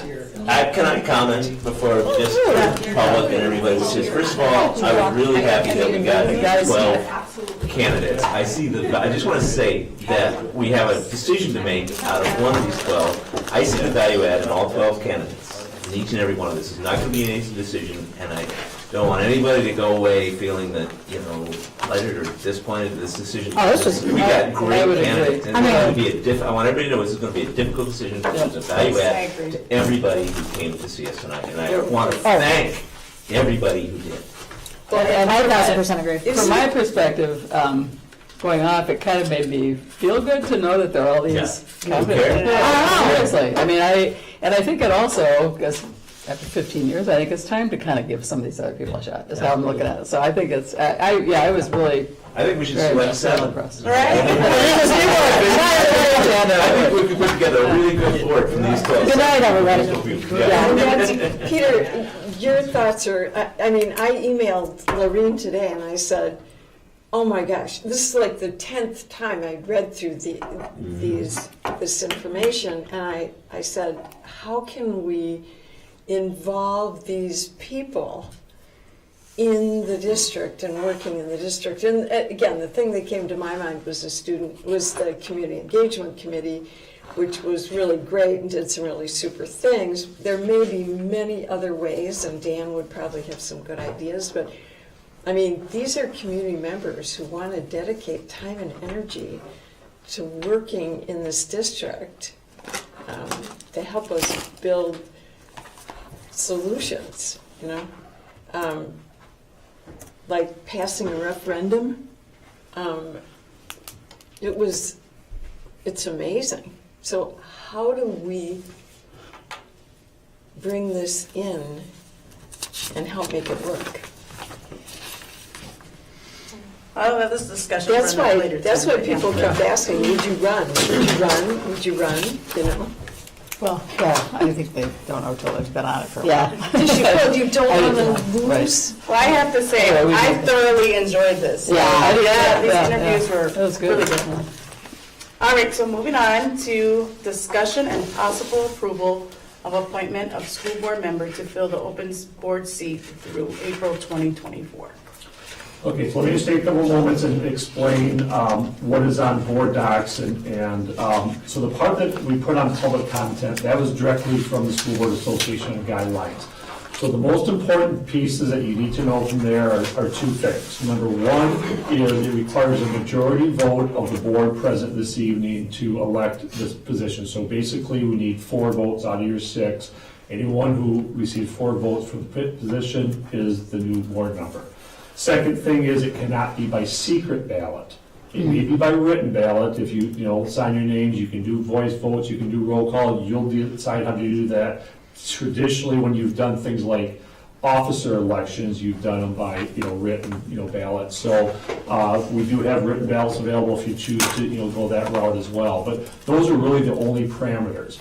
[SPEAKER 6] Can I comment before just the public and everybody, which is, first of all, I was really happy that we got 12 candidates. I just want to say that we have a decision to make out of one of these 12. I see the value add in all 12 candidates, in each and every one of this. It's not going to be an easy decision, and I don't want anybody to go away feeling that, pleasured or disappointed with this decision.
[SPEAKER 5] Oh, this was-
[SPEAKER 6] We got great
[SPEAKER 3] would agree.
[SPEAKER 6] candidates, and it's going to be I want everybody to know this is going to be a difficult decision, but it's a value add to everybody who came to see us tonight, and I want to thank everybody who did.
[SPEAKER 5] And I 1,000% agree.
[SPEAKER 3] From my perspective, going off, it kind of made me feel good to know that there are all these candidates. Seriously, I mean, I think it also, because after 15 years, I think it's time to kind of give some of these other people a shot, is how I'm looking at it. So I think it's, I was really.
[SPEAKER 6] I think we should
[SPEAKER 3] very
[SPEAKER 6] select
[SPEAKER 3] much
[SPEAKER 6] 7.
[SPEAKER 3] impressed.
[SPEAKER 6] I think we could put together a really good board from these 12.
[SPEAKER 5] Good night, everybody.
[SPEAKER 8] And Nancy, Peter, your thoughts are, I mean, I emailed Lorene today and I said, oh my gosh, this is like the 10th time I read through this information, and I said, how can we involve these people in the district and working in the district? And again, the thing that came to my mind was the community engagement committee, which was really great and did some really super things. There may be many other ways, and Dan would probably have some good ideas, but I mean, these are community members who want to dedicate time and energy to working in this district to help us build solutions, like passing a referendum. It's amazing. So how do we bring this in and help make it work?
[SPEAKER 1] I'll have this discussion
[SPEAKER 8] That's
[SPEAKER 1] for later.
[SPEAKER 8] That's why people kept asking, would you run? Would you run? Would you run?
[SPEAKER 3] Well, I think they don't know till they've been on it for a while.
[SPEAKER 8] Yeah. Well, you don't want to lose.
[SPEAKER 1] Well, I have to say, I thoroughly enjoyed this. These interviews were really good. All right, so moving on to discussion and possible approval of appointment of school board member to fill the open board seat through April 2024.
[SPEAKER 2] Okay, so let me just take a couple moments and explain what is on board docs, and so the part that we put on public content, that was directly from the School Board Association guidelines. So the most important pieces that you need to know from there are 2 things. Number 1 is it requires a majority vote of the board present this evening to elect this position. So basically, we need 4 votes out of your 6. Anyone who receives 4 votes for the position is the new board member. Second thing is it cannot be by secret ballot. It may be by written ballot. If you sign your names, you can do voice votes, you can do roll call, you'll decide how to do that. Traditionally, when you've done things like officer elections, you've done them by written ballots. So we do have written ballots available if you choose to go that route as well. But those are really the only parameters.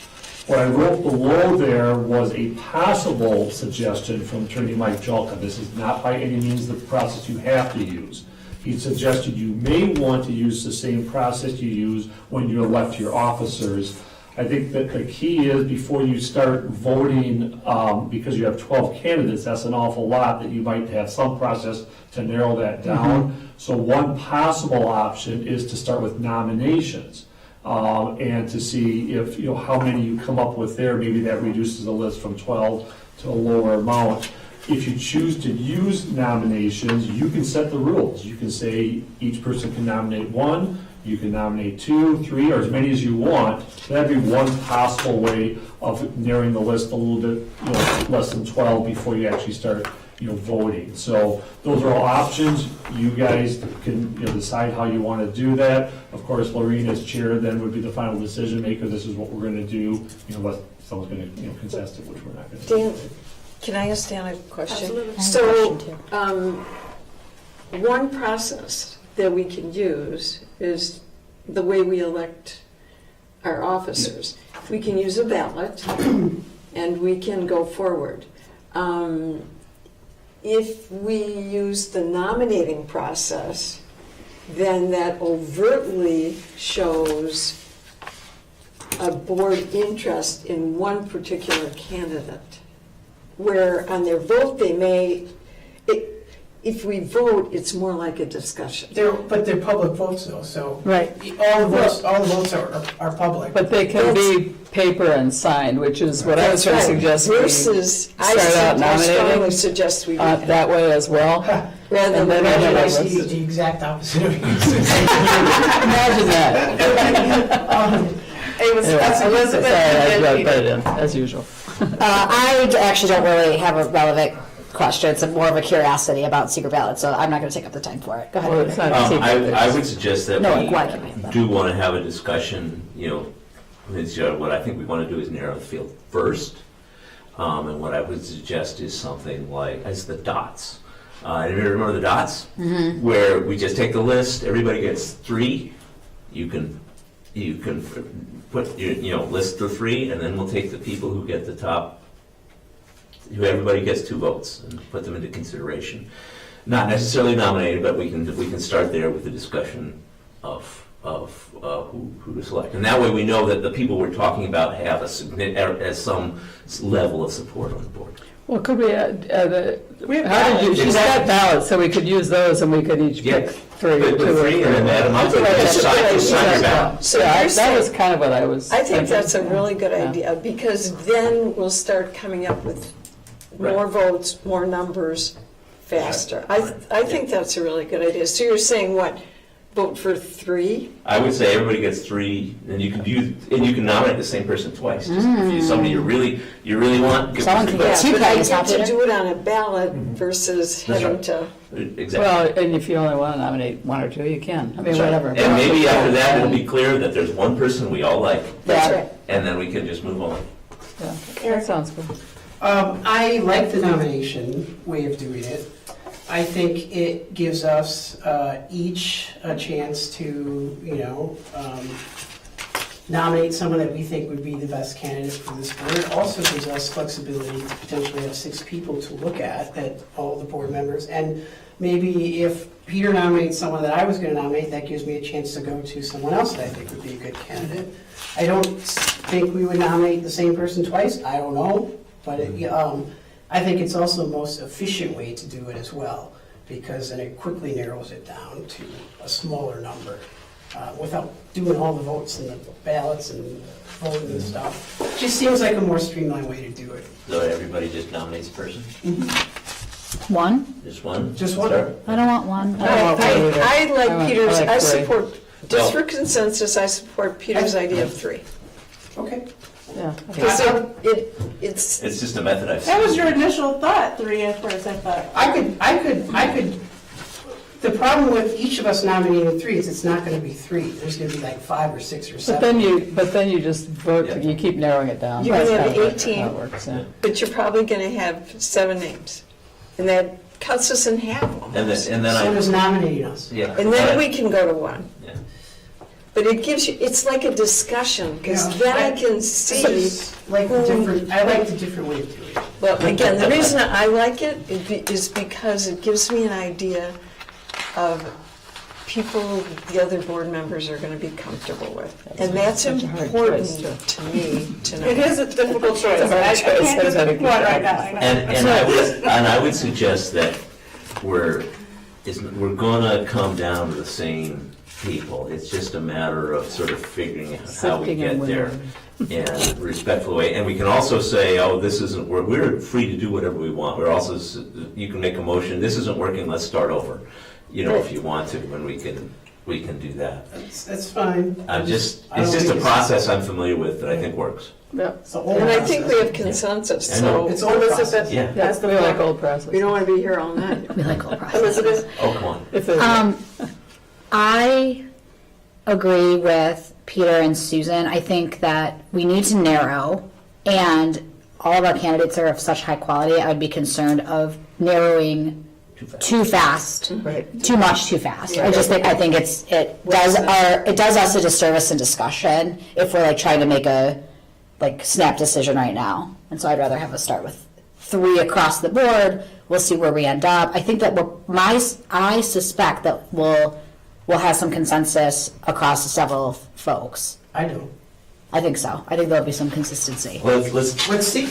[SPEAKER 2] What I wrote below there was a possible suggestion from Attorney Mike Julka. This is not by any means the process you have to use. He suggested you may want to use the same process you use when you elect your officers. I think that the key is before you start voting, because you have 12 candidates, that's an awful lot, that you might have some process to narrow that down. So one possible option is to start with nominations. And to see if, how many you come up with there, maybe that reduces the list from 12 to a lower amount. if you choose to use nominations, you can set the rules. You can say each person can nominate one, you can nominate 2, 3, or as many as you want. That'd be one possible way of narrowing the list a little bit, less than 12 before you actually start, voting. So those are all options. You guys can decide how you want to do that. Of course, Lorene as chair then would be the final decision maker. This is what we're going to do. Unless someone's going to contest it, which we're not going to do.
[SPEAKER 8] Dan, can I ask Dan a question?
[SPEAKER 1] Absolutely.
[SPEAKER 8] So, one process that we can use is the way we elect our officers. We can use a ballot and we can go forward. If we use the nominating process, then that overtly shows a board interest in one particular candidate, where on their vote they may, if we vote, it's more like a discussion.
[SPEAKER 7] But they're public votes though, so.
[SPEAKER 3] Right.
[SPEAKER 7] All the votes are public.
[SPEAKER 3] But they can be paper and signed, which is what I was going to suggest.
[SPEAKER 8] I strongly suggest we do
[SPEAKER 3] that way as well.
[SPEAKER 8] Rather than
[SPEAKER 7] I see the exact opposite of you.
[SPEAKER 3] Imagine that.
[SPEAKER 8] It was Elizabeth.
[SPEAKER 3] Sorry, I put it in, as usual.
[SPEAKER 5] I actually don't really have a relevant question. It's more of a curiosity about secret ballots, so I'm not going to take up the time for it. Go ahead.
[SPEAKER 3] Well, it's not a secret.
[SPEAKER 6] I would suggest that
[SPEAKER 5] No,
[SPEAKER 6] we
[SPEAKER 5] why can't we have that?
[SPEAKER 6] do want to have a discussion, what I think we want to do is narrow the field first. And what I would suggest is something like, as the dots. Anybody remember the dots?
[SPEAKER 5] Mm-hmm.
[SPEAKER 6] Where we just take the list, everybody gets 3. You can put, list the 3, and then we'll take the people who get the top, everybody gets 2 votes, and put them into consideration. Not necessarily nominated, but we can start there with the discussion of who to select. And that way we know that the people we're talking about have some level of support on the board.
[SPEAKER 3] Well, could we add, she's got ballots, so we could use those and we could each pick 3.
[SPEAKER 6] Put 3 and then add them up.
[SPEAKER 3] That was kind of what I was
[SPEAKER 8] I think
[SPEAKER 3] thinking.
[SPEAKER 8] that's a really good idea, because then we'll start coming up with more votes, more numbers, faster. I think that's a really good idea. So you're saying what? Vote for 3?
[SPEAKER 6] I would say everybody gets 3, and you can nominate the same person twice. Just if you somebody you really want, give
[SPEAKER 5] Someone
[SPEAKER 6] them
[SPEAKER 5] can
[SPEAKER 6] votes.
[SPEAKER 5] get 2
[SPEAKER 8] But I
[SPEAKER 5] copies,
[SPEAKER 8] get to
[SPEAKER 5] Peter.
[SPEAKER 8] do it on a ballot versus
[SPEAKER 6] That's
[SPEAKER 8] having
[SPEAKER 6] right.
[SPEAKER 8] to.
[SPEAKER 6] Exactly.
[SPEAKER 3] Well, and if you only want to nominate 1 or 2, you can. I mean,
[SPEAKER 6] That's right.
[SPEAKER 3] whatever.
[SPEAKER 6] And maybe after that, it'll be clear that there's one person we all like,
[SPEAKER 8] That's right.
[SPEAKER 6] and then we can just move on.
[SPEAKER 3] Yeah, that sounds good.
[SPEAKER 7] I like the nomination way of doing it. I think it gives us each a chance to, nominate someone that we think would be the best candidate for this board. It also gives us flexibility to potentially have 6 people to look at, that all the board members. And maybe if Peter nominates someone that I was going to nominate, that gives me a chance to go to someone else that I think would be a good candidate. I don't think we would nominate the same person twice. I don't know. But I think it's also the most efficient way to do it as well, because then it quickly narrows it down to a smaller number without doing all the votes and the ballots and voting and stuff. It just seems like a more streamlined way to do it.
[SPEAKER 6] So everybody just nominates a person?
[SPEAKER 5] 1?
[SPEAKER 6] Just one?
[SPEAKER 7] Just one.
[SPEAKER 6] Start?
[SPEAKER 5] I don't want 1.
[SPEAKER 8] I like Peter's,
[SPEAKER 3] I like
[SPEAKER 8] I
[SPEAKER 3] 3.
[SPEAKER 8] support, just for consensus, I support Peter's idea of 3.
[SPEAKER 7] Okay.
[SPEAKER 3] Yeah.
[SPEAKER 8] Because it's.
[SPEAKER 6] It's just a method I've seen.
[SPEAKER 1] That was your initial thought, 3 at first, I thought.
[SPEAKER 7] I could. The problem with each of us nominating 3 is it's not going to be 3. There's going to be like 5 or 6 or 7.
[SPEAKER 3] But then you just vote, you keep narrowing it down.
[SPEAKER 8] You're gonna
[SPEAKER 3] That's
[SPEAKER 8] have
[SPEAKER 3] kind of
[SPEAKER 8] 18.
[SPEAKER 3] how it works, yeah.
[SPEAKER 8] But you're probably going to have 7 names, and that cuts us in half almost.
[SPEAKER 6] And then
[SPEAKER 7] So does nominating us.
[SPEAKER 6] Yeah.
[SPEAKER 8] And then we can go to 1.
[SPEAKER 6] Yeah.
[SPEAKER 8] But it gives you, it's like a discussion, because
[SPEAKER 7] Yeah.
[SPEAKER 8] then I can see.
[SPEAKER 7] I like the different way of doing it.
[SPEAKER 8] Well, again, the reason I like it is because it gives me an idea of people the other board members are going to be comfortable with. And that's
[SPEAKER 3] such a hard
[SPEAKER 8] important
[SPEAKER 3] choice,
[SPEAKER 8] to me to know.
[SPEAKER 1] It is a difficult choice.
[SPEAKER 3] It's a hard
[SPEAKER 1] I
[SPEAKER 3] choice.
[SPEAKER 1] can't just pick one right now. I know.
[SPEAKER 6] And I would suggest that we're we're gonna come down to the same people. It's just a matter of sort of figuring out how we
[SPEAKER 3] Sifting
[SPEAKER 6] get
[SPEAKER 3] and
[SPEAKER 6] there in a respectful way. And we can also say, oh, this isn't, we're free to do whatever we want. We're also, you can make a motion, this isn't working, let's start over. You know, if you want to, and we can do that.
[SPEAKER 7] That's fine.
[SPEAKER 6] It's just
[SPEAKER 7] I don't
[SPEAKER 6] a
[SPEAKER 7] think
[SPEAKER 6] process I'm familiar with that I think works.
[SPEAKER 7] It's a whole
[SPEAKER 8] And I think we have
[SPEAKER 7] process.
[SPEAKER 8] consensus,
[SPEAKER 6] I know.
[SPEAKER 8] so
[SPEAKER 7] It's old
[SPEAKER 8] Elizabeth,
[SPEAKER 7] process.
[SPEAKER 6] Yeah.
[SPEAKER 8] that's the
[SPEAKER 3] We like
[SPEAKER 8] plan.
[SPEAKER 3] old process.
[SPEAKER 8] We don't want to be here all night.
[SPEAKER 5] We like old process.
[SPEAKER 8] Elizabeth?
[SPEAKER 6] Oh, come on.
[SPEAKER 3] If there's-
[SPEAKER 5] I agree with Peter and Susan. I think that we need to narrow, and all of our candidates are of such high quality. I would be concerned of narrowing too fast,
[SPEAKER 8] Right.
[SPEAKER 5] too much too fast. I think it does us a disservice in discussion if we're like trying to make a snap decision right now. And so I'd rather have us start with 3 across the board. We'll see where we end up. I think that I suspect that we'll have some consensus across several folks.
[SPEAKER 7] I do.
[SPEAKER 5] I think so. I think there'll be some consistency.
[SPEAKER 6] Let's
[SPEAKER 7] see.
[SPEAKER 6] Let's see.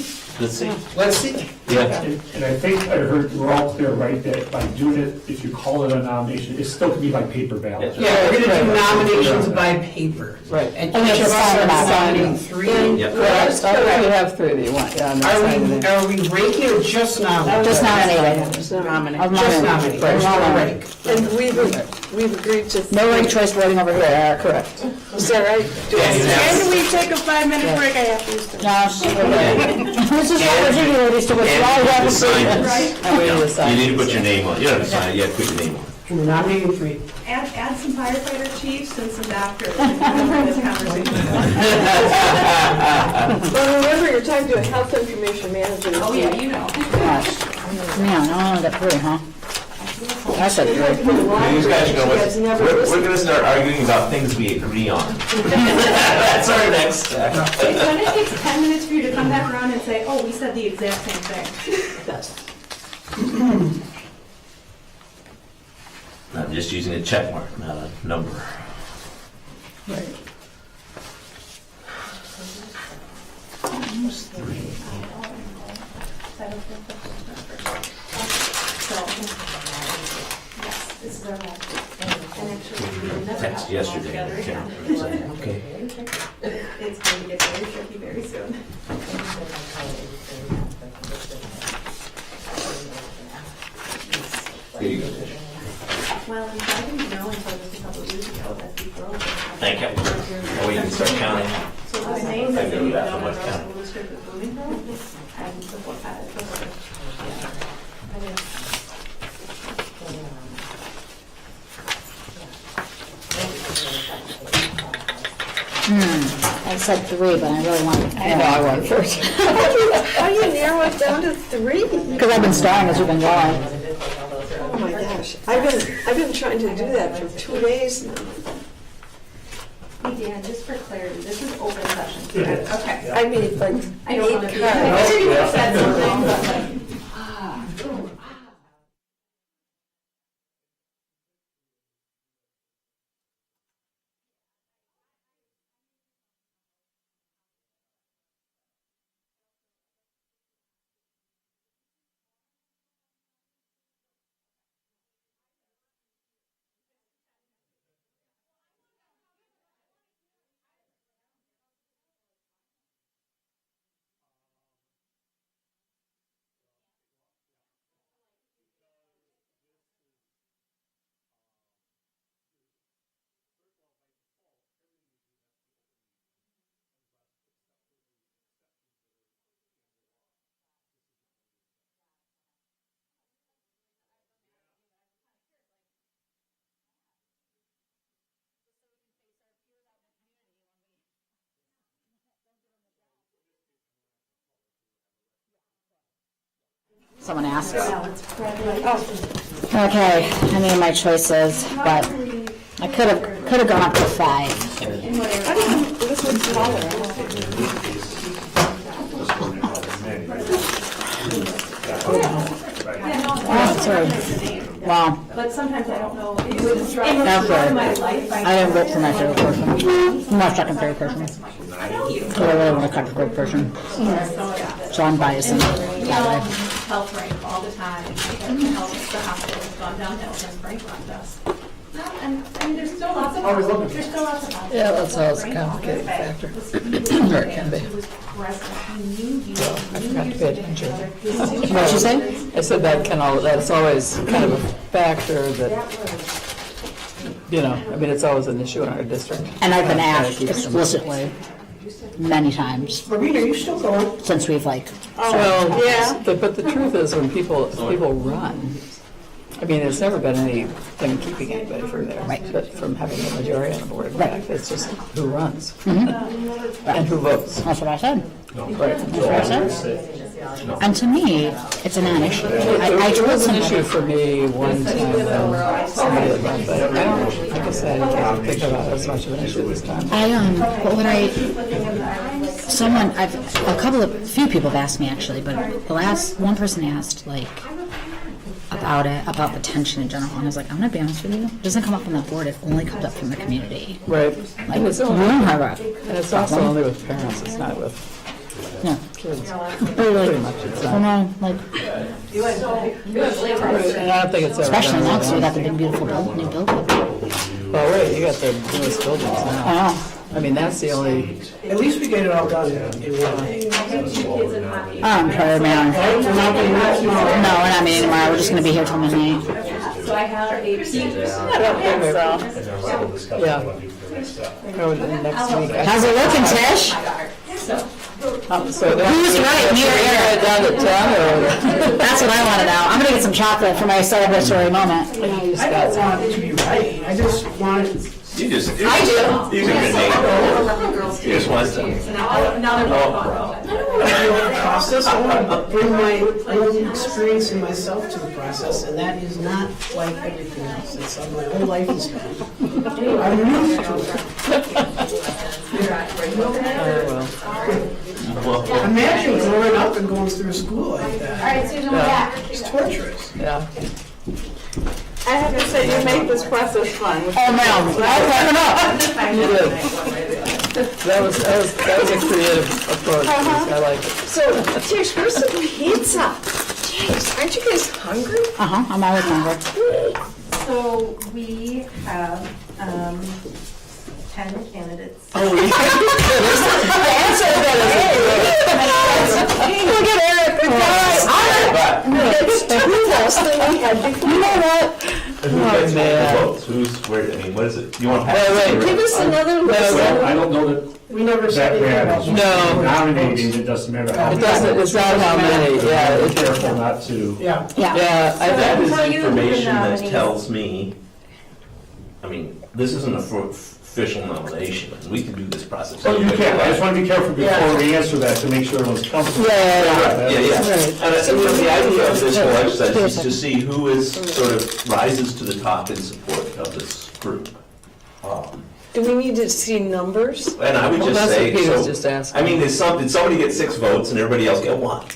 [SPEAKER 7] Let's see.
[SPEAKER 6] Yeah.
[SPEAKER 2] And I think I heard we're all clear, right, that by doing it, if you call it a nomination, it still can be by paper ballot.
[SPEAKER 7] Yeah, we're gonna do nominations by paper.
[SPEAKER 3] Right.
[SPEAKER 7] And
[SPEAKER 5] And we
[SPEAKER 7] each
[SPEAKER 5] have
[SPEAKER 7] of
[SPEAKER 5] to
[SPEAKER 7] us
[SPEAKER 5] sign
[SPEAKER 7] are
[SPEAKER 5] them out.
[SPEAKER 7] signing 3.
[SPEAKER 6] Yep.
[SPEAKER 3] Correct. Oh, you have 3 that you want. Yeah, I'm not signing it.
[SPEAKER 7] Are we ranking or just nominating?
[SPEAKER 5] Just nominating.
[SPEAKER 7] Just nominating.
[SPEAKER 5] Of
[SPEAKER 7] Just
[SPEAKER 5] nominating.
[SPEAKER 7] nominating.
[SPEAKER 5] Right.
[SPEAKER 7] There's no rank.
[SPEAKER 8] And we've agreed to.
[SPEAKER 5] No ranked choice voting over here.
[SPEAKER 3] Correct.
[SPEAKER 8] Is that right?
[SPEAKER 1] Can we take a 5-minute break? I have to use the.
[SPEAKER 5] No, this is what we're doing. We're just doing
[SPEAKER 6] And
[SPEAKER 5] all we have to
[SPEAKER 6] sign
[SPEAKER 5] do.
[SPEAKER 6] it.
[SPEAKER 3] I'm waiting to sign.
[SPEAKER 6] You need to put your name on. You don't have to sign it. You have to put your name on.
[SPEAKER 7] Nominating 3.
[SPEAKER 18] Add some firefighter chiefs and some doctors in this conversation.
[SPEAKER 8] Well, remember, you're talking to a health information manager.
[SPEAKER 18] Oh, yeah, you know.
[SPEAKER 5] Gosh. Man, I only got 3, huh? I said 3.
[SPEAKER 6] These guys are
[SPEAKER 8] guys never
[SPEAKER 6] we're
[SPEAKER 8] listen.
[SPEAKER 6] going to start arguing about things we agree on. That's our next step.
[SPEAKER 18] It's gonna take 10 minutes for you to come back around and say, oh, we said the exact same thing.
[SPEAKER 6] I'm just using a check mark, not a number.
[SPEAKER 3] Right.
[SPEAKER 18] This is our last. And actually, we never
[SPEAKER 6] Text
[SPEAKER 18] have them all
[SPEAKER 6] yesterday.
[SPEAKER 18] together again.
[SPEAKER 6] Okay.
[SPEAKER 18] It's going to get very tricky very soon.
[SPEAKER 6] Here you go.
[SPEAKER 18] Well, and I didn't know until just a couple of years ago that these roles.
[SPEAKER 6] Thank you. Oh, you can start counting.
[SPEAKER 18] So the names
[SPEAKER 6] I
[SPEAKER 18] that
[SPEAKER 6] know
[SPEAKER 18] you
[SPEAKER 6] that
[SPEAKER 18] know
[SPEAKER 6] much
[SPEAKER 18] are
[SPEAKER 6] count.
[SPEAKER 18] school district of Bloomington, and before,
[SPEAKER 5] I said 3, but I really wanted 4.
[SPEAKER 3] I know, I want 4.
[SPEAKER 8] How do you narrow it down to 3?
[SPEAKER 5] Because I've been starring as we've been going.
[SPEAKER 8] Oh my gosh, I've been trying to do that for 2 days now.
[SPEAKER 18] Hey, Dan, just for clarity, this is open session.
[SPEAKER 2] It is.
[SPEAKER 18] Okay.
[SPEAKER 8] I made like
[SPEAKER 18] I don't want to
[SPEAKER 8] 8
[SPEAKER 18] be,
[SPEAKER 8] cards.
[SPEAKER 18] I figured you would have said something, but like.
[SPEAKER 5] Someone asked. Okay, I made my choices, but I could have gone up to 5.
[SPEAKER 8] This one's smaller.
[SPEAKER 5] Oh, sorry. Wow.
[SPEAKER 18] But sometimes I don't know. It was
[SPEAKER 5] That's right.
[SPEAKER 18] my life.
[SPEAKER 5] I didn't vote for my favorite person. I'm not second favorite person. I really want a second favorite person. So I'm biasing.
[SPEAKER 18] health rank all the time. The hospital has gone downhill since Frank left us. I mean, there's still lots of positives. There's still lots of positives.
[SPEAKER 3] Yeah, that's always a
[SPEAKER 18] Frank
[SPEAKER 3] complicating
[SPEAKER 18] won't
[SPEAKER 3] factor.
[SPEAKER 18] get
[SPEAKER 3] Or it can be.
[SPEAKER 18] He was present. He knew you.
[SPEAKER 3] I
[SPEAKER 18] He knew
[SPEAKER 3] forgot
[SPEAKER 18] your
[SPEAKER 3] to pay attention.
[SPEAKER 18] significant other.
[SPEAKER 3] What'd you say? I said that's always kind of a factor that, I mean, it's always an issue in our district.
[SPEAKER 5] And I've been
[SPEAKER 3] Trying to
[SPEAKER 5] asked
[SPEAKER 3] keep them-
[SPEAKER 5] explicitly many times
[SPEAKER 7] Marina, are you still going?
[SPEAKER 5] since we've like,
[SPEAKER 3] Well, yeah, but the truth is, when people run, I mean, there's never been anything keeping anybody from there, but from having a majority on the board. Right. It's just who runs and who votes.
[SPEAKER 5] that's what I said.
[SPEAKER 3] Right.
[SPEAKER 5] That's what I said. And to me, it's a non-issue. I
[SPEAKER 3] It
[SPEAKER 5] told
[SPEAKER 3] was an
[SPEAKER 5] somebody,
[SPEAKER 3] issue for me one time when somebody had run, but like I said, I can't think about it as much of an issue this time.
[SPEAKER 5] a few people have asked me actually, but one person asked like, about the tension in general, and I was like, I'm gonna be honest with you, it doesn't come up on the board, it only comes up from the community.
[SPEAKER 3] Right.
[SPEAKER 5] Like,
[SPEAKER 3] And it's
[SPEAKER 5] we
[SPEAKER 3] only,
[SPEAKER 5] don't have a
[SPEAKER 3] and it's also
[SPEAKER 5] problem.
[SPEAKER 3] only with parents, it's not with
[SPEAKER 5] Yeah.
[SPEAKER 3] kids.
[SPEAKER 5] Pretty
[SPEAKER 3] much it's
[SPEAKER 5] I know, like,
[SPEAKER 3] And I don't think it's ever
[SPEAKER 5] especially
[SPEAKER 3] been
[SPEAKER 5] now, because we
[SPEAKER 3] really-
[SPEAKER 5] got the big beautiful new building.
[SPEAKER 3] Oh, wait, you got the newest buildings now.
[SPEAKER 5] I know.
[SPEAKER 3] I mean, that's the only,
[SPEAKER 7] At least we get it all done in one day.
[SPEAKER 5] I'm tired, man. No, we're not meeting tomorrow, we're just gonna be here till midnight.
[SPEAKER 18] So I have a peak.
[SPEAKER 3] yeah. Oh, the next week.
[SPEAKER 5] How's it looking, Tish?
[SPEAKER 3] So
[SPEAKER 5] Who's right, me or Eric?
[SPEAKER 3] Down at 10 or?
[SPEAKER 5] That's what I wanna know. I'm gonna get some chocolate for my celebratory moment.
[SPEAKER 7] I don't want it to be right, I just want it.
[SPEAKER 6] You just,
[SPEAKER 5] I do.
[SPEAKER 6] these are good names. You just want some.
[SPEAKER 18] Now they're both
[SPEAKER 7] Process, I want to bring my own experience and myself to the process, and that is not like everything else. It's how my whole life has been. I'm used to it. Imagine growing up and going through school like that.
[SPEAKER 18] All right, Susan, we're back.
[SPEAKER 7] It's torturous.
[SPEAKER 3] Yeah.
[SPEAKER 1] I have to say, you make this process fun.
[SPEAKER 5] Oh, no.
[SPEAKER 3] You did. That was a creative approach. I like it.
[SPEAKER 8] So, Tish, where's the pizza? Jeez, aren't you guys hungry?
[SPEAKER 5] I'm always hungry.
[SPEAKER 16] So we have 10 candidates.
[SPEAKER 3] Oh, yeah.
[SPEAKER 8] Look at Eric, the guy. It's two less than we had before.
[SPEAKER 5] You know what?
[SPEAKER 6] And who gets the votes? Who's, where, I mean, what is it? You want to pass?
[SPEAKER 3] Wait.
[SPEAKER 8] Give us another list.
[SPEAKER 2] Well, I don't know that
[SPEAKER 7] We never said
[SPEAKER 2] that
[SPEAKER 7] anything
[SPEAKER 2] matters.
[SPEAKER 7] about.
[SPEAKER 3] No.
[SPEAKER 2] Nominating, it doesn't matter how.
[SPEAKER 3] It doesn't, it's not how many, yeah.
[SPEAKER 2] Be careful not to.
[SPEAKER 7] Yeah.
[SPEAKER 3] Yeah,
[SPEAKER 6] That is
[SPEAKER 16] Tell you who the
[SPEAKER 6] information that
[SPEAKER 16] nominees-
[SPEAKER 6] tells me, I mean, this isn't a official nomination, and we can do this process.
[SPEAKER 2] Oh, you can, I just want to be careful before we answer that to make sure everyone's comfortable.
[SPEAKER 3] Yeah.
[SPEAKER 6] Yeah, yeah.
[SPEAKER 3] Right.
[SPEAKER 6] And the idea of this whole exercise is to see who is sort of rises to the top in support of this group.
[SPEAKER 8] Do we need to see numbers?
[SPEAKER 6] And I would
[SPEAKER 3] Well,
[SPEAKER 6] just
[SPEAKER 3] that's
[SPEAKER 6] say,
[SPEAKER 3] what Peter's
[SPEAKER 6] so,
[SPEAKER 3] just asking.
[SPEAKER 6] I mean, did somebody get 6 votes and everybody else get 1?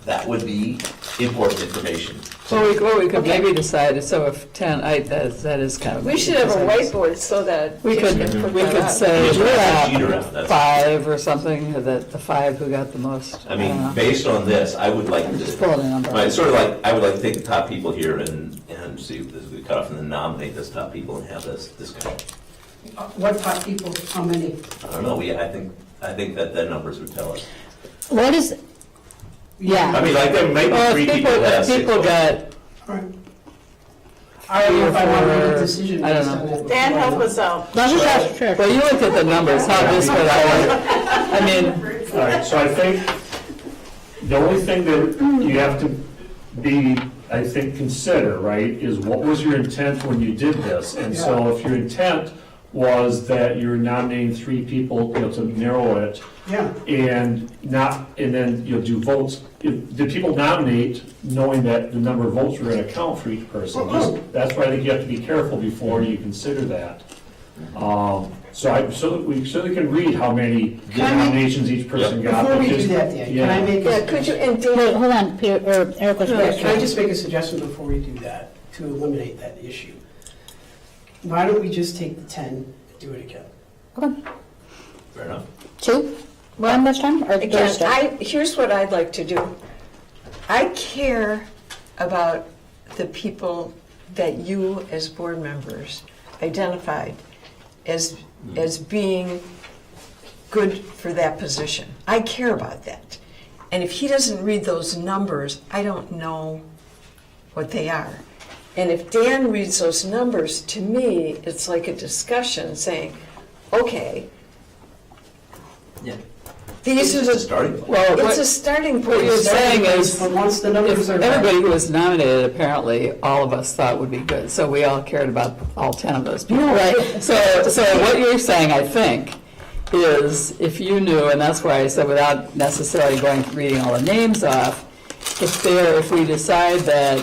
[SPEAKER 6] That would be important information.
[SPEAKER 3] Well, we could maybe decide, so if 10, that is kind of.
[SPEAKER 8] We should have a whiteboard so that.
[SPEAKER 3] We could,
[SPEAKER 8] Tish can
[SPEAKER 3] we
[SPEAKER 8] put
[SPEAKER 3] could
[SPEAKER 8] that up.
[SPEAKER 3] say
[SPEAKER 6] Just pass the sheet around, that's-
[SPEAKER 3] 5 or something, that the 5 who got the most.
[SPEAKER 6] I
[SPEAKER 3] don't
[SPEAKER 6] mean,
[SPEAKER 3] know.
[SPEAKER 6] based on this, I would like
[SPEAKER 3] Just
[SPEAKER 6] to,
[SPEAKER 3] pull a number.
[SPEAKER 6] it's sort of like, I would like to take the top people here and see if this we cut off and then nominate those top people and have this discussion.
[SPEAKER 7] What top people, how many?
[SPEAKER 6] I don't know, I think that the numbers would tell us.
[SPEAKER 5] What is, yeah.
[SPEAKER 6] I mean, like, there may be
[SPEAKER 3] Well,
[SPEAKER 6] 3
[SPEAKER 3] if
[SPEAKER 6] people that have
[SPEAKER 3] if
[SPEAKER 6] 6
[SPEAKER 3] people
[SPEAKER 6] votes.
[SPEAKER 3] got,
[SPEAKER 7] All right. I don't know if I want to make a
[SPEAKER 3] 4,
[SPEAKER 7] decision
[SPEAKER 3] I don't
[SPEAKER 7] based on
[SPEAKER 3] know.
[SPEAKER 7] that.
[SPEAKER 1] Dan, help us out.
[SPEAKER 5] Let's just ask Trish.
[SPEAKER 3] well, you looked at the numbers, how this would, I mean,
[SPEAKER 2] All right, so I think the only thing that you have to be, I think, consider, right, is what was your intent when you did this? And so if your intent was that you're nominating 3 people, to narrow it,
[SPEAKER 7] Yeah.
[SPEAKER 2] and then do votes. Did people nominate knowing that the number of votes were going to count for each person? That's why I think you have to be careful before you consider that. So we certainly can read how many nominations each person got.
[SPEAKER 7] Before we do
[SPEAKER 2] because-
[SPEAKER 7] that, Dan, can
[SPEAKER 2] yeah.
[SPEAKER 7] I make
[SPEAKER 8] Yeah,
[SPEAKER 7] a
[SPEAKER 8] could you, and
[SPEAKER 5] Wait,
[SPEAKER 8] Dan,
[SPEAKER 5] hold on, Peter, or Eric was first.
[SPEAKER 7] Can I just make a suggestion before we do that, to eliminate that issue? Why don't we just take the 10 and do it again?
[SPEAKER 5] Okay.
[SPEAKER 6] Fair enough.
[SPEAKER 5] 2? One this time, or
[SPEAKER 8] again,
[SPEAKER 5] Thursday?
[SPEAKER 8] here's what I'd like to do. I care about the people that you as board members identified as being good for that position. I care about that. And if he doesn't read those numbers, I don't know what they are. And if Dan reads those numbers, to me, it's like a discussion saying, okay,
[SPEAKER 6] Yeah.
[SPEAKER 8] these are
[SPEAKER 6] It's
[SPEAKER 8] the.
[SPEAKER 6] a starting point.
[SPEAKER 3] Well,
[SPEAKER 8] It's a starting point.
[SPEAKER 3] What you're saying is,
[SPEAKER 7] But once the numbers
[SPEAKER 3] if
[SPEAKER 7] are back-
[SPEAKER 3] everybody who was nominated, apparently, all of us thought would be good, so we all cared about all 10 of those people, right? So what you're saying, I think, is if you knew, and that's why I said without necessarily reading all the names off, if we decide that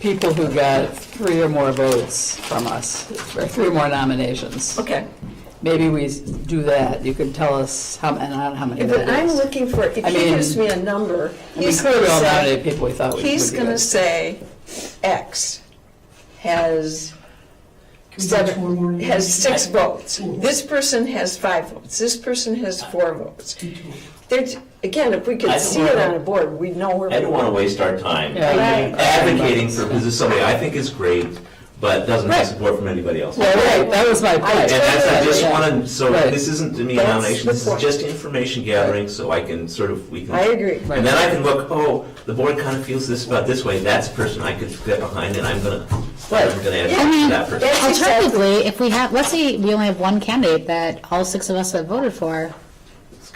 [SPEAKER 3] people who got 3 or more votes from us, or 3 or more nominations.
[SPEAKER 8] Okay.
[SPEAKER 3] Maybe we do that. You can tell us how many
[SPEAKER 8] But
[SPEAKER 3] that
[SPEAKER 8] I'm
[SPEAKER 3] is.
[SPEAKER 8] looking for, if
[SPEAKER 3] I
[SPEAKER 8] he
[SPEAKER 3] mean,
[SPEAKER 8] gives me a number,
[SPEAKER 3] we
[SPEAKER 8] he's
[SPEAKER 3] could
[SPEAKER 8] going to
[SPEAKER 3] all
[SPEAKER 8] say,
[SPEAKER 3] nominate people we thought would be
[SPEAKER 8] he's going to
[SPEAKER 3] good.
[SPEAKER 8] say X has
[SPEAKER 7] Can we do 2 or more?
[SPEAKER 8] 6 votes. This person has 5 votes. This person has 4 votes. There's, again, if we
[SPEAKER 6] I
[SPEAKER 8] could
[SPEAKER 6] don't
[SPEAKER 8] see it
[SPEAKER 6] wanna-
[SPEAKER 8] on a board, we'd know where
[SPEAKER 6] I
[SPEAKER 8] we
[SPEAKER 6] don't want to
[SPEAKER 8] are.
[SPEAKER 6] waste our time
[SPEAKER 3] Yeah.
[SPEAKER 6] advocating for somebody I think is great, but doesn't have
[SPEAKER 3] Right.
[SPEAKER 6] support from anybody else.
[SPEAKER 3] Well, right, that was my point.
[SPEAKER 6] And that's, I just
[SPEAKER 3] Yeah.
[SPEAKER 6] want to, so
[SPEAKER 3] Right.
[SPEAKER 6] this isn't to me a
[SPEAKER 8] That's
[SPEAKER 6] nomination,
[SPEAKER 8] the
[SPEAKER 6] this is
[SPEAKER 8] point.
[SPEAKER 6] just information gathering, so I can sort of, we can.
[SPEAKER 8] I agree.
[SPEAKER 3] Right.
[SPEAKER 6] And then I can look, oh, the board kind of feels this about this way, that's a person I could get behind, and I'm gonna
[SPEAKER 3] Right.
[SPEAKER 6] advocate
[SPEAKER 5] I mean,
[SPEAKER 6] for that person.
[SPEAKER 5] alternatively, if we have, let's say we only have one candidate that all 6 of us have voted for,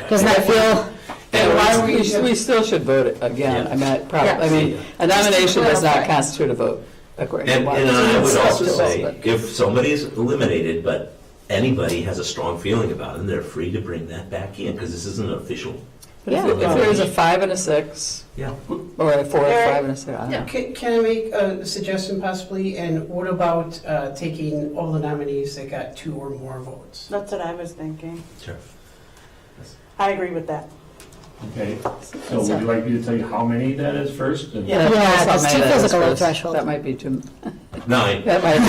[SPEAKER 5] doesn't that feel?
[SPEAKER 3] And why we still should vote it again. I mean, I mean, a nomination does not constitute a vote, according to
[SPEAKER 6] And
[SPEAKER 3] law.
[SPEAKER 6] I would also
[SPEAKER 3] It's
[SPEAKER 6] say,
[SPEAKER 3] but-
[SPEAKER 6] if somebody's eliminated, but anybody has a strong feeling about it, they're free to bring that back in, because this isn't official.
[SPEAKER 3] But if there's a 5 and a 6,
[SPEAKER 6] Yeah.
[SPEAKER 3] or a 4, 5 and a 6, I don't know.
[SPEAKER 7] Can I make a suggestion possibly? And what about taking all the nominees that got 2 or more votes?
[SPEAKER 1] That's what I was thinking.
[SPEAKER 6] Sure.
[SPEAKER 1] I agree with that.
[SPEAKER 2] Okay, so would you like me to tell you how many that is first? And-
[SPEAKER 3] Yeah,
[SPEAKER 5] Yeah,
[SPEAKER 3] that's
[SPEAKER 5] that's
[SPEAKER 3] how many
[SPEAKER 5] too
[SPEAKER 3] that is
[SPEAKER 5] physical a
[SPEAKER 3] first.
[SPEAKER 5] threshold.
[SPEAKER 3] That might be too,
[SPEAKER 6] 9.
[SPEAKER 3] that might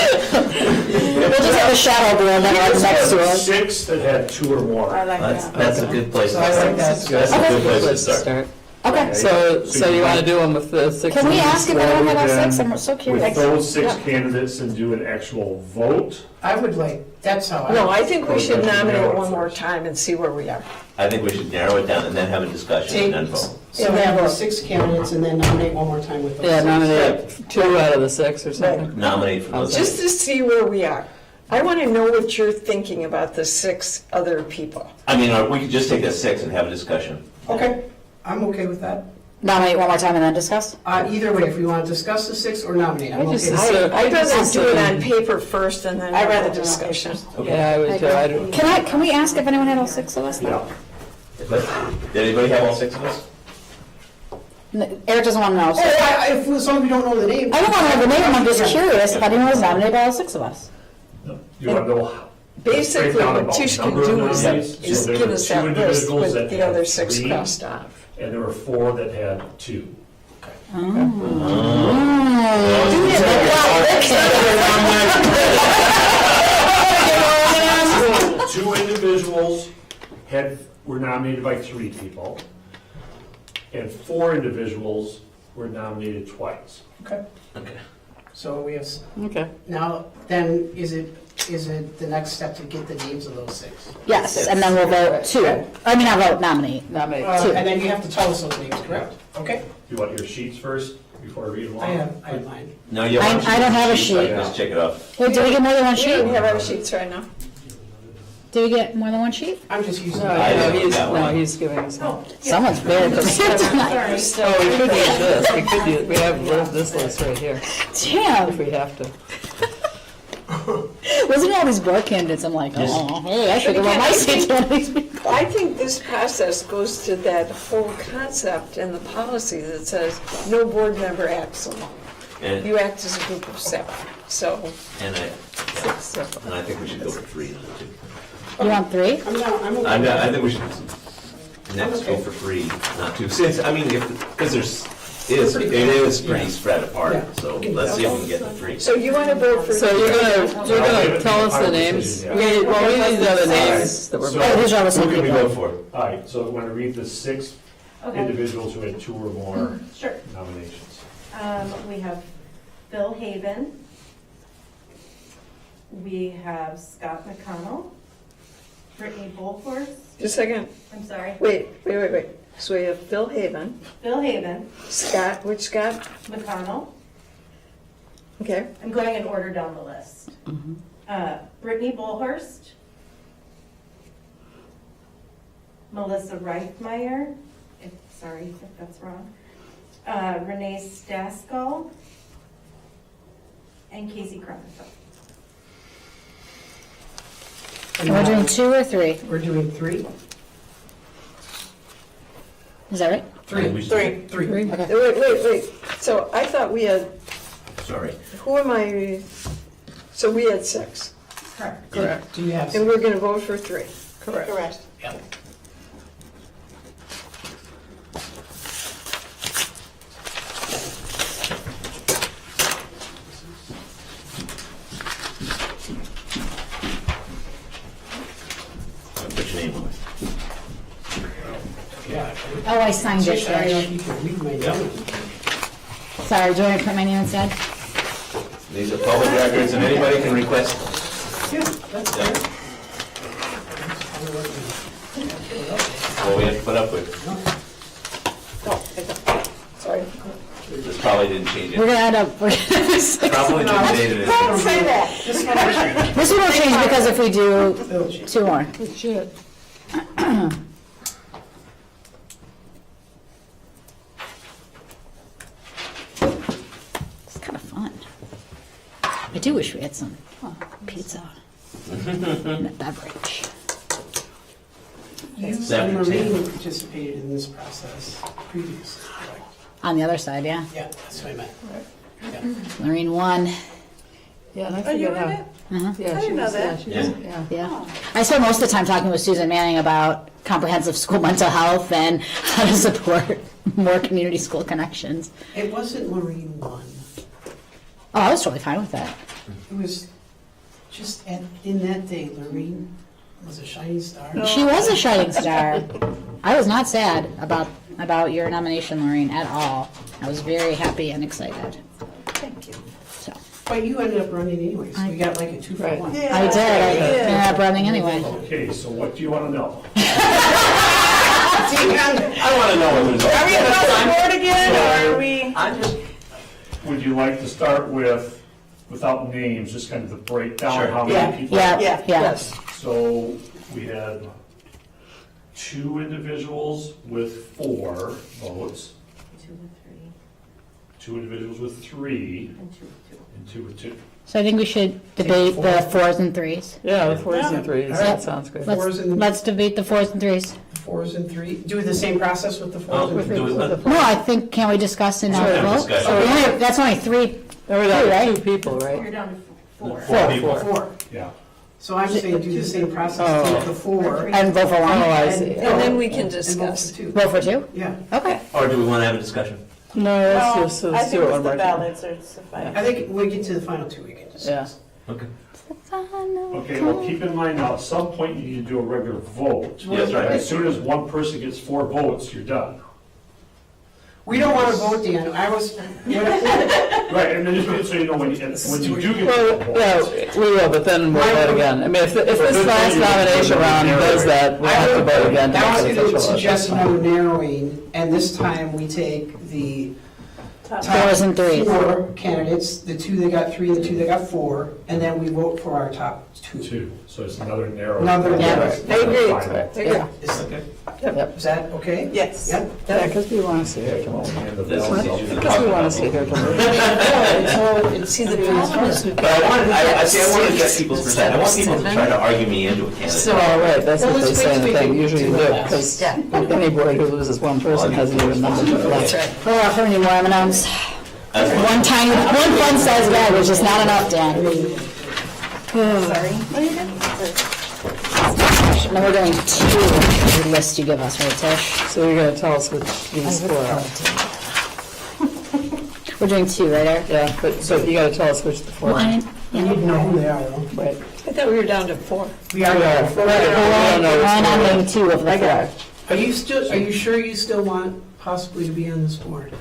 [SPEAKER 5] We'll just have a shadow board that next to us.
[SPEAKER 2] 6 that had 2 or more.
[SPEAKER 1] I like
[SPEAKER 6] That's,
[SPEAKER 1] that.
[SPEAKER 6] that's a good place to
[SPEAKER 7] I like
[SPEAKER 6] start.
[SPEAKER 7] that.
[SPEAKER 6] That's a good place to start.
[SPEAKER 5] Okay.
[SPEAKER 3] So you want to do them with the 6?
[SPEAKER 5] Can we ask if anyone had all 6? I'm so
[SPEAKER 2] With
[SPEAKER 5] curious.
[SPEAKER 2] those 6
[SPEAKER 5] Yeah.
[SPEAKER 2] candidates and do an actual vote.
[SPEAKER 7] I would like, that's how I.
[SPEAKER 8] No, I think we
[SPEAKER 2] Or
[SPEAKER 8] should
[SPEAKER 2] does it
[SPEAKER 8] nominate
[SPEAKER 2] narrow it
[SPEAKER 8] one more
[SPEAKER 2] first?
[SPEAKER 8] time and see where we are.
[SPEAKER 6] I think we should narrow it down and then have a discussion and then vote.
[SPEAKER 7] So we have the 6 candidates and then nominate one more time with those.
[SPEAKER 3] Yeah,
[SPEAKER 7] 6.
[SPEAKER 3] nominate 2 out of the 6 or something.
[SPEAKER 6] Nominate from those.
[SPEAKER 8] Just to see where we are. I want to know what you're thinking about the 6 other people.
[SPEAKER 6] I mean, we could just take that 6 and have a discussion.
[SPEAKER 7] Okay, I'm okay with that.
[SPEAKER 5] Nominate one more time and then discuss?
[SPEAKER 7] Either way, if we want to discuss the 6 or nominate, I'm
[SPEAKER 3] I
[SPEAKER 7] okay
[SPEAKER 3] just
[SPEAKER 7] with
[SPEAKER 3] assume-
[SPEAKER 7] that.
[SPEAKER 8] I'd rather
[SPEAKER 3] just
[SPEAKER 8] do it on
[SPEAKER 3] assume-
[SPEAKER 8] paper first and then
[SPEAKER 1] I'd rather
[SPEAKER 8] have a
[SPEAKER 1] do it on
[SPEAKER 8] discussion.
[SPEAKER 3] Yeah, I would too. I don't-
[SPEAKER 5] Can we ask if anyone had all 6 of us?
[SPEAKER 2] Yeah.
[SPEAKER 6] But, did anybody have all 6 of us?
[SPEAKER 5] Eric doesn't want to know. So.
[SPEAKER 7] If, as long as we don't know the name.
[SPEAKER 5] I don't want to have the name, I'm just curious if anyone was nominated by all 6 of us.
[SPEAKER 2] You want to know?
[SPEAKER 8] Basically,
[SPEAKER 2] breakdown
[SPEAKER 8] what
[SPEAKER 2] about
[SPEAKER 8] Tish can
[SPEAKER 2] number of
[SPEAKER 8] do is
[SPEAKER 2] nominees? So there
[SPEAKER 8] give
[SPEAKER 2] were
[SPEAKER 8] us
[SPEAKER 2] 2
[SPEAKER 8] that list
[SPEAKER 2] individuals
[SPEAKER 8] with
[SPEAKER 2] that
[SPEAKER 8] the
[SPEAKER 2] had
[SPEAKER 8] other 6
[SPEAKER 2] 3,
[SPEAKER 8] crossed off.
[SPEAKER 2] And there were 4 that had 2. Two individuals were nominated by 3 people, and 4 individuals were nominated twice.
[SPEAKER 7] Okay.
[SPEAKER 6] Okay.
[SPEAKER 7] So we have,
[SPEAKER 3] Okay.
[SPEAKER 7] now, then, is it the next step to get the names of those 6?
[SPEAKER 5] Yes, and then we'll vote 2. I mean, I'll vote nominate.
[SPEAKER 3] Nominate
[SPEAKER 7] And then you have to tell us those names, correct? Okay,
[SPEAKER 2] You want your sheets first before I read them all?
[SPEAKER 7] I have mine.
[SPEAKER 6] No, you
[SPEAKER 5] I
[SPEAKER 6] have.
[SPEAKER 5] don't have a
[SPEAKER 6] So I
[SPEAKER 5] sheet.
[SPEAKER 6] can just check it off.
[SPEAKER 5] Wait, do we get more than one
[SPEAKER 8] We
[SPEAKER 5] sheet?
[SPEAKER 8] don't have our sheets right now.
[SPEAKER 5] Do we get more than one sheet?
[SPEAKER 7] I'm just using.
[SPEAKER 3] No,
[SPEAKER 6] I
[SPEAKER 3] no,
[SPEAKER 6] didn't have one.
[SPEAKER 3] he's giving us one.
[SPEAKER 5] Someone's very prepared tonight.
[SPEAKER 3] Oh, we could use this. We have this list right here, if
[SPEAKER 5] Damn.
[SPEAKER 3] we have to.
[SPEAKER 5] Listening to all these board candidates, I'm like, oh, hey, I should have run my seat to one of these people.
[SPEAKER 8] I think this process goes to that whole concept and the policy that says no board member acts alone.
[SPEAKER 6] And,
[SPEAKER 8] You act as a group of 7, so.
[SPEAKER 6] and I think we should go for 3 now, too.
[SPEAKER 5] You want 3?
[SPEAKER 7] I'm okay.
[SPEAKER 6] I think we should next go for 3, not 2. Since, I mean, because there's It is pretty spread apart,
[SPEAKER 7] Yeah.
[SPEAKER 6] so let's see if we can get the three.
[SPEAKER 8] So you want to vote for?
[SPEAKER 3] So you're gonna tell us the names?
[SPEAKER 2] Yeah.
[SPEAKER 3] We need the other names that were.
[SPEAKER 2] So,
[SPEAKER 5] Oh, these are all the same
[SPEAKER 6] Who can we
[SPEAKER 5] people.
[SPEAKER 6] vote for?
[SPEAKER 2] All right, so want to read the 6
[SPEAKER 16] Okay.
[SPEAKER 2] individuals who had 2 or more
[SPEAKER 16] Sure.
[SPEAKER 2] nominations.
[SPEAKER 16] We have Phil Haven. We have Scott McConnell. Brittany Bullhorse.
[SPEAKER 8] Just a second.
[SPEAKER 16] I'm sorry.
[SPEAKER 8] Wait. So we have Phil Haven,
[SPEAKER 16] Phil Haven.
[SPEAKER 8] Scott, which Scott?
[SPEAKER 16] McConnell.
[SPEAKER 8] Okay.
[SPEAKER 16] I'm going in order down the list. Brittany Bullhorst. Melissa Reithmeyer. Sorry if that's wrong. Renee Staskell. And Casey Crumpton.
[SPEAKER 5] And we're doing 2 or 3?
[SPEAKER 7] We're doing 3?
[SPEAKER 5] Is that right?
[SPEAKER 7] 3.
[SPEAKER 8] Three.
[SPEAKER 7] 3.
[SPEAKER 5] Okay.
[SPEAKER 8] Wait. So I thought we had,
[SPEAKER 6] Sorry.
[SPEAKER 8] who am I? So we had 6.
[SPEAKER 16] Correct.
[SPEAKER 7] Do you have?
[SPEAKER 8] And we're going to vote for 3.
[SPEAKER 7] Correct. Yep.
[SPEAKER 6] Put your name on it.
[SPEAKER 7] Yeah.
[SPEAKER 5] Oh, I signed it.
[SPEAKER 7] Just, I don't know if you can read my name.
[SPEAKER 5] Sorry, do you want me to put my name instead?
[SPEAKER 6] These are public records and anybody can request them.
[SPEAKER 7] Yeah, that's fair.
[SPEAKER 6] What we have to put up with.
[SPEAKER 8] Sorry.
[SPEAKER 6] This probably didn't change
[SPEAKER 5] We're
[SPEAKER 6] it.
[SPEAKER 5] gonna end up,
[SPEAKER 6] Probably didn't change it.
[SPEAKER 8] Don't say that.
[SPEAKER 5] this one will change because if we do 2 more.
[SPEAKER 3] Shit.
[SPEAKER 5] It's kind of fun. I do wish we had some pizza and a beverage.
[SPEAKER 7] You
[SPEAKER 6] Seven,
[SPEAKER 7] and
[SPEAKER 6] 10.
[SPEAKER 7] Maureen participated in this process previously, correct?
[SPEAKER 5] On the other side, yeah.
[SPEAKER 7] Yeah, that's what I meant.
[SPEAKER 5] Lorraine won.
[SPEAKER 3] Yeah, and I
[SPEAKER 8] Are you
[SPEAKER 3] forget
[SPEAKER 8] in
[SPEAKER 3] how.
[SPEAKER 8] it?
[SPEAKER 5] Uh-huh.
[SPEAKER 3] Yeah,
[SPEAKER 8] I
[SPEAKER 3] she
[SPEAKER 8] didn't know
[SPEAKER 3] was,
[SPEAKER 8] that.
[SPEAKER 3] she was, yeah.
[SPEAKER 5] Yeah. I spent most of the time talking with Susan Manning about comprehensive school mental health and how to support more community school connections.
[SPEAKER 7] It wasn't Maureen one.
[SPEAKER 5] Oh, I was totally fine with that.
[SPEAKER 7] It was just in that day, Maureen was a shining star.
[SPEAKER 5] She was a shining star. I was not sad about your nomination, Lorraine, at all. I was very happy and excited.
[SPEAKER 8] Thank you.
[SPEAKER 5] So
[SPEAKER 7] But you ended up running anyway, so we got like a 2 for 1.
[SPEAKER 5] I did. I ended up running anyway.
[SPEAKER 2] Okay, so what do you want to know?
[SPEAKER 6] I want to know what the
[SPEAKER 8] Are we across the board again, or are we?
[SPEAKER 6] I'm just.
[SPEAKER 2] Would you like to start with, without names, just kind of the breakdown
[SPEAKER 6] Sure.
[SPEAKER 2] of how
[SPEAKER 5] Yeah,
[SPEAKER 2] many people?
[SPEAKER 5] yeah,
[SPEAKER 8] Yeah.
[SPEAKER 5] yeah.
[SPEAKER 8] Yes.
[SPEAKER 2] So we had 2 individuals with 4 votes,
[SPEAKER 11] 2 with 3,
[SPEAKER 2] 2 individuals with 3,
[SPEAKER 11] and 2 with 2.
[SPEAKER 2] and 2 with 2.
[SPEAKER 5] So I think we should debate the 4s and 3s.
[SPEAKER 3] Yeah, the 4s and 3s, that sounds good.
[SPEAKER 5] Let's debate the 4s and 3s.
[SPEAKER 7] 4s and 3. Do the same process with the 4s and 3s.
[SPEAKER 5] No, I think, can't we discuss and not
[SPEAKER 6] Sure,
[SPEAKER 5] vote?
[SPEAKER 6] discuss.
[SPEAKER 5] So that's only 3.
[SPEAKER 3] There were like
[SPEAKER 5] Right.
[SPEAKER 3] 2 people, right?
[SPEAKER 16] You're down to 4.
[SPEAKER 6] 4 people.
[SPEAKER 7] 4.
[SPEAKER 2] Yeah.
[SPEAKER 7] So I'm saying do the same process, take the 4.
[SPEAKER 5] And vote for
[SPEAKER 3] Oh,
[SPEAKER 5] one.
[SPEAKER 3] I see.
[SPEAKER 8] And then we can
[SPEAKER 7] and vote
[SPEAKER 8] discuss.
[SPEAKER 7] for 2.
[SPEAKER 5] Vote for 2?
[SPEAKER 7] Yeah.
[SPEAKER 5] Okay.
[SPEAKER 6] Or do we want to have a discussion?
[SPEAKER 3] No, let's
[SPEAKER 8] I
[SPEAKER 3] just do
[SPEAKER 8] think
[SPEAKER 3] it
[SPEAKER 8] it's
[SPEAKER 3] one
[SPEAKER 8] the
[SPEAKER 3] more time.
[SPEAKER 8] ballots are suffice.
[SPEAKER 7] I think when we get to the final 2, we can
[SPEAKER 3] Yeah.
[SPEAKER 7] discuss.
[SPEAKER 6] Okay.
[SPEAKER 2] Okay, well, keep in mind now, at some point you need to do a regular vote.
[SPEAKER 6] Yeah, that's right.
[SPEAKER 2] As soon as one person gets 4 votes, you're done.
[SPEAKER 7] We don't want to vote, Dan. I was,
[SPEAKER 2] Right, and then just so you know, when you do get
[SPEAKER 3] Well,
[SPEAKER 2] 4
[SPEAKER 3] yeah,
[SPEAKER 2] votes.
[SPEAKER 3] we will, but then we'll vote again. I mean, if this last nomination round does that, we'll have to vote again to
[SPEAKER 7] I was
[SPEAKER 3] make it
[SPEAKER 7] going to
[SPEAKER 3] official.
[SPEAKER 7] suggest no narrowing, and this time we take the top
[SPEAKER 5] 4s and 3s.
[SPEAKER 7] 4 candidates, the 2 that got 3 and the 2 that got 4, and then we vote for our top 2.
[SPEAKER 2] 2, so it's another narrow.
[SPEAKER 7] Another narrow.
[SPEAKER 8] I agree.
[SPEAKER 2] Final.
[SPEAKER 8] I agree.
[SPEAKER 3] Yeah.
[SPEAKER 7] Is that okay?
[SPEAKER 8] Yes.
[SPEAKER 7] Yep.
[SPEAKER 3] Yeah, because we want to see her tomorrow.
[SPEAKER 2] And the
[SPEAKER 6] This is
[SPEAKER 2] ballots.
[SPEAKER 6] easier than
[SPEAKER 3] Because we want to see her tomorrow.
[SPEAKER 8] See, the problem is we've
[SPEAKER 6] But I want to get people's perspective. I want people to try to argue me into a candidate.
[SPEAKER 3] So, right, that's what they say in the thing, usually you do, because any board who loses one person has an even number to elect.
[SPEAKER 5] Oh, how many more M&Ms?
[SPEAKER 6] That's fine.
[SPEAKER 5] One fun size bag was just not enough, Dan.
[SPEAKER 16] Sorry.
[SPEAKER 5] And then we're doing 2, the list you give us, right, Tish?
[SPEAKER 3] So you're going to tell us which these 4 are.
[SPEAKER 5] We're doing two, right, Eric?
[SPEAKER 3] Yeah, but you gotta tell us which the four
[SPEAKER 5] Well, I
[SPEAKER 3] are.
[SPEAKER 5] didn't-
[SPEAKER 7] You need to know who they are, though.
[SPEAKER 3] Right.
[SPEAKER 8] I thought we were down to 4.
[SPEAKER 7] We are.
[SPEAKER 3] We're
[SPEAKER 5] One on maybe two of the
[SPEAKER 7] I got
[SPEAKER 5] four.
[SPEAKER 7] it. Are you sure you still want possibly to be on this board?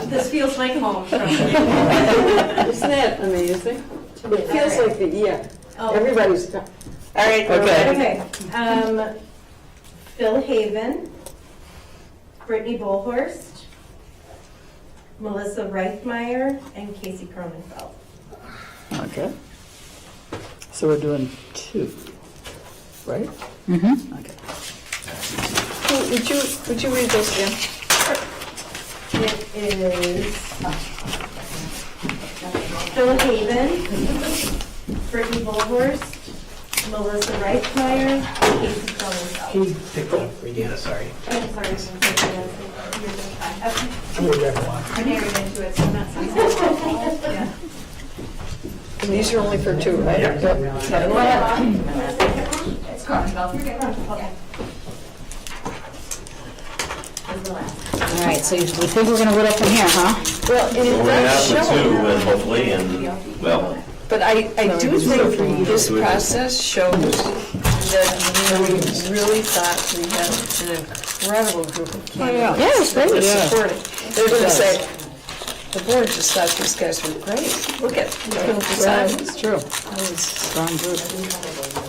[SPEAKER 18] This feels like home.
[SPEAKER 8] Isn't that amazing? It feels like everybody's.
[SPEAKER 16] All right,
[SPEAKER 3] Okay.
[SPEAKER 16] okay. Phil Haven, Brittany Bolhorst, Melissa Reichmeyer, and Casey Cronenfeld.
[SPEAKER 3] Okay. So we're doing two, right?
[SPEAKER 5] Mm-hmm.
[SPEAKER 3] Okay.
[SPEAKER 8] Would you read those again?
[SPEAKER 16] It is Phil Haven, Brittany Bolhorst, Melissa Reichmeyer, and Casey Cronenfeld.
[SPEAKER 7] Can you pick that up again? Sorry.
[SPEAKER 16] I'm sorry, you're doing fine. Okay.
[SPEAKER 7] I'm gonna grab a lot.
[SPEAKER 16] I'm married into it, so I'm not sensitive. Yeah.
[SPEAKER 8] And these are only for 2, right?
[SPEAKER 7] Yeah.
[SPEAKER 16] It's Cronenfeld. You're good. Okay.
[SPEAKER 5] All right, so we think we're gonna whittle from here, huh?
[SPEAKER 8] Well, and
[SPEAKER 6] We're
[SPEAKER 8] it
[SPEAKER 6] gonna
[SPEAKER 8] does
[SPEAKER 6] have the two,
[SPEAKER 8] show,
[SPEAKER 6] and hopefully, and, well,
[SPEAKER 8] but I do think this process shows that we really thought we had an incredible group of candidates.
[SPEAKER 5] Yeah, it's great.
[SPEAKER 8] that were
[SPEAKER 3] Yeah.
[SPEAKER 8] supporting. They're gonna say, the board just thought these guys were great. Look at,
[SPEAKER 3] It's true. Strong group.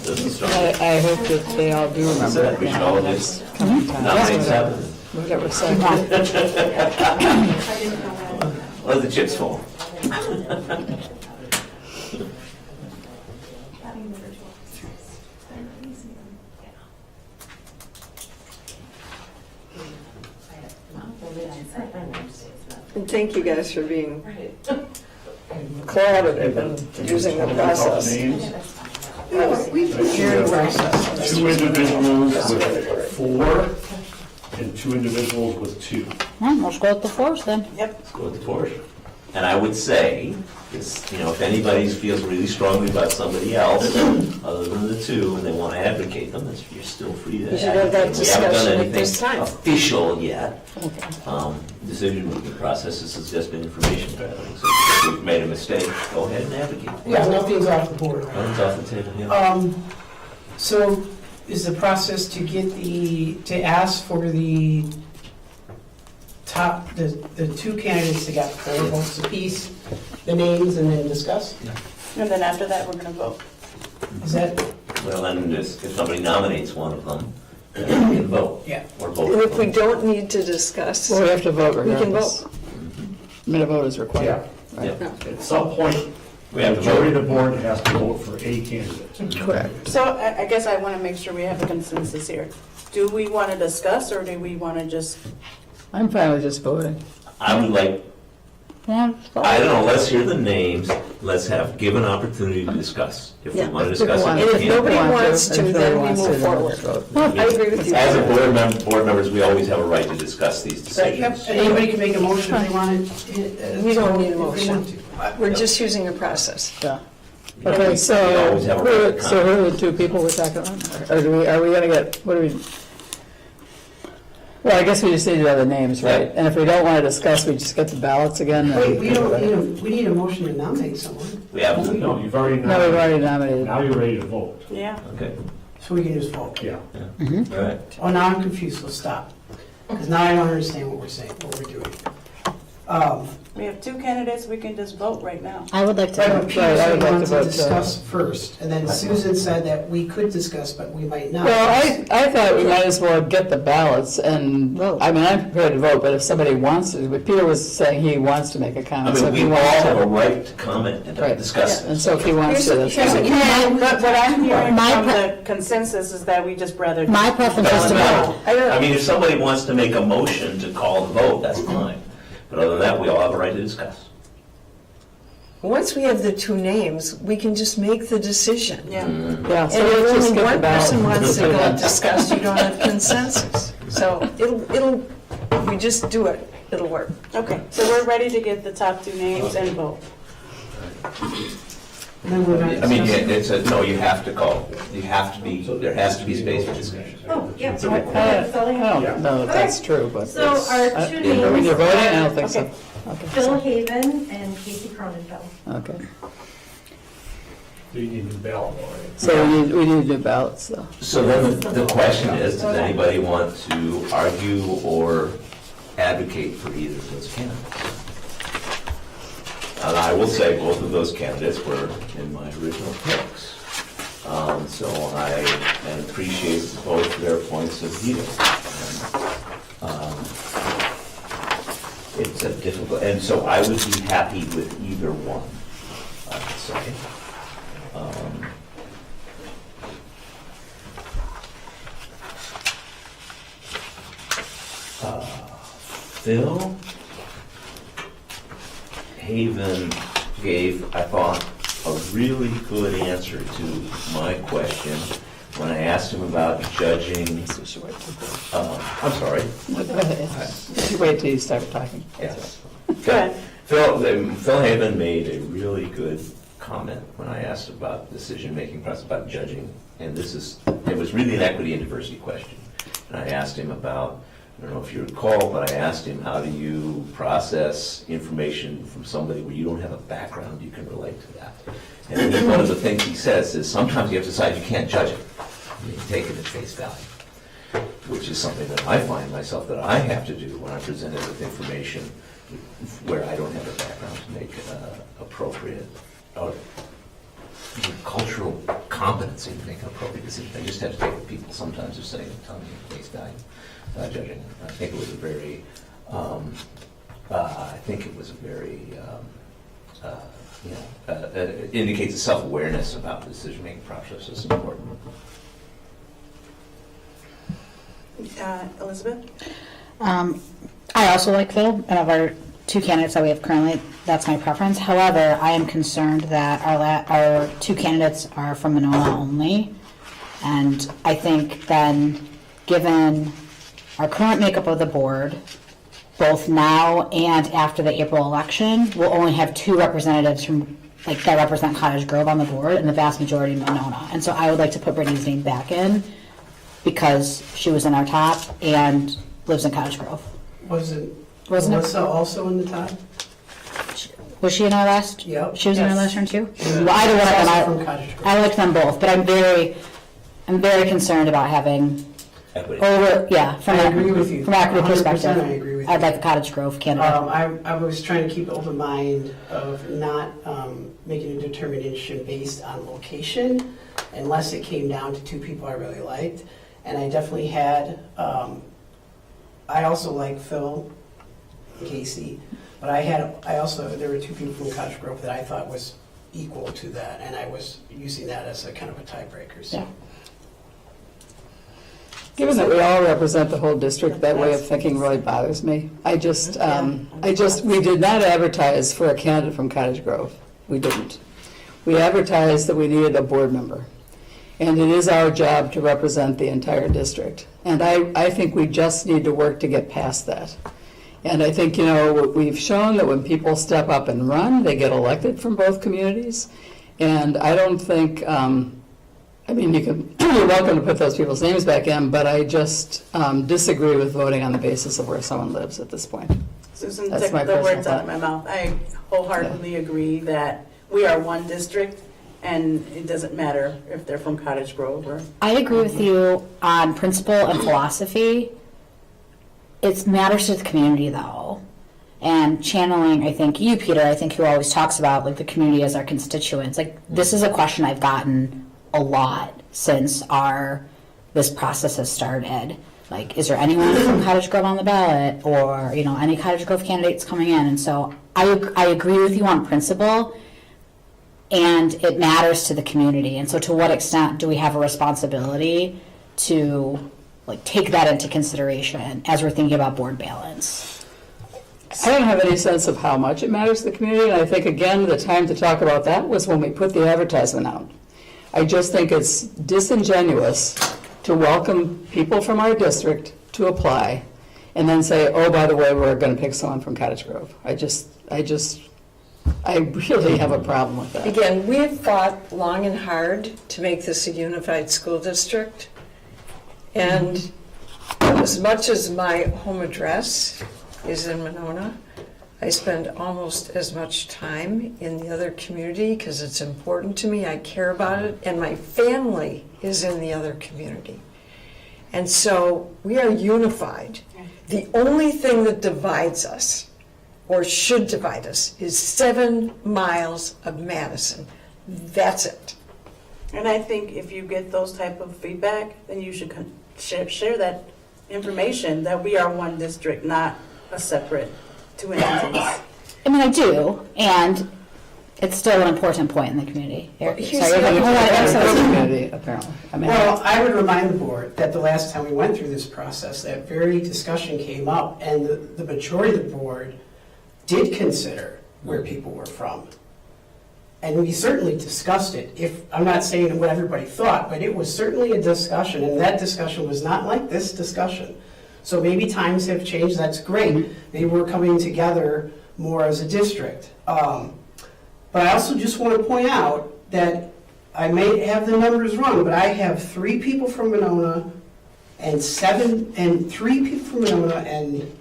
[SPEAKER 6] this is strong.
[SPEAKER 3] I hope that they all do remember that.
[SPEAKER 6] We should all just nominate 7.
[SPEAKER 3] Whatever, so.
[SPEAKER 6] Let the chips fall.
[SPEAKER 8] And thank you guys for being collaborative and using the process.
[SPEAKER 2] Two individuals with 4 and 2 individuals with 2.
[SPEAKER 5] Well, let's go with the fours then.
[SPEAKER 6] Let's go with the Porsche. And I would say, is, if anybody feels really strongly about somebody else, other than the 2, and they want to advocate them, you're still free to
[SPEAKER 8] You should have that
[SPEAKER 6] advocate. We haven't done
[SPEAKER 8] discussion at this
[SPEAKER 6] anything
[SPEAKER 8] time.
[SPEAKER 6] official yet. Decision-making process, this has just been information gathering. So if we've made a mistake, go ahead and advocate.
[SPEAKER 7] Yeah, nothing's off the board.
[SPEAKER 6] Nothing's off the table, yeah.
[SPEAKER 7] So is the process to ask for the top, the 2 candidates that got 4 votes apiece, the names, and then discuss?
[SPEAKER 1] And then after that, we're gonna vote.
[SPEAKER 7] Is that,
[SPEAKER 6] Well, then, if somebody nominates one of them, then we can vote.
[SPEAKER 7] Yeah.
[SPEAKER 6] Or
[SPEAKER 8] And
[SPEAKER 6] vote.
[SPEAKER 8] if we don't need to discuss,
[SPEAKER 3] Well, we have to vote
[SPEAKER 8] we can
[SPEAKER 3] regardless.
[SPEAKER 8] vote.
[SPEAKER 3] I mean, a vote is required.
[SPEAKER 2] Yeah.
[SPEAKER 6] Yeah.
[SPEAKER 2] At some point,
[SPEAKER 6] We
[SPEAKER 2] the
[SPEAKER 6] have to
[SPEAKER 2] majority of
[SPEAKER 6] vote.
[SPEAKER 2] the board has to vote for a candidate.
[SPEAKER 3] Correct.
[SPEAKER 1] So I guess I want to make sure we have a consensus here. Do we want to discuss, or do we want to just,
[SPEAKER 3] I'm fine with just voting.
[SPEAKER 6] I would like,
[SPEAKER 5] Yeah.
[SPEAKER 6] I don't know, let's hear the names, let's give an opportunity to discuss. If we
[SPEAKER 8] Yeah,
[SPEAKER 6] want to
[SPEAKER 3] If people
[SPEAKER 6] discuss
[SPEAKER 3] want
[SPEAKER 6] it,
[SPEAKER 8] And
[SPEAKER 6] we
[SPEAKER 8] if
[SPEAKER 6] can.
[SPEAKER 8] nobody wants to,
[SPEAKER 3] If
[SPEAKER 8] then we
[SPEAKER 3] wants to,
[SPEAKER 8] move
[SPEAKER 3] then
[SPEAKER 8] forward.
[SPEAKER 3] let's vote.
[SPEAKER 8] I agree with you.
[SPEAKER 6] As a board members, we always have a right to discuss these decisions.
[SPEAKER 7] and anybody can make a motion if they want it.
[SPEAKER 8] We don't need a
[SPEAKER 7] if they
[SPEAKER 8] motion.
[SPEAKER 7] want to.
[SPEAKER 8] We're just using a process.
[SPEAKER 3] Yeah.
[SPEAKER 6] We
[SPEAKER 3] Okay,
[SPEAKER 6] always
[SPEAKER 3] so
[SPEAKER 6] have a right to
[SPEAKER 3] who are the 2 people we're talking about? Or are we gonna get, what do we? Well, I guess we just need to have the names, right? And if we don't want to discuss, we just get the ballots again? and-
[SPEAKER 7] Wait, we need a motion to nominate someone,
[SPEAKER 6] We have,
[SPEAKER 2] No, you've already
[SPEAKER 3] No, we've
[SPEAKER 2] nominated.
[SPEAKER 3] already nominated.
[SPEAKER 2] Now you're ready to vote.
[SPEAKER 1] yeah?
[SPEAKER 6] okay,
[SPEAKER 7] so we can just vote.
[SPEAKER 2] Yeah.
[SPEAKER 6] all right.
[SPEAKER 7] Oh, now I'm confused, so stop. Because now I don't understand what we're saying, what we're doing.
[SPEAKER 1] We have 2 candidates, we can just vote right now.
[SPEAKER 5] I would like to
[SPEAKER 7] Right,
[SPEAKER 5] vote.
[SPEAKER 7] but Peter
[SPEAKER 3] Right, I
[SPEAKER 7] said
[SPEAKER 3] would
[SPEAKER 7] he
[SPEAKER 3] like
[SPEAKER 7] wanted
[SPEAKER 3] to
[SPEAKER 7] to
[SPEAKER 3] vote,
[SPEAKER 7] discuss first, and then Susan said that we could discuss, but we might not.
[SPEAKER 3] Well, I thought we might as well get the ballots and, I mean, I'm prepared to vote, but if somebody wants to, but Peter was saying he wants to make a
[SPEAKER 6] I
[SPEAKER 3] comment, so
[SPEAKER 6] mean,
[SPEAKER 3] if he
[SPEAKER 6] we all
[SPEAKER 3] wants
[SPEAKER 6] have a
[SPEAKER 3] to.
[SPEAKER 6] right to comment and to
[SPEAKER 3] Right.
[SPEAKER 6] discuss.
[SPEAKER 3] And so if he wants to, that's
[SPEAKER 8] Here's
[SPEAKER 3] fine.
[SPEAKER 1] But what I'm hearing
[SPEAKER 5] My
[SPEAKER 1] from
[SPEAKER 5] pre-
[SPEAKER 1] the consensus is that we just rather.
[SPEAKER 5] My preference is to vote.
[SPEAKER 6] I mean, if somebody wants to make a motion to call the vote, that's fine. But other than that, we all have a right to discuss.
[SPEAKER 8] Once we have the 2 names, we can just make the decision.
[SPEAKER 1] Yeah.
[SPEAKER 3] Yeah,
[SPEAKER 8] And
[SPEAKER 3] so
[SPEAKER 8] if
[SPEAKER 3] let's just
[SPEAKER 8] only
[SPEAKER 3] get the
[SPEAKER 8] one person
[SPEAKER 3] ballots.
[SPEAKER 8] wants to go discuss, you don't have consensus. So if we just do it, it'll work.
[SPEAKER 1] Okay, so we're ready to get the top 2 names and vote.
[SPEAKER 7] Then we're not
[SPEAKER 6] I mean,
[SPEAKER 7] discussing.
[SPEAKER 6] it's a, no, you have to call. You have to be, there has to be space for discussion.
[SPEAKER 18] Oh, yeah.
[SPEAKER 3] I don't know if that's true, but.
[SPEAKER 18] So our
[SPEAKER 3] it's-
[SPEAKER 18] two
[SPEAKER 3] When
[SPEAKER 18] names
[SPEAKER 3] you're voting, I
[SPEAKER 18] are-
[SPEAKER 3] don't think so.
[SPEAKER 18] okay.
[SPEAKER 3] Okay,
[SPEAKER 18] Phil
[SPEAKER 3] so-
[SPEAKER 18] Haven and Casey Cronenfeld.
[SPEAKER 3] Okay,
[SPEAKER 2] Do you need a ballot?
[SPEAKER 3] so we need new ballots, so.
[SPEAKER 6] So then the question is, does anybody want to argue or advocate for either of those candidates? And I will say both of those candidates were in my original picks. So I appreciate both their points of view. It's a difficult, and so I would be happy with either one, I would say. Phil Haven gave, I thought, a really good answer to my question when I asked him about judging. I'm sorry.
[SPEAKER 3] Go ahead. You wait till you start talking.
[SPEAKER 6] Yes. Phil Haven made a really good comment when I asked about decision-making process, about judging, and it was really an equity and diversity question. And I asked him about, I don't know if you recall, but I asked him, how do you process information from somebody where you don't have a background you can relate to that? And one of the things he says is sometimes you have to decide you can't judge it. You take it at face value, which is something that I find myself that I have to do when I'm presented with information where I don't have a background to make appropriate or cultural competency to make an appropriate decision. I just have to take what people sometimes are saying and telling me at face value. Judging. I think it was a very, it indicates a self-awareness about the decision-making process is important.
[SPEAKER 1] Elizabeth?
[SPEAKER 5] I also like Phil, and of our two candidates that we have currently, that's my preference. However, I am concerned that our two candidates are from Monona only. And I think then, given our current makeup of the board, both now and after the April election, we'll only have two representatives from, that represent Cottage Grove on the board, and the vast majority Monona. And so I would like to put Brittany's name back in, because she was in our top and lives in Cottage Grove.
[SPEAKER 7] Wasn't
[SPEAKER 5] Wasn't it?
[SPEAKER 7] Melissa also in the top?
[SPEAKER 5] Was she in our last?
[SPEAKER 7] Yep.
[SPEAKER 5] She was in our
[SPEAKER 7] Yes.
[SPEAKER 5] last round too?
[SPEAKER 7] Yeah.
[SPEAKER 5] Well, either one of them,
[SPEAKER 7] Also from Cottage Grove.
[SPEAKER 5] I like them both, but I'm very concerned about having
[SPEAKER 6] Equity.
[SPEAKER 5] from
[SPEAKER 7] I agree with you.
[SPEAKER 5] From an equity
[SPEAKER 7] 100%
[SPEAKER 5] perspective.
[SPEAKER 7] I agree with
[SPEAKER 5] I'd
[SPEAKER 7] you.
[SPEAKER 5] like a Cottage Grove candidate.
[SPEAKER 7] I was trying to keep an open mind of not making a determination based on location, unless it came down to two people I really liked. And I definitely had, I also like Phil and Casey, but there were two people from Cottage Grove that I thought was equal to that, and I was using that as a kind of a tiebreaker, so.
[SPEAKER 5] Yeah.
[SPEAKER 3] Given that we all represent the whole district, that way of thinking really bothers me. We did not advertise for a candidate from Cottage Grove. We didn't. We advertised that we needed a board member. And it is our job to represent the entire district. And I think we just need to work to get past that. And I think, we've shown that when people step up and run, they get elected from both communities. And I don't think, you're welcome to put those people's names back in, but I just disagree with voting on the basis of where someone lives at this point.
[SPEAKER 1] Susan
[SPEAKER 3] That's
[SPEAKER 1] took
[SPEAKER 3] my
[SPEAKER 1] the
[SPEAKER 3] personal
[SPEAKER 1] words out of my mouth. I wholeheartedly agree that we are one district, and it doesn't matter if they're from Cottage Grove or.
[SPEAKER 5] I agree with you on principle and philosophy. It matters to the community, though. And channeling, I think, you, Peter, who always talks about, the community as our constituents. This is a question I've gotten a lot since this process has started. Is there anyone from Cottage Grove on the ballot, or, any Cottage Grove candidates coming in? And so I agree with you on principle, and it matters to the community. And so to what extent do we have a responsibility to take that into consideration as we're thinking about board balance?
[SPEAKER 3] I don't have any sense of how much it matters to the community, and I think, again, the time to talk about that was when we put the advertisement out. I just think it's disingenuous to welcome people from our district to apply and then say, oh, by the way, we're going to pick someone from Cottage Grove. I just I really have a problem with that.
[SPEAKER 8] Again, we've fought long and hard to make this a unified school district. And as much as my home address is in Monona, I spend almost as much time in the other community because it's important to me. I care about it, and my family is in the other community. And so we are unified. The only thing that divides us, or should divide us, is 7 miles of Madison. That's it.
[SPEAKER 1] And I think if you get those type of feedback, then you should share that information, that we are one district, not a separate two entities.
[SPEAKER 5] I mean, I do, and it's still an important point in the community. Eric, sorry,
[SPEAKER 3] Community, apparently. I mean,
[SPEAKER 7] Well, I would remind the board that the last time we went through this process, that very discussion came up, and the majority of the board did consider where people were from. And we certainly discussed it. I'm not saying what everybody thought, but it was certainly a discussion, and that discussion was not like this discussion. So maybe times have changed, that's great. Maybe we're coming together more as a district. But I also just want to point out that I may have the numbers wrong, but I have 3 people from Monona and 3 people from Monona and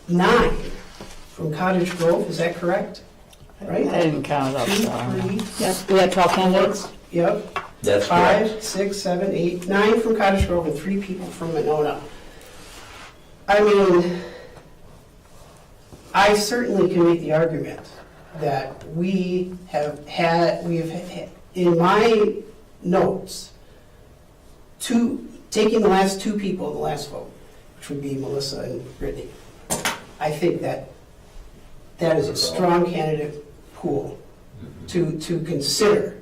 [SPEAKER 7] 9 from Cottage Grove, is that correct? Right?
[SPEAKER 3] I didn't count it up.
[SPEAKER 7] 2,
[SPEAKER 3] So.
[SPEAKER 7] 3,
[SPEAKER 5] Yes, we had 12 candidates.
[SPEAKER 7] yep.
[SPEAKER 6] That's
[SPEAKER 7] 5,
[SPEAKER 6] correct.
[SPEAKER 7] 6, 7, 8, 9 from Cottage Grove and 3 people from Monona. I mean, I certainly can make the argument that we have had, in my notes, taking the last 2 people in the last vote, which would be Melissa and Brittany. I think that is a strong candidate pool to consider.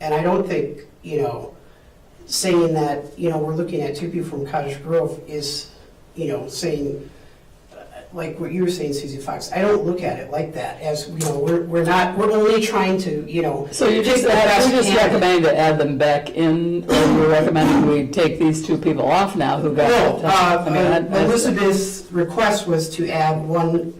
[SPEAKER 7] And I don't think, saying that, we're looking at 2 people from Cottage Grove is, saying, like what you were saying, Susie Fox, I don't look at it like that, as, we're only trying to,
[SPEAKER 3] So you're just recommending to add them back in, or you're recommending we take these 2 people off now who got?
[SPEAKER 7] Elizabeth's request was to add one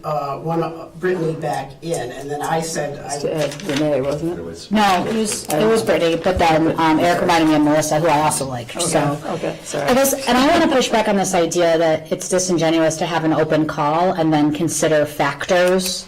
[SPEAKER 7] Brittany back in, and then I said,
[SPEAKER 3] To add Renee, wasn't it?
[SPEAKER 5] No, it was Brittany, but then Eric reminded me of Melissa, who I also like. So
[SPEAKER 3] Okay, sorry.
[SPEAKER 5] I guess, and I want to push back on this idea that it's disingenuous to have an open call and then consider factors,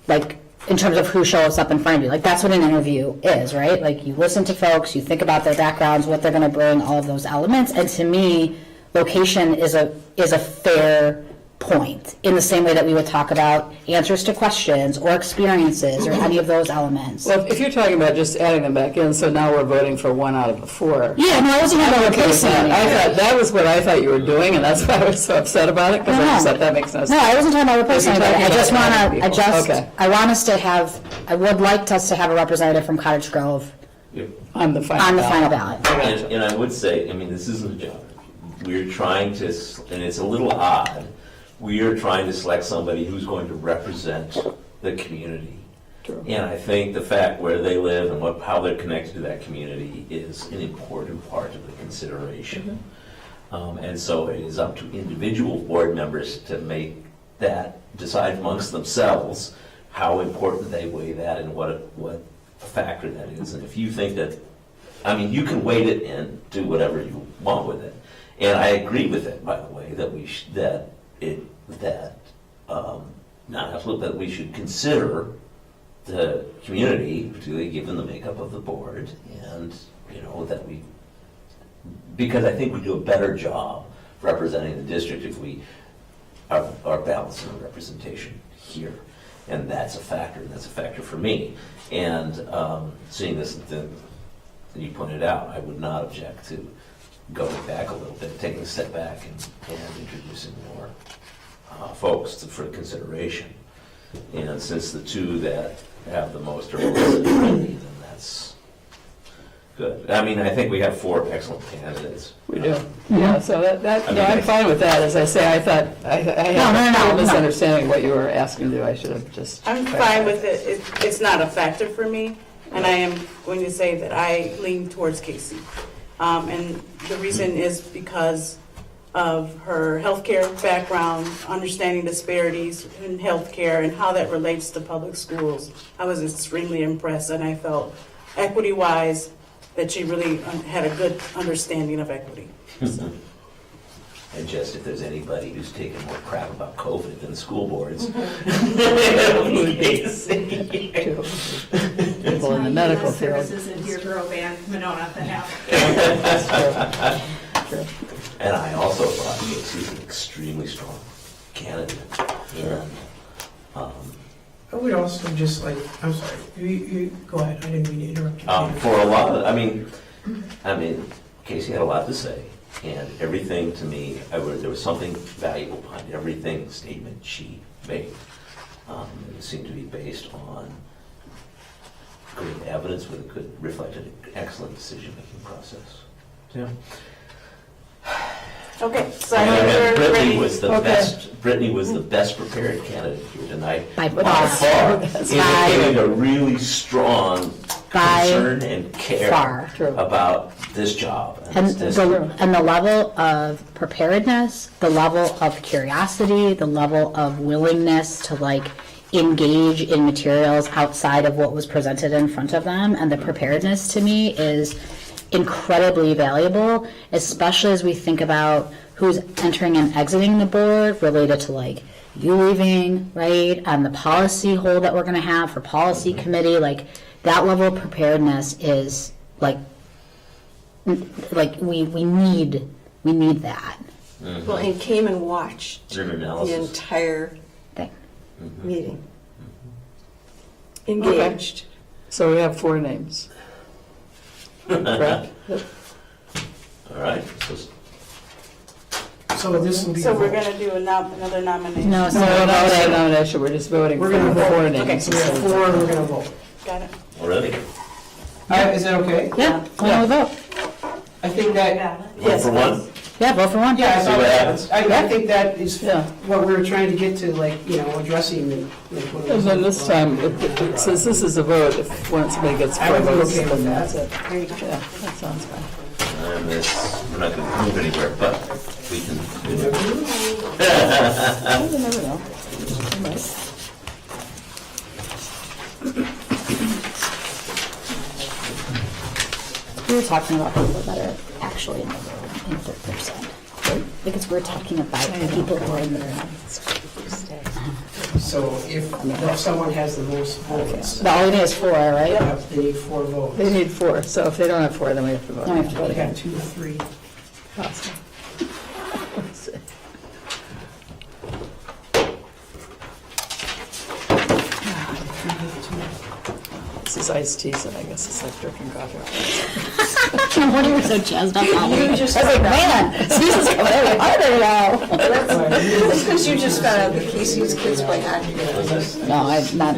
[SPEAKER 5] like in terms of who shows up in front of you. Like that's what an interview is, right? Like you listen to folks, you think about their backgrounds, what they're going to bring, all of those elements. And to me, location is a fair point, in the same way that we would talk about answers to questions or experiences or any of those elements.
[SPEAKER 3] Well, if you're talking about just adding them back in, so now we're voting for 1 out of the 4.
[SPEAKER 5] Yeah, no, I wasn't talking about replacing
[SPEAKER 3] I
[SPEAKER 5] anything.
[SPEAKER 3] thought that was what I thought you were doing, and that's why I was so upset about it, because I just thought that makes no sense.
[SPEAKER 5] No, I wasn't talking about replacing
[SPEAKER 3] You're
[SPEAKER 5] anybody.
[SPEAKER 3] talking
[SPEAKER 5] I just
[SPEAKER 3] about
[SPEAKER 5] want
[SPEAKER 3] adding
[SPEAKER 5] to,
[SPEAKER 3] people. Okay.
[SPEAKER 5] I want us to have, I would like us to have a representative from Cottage Grove
[SPEAKER 3] On the final
[SPEAKER 5] on the
[SPEAKER 3] ballot.
[SPEAKER 5] final ballot.
[SPEAKER 6] And I would say, this isn't a job. We're trying to, and it's a little odd, we are trying to select somebody who's going to represent the community.
[SPEAKER 3] True.
[SPEAKER 6] And I think the fact where they live and how they're connected to that community is an important part of the consideration. And so it is up to individual board members to make that, decide amongst themselves how important they weigh that and what factor that is. And if you think that, you can weight it and do whatever you want with it. And I agree with it, by the way, that we should consider the community, particularly given the makeup of the board, and because I think we do a better job representing the district if we are balancing the representation here, and that's a factor. And that's a factor for me. And seeing this, that you pointed out, I would not object to going back a little bit, taking a step back and introducing more folks for consideration. And since the 2 that have the most are Melissa and Brittany, then that's good. I think we have 4 excellent candidates.
[SPEAKER 3] We do. Yeah, so I'm fine with that. As I say, I thought, I had a misunderstanding of what you were asking to do. I should have just...
[SPEAKER 1] I'm fine with it. It's not a factor for me, and I am going to say that I lean towards Casey. And the reason is because of her healthcare background, understanding disparities in healthcare and how that relates to public schools. I was extremely impressed, and I felt equity-wise that she really had a good understanding of equity.
[SPEAKER 6] And just if there's anybody who's taken more crap about COVID than the school boards.
[SPEAKER 3] People in the medical field.
[SPEAKER 18] Services in your girl band, Monona, that have.
[SPEAKER 6] And I also thought Casey's an extremely strong candidate. And,
[SPEAKER 7] I would also just like, I'm sorry, you go ahead, I didn't mean to interrupt you.
[SPEAKER 6] for a lot of, I mean, Casey had a lot to say, and everything to me, there was something valuable behind everything statement she made. It seemed to be based on good evidence with a good, reflected an excellent decision-making process. Yeah.
[SPEAKER 1] Okay, so
[SPEAKER 6] And Brittany
[SPEAKER 1] ready.
[SPEAKER 6] was the best. Brittany was the best prepared candidate here tonight
[SPEAKER 5] By
[SPEAKER 6] far,
[SPEAKER 5] far.
[SPEAKER 6] indicating a really strong concern and care
[SPEAKER 5] far.
[SPEAKER 6] about this job.
[SPEAKER 5] And
[SPEAKER 6] this
[SPEAKER 5] the
[SPEAKER 6] district.
[SPEAKER 5] level of preparedness, the level of curiosity, the level of willingness to like engage in materials outside of what was presented in front of them, and the preparedness to me is incredibly valuable, especially as we think about who's entering and exiting the board related to like you leaving, right? And the policy hold that we're gonna have for policy committee, like that level of preparedness is like we need that.
[SPEAKER 8] Well, and came and watched
[SPEAKER 6] Your
[SPEAKER 8] the
[SPEAKER 6] analysis.
[SPEAKER 8] entire
[SPEAKER 5] thing.
[SPEAKER 8] Meeting. Engaged.
[SPEAKER 3] So we have 4 names. Correct?
[SPEAKER 6] All right.
[SPEAKER 7] So this will be.
[SPEAKER 1] So we're gonna do another nomination.
[SPEAKER 5] No,
[SPEAKER 3] No, we're not saying nomination, we're just voting for
[SPEAKER 7] We're gonna
[SPEAKER 3] the
[SPEAKER 7] vote.
[SPEAKER 3] 4
[SPEAKER 7] Okay,
[SPEAKER 3] names.
[SPEAKER 7] so we have 4 and we're gonna vote.
[SPEAKER 1] Got it.
[SPEAKER 6] Already?
[SPEAKER 7] Is that okay?
[SPEAKER 5] Yeah, why don't we vote?
[SPEAKER 7] I think that.
[SPEAKER 6] One for one?
[SPEAKER 5] Yeah, vote for one.
[SPEAKER 7] Yeah,
[SPEAKER 6] See what happens?
[SPEAKER 7] I think that is
[SPEAKER 3] Yeah.
[SPEAKER 7] what we were trying to get to, like, addressing.
[SPEAKER 3] And then this time, since this is a vote, if somebody gets
[SPEAKER 7] I
[SPEAKER 3] 4
[SPEAKER 7] would be
[SPEAKER 3] votes,
[SPEAKER 7] okay with
[SPEAKER 3] then
[SPEAKER 7] that.
[SPEAKER 3] that's it. Yeah, that sounds fine.
[SPEAKER 6] And this, we're not going to move anywhere, but we can do it.
[SPEAKER 3] You never know.
[SPEAKER 5] We were talking about people that are actually in the room in third person. Because we're talking about people who are in the room.
[SPEAKER 7] So if someone has the most votes.
[SPEAKER 5] The only thing is 4, right?
[SPEAKER 7] Yep, they need 4 votes.
[SPEAKER 3] They need 4, so if they don't have 4, then we have to vote.
[SPEAKER 5] Then we have to vote
[SPEAKER 7] We
[SPEAKER 5] again.
[SPEAKER 7] have 2 or 3.
[SPEAKER 3] Awesome. Let's see. This is iced tea, so I guess it's like drinking coffee.
[SPEAKER 5] No wonder you're so jazzed up on it.
[SPEAKER 8] You just
[SPEAKER 5] I was like, man, Susan's coming in harder now.
[SPEAKER 8] That's because you just found out that Casey's kids play hockey.
[SPEAKER 5] No, I'm not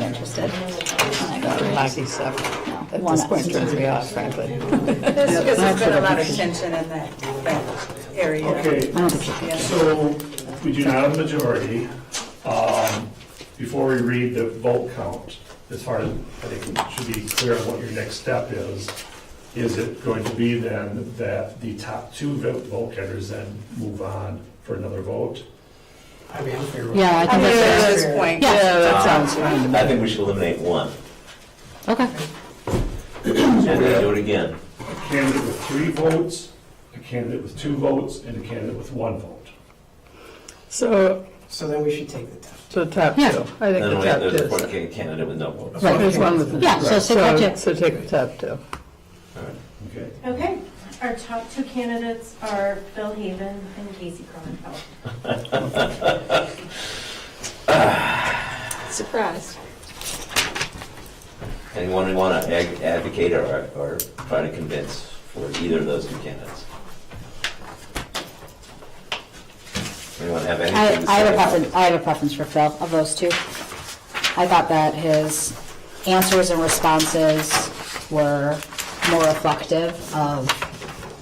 [SPEAKER 5] interested. I go,
[SPEAKER 3] Hockey stuff.
[SPEAKER 5] no,
[SPEAKER 3] At
[SPEAKER 5] one
[SPEAKER 3] this point, turns me off, frankly.
[SPEAKER 1] That's because there's been a lot of tension in that area.
[SPEAKER 2] Okay,
[SPEAKER 5] I don't think you can.
[SPEAKER 2] so we do not have a majority. Before we read the vote count, as far as, I think it should be clear on what your next step is it going to be then that the top 2 vote getters then move on for another vote?
[SPEAKER 7] I mean, I'm fair with
[SPEAKER 5] Yeah, I
[SPEAKER 7] that.
[SPEAKER 5] think
[SPEAKER 1] At
[SPEAKER 5] that's
[SPEAKER 1] this point.
[SPEAKER 3] Yeah, that sounds fine to me.
[SPEAKER 6] I think we should eliminate 1,
[SPEAKER 5] okay.
[SPEAKER 6] and then do it again.
[SPEAKER 2] A candidate with 3 votes, a candidate with 2 votes, and a candidate with 1 vote.
[SPEAKER 3] So,
[SPEAKER 7] So then we should take the top.
[SPEAKER 3] top 2.
[SPEAKER 5] Yeah.
[SPEAKER 3] I think
[SPEAKER 6] Then
[SPEAKER 3] the
[SPEAKER 6] we
[SPEAKER 3] top
[SPEAKER 6] have
[SPEAKER 3] 2
[SPEAKER 6] the
[SPEAKER 3] is.
[SPEAKER 6] fourth candidate with no votes.
[SPEAKER 5] Right.
[SPEAKER 3] There's one with.
[SPEAKER 5] Yeah, so
[SPEAKER 3] right.
[SPEAKER 5] take that 2.
[SPEAKER 3] So take the top 2.
[SPEAKER 6] All right.
[SPEAKER 2] Okay.
[SPEAKER 4] Okay, our top 2 candidates are Phil Haven and Casey Cronenfeld.
[SPEAKER 8] Surprised.
[SPEAKER 6] Anyone who want to advocate or try to convince for either of those 2 candidates? Anyone have anything to say?
[SPEAKER 5] I have a preference for Phil of those 2. I thought that his answers and responses were more reflective of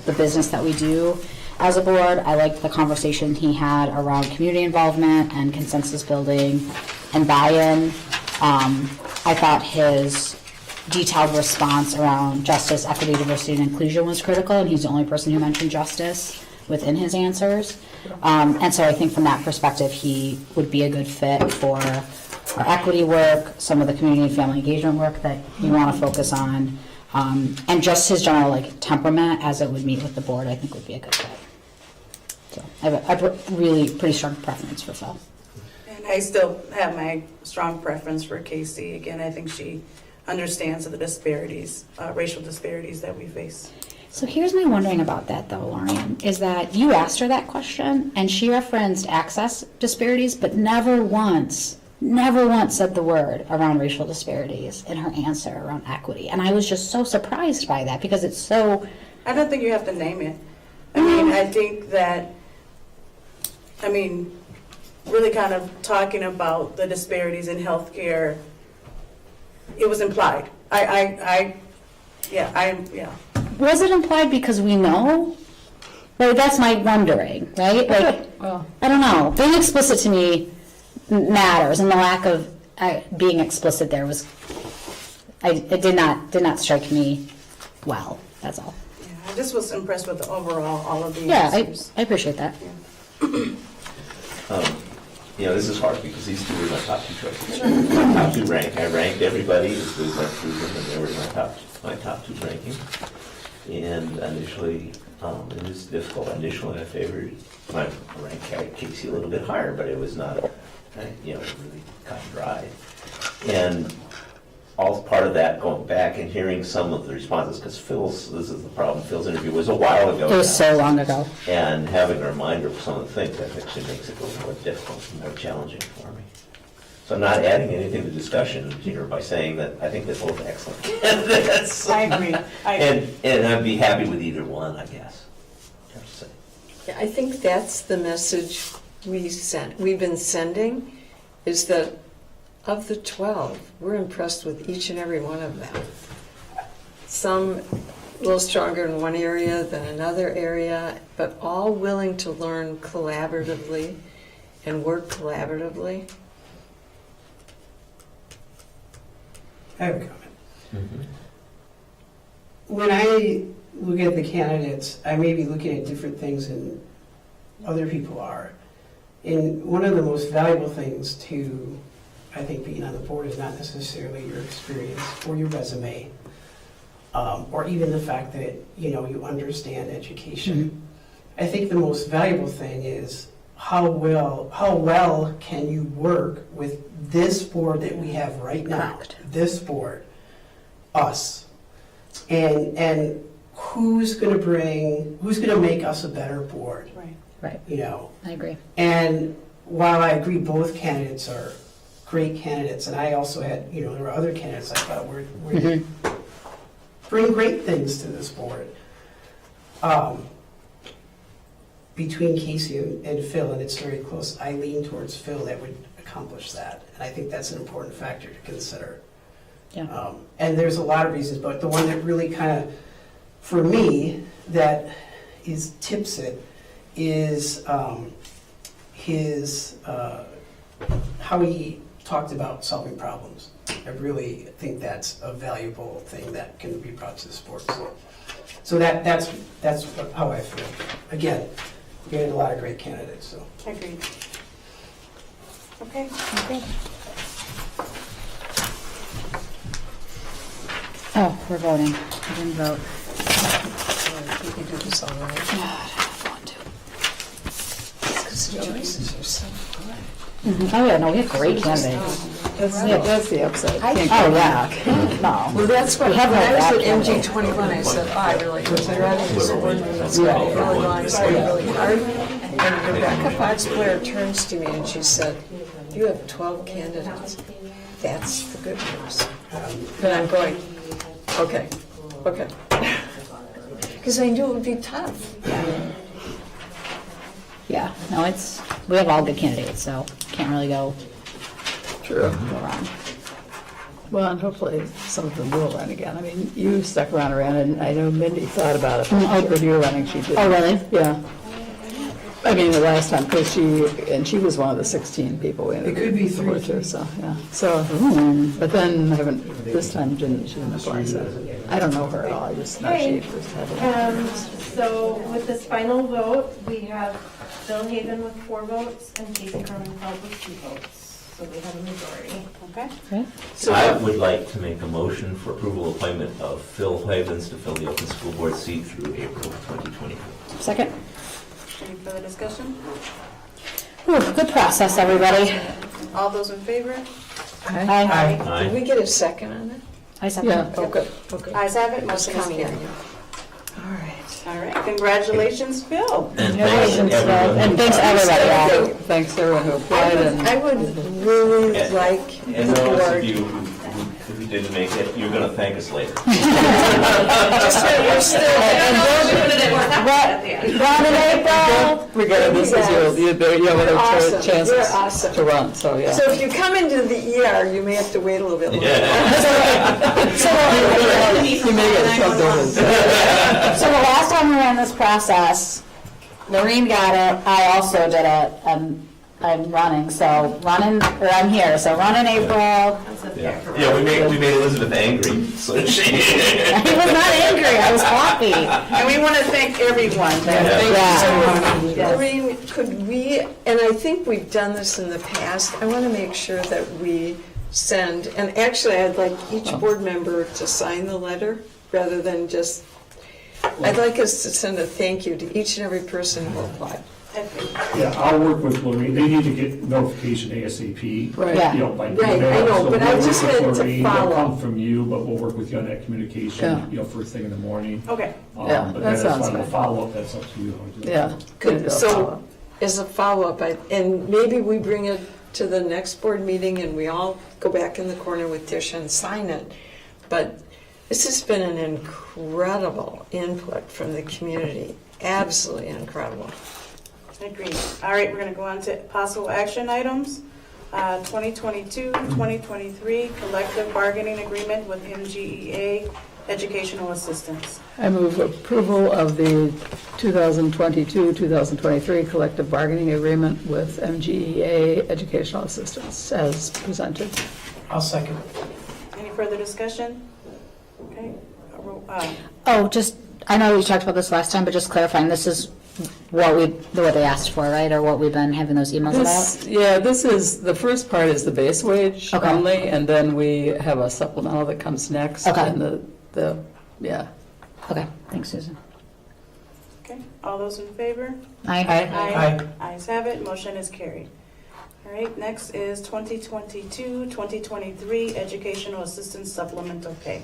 [SPEAKER 5] the business that we do as a board. I liked the conversation he had around community involvement and consensus building and buy-in. I thought his detailed response around justice, equity, diversity, and inclusion was critical, and he's the only person who mentioned justice. within his answers. And so I think from that perspective, he would be a good fit for our equity work, some of the community and family engagement work that you want to focus on, and just his general like temperament as it would meet with the board, I think would be a good fit. So I have a really pretty strong preference for Phil.
[SPEAKER 1] And I still have my strong preference for Casey. Again, I think she understands the disparities, racial disparities that we face.
[SPEAKER 5] So here's my wondering about that though, Lauren, is that you asked her that question and she referenced access disparities, but never once said the word around racial disparities in her answer around equity. And I was just so surprised by that because it's so...
[SPEAKER 1] I don't think you have to name it. I mean, I think that, really kind of talking about the disparities in healthcare, it was implied. Yeah.
[SPEAKER 5] Was it implied because we know? Like, that's my wondering, right? Like, I don't know. Being explicit to me matters, and the lack of being explicit there was, it did not strike me well. That's all.
[SPEAKER 1] Yeah, I just was impressed with the overall, all of the
[SPEAKER 5] Yeah,
[SPEAKER 1] answers.
[SPEAKER 5] I appreciate that.
[SPEAKER 6] This is hard because these two were my top two choices. My top two rank. I ranked everybody as we went through them, and they were my top two ranking. And initially, it was difficult. Initially, I ranked Casey a little bit higher, but it was not, really cut and dry. And all part of that, going back and hearing some of the responses, because this is the problem, Phil's interview was a while ago.
[SPEAKER 5] It was so long ago.
[SPEAKER 6] And having a reminder of some of the things, that actually makes it a little more difficult and more challenging for me. So I'm not adding anything to discussion here by saying that I think they're both excellent candidates.
[SPEAKER 1] I agree.
[SPEAKER 6] And I'd be happy with either one, I guess. I have to say.
[SPEAKER 8] Yeah, I think that's the message we've been sending, is that of the 12, we're impressed with each and every one of them. Some a little stronger in one area than another area, but all willing to learn collaboratively and work collaboratively.
[SPEAKER 7] I have a comment. When I look at the candidates, I may be looking at different things than other people are. And one of the most valuable things to, I think, being on the board is not necessarily your experience or your resume, or even the fact that, you understand education. I think the most valuable thing is how well can you work with this board that we have right now?
[SPEAKER 5] Correct.
[SPEAKER 7] This board, us, and who's going to make us a better board?
[SPEAKER 5] Right.
[SPEAKER 7] I
[SPEAKER 5] agree.
[SPEAKER 7] And while I agree both candidates are great candidates, and I also had, there were other candidates I thought were bring great things to this board. Between Casey and Phil, and it's very close, I lean towards Phil that would accomplish that. And I think that's an important factor to consider.
[SPEAKER 5] Yeah.
[SPEAKER 7] And there's a lot of reasons, but the one that really kind of, for me, that tips it is his, how he talked about solving problems. I really think that's a valuable thing that can be brought to the sports. So that's how I feel. Again, we had a lot of great candidates, so.
[SPEAKER 1] Agreed. Okay.
[SPEAKER 5] Oh, we're voting. I didn't vote.
[SPEAKER 8] We can do this all right.
[SPEAKER 5] God, I have one too.
[SPEAKER 8] Because the choices are so good.
[SPEAKER 5] Oh yeah, no, we have great candidates.
[SPEAKER 3] That's the upside.
[SPEAKER 5] Oh, yeah. No.
[SPEAKER 8] Well, that's what,
[SPEAKER 5] We
[SPEAKER 8] when
[SPEAKER 5] have no
[SPEAKER 8] I was
[SPEAKER 5] bad
[SPEAKER 8] at MG 21, I said, I really was ready to support them. That's why I really wanted to stay really hard. And Rebecca Fox-Blair turns to me and she said, you have 12 candidates. That's the good news. And I'm going, okay. Because I knew it would be tough.
[SPEAKER 5] Yeah, no, we have all good candidates, so can't really go wrong.
[SPEAKER 3] Well, and hopefully some of them will run again. I mean, you stuck around, and I know Mindy thought about it. But when you were running, she did.
[SPEAKER 5] Oh, really?
[SPEAKER 3] Yeah. I mean, the last time, because she was one of the 16 people we interviewed.
[SPEAKER 7] It could be
[SPEAKER 3] before,
[SPEAKER 7] 3.
[SPEAKER 3] too, so, yeah. So, but then this time she didn't apply, so I don't know her at all, I just know she just had it.
[SPEAKER 16] So with this final vote, we have Bill Haven with 4 votes and Casey Croninfeld with 2 votes. So we have a majority.
[SPEAKER 1] Okay.
[SPEAKER 8] So
[SPEAKER 6] I would like to make a motion for approval appointment of Phil Havens to fill the open school board seat through April 2024.
[SPEAKER 5] Second.
[SPEAKER 1] Any further discussion?
[SPEAKER 5] Whew, good process, everybody.
[SPEAKER 1] All those in favor?
[SPEAKER 5] Aye.
[SPEAKER 6] Aye.
[SPEAKER 8] Did we get a second on it?
[SPEAKER 5] I second.
[SPEAKER 3] Yeah.
[SPEAKER 8] Oh, good, okay.
[SPEAKER 1] Ayes have it,
[SPEAKER 8] Just
[SPEAKER 1] motion is
[SPEAKER 8] counting on
[SPEAKER 1] carried.
[SPEAKER 8] you. All right.
[SPEAKER 1] All right, congratulations, Phil.
[SPEAKER 6] And
[SPEAKER 5] Congratulations,
[SPEAKER 6] thanks
[SPEAKER 5] Phil.
[SPEAKER 6] everyone.
[SPEAKER 5] And thanks everybody. Yeah.
[SPEAKER 3] Thanks to everyone who applied and.
[SPEAKER 8] I would really like
[SPEAKER 6] And
[SPEAKER 8] the
[SPEAKER 6] those of
[SPEAKER 8] board.
[SPEAKER 6] you who didn't make it, you're going to thank us later.
[SPEAKER 8] You're still.
[SPEAKER 5] Ron and April.
[SPEAKER 3] Regarding this as you have other
[SPEAKER 8] Awesome. You're
[SPEAKER 3] chances
[SPEAKER 8] awesome.
[SPEAKER 3] to run, so yeah.
[SPEAKER 8] So if you come into the ER, you may have to wait a little bit longer.
[SPEAKER 3] You may get shoved over.
[SPEAKER 5] So the last time we ran this process, Noreen got it, I also did it, and I'm running, so I'm here, so running April.
[SPEAKER 6] Yeah, we made Elizabeth angry, so she.
[SPEAKER 5] I was not angry, I was happy.
[SPEAKER 1] And we want to thank everyone.
[SPEAKER 3] Yeah.
[SPEAKER 8] Maureen, could we, and I think we've done this in the past, I want to make sure that we send, and actually I'd like each board member to sign the letter rather than just, I'd like us to send a thank you to each and every person who applied.
[SPEAKER 2] Yeah, I'll work with Lorraine. They need to get notification ASAP.
[SPEAKER 3] Right.
[SPEAKER 5] Yeah.
[SPEAKER 2] You know, by
[SPEAKER 8] Right,
[SPEAKER 2] email.
[SPEAKER 8] I know,
[SPEAKER 2] So
[SPEAKER 8] but
[SPEAKER 2] we'll
[SPEAKER 8] I
[SPEAKER 2] work
[SPEAKER 8] just
[SPEAKER 2] with
[SPEAKER 8] meant to
[SPEAKER 2] Lorraine.
[SPEAKER 8] follow.
[SPEAKER 2] They'll come from you, but we'll work with you on that communication,
[SPEAKER 3] Yeah.
[SPEAKER 2] you know, first thing in the morning.
[SPEAKER 1] Okay.
[SPEAKER 3] Yeah,
[SPEAKER 2] But
[SPEAKER 3] that
[SPEAKER 2] then as
[SPEAKER 3] sounds
[SPEAKER 2] far as the
[SPEAKER 3] fine.
[SPEAKER 2] follow-up, that's up to you. how to do it.
[SPEAKER 3] Yeah.
[SPEAKER 8] Good, so as a follow-up, and maybe we bring it to the next board meeting and we all go back in the corner with Tisha and sign it. But this has been an incredible input from the community, absolutely incredible.
[SPEAKER 1] Agreed. All right, we're going to go on to possible action items. 2022-2023 collective bargaining agreement with MGEA Educational Assistance.
[SPEAKER 3] I move approval of the 2022-2023 collective bargaining agreement with MGEA Educational Assistance as presented.
[SPEAKER 7] I'll second.
[SPEAKER 1] Any further discussion? Okay.
[SPEAKER 5] Oh, just, I know we talked about this last time, but just clarifying, this is what they asked for, right, or what we've been having those emails about?
[SPEAKER 3] Yeah, this is, the first part is the base wage
[SPEAKER 5] Okay.
[SPEAKER 3] only, and then we have a supplemental that comes next.
[SPEAKER 5] Okay.
[SPEAKER 3] And yeah.
[SPEAKER 5] Okay, thanks, Susan.
[SPEAKER 1] Okay, all those in favor?
[SPEAKER 5] Aye.
[SPEAKER 7] Aye.
[SPEAKER 1] Ayes have it, motion is carried. All right, next is 2022-2023 Educational Assistance Supplemental Pay.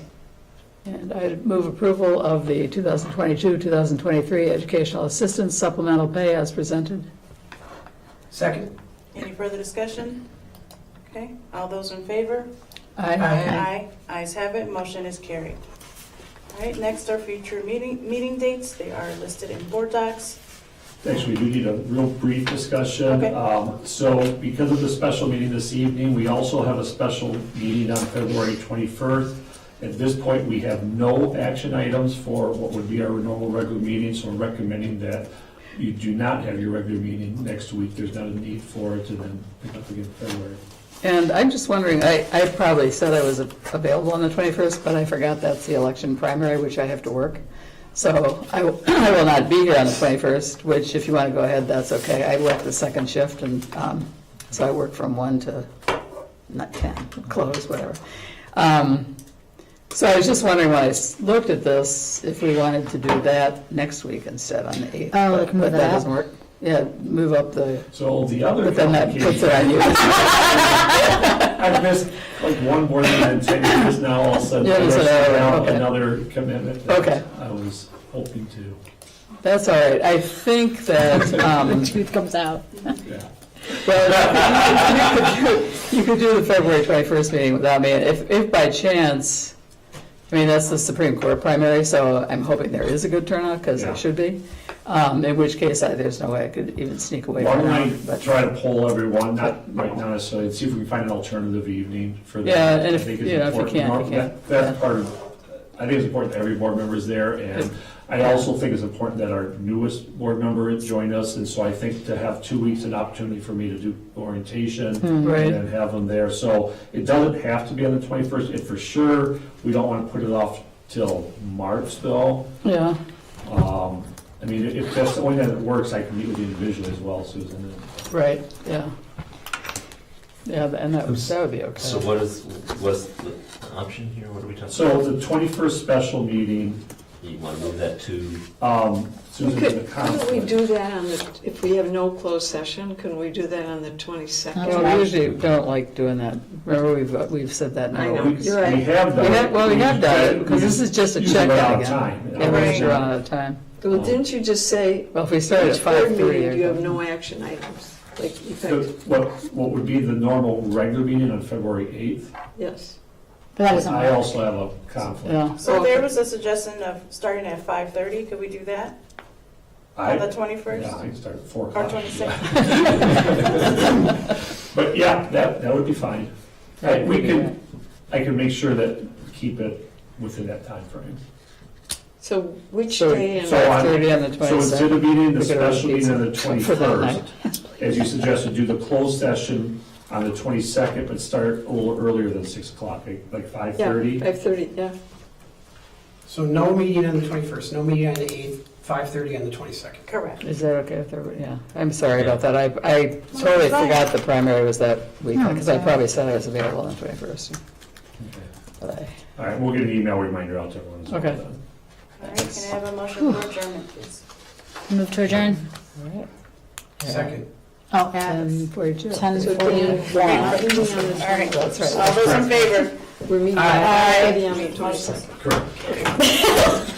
[SPEAKER 3] And I move approval of the 2022-2023 Educational Assistance Supplemental Pay as presented.
[SPEAKER 7] Second.
[SPEAKER 1] Any further discussion? Okay, all those in favor?
[SPEAKER 3] Aye.
[SPEAKER 1] Aye. Ayes have it, motion is carried. All right, next are future meeting dates. They are listed in board docs.
[SPEAKER 2] Actually, we do need a real brief discussion.
[SPEAKER 1] Okay.
[SPEAKER 2] So because of the special meeting this evening, we also have a special meeting on February 21st. At this point, we have no action items for what would be our normal regular meeting, so we're recommending that you do not have your regular meeting next week. There's not a need for it to then pick up again in February.
[SPEAKER 3] And I'm just wondering, I probably said I was available on the 21st, but I forgot that's the election primary, which I have to work. So I will not be here on the 21st, which if you want to go ahead, that's okay. I work the second shift, and so I work from 1 to not 10, close, whatever. So I was just wondering when I looked at this, if we wanted to do that next week instead on the 8th.
[SPEAKER 5] Oh, we can move
[SPEAKER 3] but
[SPEAKER 5] it
[SPEAKER 3] that
[SPEAKER 5] up.
[SPEAKER 3] doesn't work. Yeah, move up the,
[SPEAKER 2] So the other
[SPEAKER 3] but then that puts it on you.
[SPEAKER 2] I've missed like one board meeting in 10 years now, all of a sudden,
[SPEAKER 3] Yeah,
[SPEAKER 2] I
[SPEAKER 3] so
[SPEAKER 2] rushed
[SPEAKER 3] that-
[SPEAKER 2] around
[SPEAKER 3] okay.
[SPEAKER 2] another commitment that
[SPEAKER 3] Okay.
[SPEAKER 2] I was hoping to.
[SPEAKER 3] That's all right. I think that,
[SPEAKER 5] The truth comes out.
[SPEAKER 2] Yeah.
[SPEAKER 3] well, you could do the February 21st meeting without me. And if by chance, I mean, that's the Supreme Court primary, so I'm hoping there is a good turnout, because
[SPEAKER 2] Yeah.
[SPEAKER 3] there should be. In which case, there's no way I could even sneak away
[SPEAKER 2] Why
[SPEAKER 3] from
[SPEAKER 2] don't I
[SPEAKER 3] that. But
[SPEAKER 2] try to poll everyone, not right now necessarily, see if we can find an alternative evening for that.
[SPEAKER 3] Yeah, and
[SPEAKER 2] I
[SPEAKER 3] if-
[SPEAKER 2] think it's
[SPEAKER 3] you know, if you
[SPEAKER 2] important.
[SPEAKER 3] can't, you can't.
[SPEAKER 2] That's
[SPEAKER 3] Yeah.
[SPEAKER 2] part of, I think it's important that every board member is there, and I also think it's important that our newest board member join us, and so I think to have 2 weeks an opportunity for me to do orientation
[SPEAKER 3] Right.
[SPEAKER 2] and then have them there. So it doesn't have to be on the 21st, and for sure, we don't want to put it off till March though.
[SPEAKER 3] Yeah.
[SPEAKER 2] I mean, if that's the only time it works, I can meet with you individually as well, Susan.
[SPEAKER 3] Right, yeah. Yeah, and that would be okay.
[SPEAKER 6] So what's the option here? What are we talking about?
[SPEAKER 2] So the 21st special meeting,
[SPEAKER 6] You want to move that to?
[SPEAKER 2] Susan's in the
[SPEAKER 8] Couldn't we
[SPEAKER 2] conflict.
[SPEAKER 8] do that on the, if we have no closed session, couldn't we do that on the 22nd?
[SPEAKER 3] Well, we usually don't like doing that. Remember, we've said that
[SPEAKER 8] I
[SPEAKER 3] now.
[SPEAKER 8] know.
[SPEAKER 2] We
[SPEAKER 8] You're right.
[SPEAKER 2] we have done it.
[SPEAKER 3] Well, we have done it, because this is just a
[SPEAKER 2] Usually
[SPEAKER 3] check
[SPEAKER 2] run out
[SPEAKER 3] in
[SPEAKER 2] of
[SPEAKER 3] again.
[SPEAKER 2] time,
[SPEAKER 3] Yeah, we're
[SPEAKER 8] Right.
[SPEAKER 3] just running out of time.
[SPEAKER 8] Well, didn't you just say,
[SPEAKER 3] Well, if we start at
[SPEAKER 8] each board
[SPEAKER 3] 5:30.
[SPEAKER 8] meeting, you have no action items? Like,
[SPEAKER 2] So
[SPEAKER 8] effective,
[SPEAKER 2] what would be the normal regular meeting on February 8th?
[SPEAKER 8] yes.
[SPEAKER 5] But that doesn't
[SPEAKER 2] I
[SPEAKER 5] work.
[SPEAKER 2] also have a conflict.
[SPEAKER 3] Yeah.
[SPEAKER 1] So there was a suggestion of starting at 5:30, could we do that? On the 21st?
[SPEAKER 2] Yeah, I can start at 4
[SPEAKER 1] Or
[SPEAKER 2] o'clock.
[SPEAKER 1] 22nd?
[SPEAKER 2] But yeah, that would be fine. I can make sure that, keep it within that time frame.
[SPEAKER 8] So which
[SPEAKER 3] So-
[SPEAKER 8] day and?
[SPEAKER 2] So on-
[SPEAKER 3] 5:30 on the
[SPEAKER 2] So instead
[SPEAKER 3] 22nd.
[SPEAKER 2] of meeting the
[SPEAKER 3] We could order
[SPEAKER 2] special meeting on the
[SPEAKER 3] pizza for that
[SPEAKER 2] 21st, as you suggested, do the closed session on the 22nd, but start a little earlier than 6 o'clock, like 5:30?
[SPEAKER 8] 5:30, yeah.
[SPEAKER 7] So no meeting on the 21st, no meeting on the 8th, 5:30 on the 22nd.
[SPEAKER 1] Correct.
[SPEAKER 3] Is that okay with everybody? Yeah. I'm sorry about that. I totally forgot the primary was that week,
[SPEAKER 5] No,
[SPEAKER 3] because I
[SPEAKER 5] it's
[SPEAKER 3] probably said I was available on the 21st. But
[SPEAKER 2] All right, we'll get an email reminder out to everyone as well
[SPEAKER 3] Okay.
[SPEAKER 2] then.
[SPEAKER 1] All right, can I have a motion for adjournment, please?
[SPEAKER 5] Move to adjourn.
[SPEAKER 3] All right.
[SPEAKER 7] Second.
[SPEAKER 5] Oh, at
[SPEAKER 3] 10:42.
[SPEAKER 5] 10:41.
[SPEAKER 1] All right,
[SPEAKER 3] That's right.
[SPEAKER 1] all those in favor?
[SPEAKER 8] We're meeting
[SPEAKER 7] Aye.
[SPEAKER 8] on the 22nd.
[SPEAKER 2] Correct.